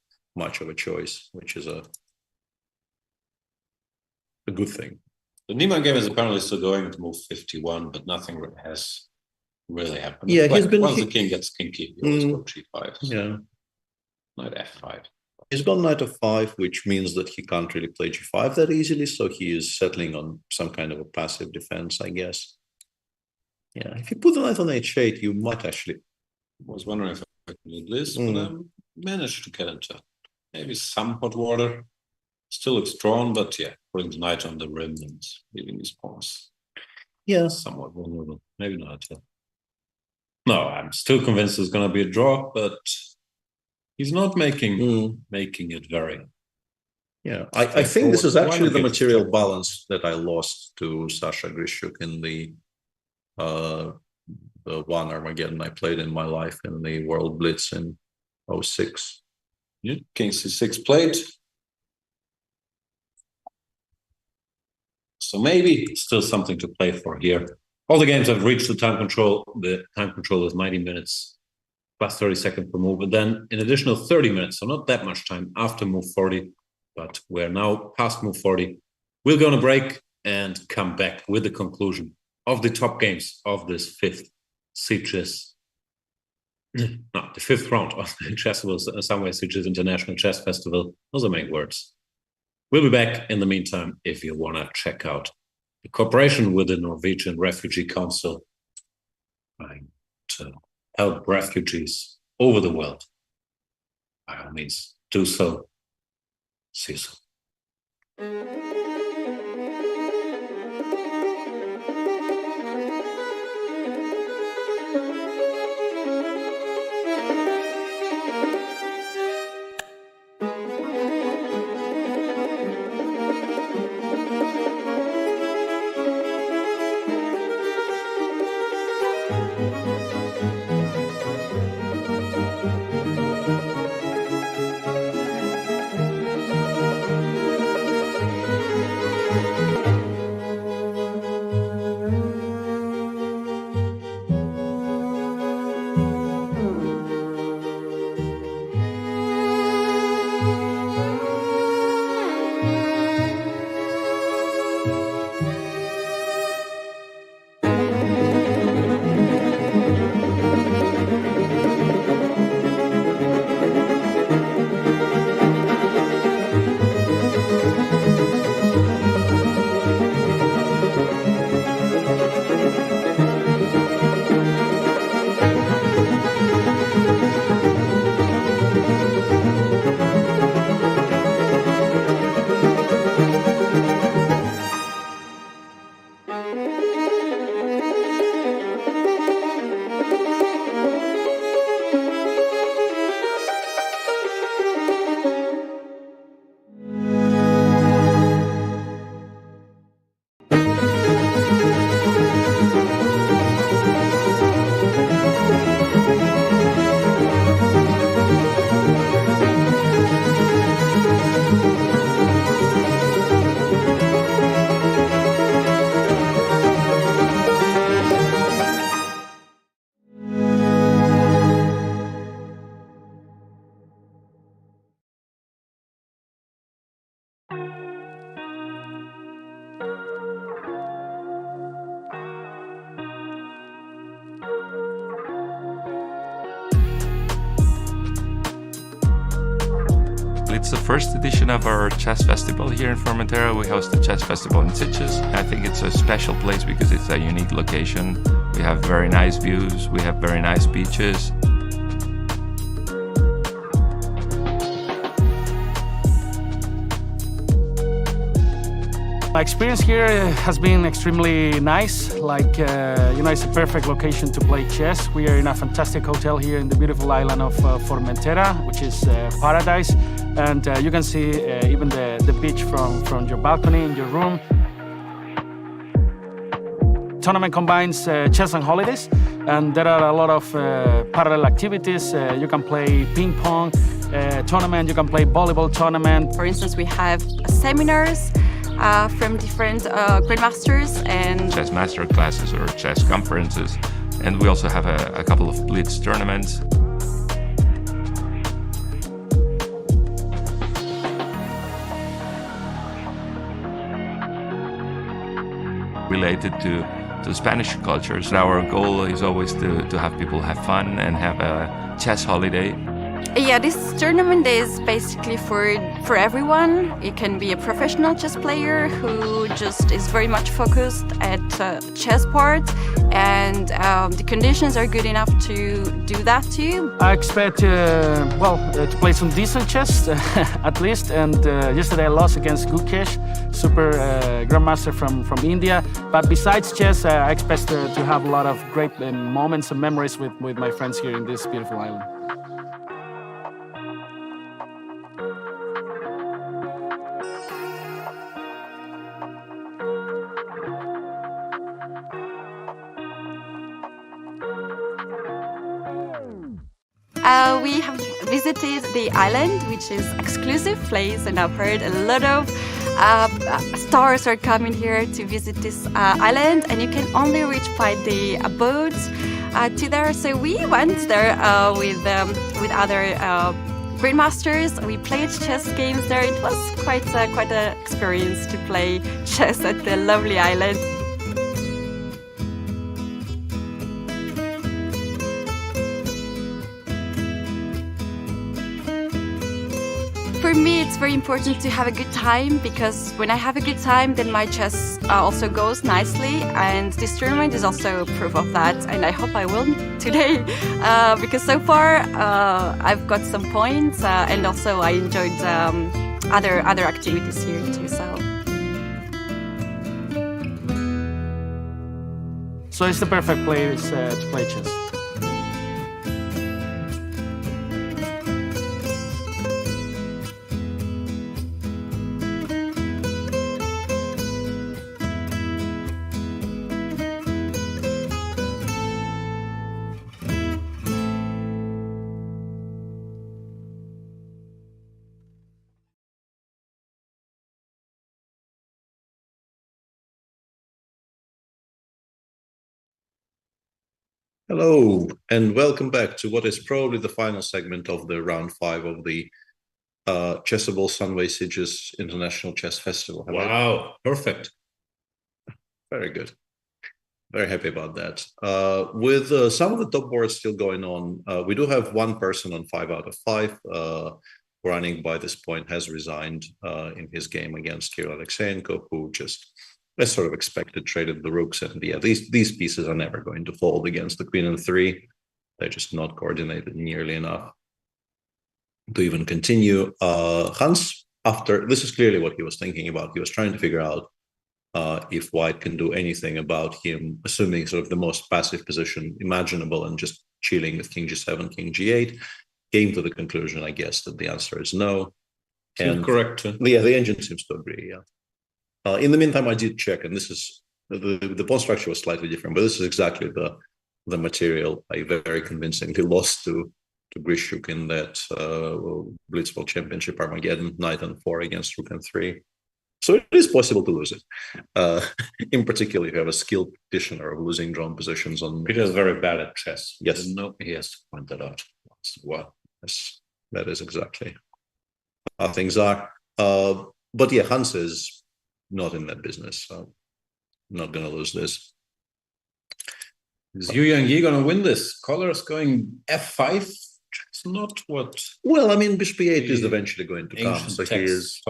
of a choice, which is a good thing. The Niemann game is apparently still going to move 51, but nothing has really happened. Yeah, like, once the king gets kinky, you always go g5. Yeah, Knight f5. He's got knight f5, which means that he can't really play g5 that easily, so he is settling on some kind of a passive defense, I guess. Yeah, if you put the knight on h8, you might actually... I was wondering if I could do this, but I managed to get into maybe some hot water. Still looks drawn, but yeah, putting the knight on the rim and leaving these pawns. Yeah. Somewhat vulnerable. Maybe not. No, I'm still convinced there's going to be a draw, but he's not making it very... Yeah, I think this is actually the material balance that I lost to Sasha Grishuk in the one Armageddon I played in my life in the World Blitz in 06. Yeah, king c6 played. So maybe still something to play for here. All the games have reached the time control. The time control is 90 minutes plus 30 seconds per move. But then an additional 30 minutes, so not that much time after move 40. But we're now past move 40. We'll go on a break and come back with the conclusion of the top games of this fifth Sitges. No, the fifth round of the Chessable Sunway Sitges International Chess Festival. Those are main words. We'll be back in the meantime if you want to check out the cooperation with the Norwegian Refugee Council trying to help refugees over the world. By all means, do so. See you soon. It's the first edition of our chess festival here in Formentera. We host the chess festival in Sitges. I think it's a special place because it's a unique location. We have very nice views, we have very nice beaches. My experience here has been extremely nice. It's a perfect location to play chess. We are in a fantastic hotel here in the beautiful island of Formentera, which is paradise. And you can see even the beach from your balcony in your room. Tournament combines chess and holidays, and there are a lot of parallel activities. You can play ping pong tournament, you can play volleyball tournament. For instance, we have seminars from different grandmasters and chess master classes or chess conferences. And we also have a couple of blitz tournaments. Related to Spanish cultures. Our goal is always to have people have fun and have a chess holiday. Yeah, this tournament is basically for everyone. You can be a professional chess player who just is very much focused at chess part, and the conditions are good enough to do that too. I expect to play some decent chess at least, and yesterday I lost against Gustafsson, super grandmaster from India. But besides chess, I expect to have a lot of great moments and memories with my friends here in this beautiful island. We have visited the island, which is exclusive place, and I've heard a lot of stars are coming here to visit this island, and you can only reach by the boat to there. So we went there with other grandmasters. We played chess games there. It was quite an experience to play chess at the lovely island. For me, it's very important to have a good time, because when I have a good time, then my chess also goes nicely, and this tournament is also proof of that, and I hope I will today, because so far I've got some points, and also I enjoyed other activities here too. So it's the perfect place to play chess. Hello, and welcome back to what is probably the final segment of the round 5 of the Chessable Sunway Sitges International Chess Festival. Wow, perfect. Very good. Very happy about that. With some of the top boards still going on, we do have one person on 5 out of 5. Running by this point has resigned in his game against Kirill Alexeyenko, who just, as sort of expected, traded the rooks. And yeah, these pieces are never going to fold against the queen and 3. They're just not coordinated nearly enough to even continue. Hans, after this is clearly what he was thinking about. He was trying to figure out if white can do anything about him, assuming sort of the most passive position imaginable and just chilling with king g7, king g8. Came to the conclusion, I guess, that the answer is no. And correct. Yeah, the engine seems to agree, yeah. In the meantime, I did check, and this is the pawn structure was slightly different, but this is exactly the material I very convincingly lost to Grishuk in that Blitzball Championship Armageddon, knight and 4 against rook and 3. So it is possible to lose it. In particular, if you have a skilled practitioner of losing drawn positions on. Peter is very bad at chess. Yes, no, he has to point that out. Well, yes, that is exactly how things are. But yeah, Hans is not in that business, so I'm not going to lose this. Is Yu Yang Yi going to win this? Colors going f5, It's not what. Well, I mean, bishop e8 is eventually going to come. So he is.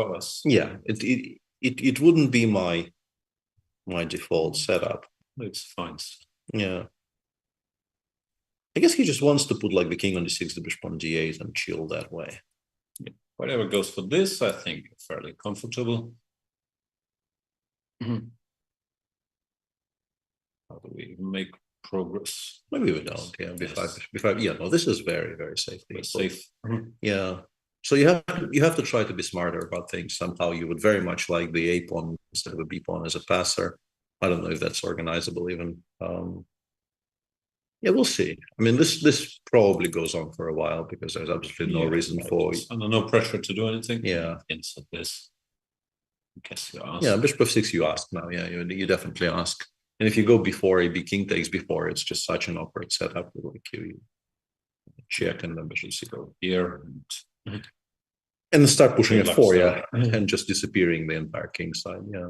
Yeah, it wouldn't be my default setup. It's fine. Yeah. I guess he just wants to put like the king on d6, the bishop on d8, and chill that way. Yeah. Whatever goes for this, I think fairly comfortable. How do we make progress? Maybe we don't. Yeah, b5. Yeah, no, this is very, very safe. Safe. Yeah. So you have to try to be smarter about things. Somehow you would very much like the a pawn instead of a b pawn as a passer. I don't know if that's organizable even. Yeah, we'll see. I mean, this probably goes on for a while because there's absolutely no reason for. Under no pressure to do anything. Yeah. Insert this. I guess you ask. Yeah, bishop f6 you ask now. Yeah, you definitely ask. And if you go before AB king takes before, it's just such an awkward setup. Like you check and then bishop c here and start pushing f4, yeah, and just disappearing the entire king side. Yeah,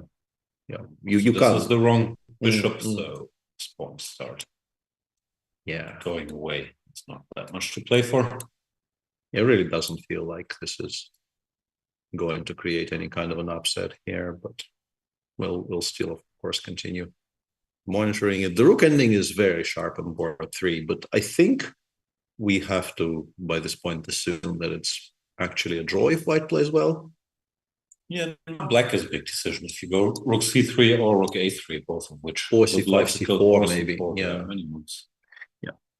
yeah. You can't. This is the wrong bishop, so spawn start. Yeah, going away. It's not that much to play for. It really doesn't feel like this is going to create any kind of an upset here, but we'll still, of course, continue monitoring it. The rook ending is very sharp on board 3, but I think we have to, by this point, assume that it's actually a draw if white plays well. Yeah, black is a big decision. If you go rook c3 or rook a3, both of which, or c5, c4, maybe. Yeah, many moves.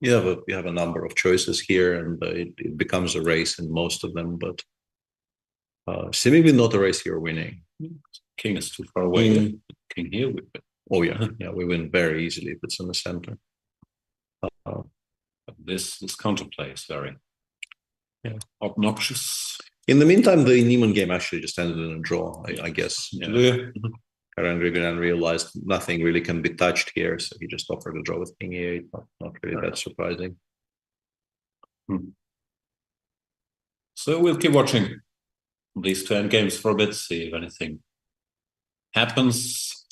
Yeah, you have a number of choices here, and it becomes a race in most of them, but seemingly not a race you're winning. King is too far away. King here, we win. Oh yeah, yeah, we win very easily if it's in the center. This counterplay is very obnoxious. In the meantime, the Niemann game actually just ended in a draw, I guess. Yeah. Karen Grigonen realized nothing really can be touched here, so he just offered a draw with king e8. Not really that surprising. So we'll keep watching these two endgames for a bit, see if anything happens.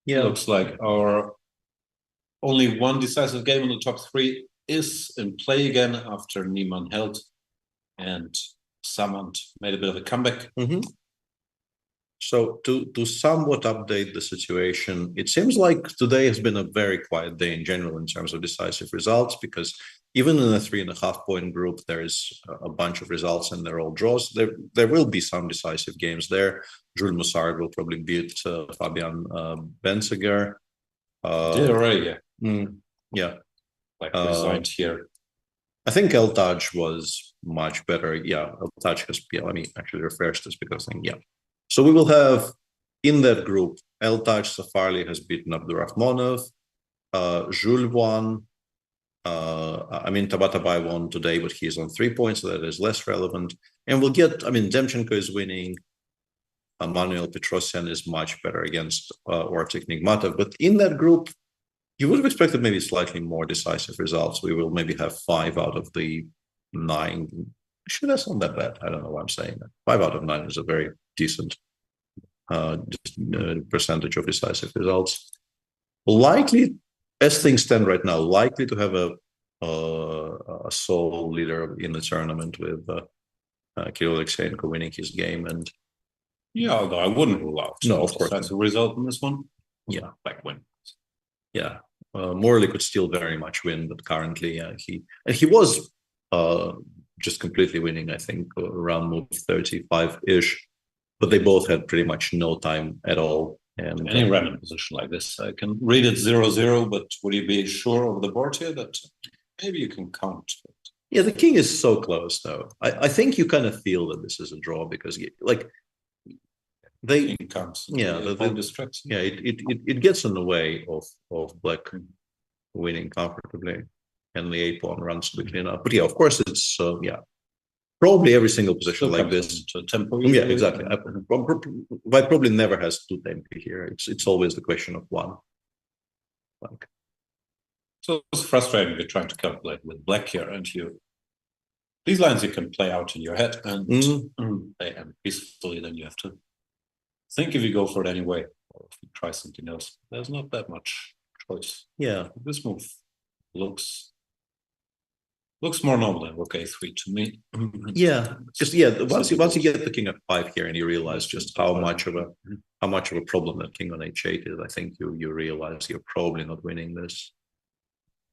Yeah, looks like our only one decisive game in the top 3 is in play again after Niemann held and Samant made a bit of a comeback. So to somewhat update the situation, it seems like today has been a very quiet day in general in terms of decisive results, because even in a 3.5 point group, there is a bunch of results and they're all draws. There will be some decisive games there. Jules Moussard will probably beat Fabian Benziger. Did already, yeah. Like resigned here. I think El Taj was much better. Yeah, El Taj has, let me actually refresh this because I think, So we will have in that group, El Taj Safarli has beaten Abdurrahmanov, Jules won. Tabatabai won today, but he's on 3 points, so that is less relevant. And we'll get, Demchenko is winning. Manuel Petrosian is much better against Artik Nigmatov. But in that group, you would have expected maybe slightly more decisive results. We will maybe have 5 out of the 9. Actually, that's not that bad. I don't know why I'm saying that. 5 out of 9 is a very decent percentage of decisive results. Likely, as things stand right now, likely to have a sole leader in the tournament with Kirill Alexeyenko winning his game. And although I wouldn't rule out. No, of course. That's a result in this one. Yeah. Like win. Yeah. Morley could still very much win, but currently he was just completely winning, I think, around move 35-ish. But they both had pretty much no time at all. And any random position like this, I can read it 0-0, but would you be sure of the board here that maybe you can count? Yeah, the king is so close, though. I think you kind of feel that this is a draw because, they counts. It gets in the way of black winning comfortably, and the a pawn runs quickly enough. But of course, it's probably every single position Still like this. Tempo. Yeah, exactly. White probably never has 2 tempi here. It's always the question of 1. So it's frustrating. You're trying to calculate with black here, and these lines you can play out in your head and they end peacefully. Then you have to think if you go for it anyway, or if you try something else. There's not that much choice. Yeah, this move looks Looks more normal than rook a3 to me. Yeah, just once you get the king at 5 here and you realize just how much of a problem that king on h8 is, I think you realize you're probably not winning this.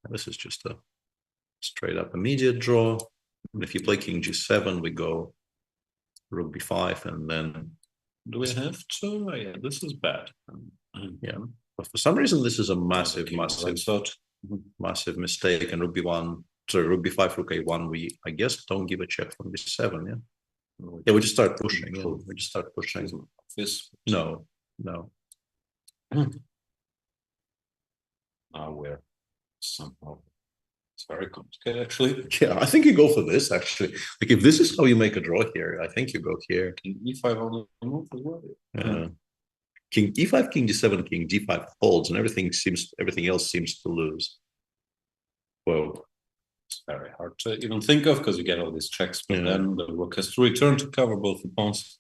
This is just a straight up immediate draw. And if you play king g7, we go rook b5, and then do we have to? Yeah, this is bad. Yeah, but for some reason this is a massive mistake. And rook b1, sorry, rook b5, rook a1. We, I guess, don't give a check from b7. Yeah, we just start pushing. Yeah, we just start pushing. This no. Now we're somehow. It's very complicated, actually. Yeah, I think you go for this, actually. Like, if this is how you make a draw here, I think you go here. King e5 on the move as well. King e5, king d7, king d5 folds, and everything else seems to lose. Well, it's very hard to even think of because you get all these checks, but then the rook has to return to cover both the pawns.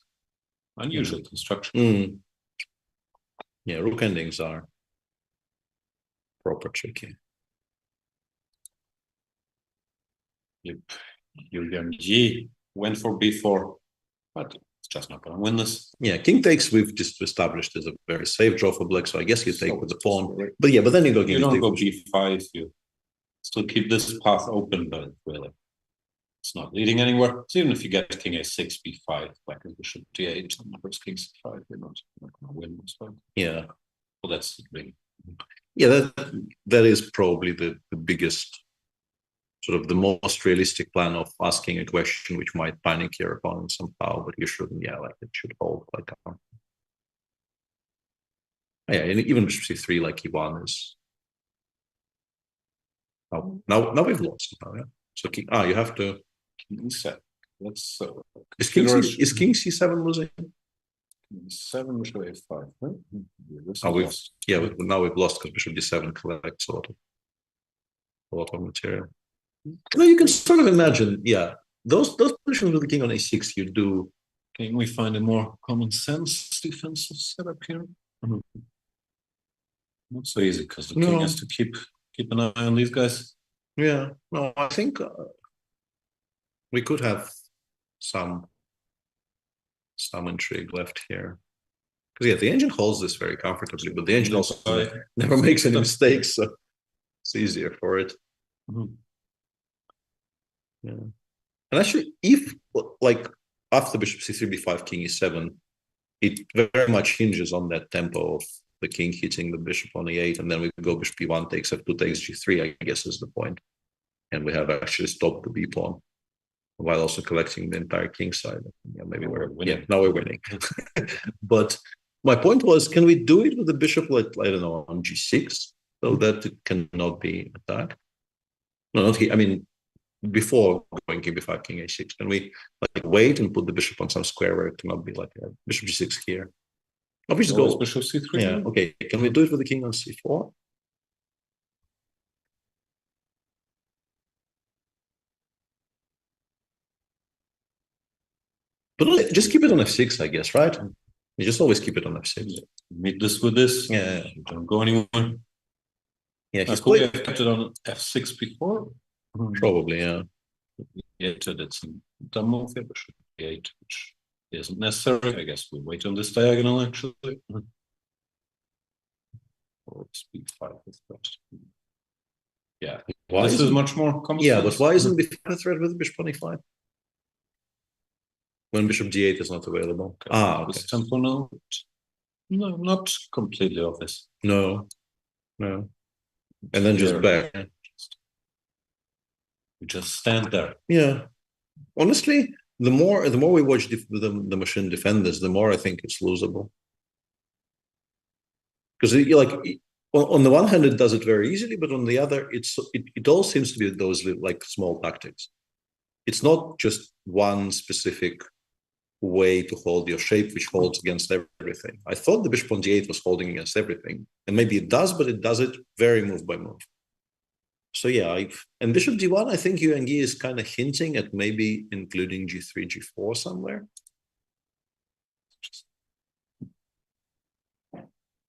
Unusual construction. Yeah, rook endings are proper tricky. Julian G went for b4, but it's just not going to win this. Yeah, king takes, we've just established, is a very safe draw for black, so I guess you take with the pawn. But yeah, but then you go. You don't go b5. You still keep this path open, but really, it's not leading anywhere. So even if you get king a6, b5, black is bishop d8, and first king c5, you're not going to win this one. Yeah, well, that's the thing. Yeah, that is probably the biggest, sort of the most realistic plan of asking a question which might panic your opponent somehow, but you shouldn't. Yeah, like it should hold like yeah, and even bishop c3, like e1 is. Oh, now we've lost somehow. Yeah. So king. You have to. King e7. Let's. Is king c7 losing? King 7 bishop a5. Now we've lost because bishop d7 collects a lot of material. No, you can sort of imagine, yeah, those positions with the king on a6 you do. Can we find a more common sense defensive setup here? Not so easy because the king has to keep an eye on these guys. Yeah, no, I think we could have some intrigue left here. Because yeah, the engine holds this very comfortably, but the engine also never makes any mistakes, so it's easier for it. Yeah, and actually, if like after bishop c3, b5, king e7, it very much hinges on that tempo of the king hitting the bishop on e8, and then we go bishop b1 takes f2 takes g3. I guess is the point, and we have actually stopped the b pawn while also collecting the entire king side. Yeah, maybe we're winning. Yeah, now we're winning. But my point was, can we do it with the bishop, like I don't know, on g6, so that it cannot be attacked? No, not here. I mean, before going king b5, king a6, can we like wait and put the bishop on some square where it cannot be like bishop g6 here? Or we just go bishop c3. Yeah, okay. Can we do it with the king on c4? But just keep it on f6, I guess, right? You just always keep it on f6. Meet this with this. Yeah, don't go anywhere. Yeah, he's could we have kept it on f6 before? Probably, yeah. Yeah, it's a dumb move here, bishop e8, which isn't necessary. I guess we'll wait on this diagonal actually. Or b5 is first. Yeah, this is much more common. Yeah, but why isn't b5 a threat with bishop on e5? When bishop d8 is not available. Okay. This tempo now. No, not completely obvious. No. And then just back. You just stand there. Yeah. Honestly, the more we watch the machine defend this, the more I think it's losable. Because on the one hand it does it very easily, but on the other it all seems to be those like small tactics. It's not just one specific way to hold your shape which holds against everything. I thought the bishop on d8 was holding against everything, and maybe it does, but it does it very move by move. So yeah, and bishop d1, I think UNG is kind of hinting at maybe including g3, g4 somewhere.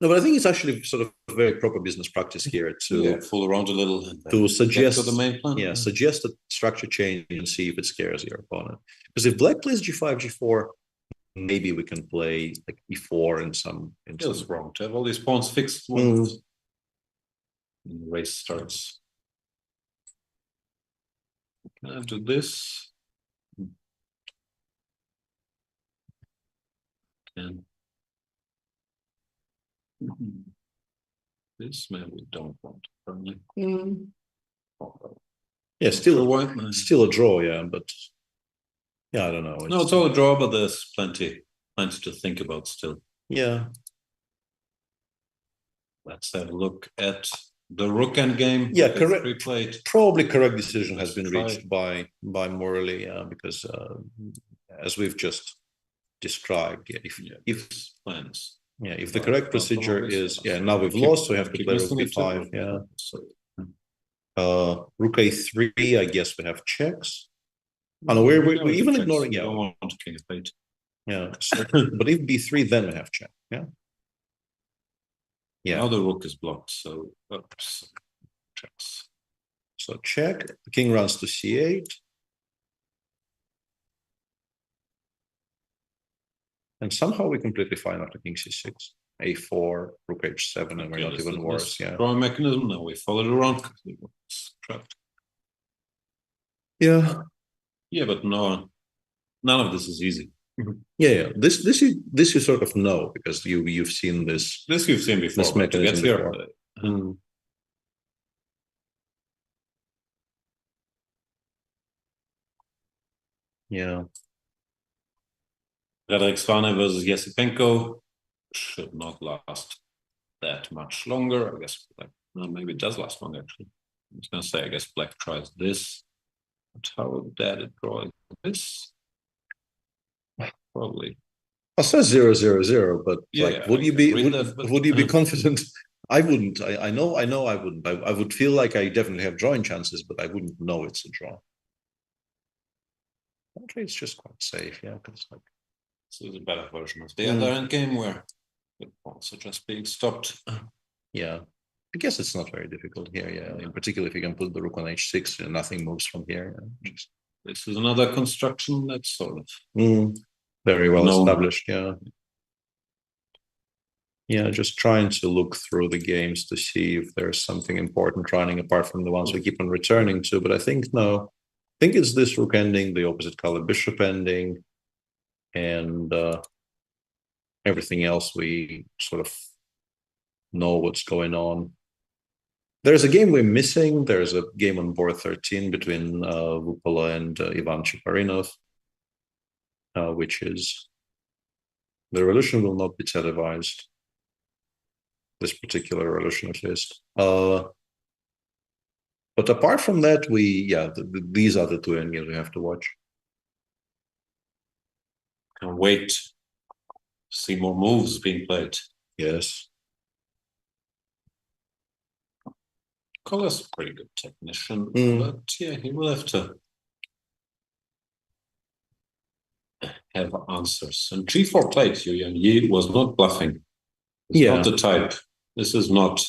No, but I think it's actually sort of a very proper business practice here to fool around a little and to suggest get to the main plan. Yeah, suggest a structure change and see if it scares your opponent. Because if black plays g5, g4, maybe we can play like e4 in some. It's wrong to have all these pawns fixed when the race starts. Can I do this? And this maybe we don't want. Yeah, still a draw, yeah, but yeah, I don't know. No, it's all a draw, but there's plenty to think about still. Yeah. Let's have a look at the rook endgame. Yeah, correct. Probably correct decision has been reached by Morley, because as we've just described, if plans. Yeah, if the correct procedure is now we've lost, so we have to play rook b5. Yeah. Rook a3. I guess we have checks. Oh, no, we're even ignoring. Yeah, don't want king f8. Yeah, but if b3, then we have check. Yeah. Yeah. Now the rook is blocked, so oops. Checks. So check. The king runs to c8. And somehow we completely fine after king c6, a4, rook h7, and we're not even worse. Yeah. Drawing mechanism. Now we followed around because we were trapped. Yeah. Yeah, but no, none of this is easy. Yeah. This you sort of know because you've seen this. This you've seen before. This mechanism before. Yeah. Radek Svane versus Yesipenko should not last that much longer. I guess maybe it does last longer actually. I was gonna say I guess black tries this. But how did it draw this? Probably. I said 0-0-0, but yeah, would you be confident? I wouldn't. I know I wouldn't. I would feel like I definitely have drawing chances, but I wouldn't know it's a draw. Actually, it's just quite safe, yeah, because like this is a better version of the other endgame where the pawns are just being stopped. Yeah, I guess it's not very difficult here. Yeah, in particular if you can put the rook on h6 and nothing moves from here. Yeah. This is another construction that's sort of very well established. Yeah. Yeah, just trying to look through the games to see if there's something important running apart from the ones we keep on returning to. But I think no. I think it's this rook ending, the opposite color bishop ending, and everything else we sort of know what's going on. There's a game we're missing. There's a game on board 13 between Vupola and Ivan Cheparinov, which is the revolution will not be televised. This particular revolution, at least. But apart from that, these are the two endgames we have to watch. Can't wait to see more moves being played. Yes. Kolar's a pretty good technician, but yeah, he will have to have answers. And g4 played, Yulian Yi was not bluffing. It's not the type. This is not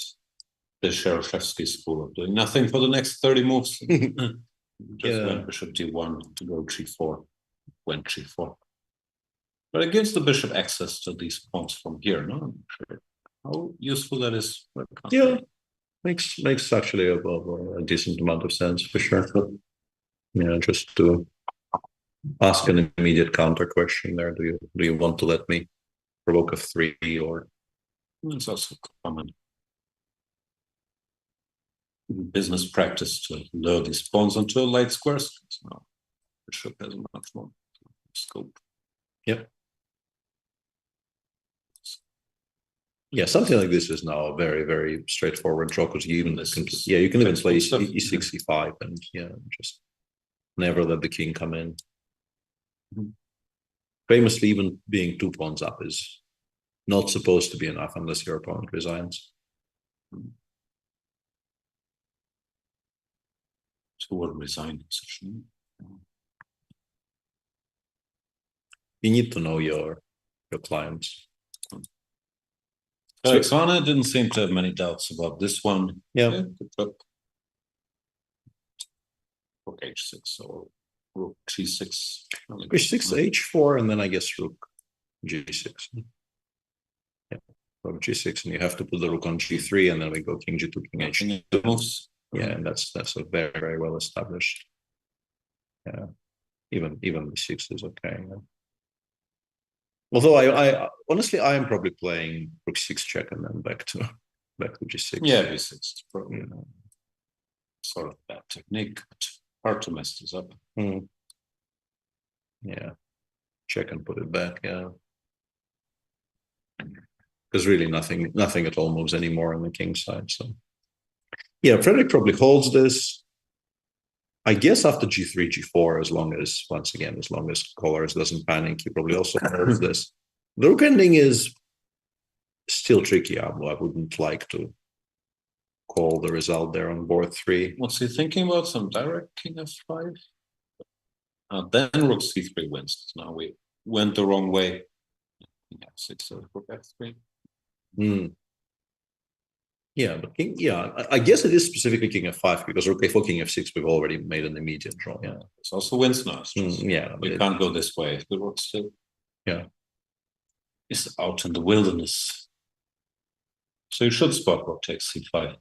the Shereshevsky school of doing nothing for the next 30 moves. Just went bishop d1 to go g4. Went g4. But it gives the bishop access to these pawns from here, no? I'm sure how useful that is. Yeah, makes actually a decent amount of sense for sure. Yeah, just to ask an immediate counter question there. Do you want to let me provoke f3 or? It's also common business practice to lure these pawns onto light squares. So bishop has much more scope. Yep. Yeah, something like this is now a very, very straightforward draw because you can even play e6, e5, and just never let the king come in. Famously, even being 2 pawns up is not supposed to be enough unless your opponent resigns. Who would resign? You need to know your clients. Alexander didn't seem to have many doubts about this one. Yeah. Good job. Rook h6 or rook g6. h6, h4, and then I guess rook g6. Yeah, rook g6, and you have to put the rook on g3, and then we go king g2, king h2 moves. Yeah, and that's a very, very well established. Yeah, even b6 is okay. Yeah. Although I honestly I am probably playing rook 6 check and then back to g6. Yeah, b6 is probably sort of bad technique, but hard to mess this up. Yeah, check and put it back. Yeah, because really nothing at all moves anymore on the king side. So yeah, Frederick probably holds this. I guess after g3, g4, as long as Colors doesn't panic, he probably also holds this. The rook ending is still tricky. I wouldn't like to call the result there on board 3. What's he thinking about? Some direct king f5? Then rook c3 wins. Now we went the wrong way. King f6 or rook f3. Yeah, but I guess it is specifically king f5 because rook a4, king f6 we've already made an immediate draw. Yeah, it's also wins now. Yeah, we can't go this way. The rook still. Yeah, is out in the wilderness. So you should spot rook takes c5.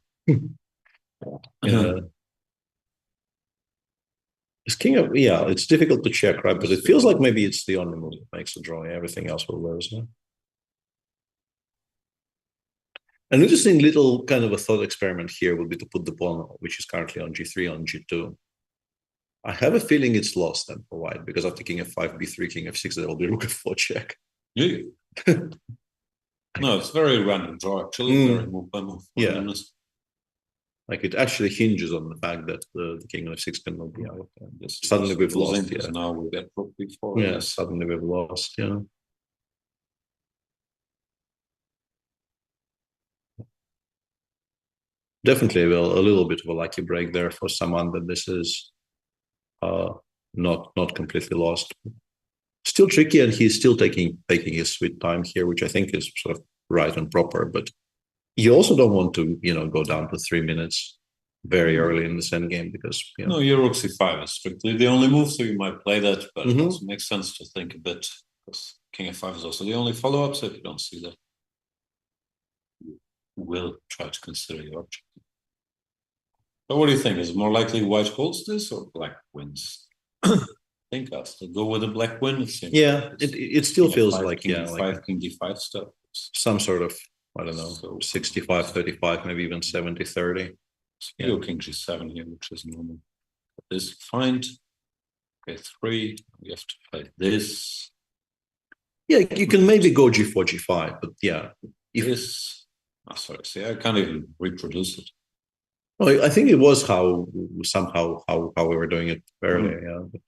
It's king of it's difficult to check, right? But it feels like maybe it's the only move that makes a draw. Everything else will lose. Yeah? An interesting little kind of a thought experiment here would be to put the pawn, which is currently on g3, on g2. I have a feeling it's lost then for white, because after king f5, b3, king f6, there will be rook f4 check. Yeah. No, it's very random draw, actually. Very move by move. Yeah. Like it actually hinges on the fact that the king of f6 cannot be out. Suddenly we've lost. Yeah. Now we get rook b4. Yeah, suddenly we've lost. Yeah. Definitely a little bit of a lucky break there for someone that this is not completely lost. Still tricky, and he's still taking his sweet time here, which I think is sort of right and proper. But you also don't want to go down to 3 minutes very early in this endgame because no, your rook c5 is strictly the only move, so you might play that, but it also makes sense to think a bit because king f5 is also the only follow-up. So if you don't see that, will try to consider your object. But what do you think? Is it more likely white holds this or black wins? I think I'll still go with a black win. It still feels F5, like king d5, king d5 stuff. Some sort of, I don't know, 65-35, maybe even 70-30. Go king g7 here, which is normal. This find. Okay, 3. We have to play this. Yeah, you can maybe go g4, g5, but yeah. This. Oh, sorry, see, I can't even reproduce it. Well, I think it was how we were doing it earlier. Yeah, but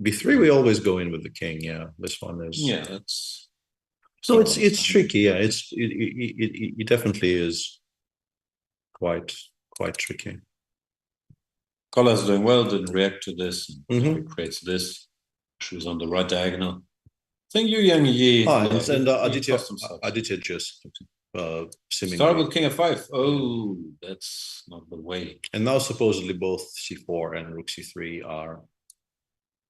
b3 we always go in with the king. Yeah, this one is. Yeah, that's. So it's tricky. Yeah, it definitely is quite tricky. Color's doing well. Didn't react to this. So he creates this. She was on the right diagonal. I think Yu Yang Yi. And Aditya just seemingly. Start with king f5. Oh, that's not the way. And now supposedly both c4 and rook c3 are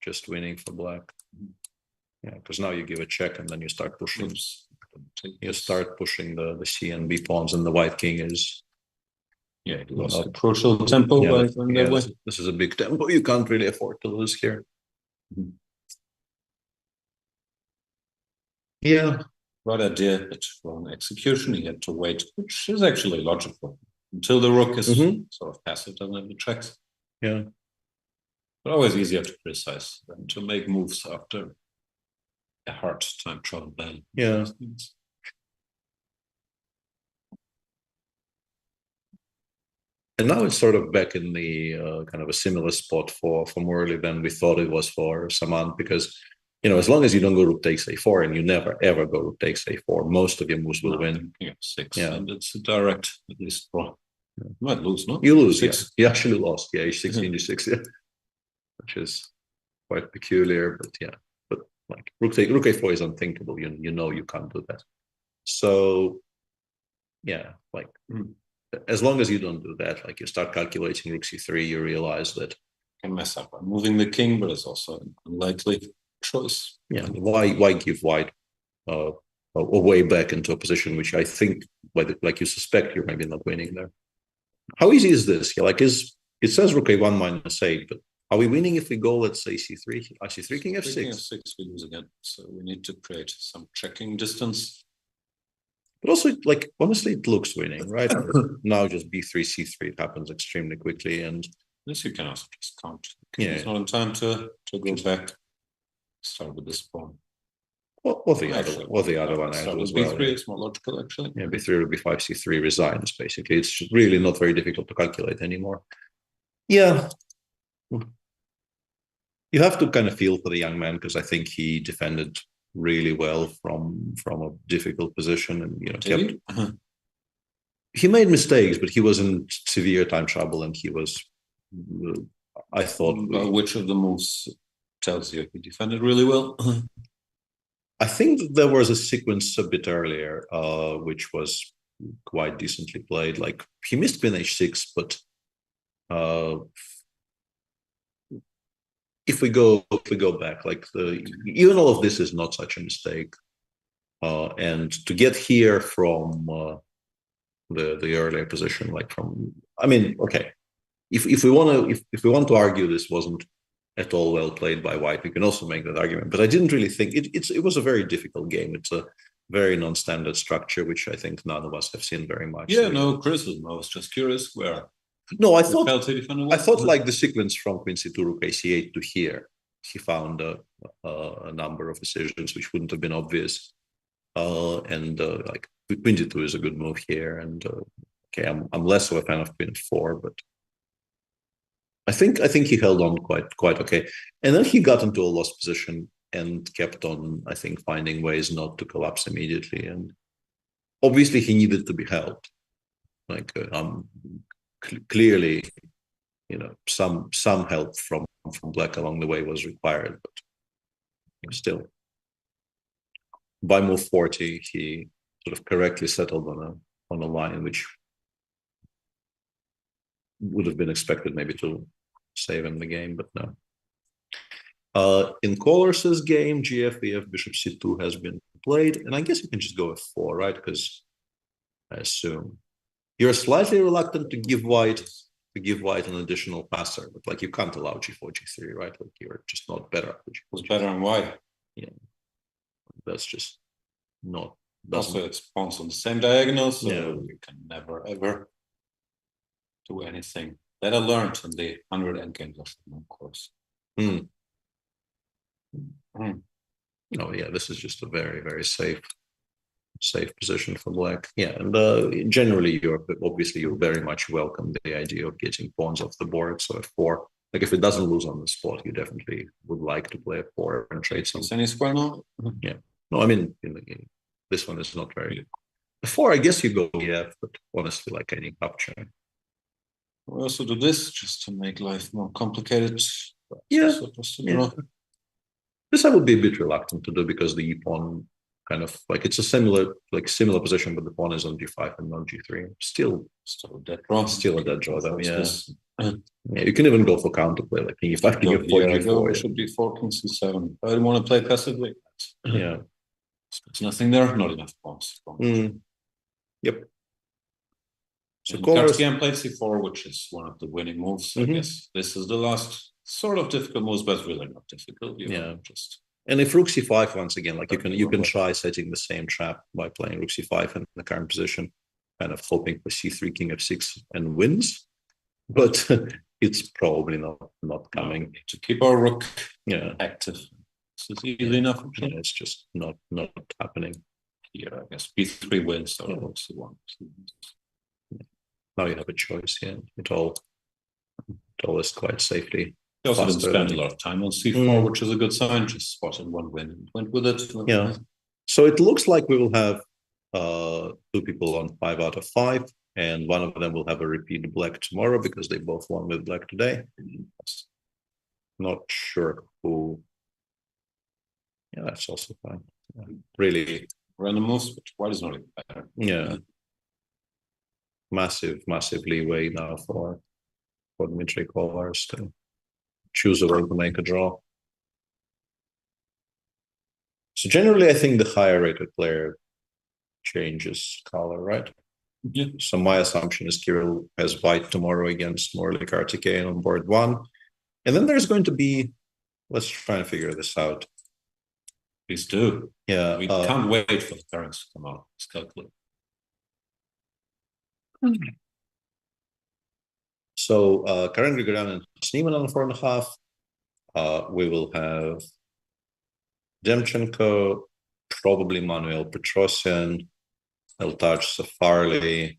just winning for black. Yeah, because now you give a check and then you start pushing. You start pushing the c and b pawns, and the white king is. Yeah, he lost a crucial tempo. This is a big tempo. You can't really afford to lose here. Yeah. Right idea, but wrong execution. He had to wait, which is actually logical, until the rook is sort of passive, doesn't have the checks. Yeah. But always easier to criticize than to make moves after a hard time trouble battle. Yeah. And now it's sort of back in the kind of a similar spot for Morley than we thought it was for Samant, because as long as you don't go rook takes a4 and you never ever go rook takes a4, most of your moves will win. Yeah, 6. Yeah. And it's a direct, at least draw. You might lose, no? You lose, 6. Yeah. You actually lost. Yeah, h6, g6, yeah. Which is quite peculiar, but yeah. But like rook a4 is unthinkable. You know you can't do that. So yeah, like as long as you don't do that, like you start calculating rook c3, you realize that can mess up by moving the king, but it's also an unlikely choice. Yeah, why give white a way back into a position which I think, like you suspect, you're maybe not winning there. How easy is this? Yeah, like it says rook a1 -8, but are we winning if we go, let's say, c3, c3, king f6? King f6, we lose again. So we need to create some checking distance. But also, like, honestly, it looks winning, right? Now just b3, c3, it happens extremely quickly. And this you can also just count. Yeah. It's not in time to go back. Start with this pawn. Or the other one Start as with well. b3, it's more logical, actually. Yeah, b3 or b5, c3 resigns, basically. It's really not very difficult to calculate anymore. Yeah. You have to kind of feel for the young man, because I think he defended really well from a difficult position, and he made mistakes, but he was in severe time trouble, and he was, I thought. Which of the moves tells you he defended really well? I think that there was a sequence a bit earlier, which was quite decently played. Like he missed queen h6, but if we go back, like even all of this is not such a mistake, and to get here from the earlier position, like okay, if we want to argue this wasn't at all well played by white, we can also make that argument. But I didn't really think it was a very difficult game. It's a very non-standard structure, which I think none of us have seen very much. Yeah, no criticism. I was just curious where. No, I thought like the sequence from queen c2, rook ac8 to here, he found a number of decisions which wouldn't have been obvious, and like queen d2 is a good move here, and okay, I'm less of a fan of queen 4, but I think he held on quite okay, and then he got into a lost position and kept on, I think, finding ways not to collapse immediately, and obviously he needed to be helped. Like clearly, some help from black along the way was required, but still, by move 40, he sort of correctly settled on a line which would have been expected maybe to save him the game, but no. In Colors' game, gf, ef, bishop c2 has been played, and I guess you can just go f4, right? Because I assume you're slightly reluctant to give white an additional passer, but like you can't allow g4, g3, right? Like you're just not better. Who's better on why? Yeah, that's just not. Also, it's pawns on the same diagonal, so you can never ever do anything. That I learned in the 100 endgames of the course. Oh yeah, this is just a very, very safe position for black. Yeah, and generally you're very much welcome the idea of getting pawns off the board. So f4, like if it doesn't lose on the spot, you definitely would like to play f4 and trade some. Is any square now? Yeah. No, I mean this one is not very good. F4, I guess you go EF, but honestly, like any capture. We also do this just to make life more complicated. Yeah. This I would be a bit reluctant to do, because the e-pawn kind of like it's a similar position, but the pawn is on g5 and not g3. Still a dead draw. Still a dead draw, though. Yeah. Yeah, you can even go for counterplay, like king e5, king f4, g4. It should be 4, king c7. I didn't want to play passively. Yeah. There's nothing there. Not enough pawns. Yep. So Gustafsson played c4, which is one of the winning moves. I guess this is the last sort of difficult moves, but really not difficult. And if rook c5, once again, like you can try setting the same trap by playing rook c5 in the current position, kind of hoping for c3, king f6 and wins, but it's probably not coming. To keep our rook active. This is easy enough. Yeah, it's just not happening. Here, I guess b3 wins, so c1. Now you have a choice. Yeah, it all is quite safely. He also didn't spend a lot of time on c4, which is a good sign. Just spotted one win and went with it. Yeah. So it looks like we will have 2 people on 5 out of 5, and one of them will have a repeat black tomorrow because they both won with black today. Not sure who. Yeah, that's also fine. Yeah. Really random moves, but white is not even better. Yeah. Massive leeway now for Dmitry Kolarz to choose a way to make a draw. So generally, I think the higher rated player changes color, right? Yeah. So my assumption is Kirill has white tomorrow against Morley Kartikeyan on board 1. And then there's going to be, let's try and figure this out. Please do. Yeah. We can't wait for the parents to come out. Let's calculate. So Karen Grigoryan and Sneeman on 4.5. We will have Demchenko, probably Manuel Petrosian, Eltaj Safarli,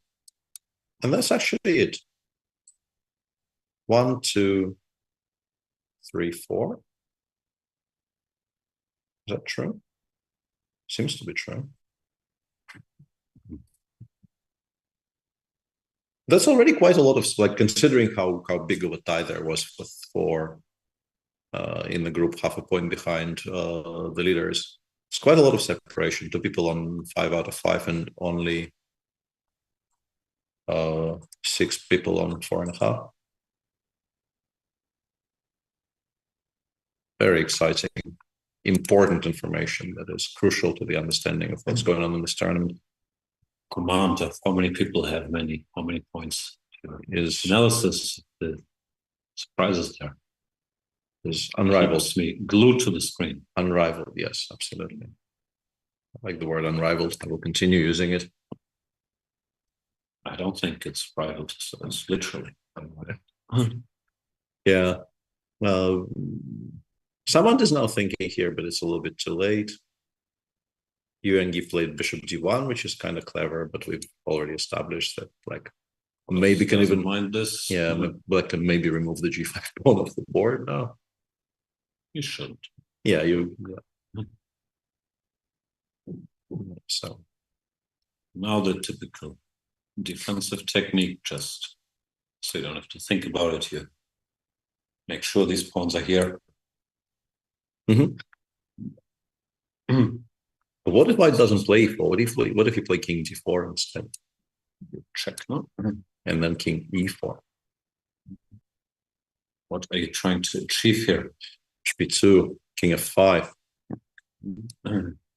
and that's actually it. 1, 2, 3, 4. Is that true? Seems to be true. That's already quite a lot of, like, considering how big of a tie there was with 4 in the group, half a point behind the leaders. It's quite a lot of separation. 2 people on 5 out of 5 and only 6 people on 4.5. Very exciting, important information that is crucial to the understanding of what's going on in this tournament. Command of how many people have how many points. His analysis, the surprises there is unrivaled. Keeps me glued to the screen. Unrivaled, yes, absolutely. I like the word unrivaled. I will continue using it. I don't think it's rivaled, so it's literally unrivaled. Yeah. Well, someone is now thinking here, but it's a little bit too late. Yuengi played bishop d1, which is kind of clever, but we've already established that, like, maybe can even mind this. Yeah, but can maybe remove the g5 pawn off the board now. You shouldn't. Yeah, So now the typical defensive technique, just so you don't have to think about it here. Make sure these pawns are here. But what if white doesn't play e4? What if you play king d4 instead? Check, no? And then king e4. What are you trying to achieve here? b2, king f5.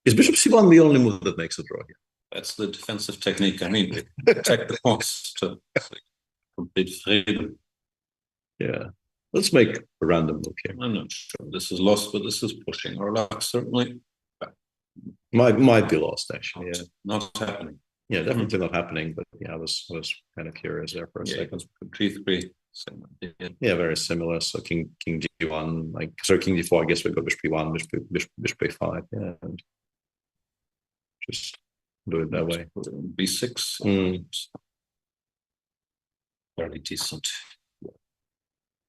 Is bishop c1 the only move that makes a draw here? That's the defensive technique. I mean, protect the pawns to complete freedom. Yeah. Let's make a random move here. I'm not sure this is lost, but this is pushing our luck, certainly. Might be lost, actually. Yeah. Not happening. Yeah, definitely not happening. But yeah, I was kind of curious there for a second. G3, same idea. Yeah, very similar. So king d1, like, sorry, king d4. I guess we go bishop b1, bishop a5. Yeah, and just do it that way. b6. Fairly decent.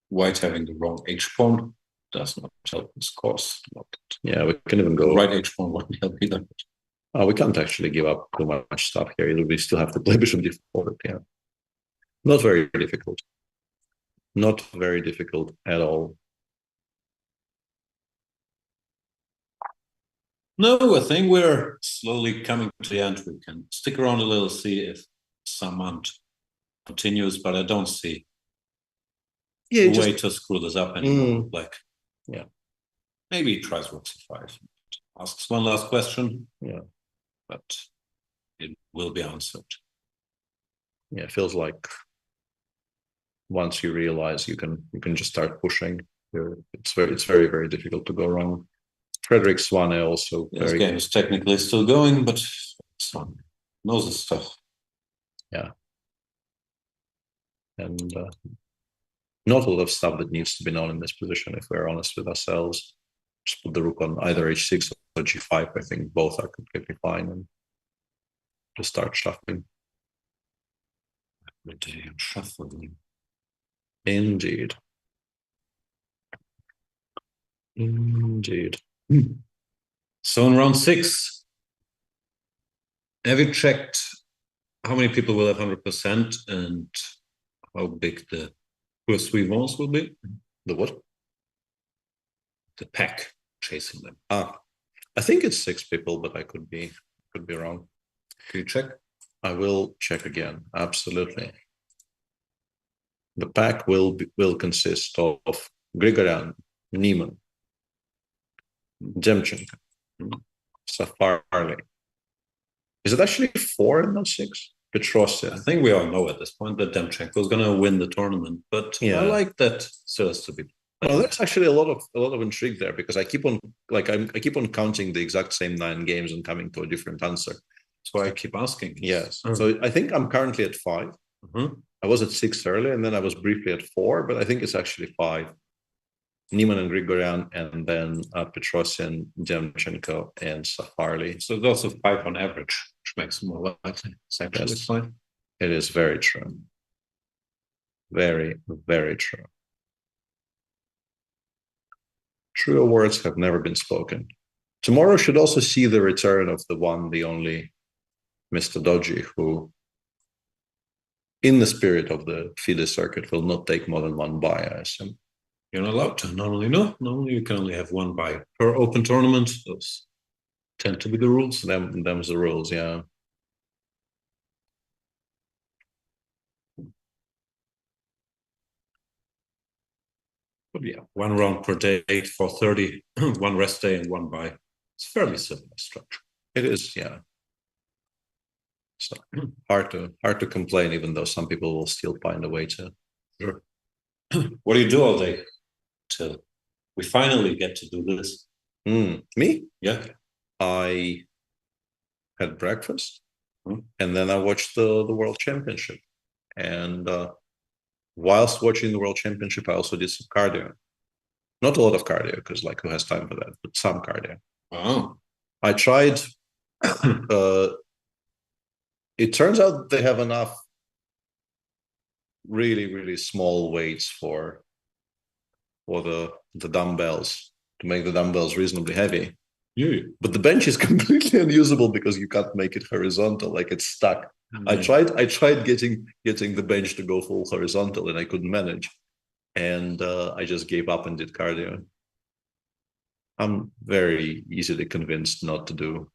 White having the wrong h pawn does not help this course. Yeah, we can even go. The right h pawn won't help either. Oh, we can't actually give up too much stuff here. We still have to play bishop d4. Yeah, not very difficult. Not very difficult at all. No, I think we're slowly coming to the end. We can stick around a little, see if Samant continues, but I don't see a way to screw this up anymore. Like, yeah, maybe he tries rook c5, asks one last question. Yeah, but it will be answered. Yeah, it feels like once you realize you can just start pushing. It's very, very difficult to go wrong. Frederick Swane also. This game is technically still going, but Swane knows his stuff. Yeah, and not a lot of stuff that needs to be known in this position, if we're honest with ourselves. Just put the rook on either h6 or g5. I think both are completely fine, and just start shuffling. Shuffling. Indeed. Indeed. So in round 6, have you checked how many people will have 100% and how big the suivants will be? The what? the pack chasing them. I think it's 6 people, but I could be wrong. Can you check? I will check again. Absolutely. The pack will consist of Grigoryan, Niemann, Demchenko, Safarli. Is it actually 4 and not 6? Petrosyan. I think we all know at this point that Demchenko is going to win the tournament, but I like that still has to be. Well, there's actually a lot of intrigue there because I keep on counting the exact same 9 games and coming to a different answer. That's why I keep asking. Yes. So I think I'm currently at 5. I was at 6 earlier, and then I was briefly at 4, but I think it's actually 5. Niemann and Grigoryan, and then Petrosyan, Demchenko, and Safarli. So those are 5 on average, which makes it more likely. It's actually fine. It is very true. Very, very true. Truer words have never been spoken. Tomorrow should also see the return of the one, the only Mr. Dodgy, who, in the spirit of the FIDE circuit, will not take more than 1 buy, I assume. You're not allowed to. Normally you can only have 1 buy per open tournament. Those tend to be the rules. Them's the rules, yeah. But yeah, 1 round per day, 4:30, 1 rest day, and 1 buy. It's fairly similar structure. It is, yeah. So hard to complain, even though some people will still find a way to. Sure. What do you do all day till we finally get to do this? Me? Yeah. I had breakfast, and then I watched the World Championship. And whilst watching the World Championship, I also did some cardio. Not a lot of cardio, because who has time for that? But some cardio. Oh. I tried. It turns out they have enough really, really small weights for the dumbbells to make the dumbbells reasonably heavy. Yeah. But the bench is completely unusable because you can't make it horizontal, it's stuck. I tried getting the bench to go full horizontal, and I couldn't manage. And I just gave up and did cardio. I'm very easily convinced not to do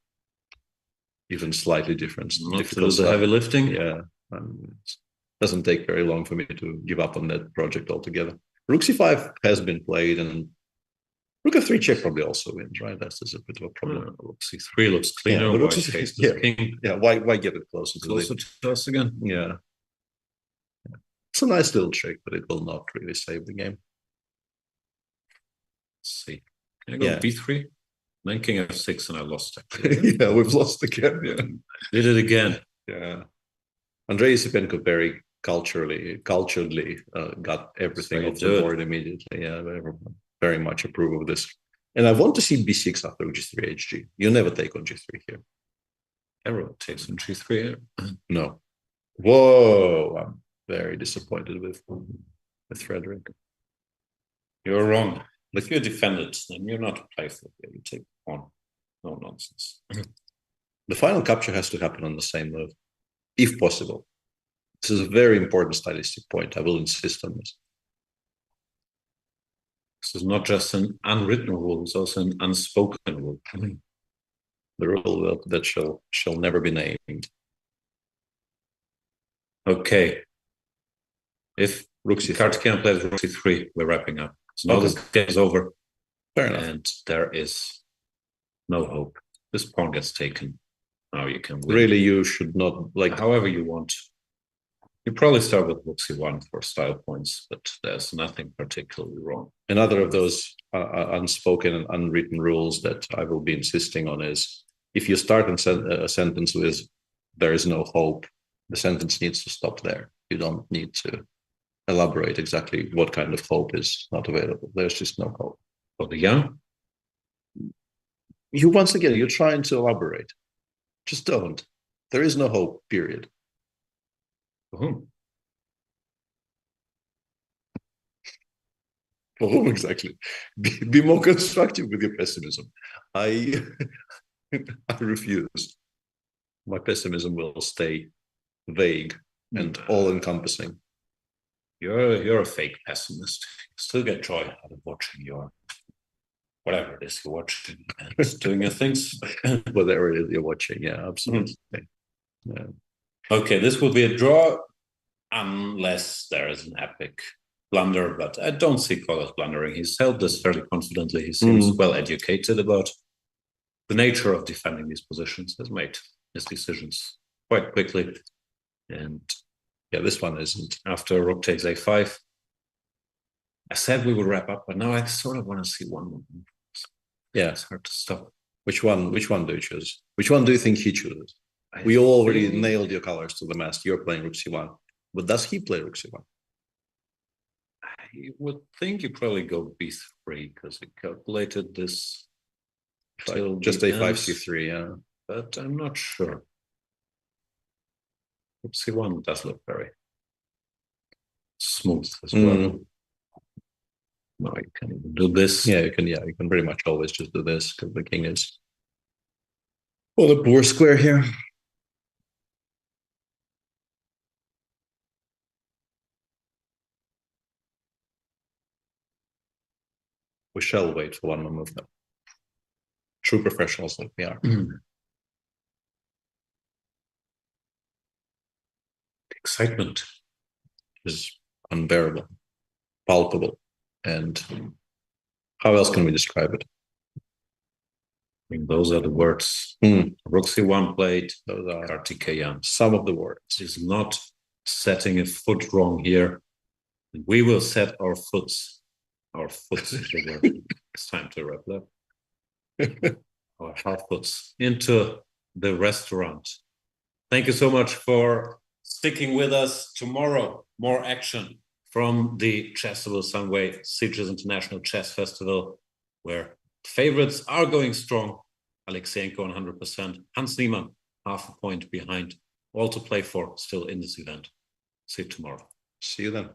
even slightly different. Not to do the heavy lifting? Yeah. It doesn't take very long for me to give up on that project altogether. Rook c5 has been played, and Rook f3 check probably also wins, right? That's just a bit of a problem. Rook c3 looks cleaner. Yeah, Rook c3 king. Yeah, why get it closer to us again? Yeah. It's a nice little trick, but it will not really save the game. Let's see. Can I go b3? Then king f6, and I lost it. Yeah, we've lost again. Yeah. Did it again. Yeah. Andrei Yasipenko very culturally got everything off the board immediately. Yeah, very much approve of this. And I want to see b6 after g3 hg. You never take on g3 here. Everyone takes on g3 here. No. Whoa, I'm very disappointed with Frederick. You're wrong. If you defend it, then you're not playful. You take on. No nonsense. The final capture has to happen on the same move, if possible. This is a very important stylistic point. I will insist on this. This is not just an unwritten rule, it's also an unspoken rule. The rule that shall never be named. Okay. If Kartikeyan plays Rook c3, we're wrapping up. So now this game is over. Fair enough. And there is no hope. This pawn gets taken. Now you can win. Really, you should not, however you want. You probably start with Rook c1 for style points, but there's nothing particularly wrong. Another of those unspoken and unwritten rules that I will be insisting on is, if you start a sentence with "there is no hope," the sentence needs to stop there. You don't need to elaborate exactly what kind of hope is not available. There's just no hope. For the young? Once again, you're trying to elaborate. Just don't. There is no hope, period. For whom? For whom exactly? Be more constructive with your pessimism. I refuse. My pessimism will stay vague and all-encompassing. You're a fake pessimist. You still get joy out of watching your whatever it is you're watching and doing your things. Whatever it is you're watching, yeah, absolutely. Yeah. Okay, this will be a draw unless there is an epic blunder, but I don't see Kolos blundering. He's held this fairly confidently. He seems well educated about the nature of defending these positions, has made his decisions quite quickly. And yeah, this one isn't. After rook takes a5, I said we would wrap up, but now I sort of want to see one more. Yeah, it's hard to stop. Which one do you choose? Which one do you think he chooses? We already nailed your colors to the mast. You're playing rook c1. But does he play rook c1? I would think you probably go b3 because he calculated this. Just a5, c3, yeah. But I'm not sure. Rook c1 does look very smooth as well. No, you can even do this. Yeah, you can pretty much always just do this because the king is on the poor square here. We shall wait for one more move now. True professionals like we are. The excitement is unbearable, palpable, and how else can we describe it? I mean, those are the words. Rook c1 played, those are Kartikeyan. Some of the words. He's not setting a foot wrong here. We will set our foots. Our foots is the word. It's time to wrap up. Our half foots into the restaurant. Thank you so much for sticking with us. Tomorrow, more action from the Chessable Sunway Sitges International Chess Festival, where favorites are going strong. Alexeyenko 100%. Hans Niemann, half a point behind. All to play for still in this event. See you tomorrow. See you then.